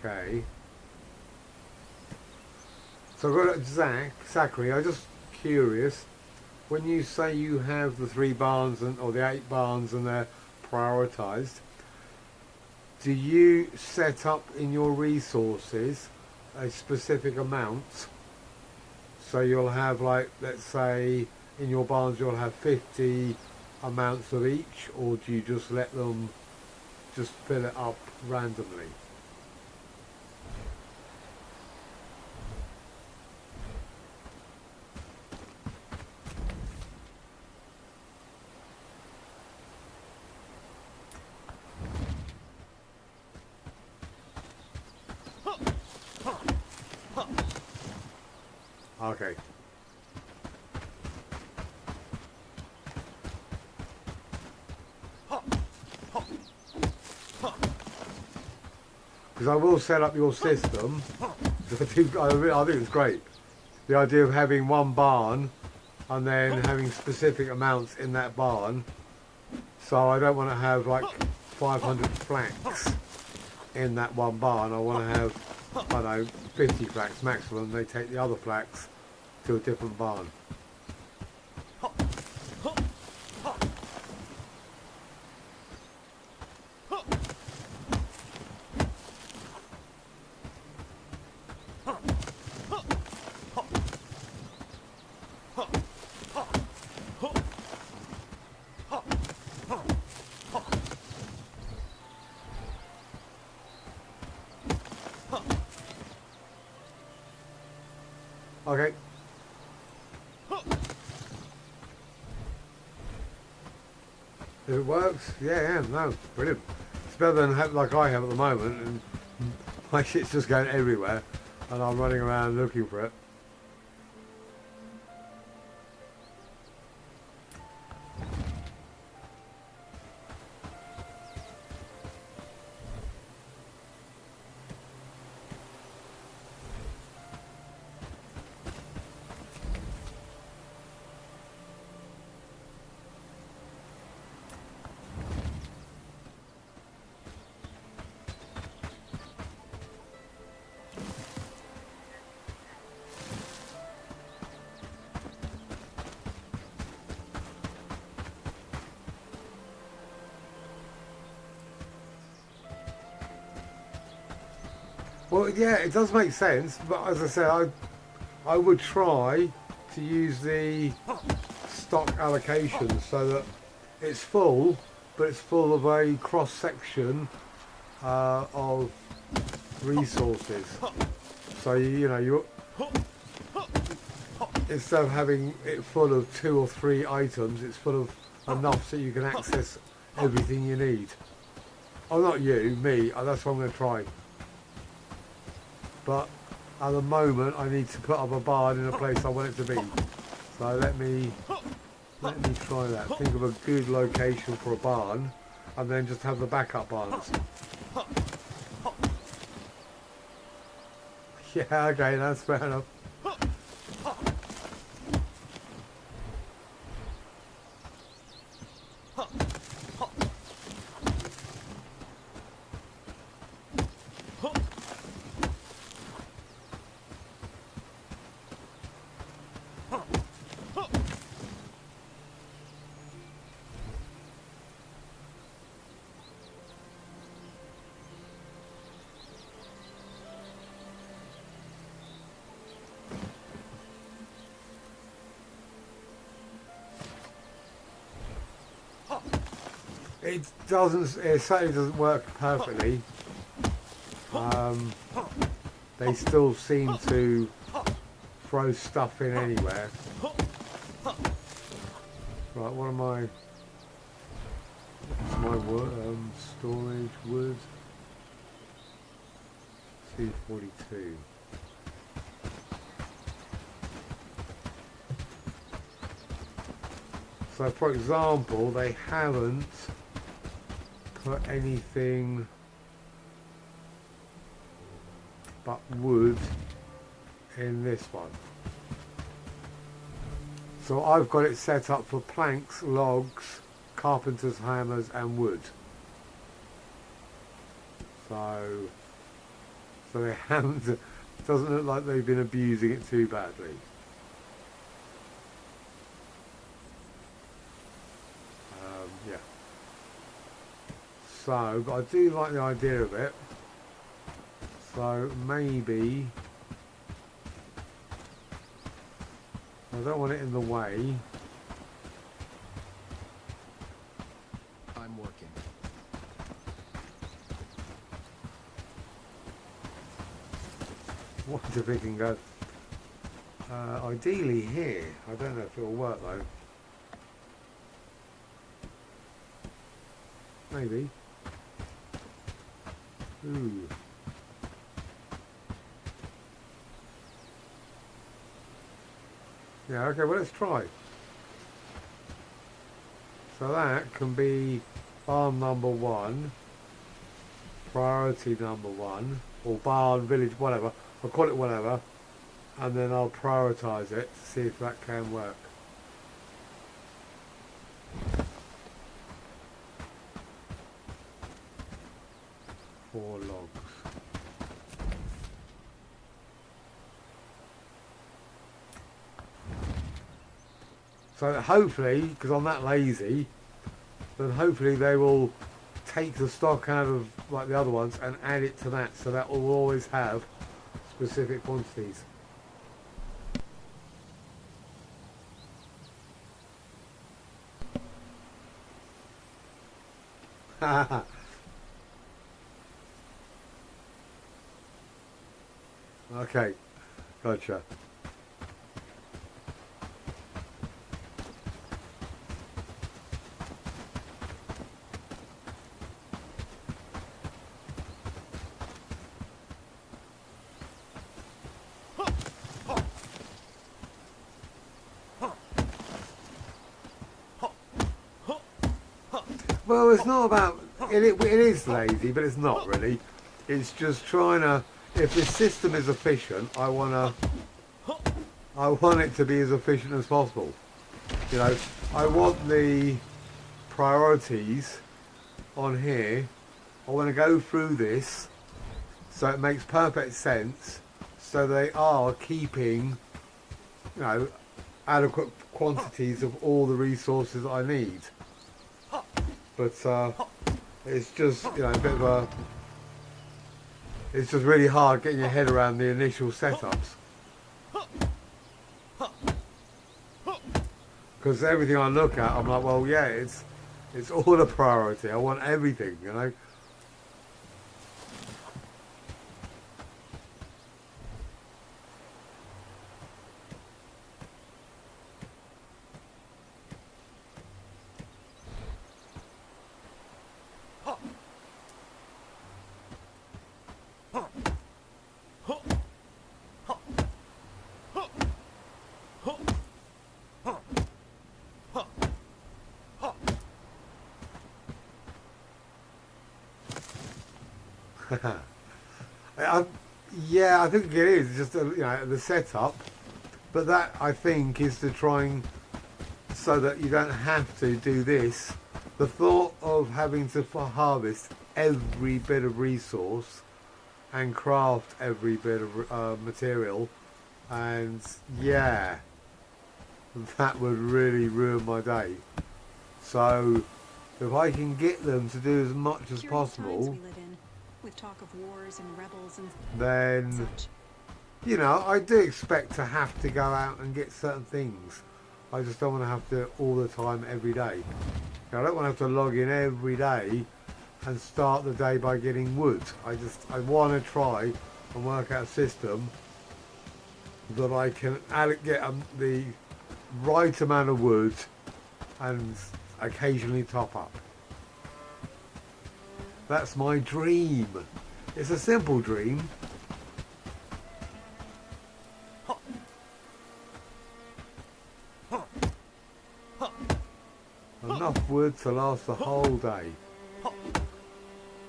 Okay. So I've got Zachary, I'm just curious, when you say you have the 3 barns or the 8 barns and they're prioritised, do you set up in your resources a specific amount? So you'll have, like, let's say in your barns you'll have 50 amounts of each, or do you just let them just fill it up randomly? Okay. Because I will set up your system. I think it's great. The idea of having one barn and then having specific amounts in that barn. So I don't want to have like 500 flax in that one barn. I want to have, I don't know, 50 flax maximum. They take the other flax to a different barn. Okay. If it works, yeah, no, brilliant. It's better than like I have at the moment, and my shit's just going everywhere, and I'm running around looking for it. Well, yeah, it does make sense, but as I said, I would try to use the stock allocation so that it's full, but it's full of a cross section of resources. So you instead of having it full of 2 or 3 items, it's full of enough so you can access everything you need. Oh, not you, me. That's what I'm going to try. But at the moment I need to put up a barn in a place I want it to be. So let me try that. Think of a good location for a barn and then just have the backup barns. Yeah, okay, that's fair enough. It doesn't. It certainly doesn't work perfectly. They still seem to throw stuff in anywhere. Right, what am I? What's my wood? Storage wood. C42. So, for example, they haven't put anything but wood in this one. So I've got it set up for planks, logs, carpenter's hammers and wood. So they haven't, it doesn't look like they've been abusing it too badly. Yeah. So, but I do like the idea of it. So maybe I don't want it in the way. I'm working. What if we can go? Ideally here. I don't know if it'll work though. Maybe. Ooh. Yeah, okay, well let's try. So that can be barn number 1, priority number 1, or barn, village, whatever. I'll call it whatever, and then I'll prioritise it to see if that can work. Four logs. So hopefully, because I'm that lazy, then hopefully they will take the stock out of like the other ones and add it to that, so that will always have specific quantities. Okay, gotcha. Well, it's not about it is lazy, but it's not really. It's just trying to. If the system is efficient, I want it to be as efficient as possible. You know, I want the priorities on here. I want to go through this so it makes perfect sense. So they are keeping, you know, adequate quantities of all the resources I need. But it's just, you know, a bit of a. It's just really hard getting your head around the initial setups. Because everything I look at, I'm like, well, yeah, it's all a priority. I want everything, you know. Yeah, I think it is just you know, the setup, but that I think is to try and so that you don't have to do this. The thought of having to harvest every bit of resource and craft every bit of material, and yeah, that would really ruin my day. So if I can get them to do as much as Curious possible, times we live in, with talk of wars and rebels and then such. you know, I do expect to have to go out and get certain things. I just don't want to have to do it all the time every day. I don't want to have to log in every day and start the day by getting wood. I want to try and work out a system that I can get the right amount of wood and occasionally top up. That's my dream. It's a simple dream. Enough wood to last the whole day.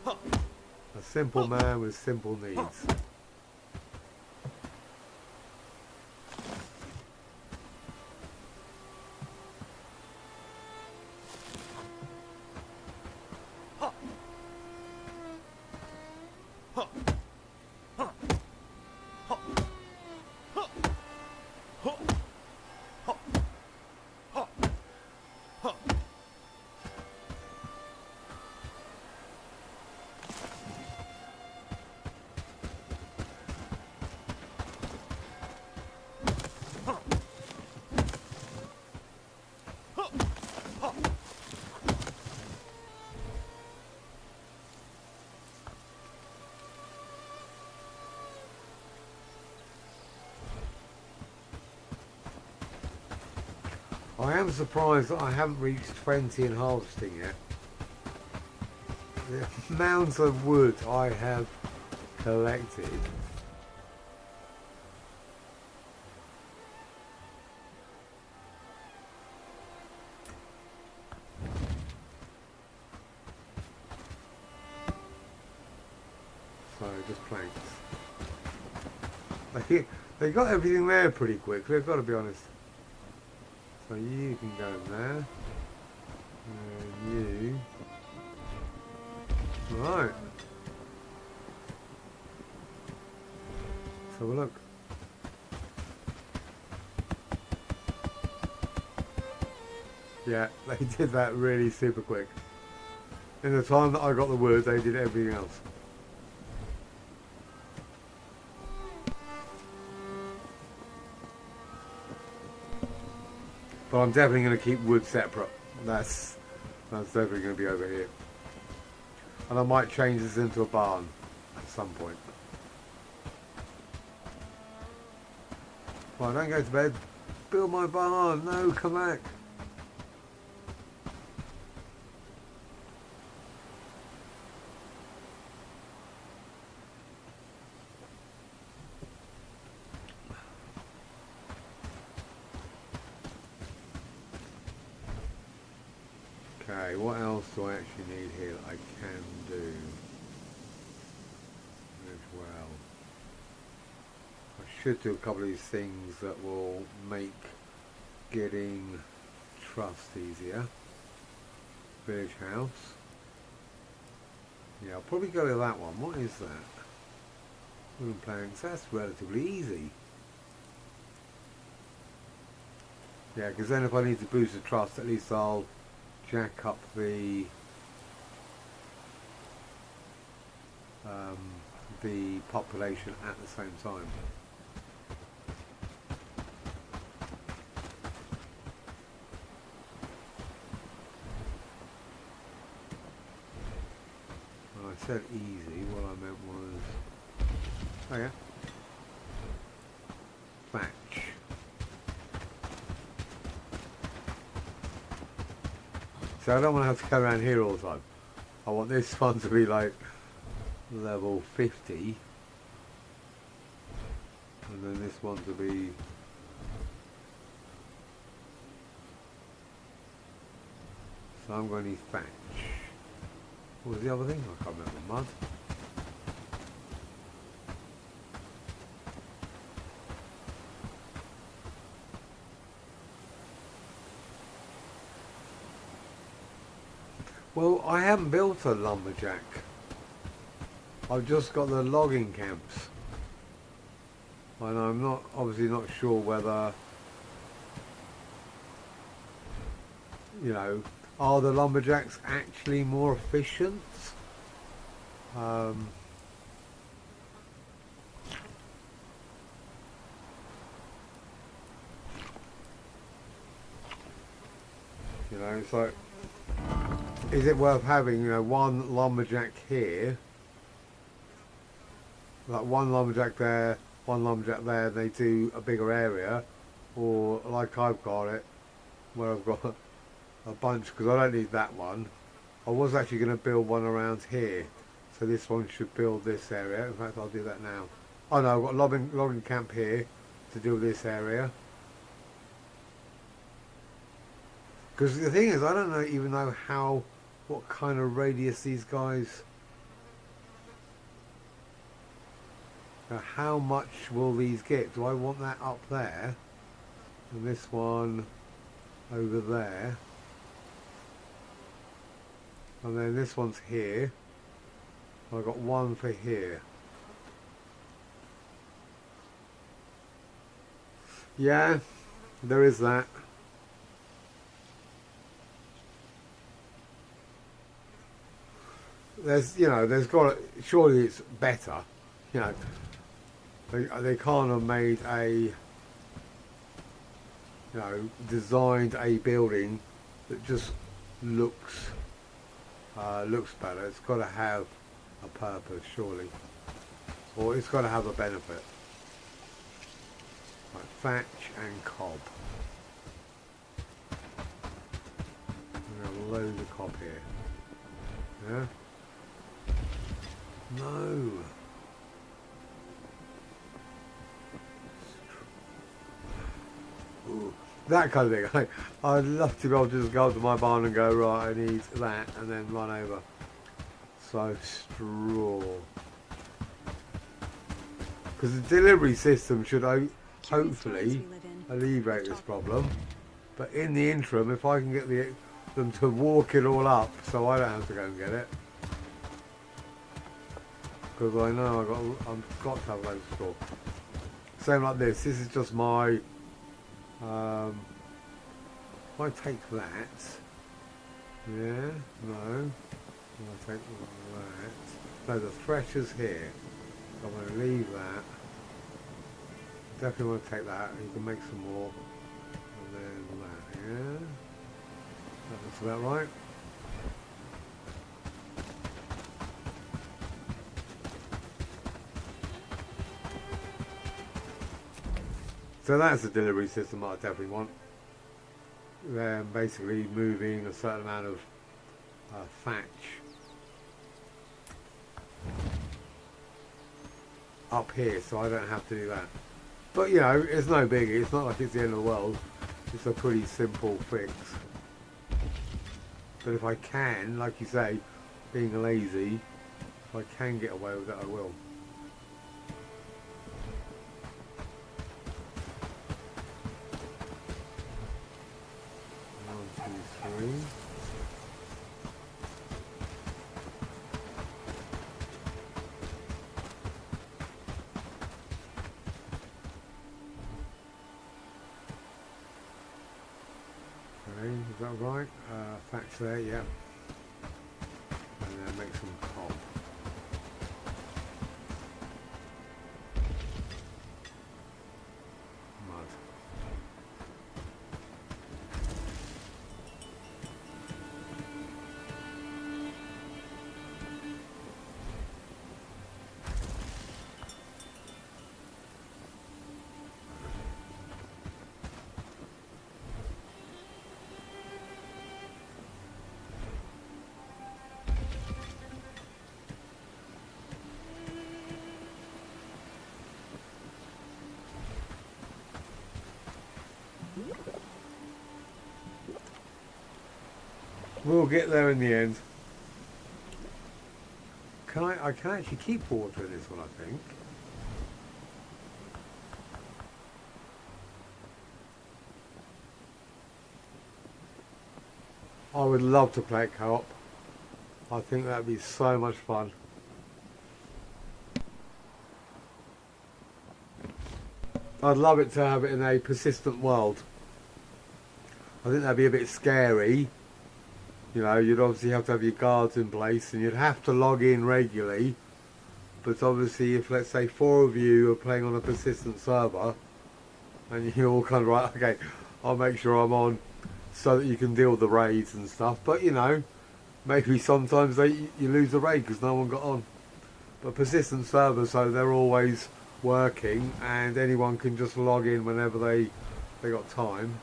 A simple man with simple needs. I am surprised that I haven't reached 20 in harvesting yet. The amounts of wood I have collected. So just planks. They got everything there pretty quickly, I've got to be honest. So you can go there. And you. Right. So look. Yeah, they did that really super quick. In the time that I got the wood, they did everything else. But I'm definitely going to keep wood separate. That's definitely going to be over here. And I might change this into a barn at some point. Right, don't go to bed. Build my barn. No, come back. Okay, what else do I actually need here that I can do as well? I should do a couple of these things that will make getting trust easier. Village house. Yeah, I'll probably go with that one. What is that? Wooden planks. That's relatively easy. Yeah, because then if I need to boost the trust, at least I'll jack up the population at the same time. Well, I said easy, what I meant was, oh yeah, thatch. So I don't want to have to go around here all the time. I want this one to be like level 50. And then this one to be so I'm going to need thatch. What was the other thing? I can't remember. Mud. Well, I haven't built a lumberjack. I've just got the logging camps. And I'm obviously not sure whether, you know, are the lumberjacks actually more efficient? You know, it's like, is it worth having, you know, one lumberjack here, like one lumberjack there, one lumberjack there, and they do a bigger area, or like I've got it, where I've got a bunch, because I don't need that one. I was actually going to build one around here, so this one should build this area. In fact, I'll do that now. Oh no, I've got logging camp here to do this area. Because the thing is, I don't even know what kind of radius these guys. Now, how much will these get? Do I want that up there, and this one over there, and then this one's here. I've got one for here. Yeah, there is that. There's, you know, there's got to, surely it's better, you know. They can't have made a, you know, designed a building that just looks better. It's got to have a purpose, surely, or it's got to have a benefit. Like thatch and cob. We have loads of cob here. Yeah. No. Ooh, that kind of thing. I'd love to be able to just go up to my barn and go, right, I need that, and then run over. So straw. Because the delivery system should hopefully alleviate this problem. But in the interim, if I can get them to walk it all up so I don't have to go and get it. Because I know I've got to have loads of straw. Same like this. This is just my. If I take that, yeah, no. If I take that. No, the thresher's here. So I'm going to leave that. Definitely want to take that. You can make some more. And then that, yeah. That looks about right. So that's the delivery system that I definitely want. Then basically moving a certain amount of thatch up here, so I don't have to do that. But you know, it's no biggie. It's not like it's the end of the world. It's a pretty simple fix. But if I can, like you say, being lazy, if I can get away with it, I will. 1, 2, 3. Okay, is that right? Thatch there, yeah. And then make some cob. Mud. We'll get there in the end. I can actually keep water in this one, I think. I would love to play co-op. I think that'd be so much fun. I'd love it to have it in a persistent world. I think that'd be a bit scary. You know, you'd obviously have to have your guards in place and you'd have to log in regularly. But obviously if, let's say, 4 of you are playing on a persistent server and you're all kind of right, okay, I'll make sure I'm on so that you can deal with the raids and stuff. But, you know, maybe sometimes you lose the raid because no one got on. But persistent servers, so they're always working and anyone can just log in whenever they got time.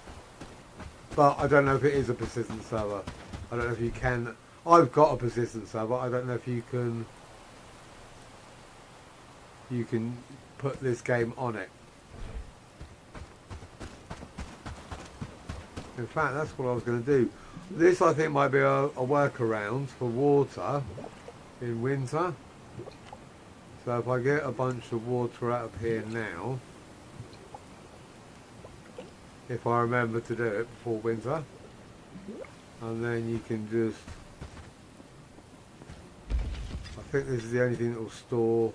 But I don't know if it is a persistent server. I don't know if you can. I've got a persistent server. I don't know if you can put this game on it. In fact, that's what I was going to do. This, I think, might be a workaround for water in winter. So if I get a bunch of water out of here now, if I remember to do it before winter, and then you can just, I think this is the only thing that will store,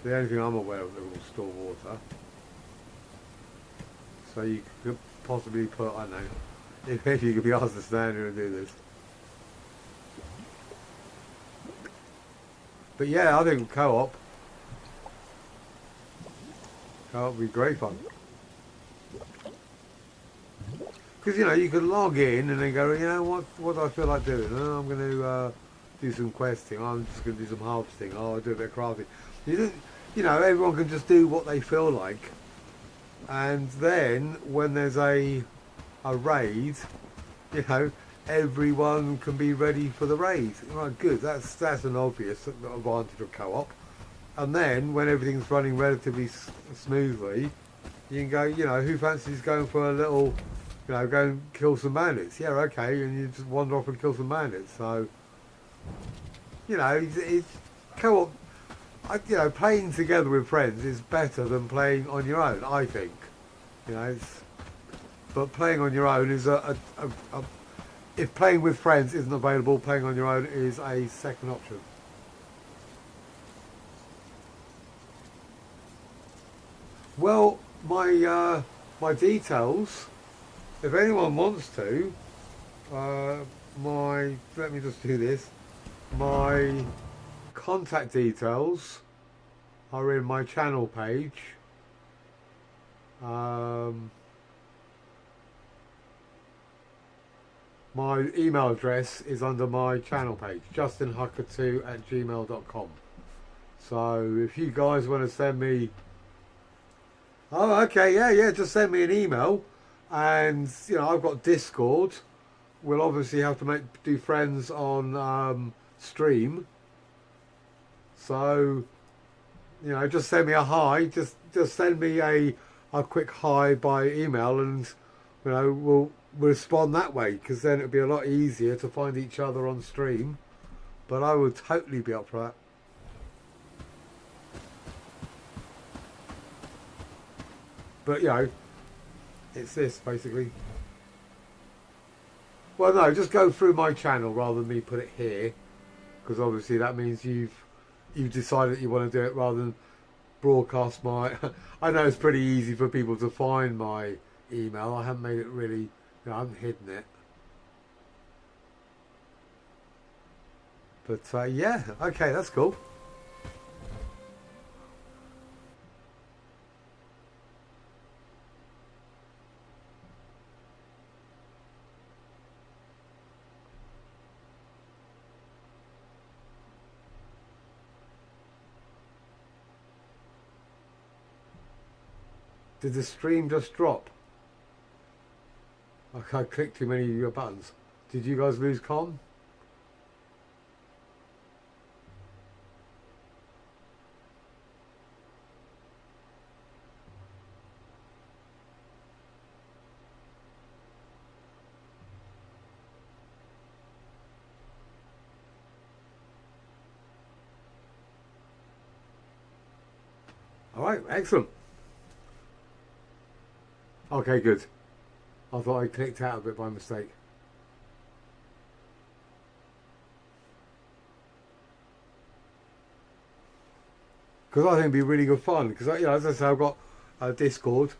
the only thing I'm aware of that will store water. So you could possibly put, I don't know, if you could be asked to stand here and do this. But yeah, I think co-op would be great fun. Because, you know, you can log in and then go, you know, what do I feel like doing? Oh, I'm going to do some questing. I'm just going to do some harvesting. Oh, I'll do a bit of crafting. You know, everyone can just do what they feel like. And then when there's a raid, you know, everyone can be ready for the raid. Right, good. That's an obvious advantage of co-op. And then when everything's running relatively smoothly, you can go, you know, who fancies going for a little, you know, go and kill some bandits? Yeah, okay, and you just wander off and kill some bandits. So, you know, it's co-op. You know, playing together with friends is better than playing on your own, I think. You know, but playing on your own is if playing with friends isn't available, playing on your own is a second option. Well, my details, if anyone wants to, let me just do this. My contact details are in my channel page. My email address is under my channel page, justinhucker2@gmail.com. So if you guys want to send me, oh okay, yeah, just send me an email. And you know, I've got Discord. We'll obviously have to do friends on stream. So you know, just send me a hi. Just send me a quick hi by email, and you know, we'll respond that way, because then it'll be a lot easier to find each other on stream. But I would totally be up for that. But you know, it's this basically. Well, no, just go through my channel rather than me put it here, because obviously that means you've decided that you want to do it rather than broadcast my. I know it's pretty easy for people to find my email. I haven't made it really, you know, I haven't hidden it. But yeah, okay, that's cool. Did the stream just drop? I clicked too many of your buttons. Did you guys lose con? Alright, excellent. Okay, good. I thought I clicked out of it by mistake. Because I think it'd be really good fun. Because, you know, as I say, I've got Discord.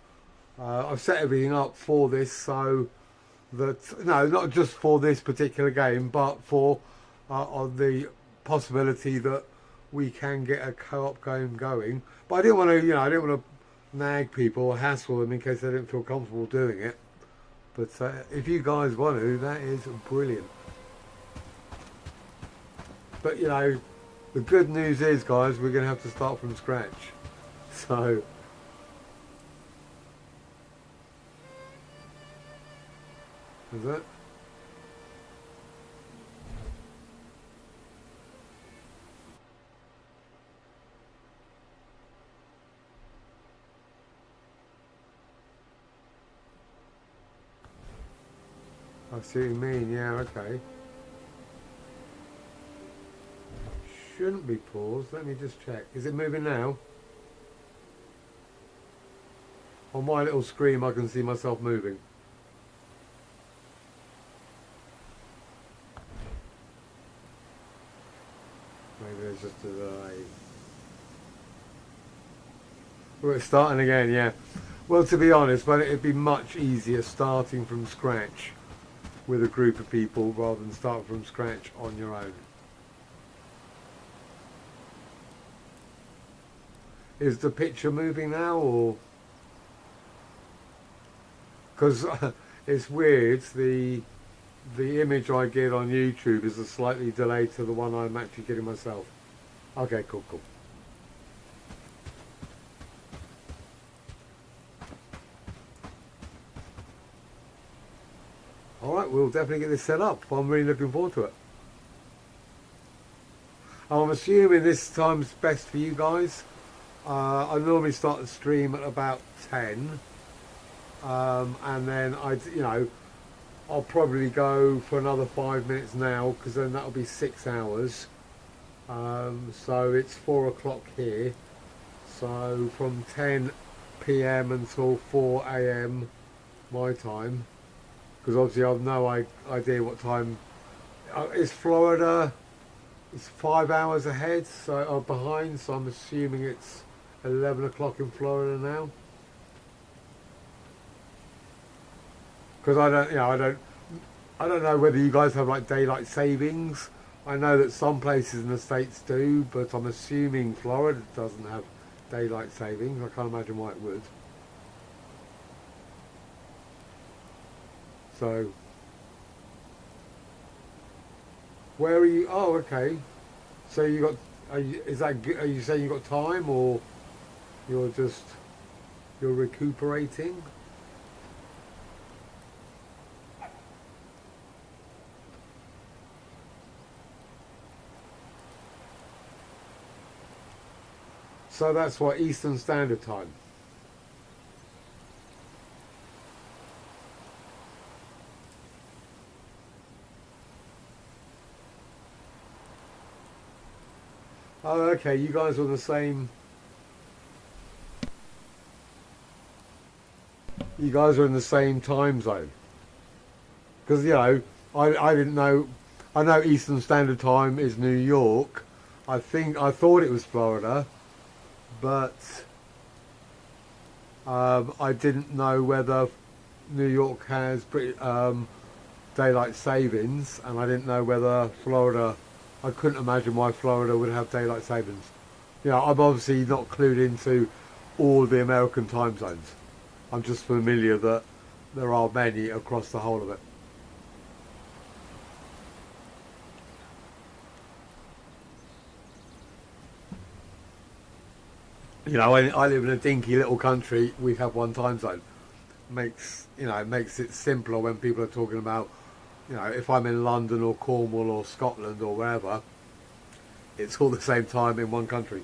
I've set everything up for this so that, no, not just for this particular game, but for on the possibility that we can get a co-op game going. But I didn't want to, you know, I didn't want to nag people or hassle them in case they didn't feel comfortable doing it. But if you guys want to, that is brilliant. But you know, the good news is, guys, we're going to have to start from scratch. So is it? I see what you mean, yeah, okay. Shouldn't be paused, let me just check. Is it moving now? On my little screen I can see myself moving. Maybe there's just a delay. We're starting again, yeah. Well, to be honest, but it'd be much easier starting from scratch with a group of people rather than start from scratch on your own. Is the picture moving now, or because it's weird, the image I get on YouTube is a slightly delayed to the one I'm actually getting myself. Okay, cool. Alright, we'll definitely get this set up. I'm really looking forward to it. I'm assuming this time's best for you guys. I normally start the stream at about 10. And then I'll probably go for another 5 minutes now, because then that'll be 6 hours. So it's 4 o'clock here. So from 10 p.m. until 4 a.m. my time. Because obviously I've no idea what time. Is Florida? It's 5 hours ahead, so behind. So I'm assuming it's 11 o'clock in Florida now. Because I don't know whether you guys have like daylight savings. I know that some places in the States do, but I'm assuming Florida doesn't have daylight savings. I can't imagine why it would. So, where are you? Oh, okay. So you got? Are you saying you got time, or you're recuperating? So that's what, Eastern Standard Time. Oh, okay, you guys are on the same. You guys are in the same time zone. Because, I didn't know. I know Eastern Standard Time is New York. I thought it was Florida. But I didn't know whether New York has daylight savings, and I didn't know whether Florida. I couldn't imagine why Florida would have daylight savings. I'm obviously not clued into all the American time zones. I'm just familiar that there are many across the whole of it. I live in a dinky little country. We have one time zone. It makes it simpler when people are talking about, if I'm in London or Cornwall or Scotland or wherever, it's all the same time in one country.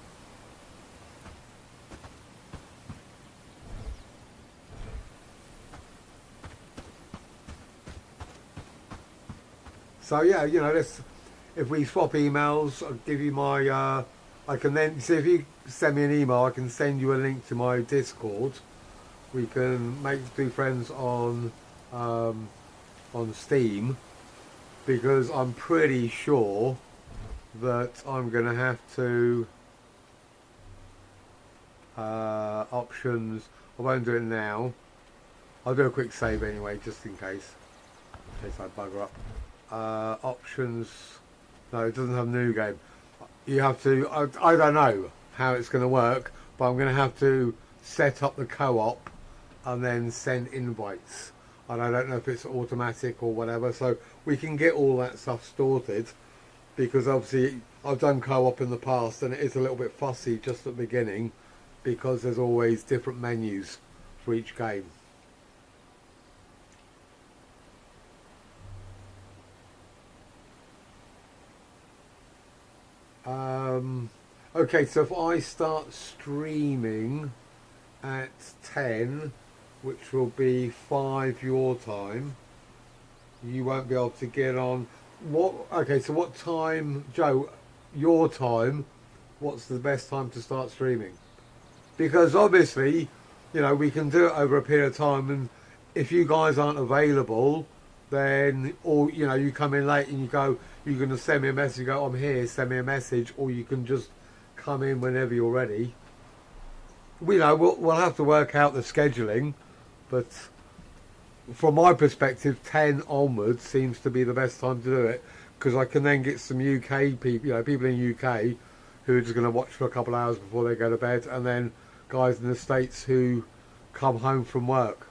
So yeah, if we swap emails, I'll give you my. I can then see if you send me an email. I can send you a link to my Discord. We can do friends on Steam, because I'm pretty sure that I'm going to have to options. I won't do it now. I'll do a quick save anyway, just in case I bugger up. Options. No, it doesn't have new game. You have to. I don't know how it's going to work, but I'm going to have to set up the co-op and then send invites. and I don't know if it's automatic or whatever, so we can get all that stuff sorted, because obviously I've done co-op in the past and it is a little bit fussy just at the beginning because there's always different menus for each game. Okay, so if I start streaming at 10, which will be 5 your time, you won't be able to get on. What? Okay, so what time, Joe, your time, what's the best time to start streaming? Because obviously, you know, we can do it over a period of time, and if you guys aren't available, then, or, you know, you come in late and you go, you're going to send me a message, you go, I'm here, send me a message, or you can just come in whenever you're ready. We know we'll have to work out the scheduling, but from my perspective, 10 onwards seems to be the best time to do it, because I can then get some UK people, you know, people in UK who are just going to watch for a couple of hours before they go to bed, and then guys in the States who come home from work.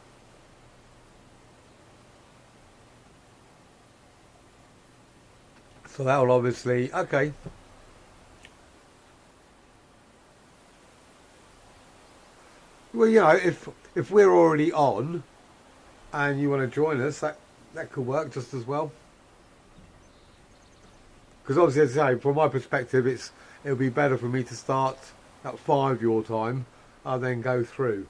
So that will obviously, okay. Well, you know, if we're already on and you want to join us, that could work just as well. Because obviously, as I say, from my perspective, it'll be better for me to start at 5 your time and then go through.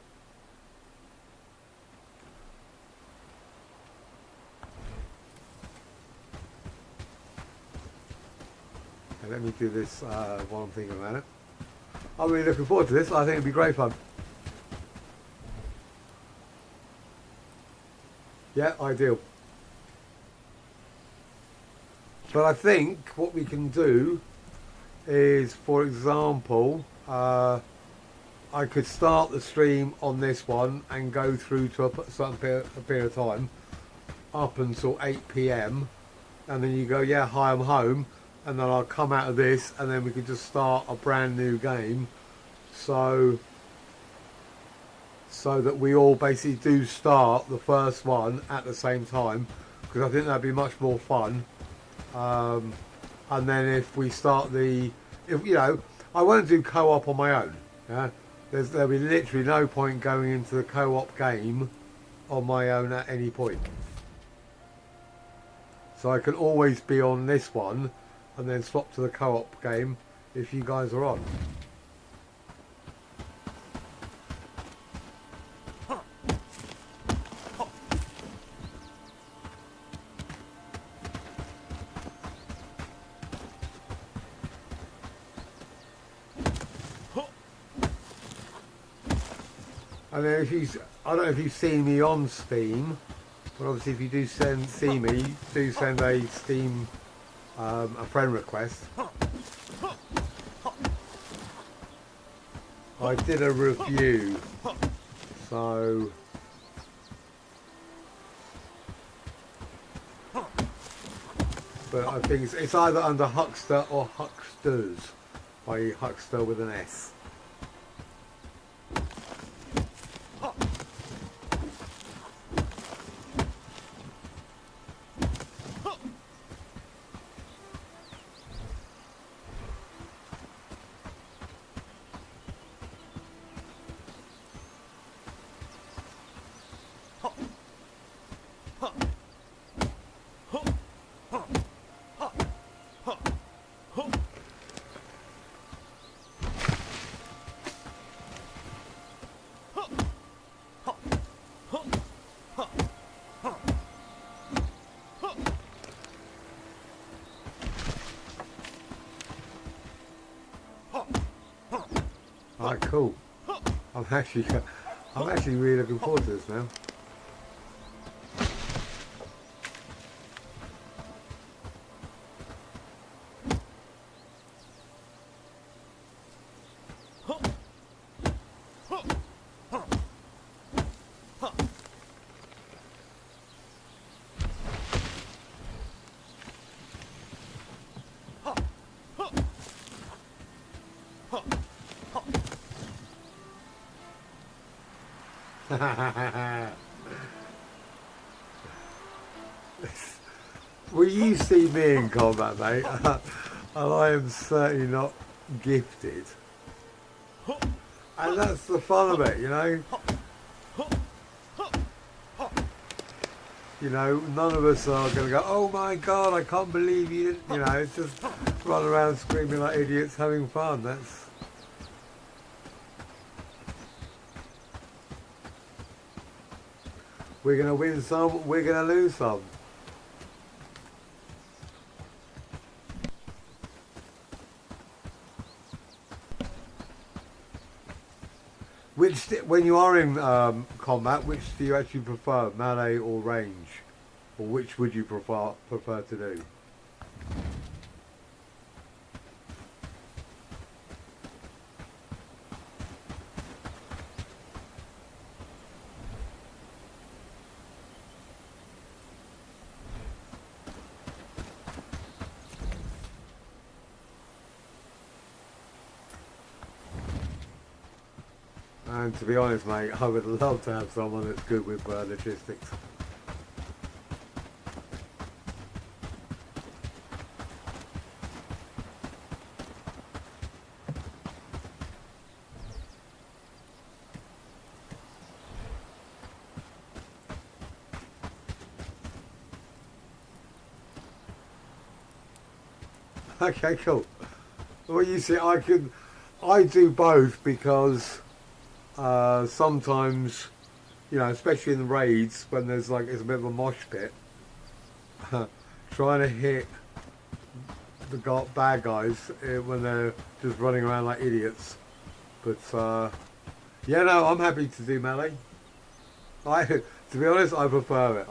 Okay, let me do this while I'm thinking about it. I'm really looking forward to this. I think it'll be great fun. Yeah, ideal. But I think what we can do is, for example, I could start the stream on this one and go through to a certain period of time, up until 8 PM, and then you go, yeah, hi, I'm home, and then I'll come out of this, and then we can just start a brand new game, so that we all basically do start the first one at the same time, because I think that'd be much more fun. And then if we start if you know, I won't do co-op on my own. Yeah, there'll be literally no point going into the co-op game on my own at any point. So I can always be on this one and then swap to the co-op game if you guys are on. And then I don't know if you've seen me on Steam, but obviously if you do see me, do send a Steam, a friend request. I did a review, so but I think it's either under Huckster or Hucksters, i.e. Huckster with an S. Alright, cool. I'm actually really looking forward to this now. Well, you see me in combat, mate, and I am certainly not gifted. And that's the fun of it, you know? You know, none of us are going to go, oh my God, I can't believe you didn't, you know, it's just run around screaming like idiots having fun. That's... We're going to win some, we're going to lose some. Which, when you are in combat, which do you actually prefer, melee or range? Or which would you prefer to do? And to be honest, mate, I would love to have someone that's good with logistics. Okay, cool. Well, you see, I do both because sometimes, you know, especially in the raids when there's like, it's a bit of a mosh pit, trying to hit the bad guys when they're just running around like idiots. But yeah, no, I'm happy to do melee. To be honest, I prefer it.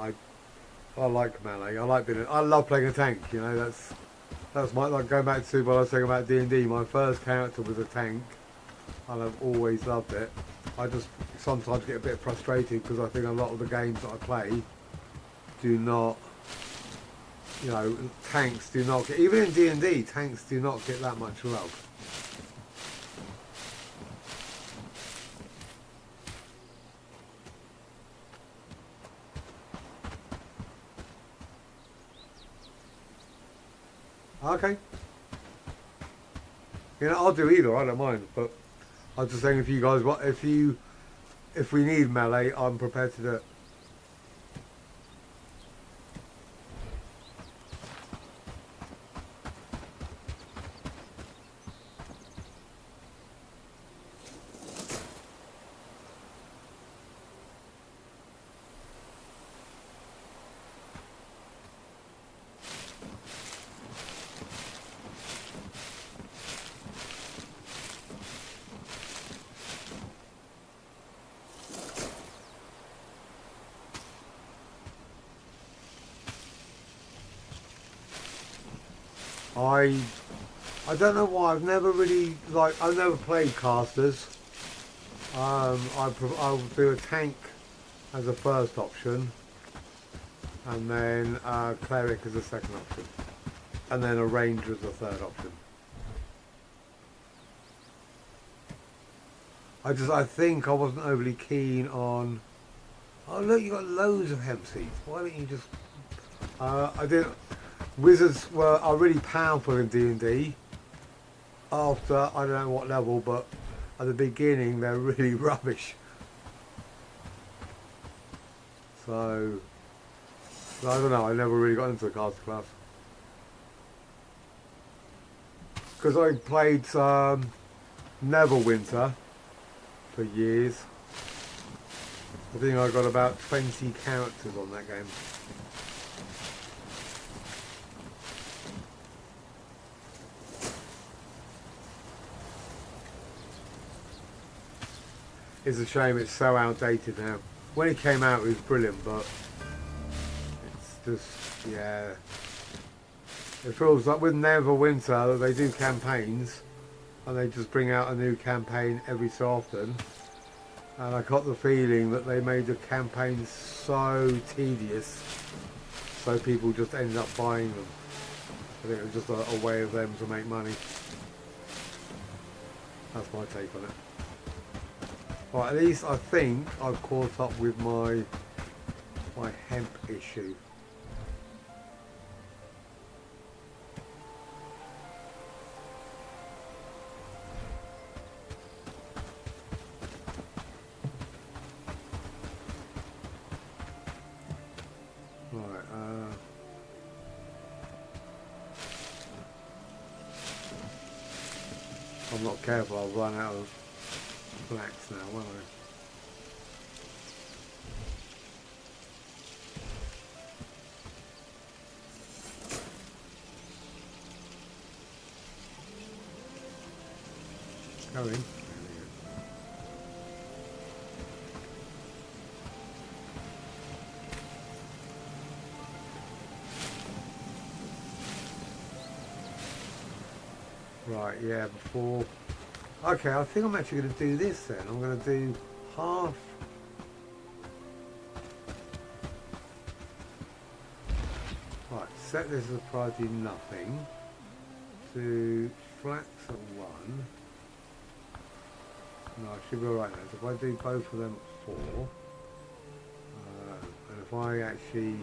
I like melee. I love playing a tank. You know, that's my, like, going back to what I was saying about D&D. My first character was a tank, and I've always loved it. I just sometimes get a bit frustrated because I think a lot of the games that I play do not, you know, tanks do not get, even in D&D, tanks do not get that much love. Okay. You know, I'll do either, I don't mind, but I was just saying, if you guys want, if we need melee, I'm prepared to do it. I don't know why, I've never really, like, I've never played casters. I'll do a tank as a first option, and then cleric as a second option, and then a ranger as a third option. I think I wasn't overly keen on, oh look, you got loads of hemp seeds, why don't you just, I didn't. Wizards are really powerful in D&D. After, I don't know what level, but at the beginning they're really rubbish. So, I don't know, I never really got into the caster class. Because I played Neverwinter for years. I think I got about 20 characters on that game. It's a shame it's so outdated now. When it came out it was brilliant, but it's just, yeah. It feels like with Neverwinter they do campaigns and they just bring out a new campaign every so often. And I got the feeling that they made the campaigns so tedious so people just ended up buying them. I think it was just a way of them to make money. That's my take on it. Right, at least I think I've caught up with my hemp issue. I'm not careful, I'll run out of flax now, won't I? Go in. Right, yeah, before... Okay, I think I'm actually going to do this then. I'm going to do half... Right, set this as priority nothing. To flax at 1. No, I should be alright now. So if I do both of them at 4... and if I actually...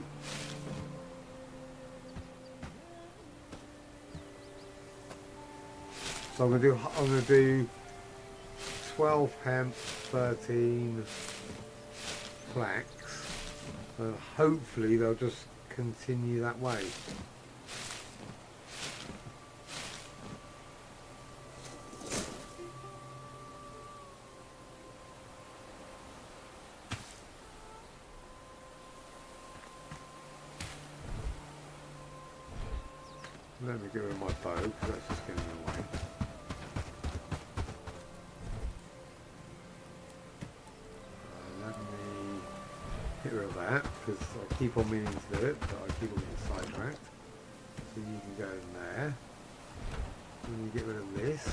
So I'm gonna do 12 hemp, 13 flax, and hopefully they'll just continue that way. Let me get rid of my bow because that's just getting in the way. Get rid of that because I keep on meaning to do it, but I keep on getting sidetracked. So you can go in there. And you get rid of this.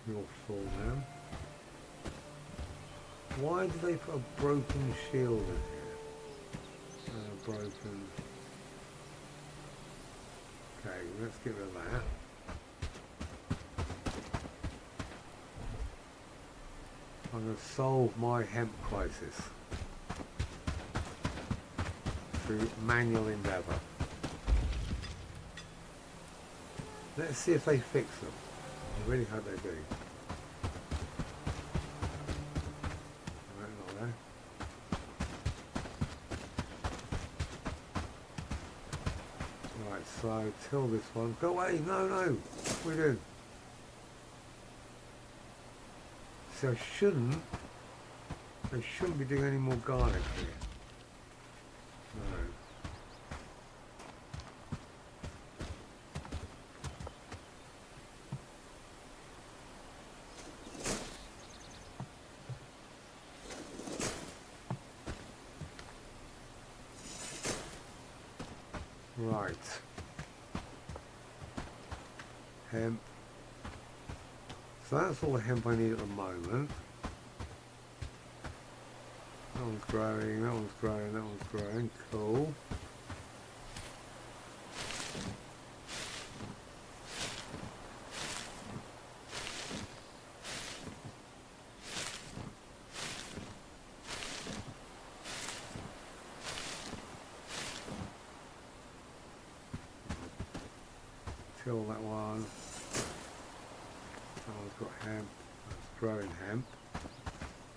You're full now. Why do they put a broken shield in here? Broken. Okay, let's get rid of that. I'm going to solve my hemp crisis through manual endeavour. Let's see if they fix them. I really hope they do. Right, not there. Right, so till this one. Go away! No, no! What are we doing? So they shouldn't be doing any more garlic here. No. Right. Hemp. So that's all the hemp I need at the moment. That one's growing, that one's growing, that one's growing. Cool. Till that one. That one's got hemp. That's growing hemp.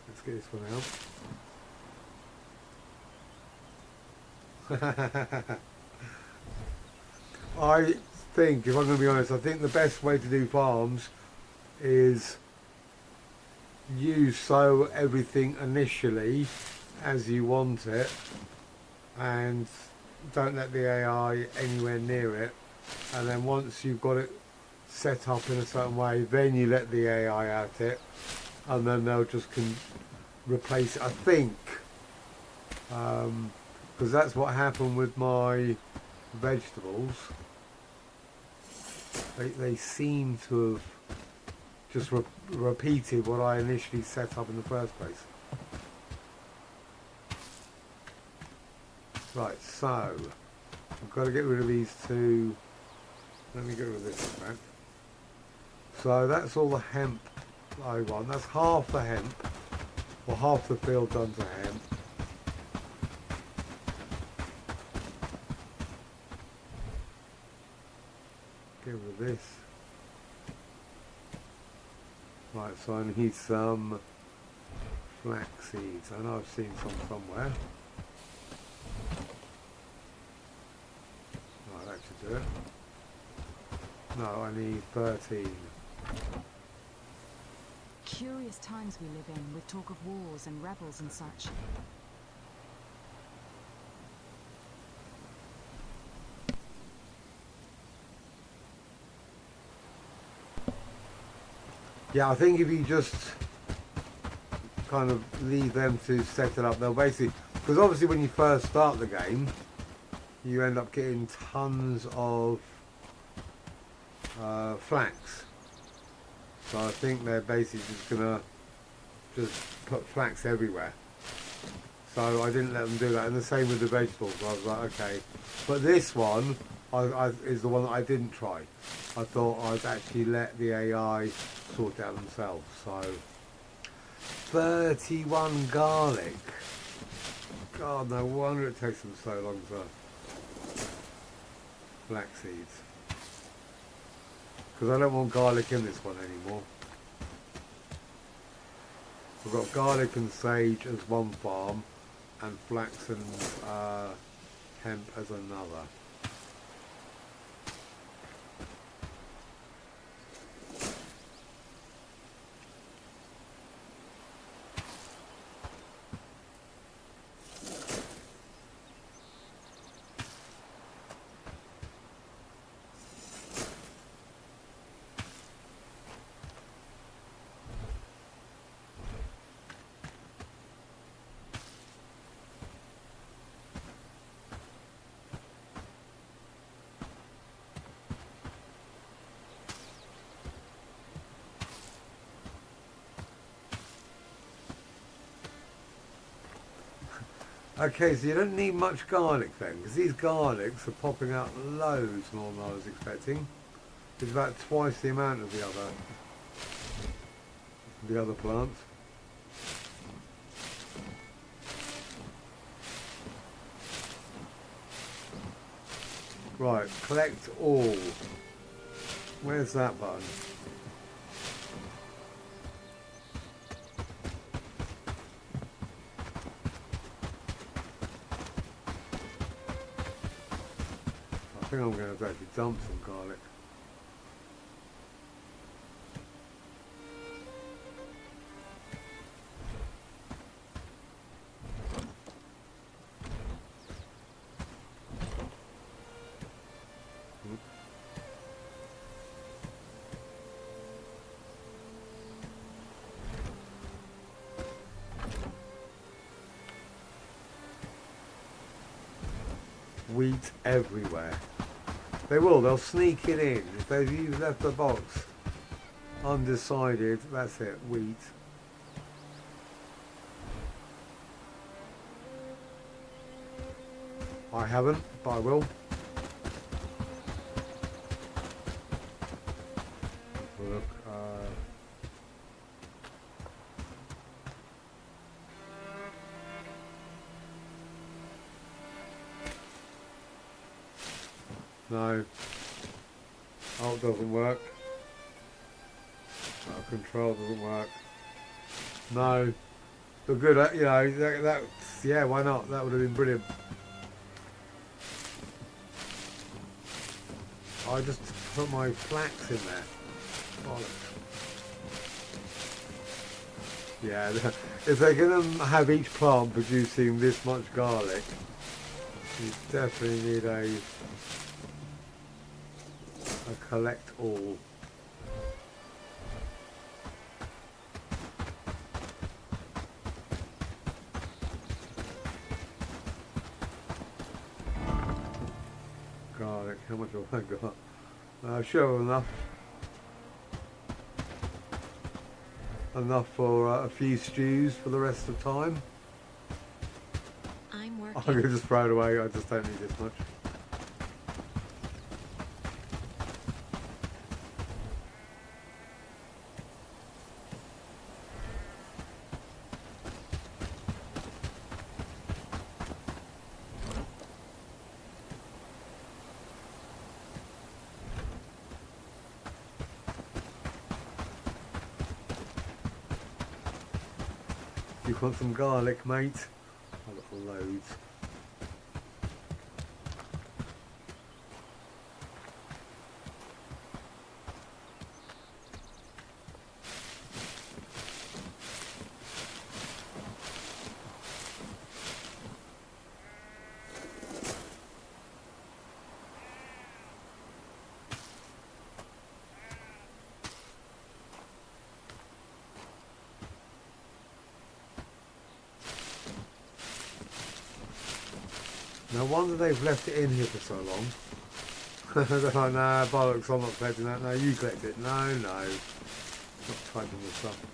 Let's get this one out. I think, if I'm going to be honest, I think the best way to do farms is you sow everything initially as you want it and don't let the AI anywhere near it, and then once you've got it set up in a certain way, then you let the AI at it, and then they'll just replace it, I think, because that's what happened with my vegetables. They seem to have just repeated what I initially set up in the first place. Right, so I've got to get rid of these two. Let me get rid of this in fact. So that's all the hemp I want. That's half the hemp, or half the field done to hemp. Get rid of this. Right, so I need some flax seeds. I know I've seen some somewhere. should do it. No, I need 13. Curious times we live in, with talk of wars and rebels and such. Yeah, I think if you just kind of leave them to set it up, they'll basically, because obviously when you first start the game, you end up getting tons of flax. So I think they're basically just gonna just put flax everywhere. So I didn't let them do that, and the same with the vegetables. I was like, okay, but this one is the one that I didn't try. I thought I'd actually let the AI sort it out themselves. So 31 garlic. God, no wonder it takes them so long to flax seeds. Because I don't want garlic in this one anymore. We've got garlic and sage as one farm, and flax and hemp as another. Okay, so you don't need much garlic then, because these garlics are popping out loads more than I was expecting. It's about twice the amount of the other plants. Right, collect all. Where's that button? I think I'm going to actually dump some garlic. Wheat everywhere. They will, they'll sneak it in. If you've left the box undecided, that's it, wheat. I haven't, but I will. Look, no. Alt doesn't work. Control doesn't work. No. But good, you know, that's, yeah, why not? That would have been brilliant. I just put my flax in there. Bollocks. Yeah, if they're going to have each plant producing this much garlic, you definitely need a collect all. Garlic, how much have I got? Sure, enough. Enough for a few stews for the rest of the time. I'm I working. could just throw it away, I just don't need this much. You want some garlic, mate? I've got loads. No wonder they've left it in here for so long. They're like, nah, bollocks, I'm not collecting that. No, you collect it. No, no. Not touching the stuff.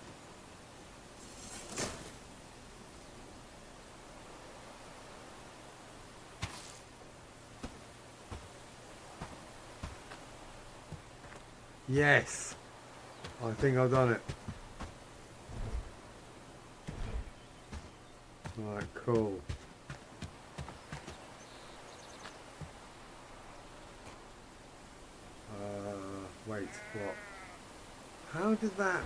Yes! I think I've done it. Right, cool. Wait, what? How did that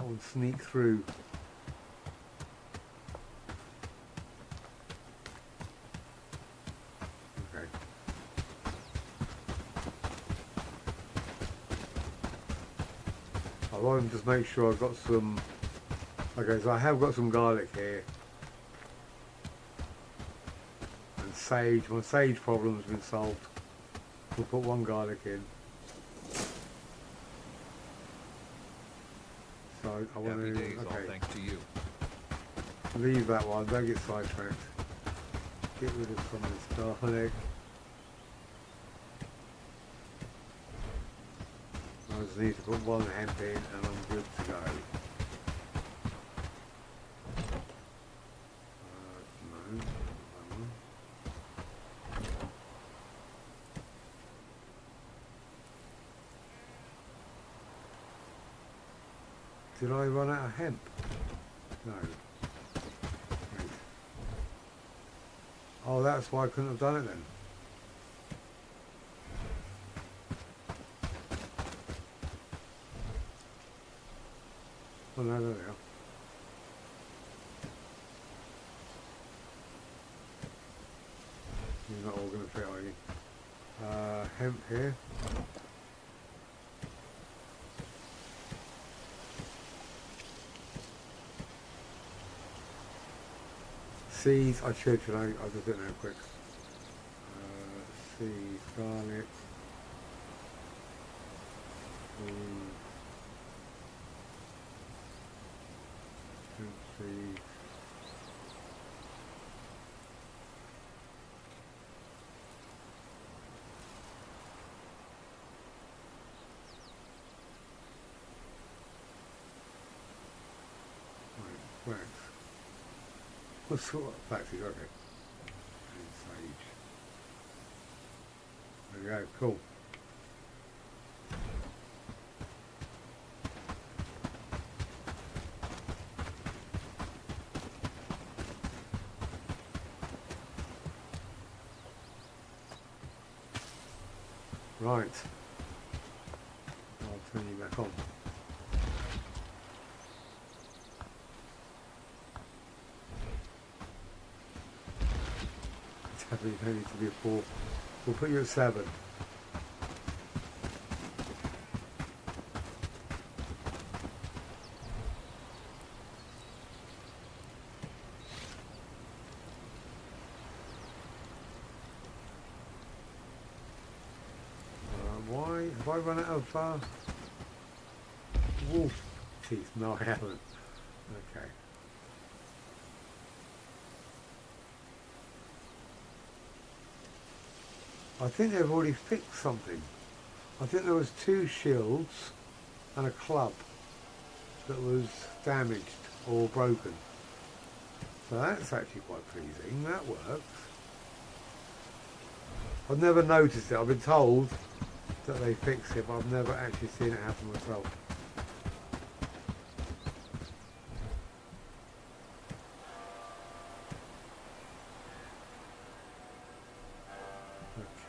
one sneak through? Okay. I want to just make sure I've got some. Okay, so I have got some garlic here. And sage. My sage problem's been solved. We'll put one garlic in. So I want Happy to. days, all Okay. thanks to you. Leave that one. Don't get sidetracked. Get rid of some of this garlic. I just need to put one hemp in and I'm good to go. No. Did I run out of hemp? No. Wait. Oh, that's why I couldn't have done it then. Oh no, there we are. You're not all going to fit, are you? Hemp here. Seeds, I should, I'll just do it now quick. Seeds, garlic. Seeds. Right, wax. What sort of flaxseed? Okay. And sage. There we go, cool. Right. I'll turn you back on. You don't need to be a 4. We'll put you at 7. Why have I run out of wolf teeth? No, I haven't. Okay. I think they've already fixed something. I think there was 2 shields and a club that was damaged or broken. So that's actually quite pleasing. That works. I've never noticed it. I've been told that they fixed it, but I've never actually seen it happen myself.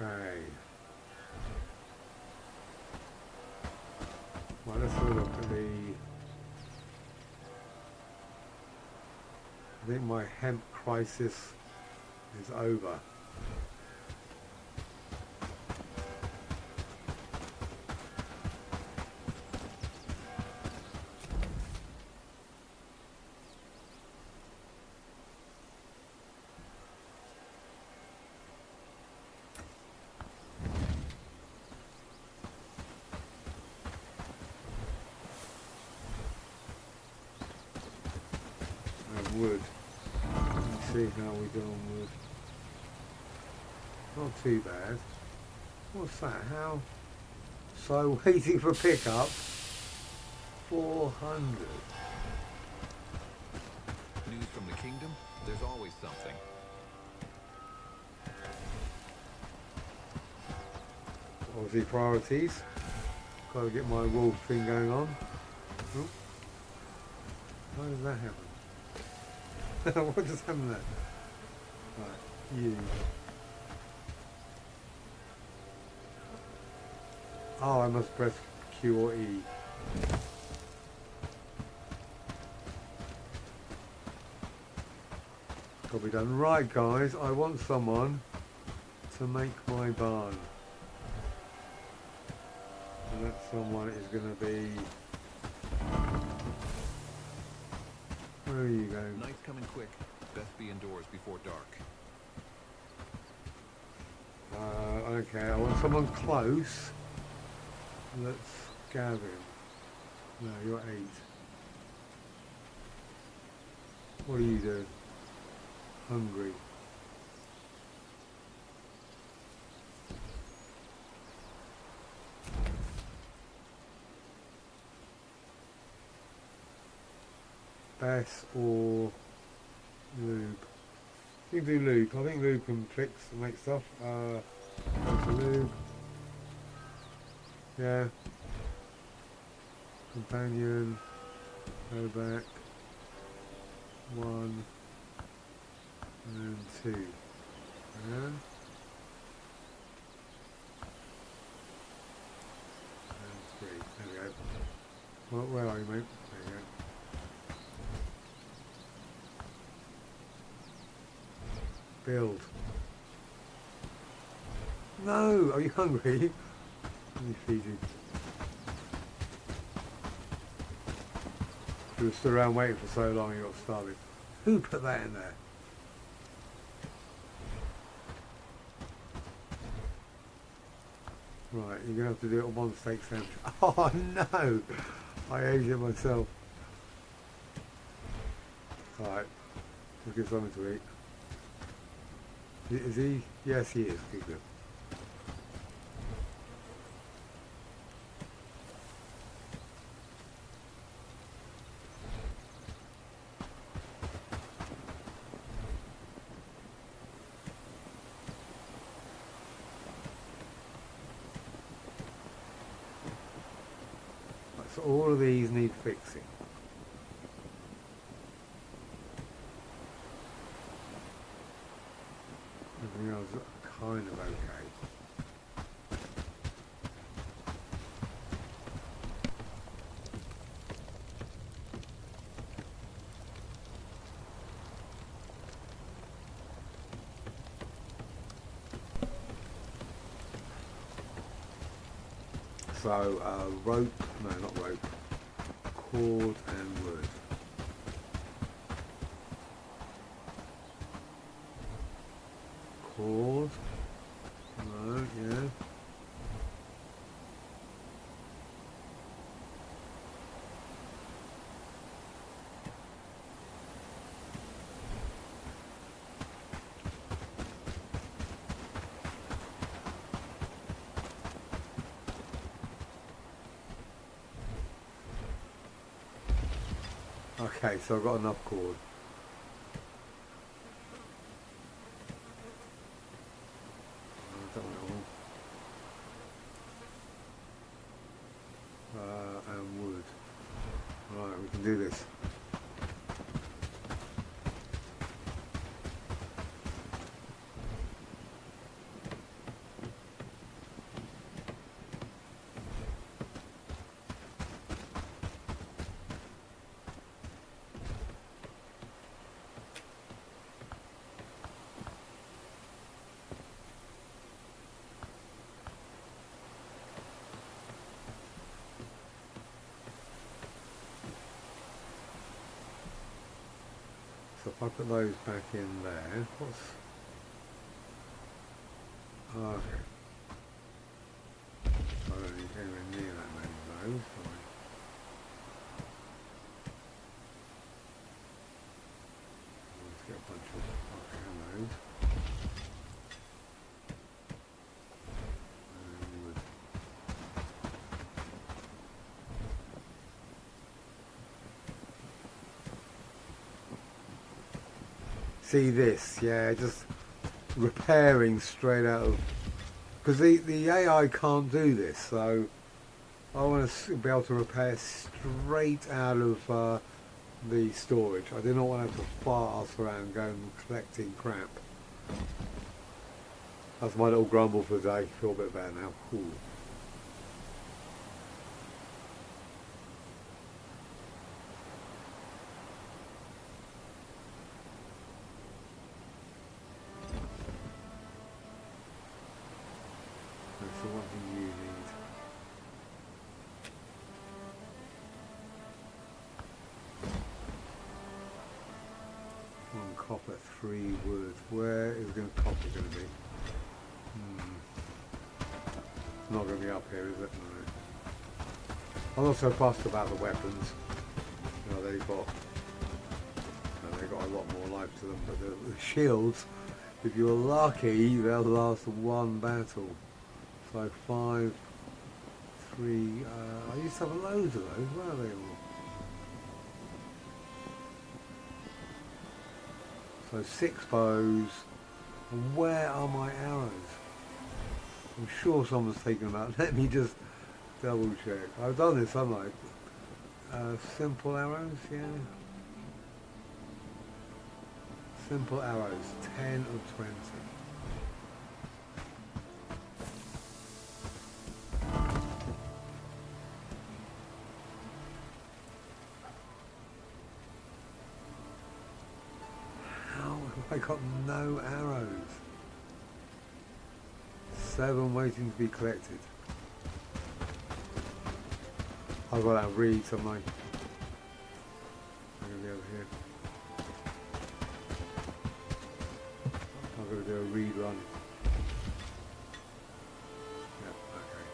Okay. Well, let's have a look at the... I think my hemp crisis is over. Wood. see how we go on with. Not too bad. What's that? How? So waiting for pickup. 400. News from the kingdom? There's always something. Obviously priorities. Got to get my wolf thing going on. Oh. How does that happen? What just happened there? Right, you. Oh, I must press Q or E. Got to be done. Right, guys, I want someone to make my barn. And that someone is going to be... Where are you going? Night's coming quick. Best be indoors before dark. Okay, I want someone close. Let's gather him. No, you're 8. What are you doing? Hungry. Bess or Lube? You can do Lube. I think Lube can fix and make stuff. Go to Lube. Yeah. Companion. Go back. 1 and 2. And 3. There we go. Well, where are you, mate? There you go. Build. No! Are you hungry? Let me feed you. You were stood around waiting for so long you got starving. Who put that in there? Right, you're going to have to do it on one steak sandwich. Oh no! I ate it myself. Alright, let's get something to eat. Is he? Yes, he is. Good, good. So all of these need fixing. Everything else is kind of okay. So rope, no not rope, cord and wood. Cord, no, yeah. Okay, so I've got enough cord. I don't know. And wood. Right, we can do this. So if I put those back in there, what's... Oh, okay. I don't need anywhere near that many of those. Sorry. Let's get a bunch of... See this, yeah, just repairing straight out of, because the AI can't do this, so I want to be able to repair straight out of the storage. I do not want to have to fart around going collecting crap. That's my little grumble for the day. Feel a bit better now. Ooh. So what do you need? One copper, 3 wood. Where is copper going to be? It's not going to be up here, is it? No. I'm not so fussed about the weapons. You know, they've got a lot more life to them, but the shields, if you're lucky, they'll last one battle. So 5, 3, I used to have loads of those. Where are they all? So 6 bows. And where are my arrows? I'm sure someone's taken them out. Let me just double check. I've done this, haven't I? Simple arrows, yeah. Simple arrows, 10 of 20. I got no arrows. 7 waiting to be collected. I've got that read somewhere. I'm going to be over here. I'm going to do a read run. Yep, okay.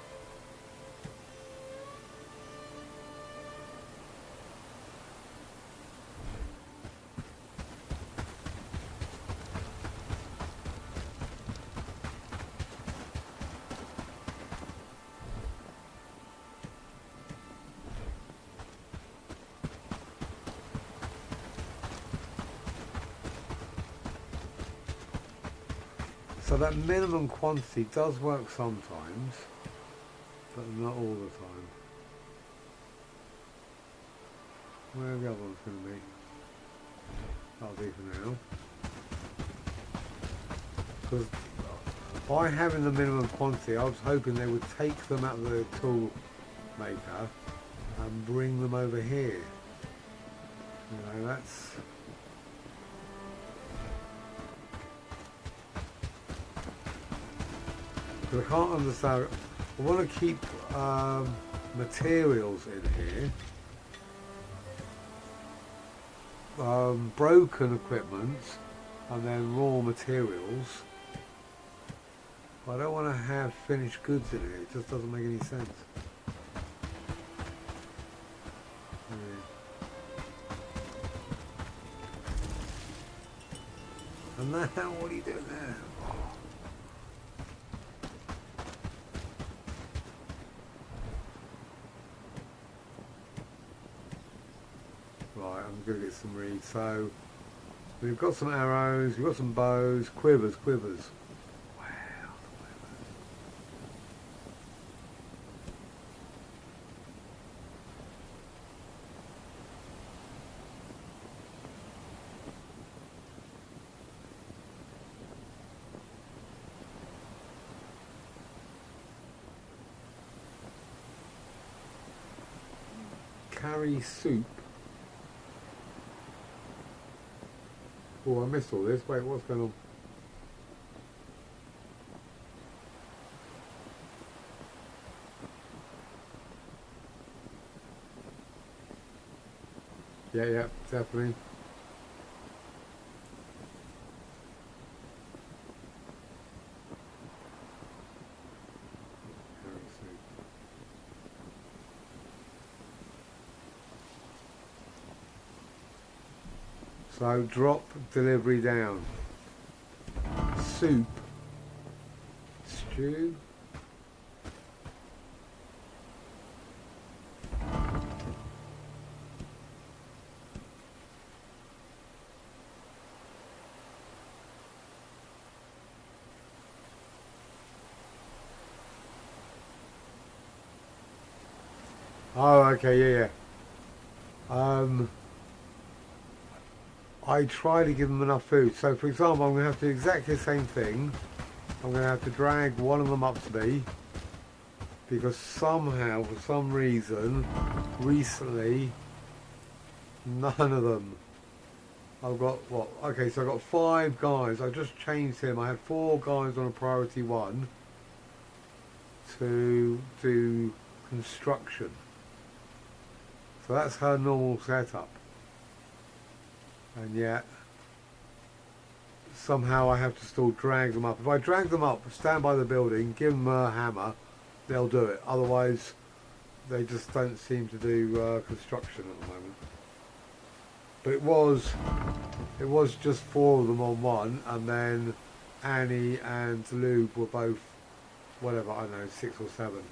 So that minimum quantity does work sometimes, but not all the time. Where are the other ones going to be? That'll be for now. Because by having the minimum quantity, I was hoping they would take them out of the tool maker and bring them over here. You know, that's... I can't understand. I want to keep materials in here, broken equipment, and then raw materials. But I don't want to have finished goods in here. It just doesn't make any sense. Yeah. And now, what are you doing there? Right, I'm going to get some reeds. So, we've got some arrows, we've got some bows, quivers. Wow, the quivers. Carry soup. Oh, I missed all this. Wait, what's going on? Yeah, definitely. So drop delivery down. Soup. Stew. Oh, okay, yeah, yeah. I try to give them enough food. So, for example, I'm going to have to do exactly the same thing. I'm going to have to drag one of them up to me because somehow, for some reason, recently, none of them. I've got, what? Okay, so I've got 5 guys. I just changed him. I had 4 guys on a priority 1 to do construction. So that's her normal setup. And yet, somehow I have to still drag them up. If I drag them up, stand by the building, give them a hammer, they'll do it. Otherwise, they just don't seem to do construction at the moment. But it was just 4 of them on one, and then Annie and Lube were both, whatever, I don't know, 6 or 7.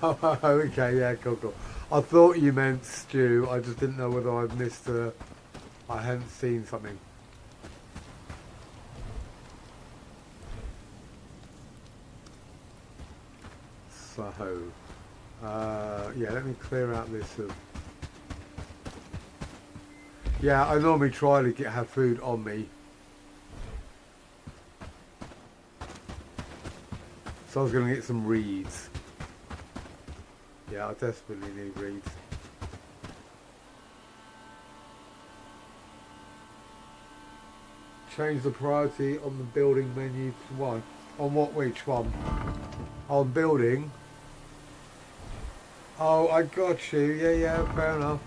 Oh, okay, yeah, cool. I thought you meant Stu. I just didn't know whether I'd missed I hadn't seen something. So, yeah, let me clear out this. Yeah, I normally try to have food on me. So I was going to get some reeds. Yeah, I desperately need reeds. Change the priority on the building menu to 1. On what, which one? On building. Oh, I got you. Yeah, fair enough.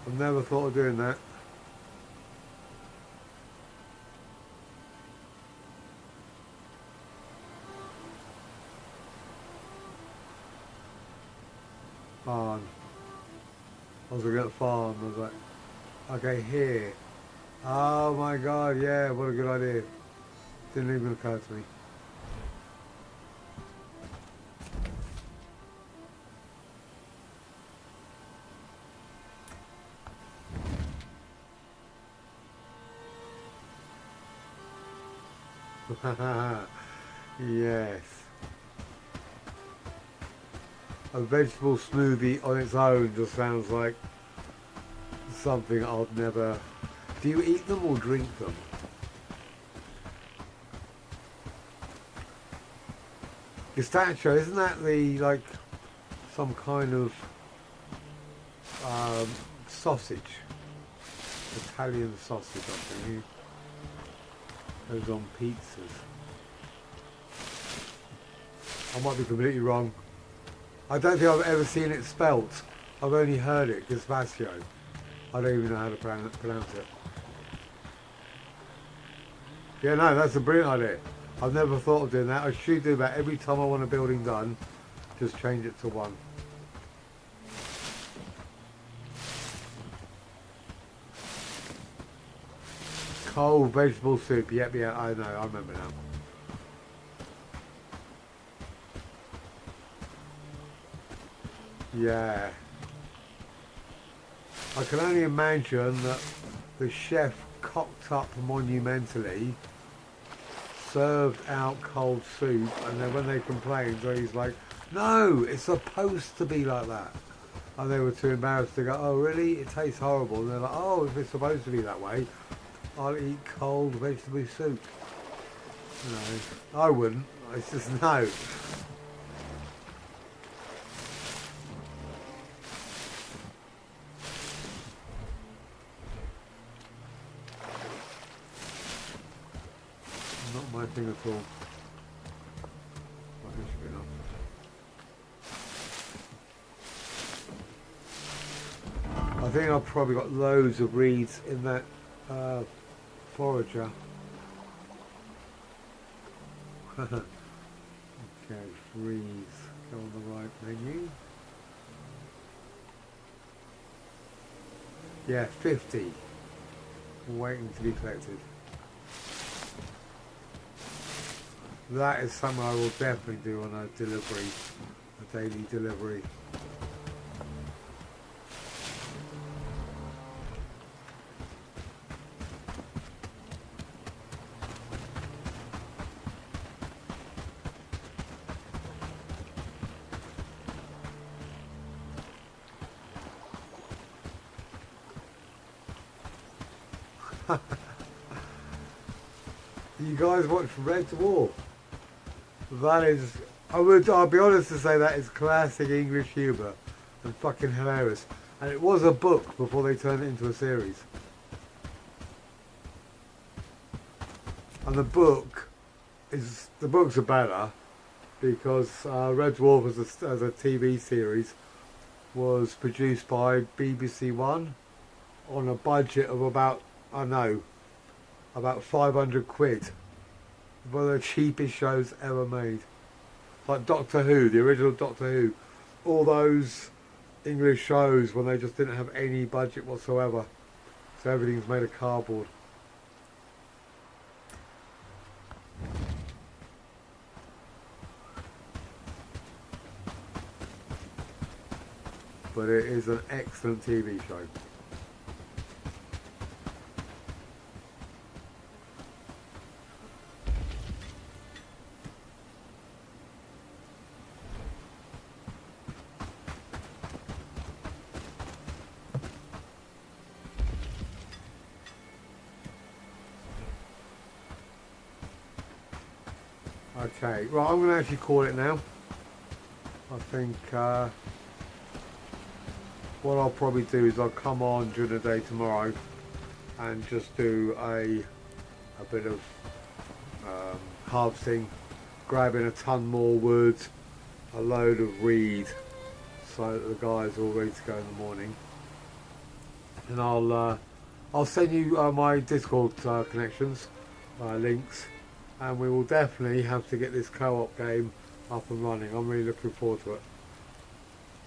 I've never thought of doing that. Farm. I was looking at farm. I was like, okay, here. Oh my god, yeah, what a good idea. Didn't even occur to me. Yes. A vegetable smoothie on its own just sounds like something I'd never... Do you eat them or drink them? Gazpacho, isn't that the, like, some kind of sausage? Italian sausage, I think. Goes on pizzas. I might be completely wrong. I don't think I've ever seen it spelt. I've only heard it, gazpacho. I don't even know how to pronounce it. Yeah, no, that's a brilliant idea. I've never thought of doing that. I should do that every time I want a building done. Just change it to 1. Cold vegetable soup. Yep, yeah, I know. I remember now. Yeah. I can only imagine that the chef cocked up monumentally, served out cold soup, and then when they complained, so he's like, no, it's supposed to be like that. And they were too embarrassed to go, oh really? It tastes horrible. And they're like, oh, if it's supposed to be that way, I'll eat cold vegetable soup. No, I wouldn't. It's just no. Not my thing at all. Right, this should be enough. I think I've probably got loads of reeds in that forager. Okay, reeds. Go on the right menu. Yeah, 50. Waiting to be collected. That is something I will definitely do on a delivery, a daily delivery. You guys watch Red Dwarf? That is, I'll be honest to say that is classic English humour and fucking hilarious. And it was a book before they turned it into a series. And the books are better because Red Dwarf as a TV series was produced by BBC One on a budget of about, I don't know, about 500 quid. One of the cheapest shows ever made. Like Doctor Who, the original Doctor Who. All those English shows when they just didn't have any budget whatsoever. So everything's made of cardboard. But it is an excellent TV show. Okay, right, I'm going to actually call it now. I think what I'll probably do is I'll come on during the day tomorrow and just do a bit of harvesting, grabbing a ton more wood, a load of reed, so that the guys are all ready to go in the morning. And I'll send you my Discord connections, links. And we will definitely have to get this co-op game up and running. I'm really looking forward to it.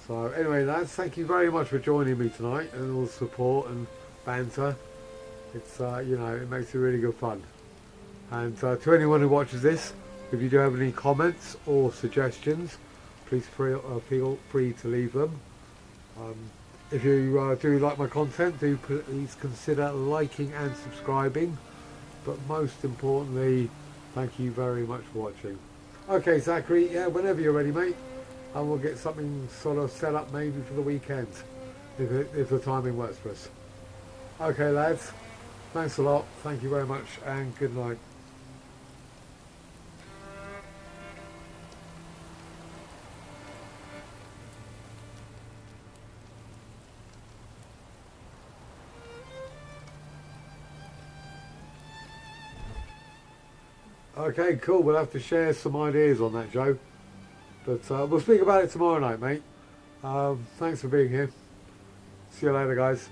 So anyway, lads, thank you very much for joining me tonight and all the support and banter. It's you know, it makes it really good fun. And to anyone who watches this, if you do have any comments or suggestions, please feel free to leave them. If you do like my content, do please consider liking and subscribing. But most importantly, thank you very much for watching. Okay, Zachary, yeah, whenever you're ready, mate, and we'll get something sort of set up maybe for the weekend, if the timing works for us. Okay, lads, thanks a lot. Thank you very much, and good night. Okay, cool. We'll have to share some ideas on that, Joe. But we'll speak about it tomorrow night, mate. Thanks for being here. See you later, guys.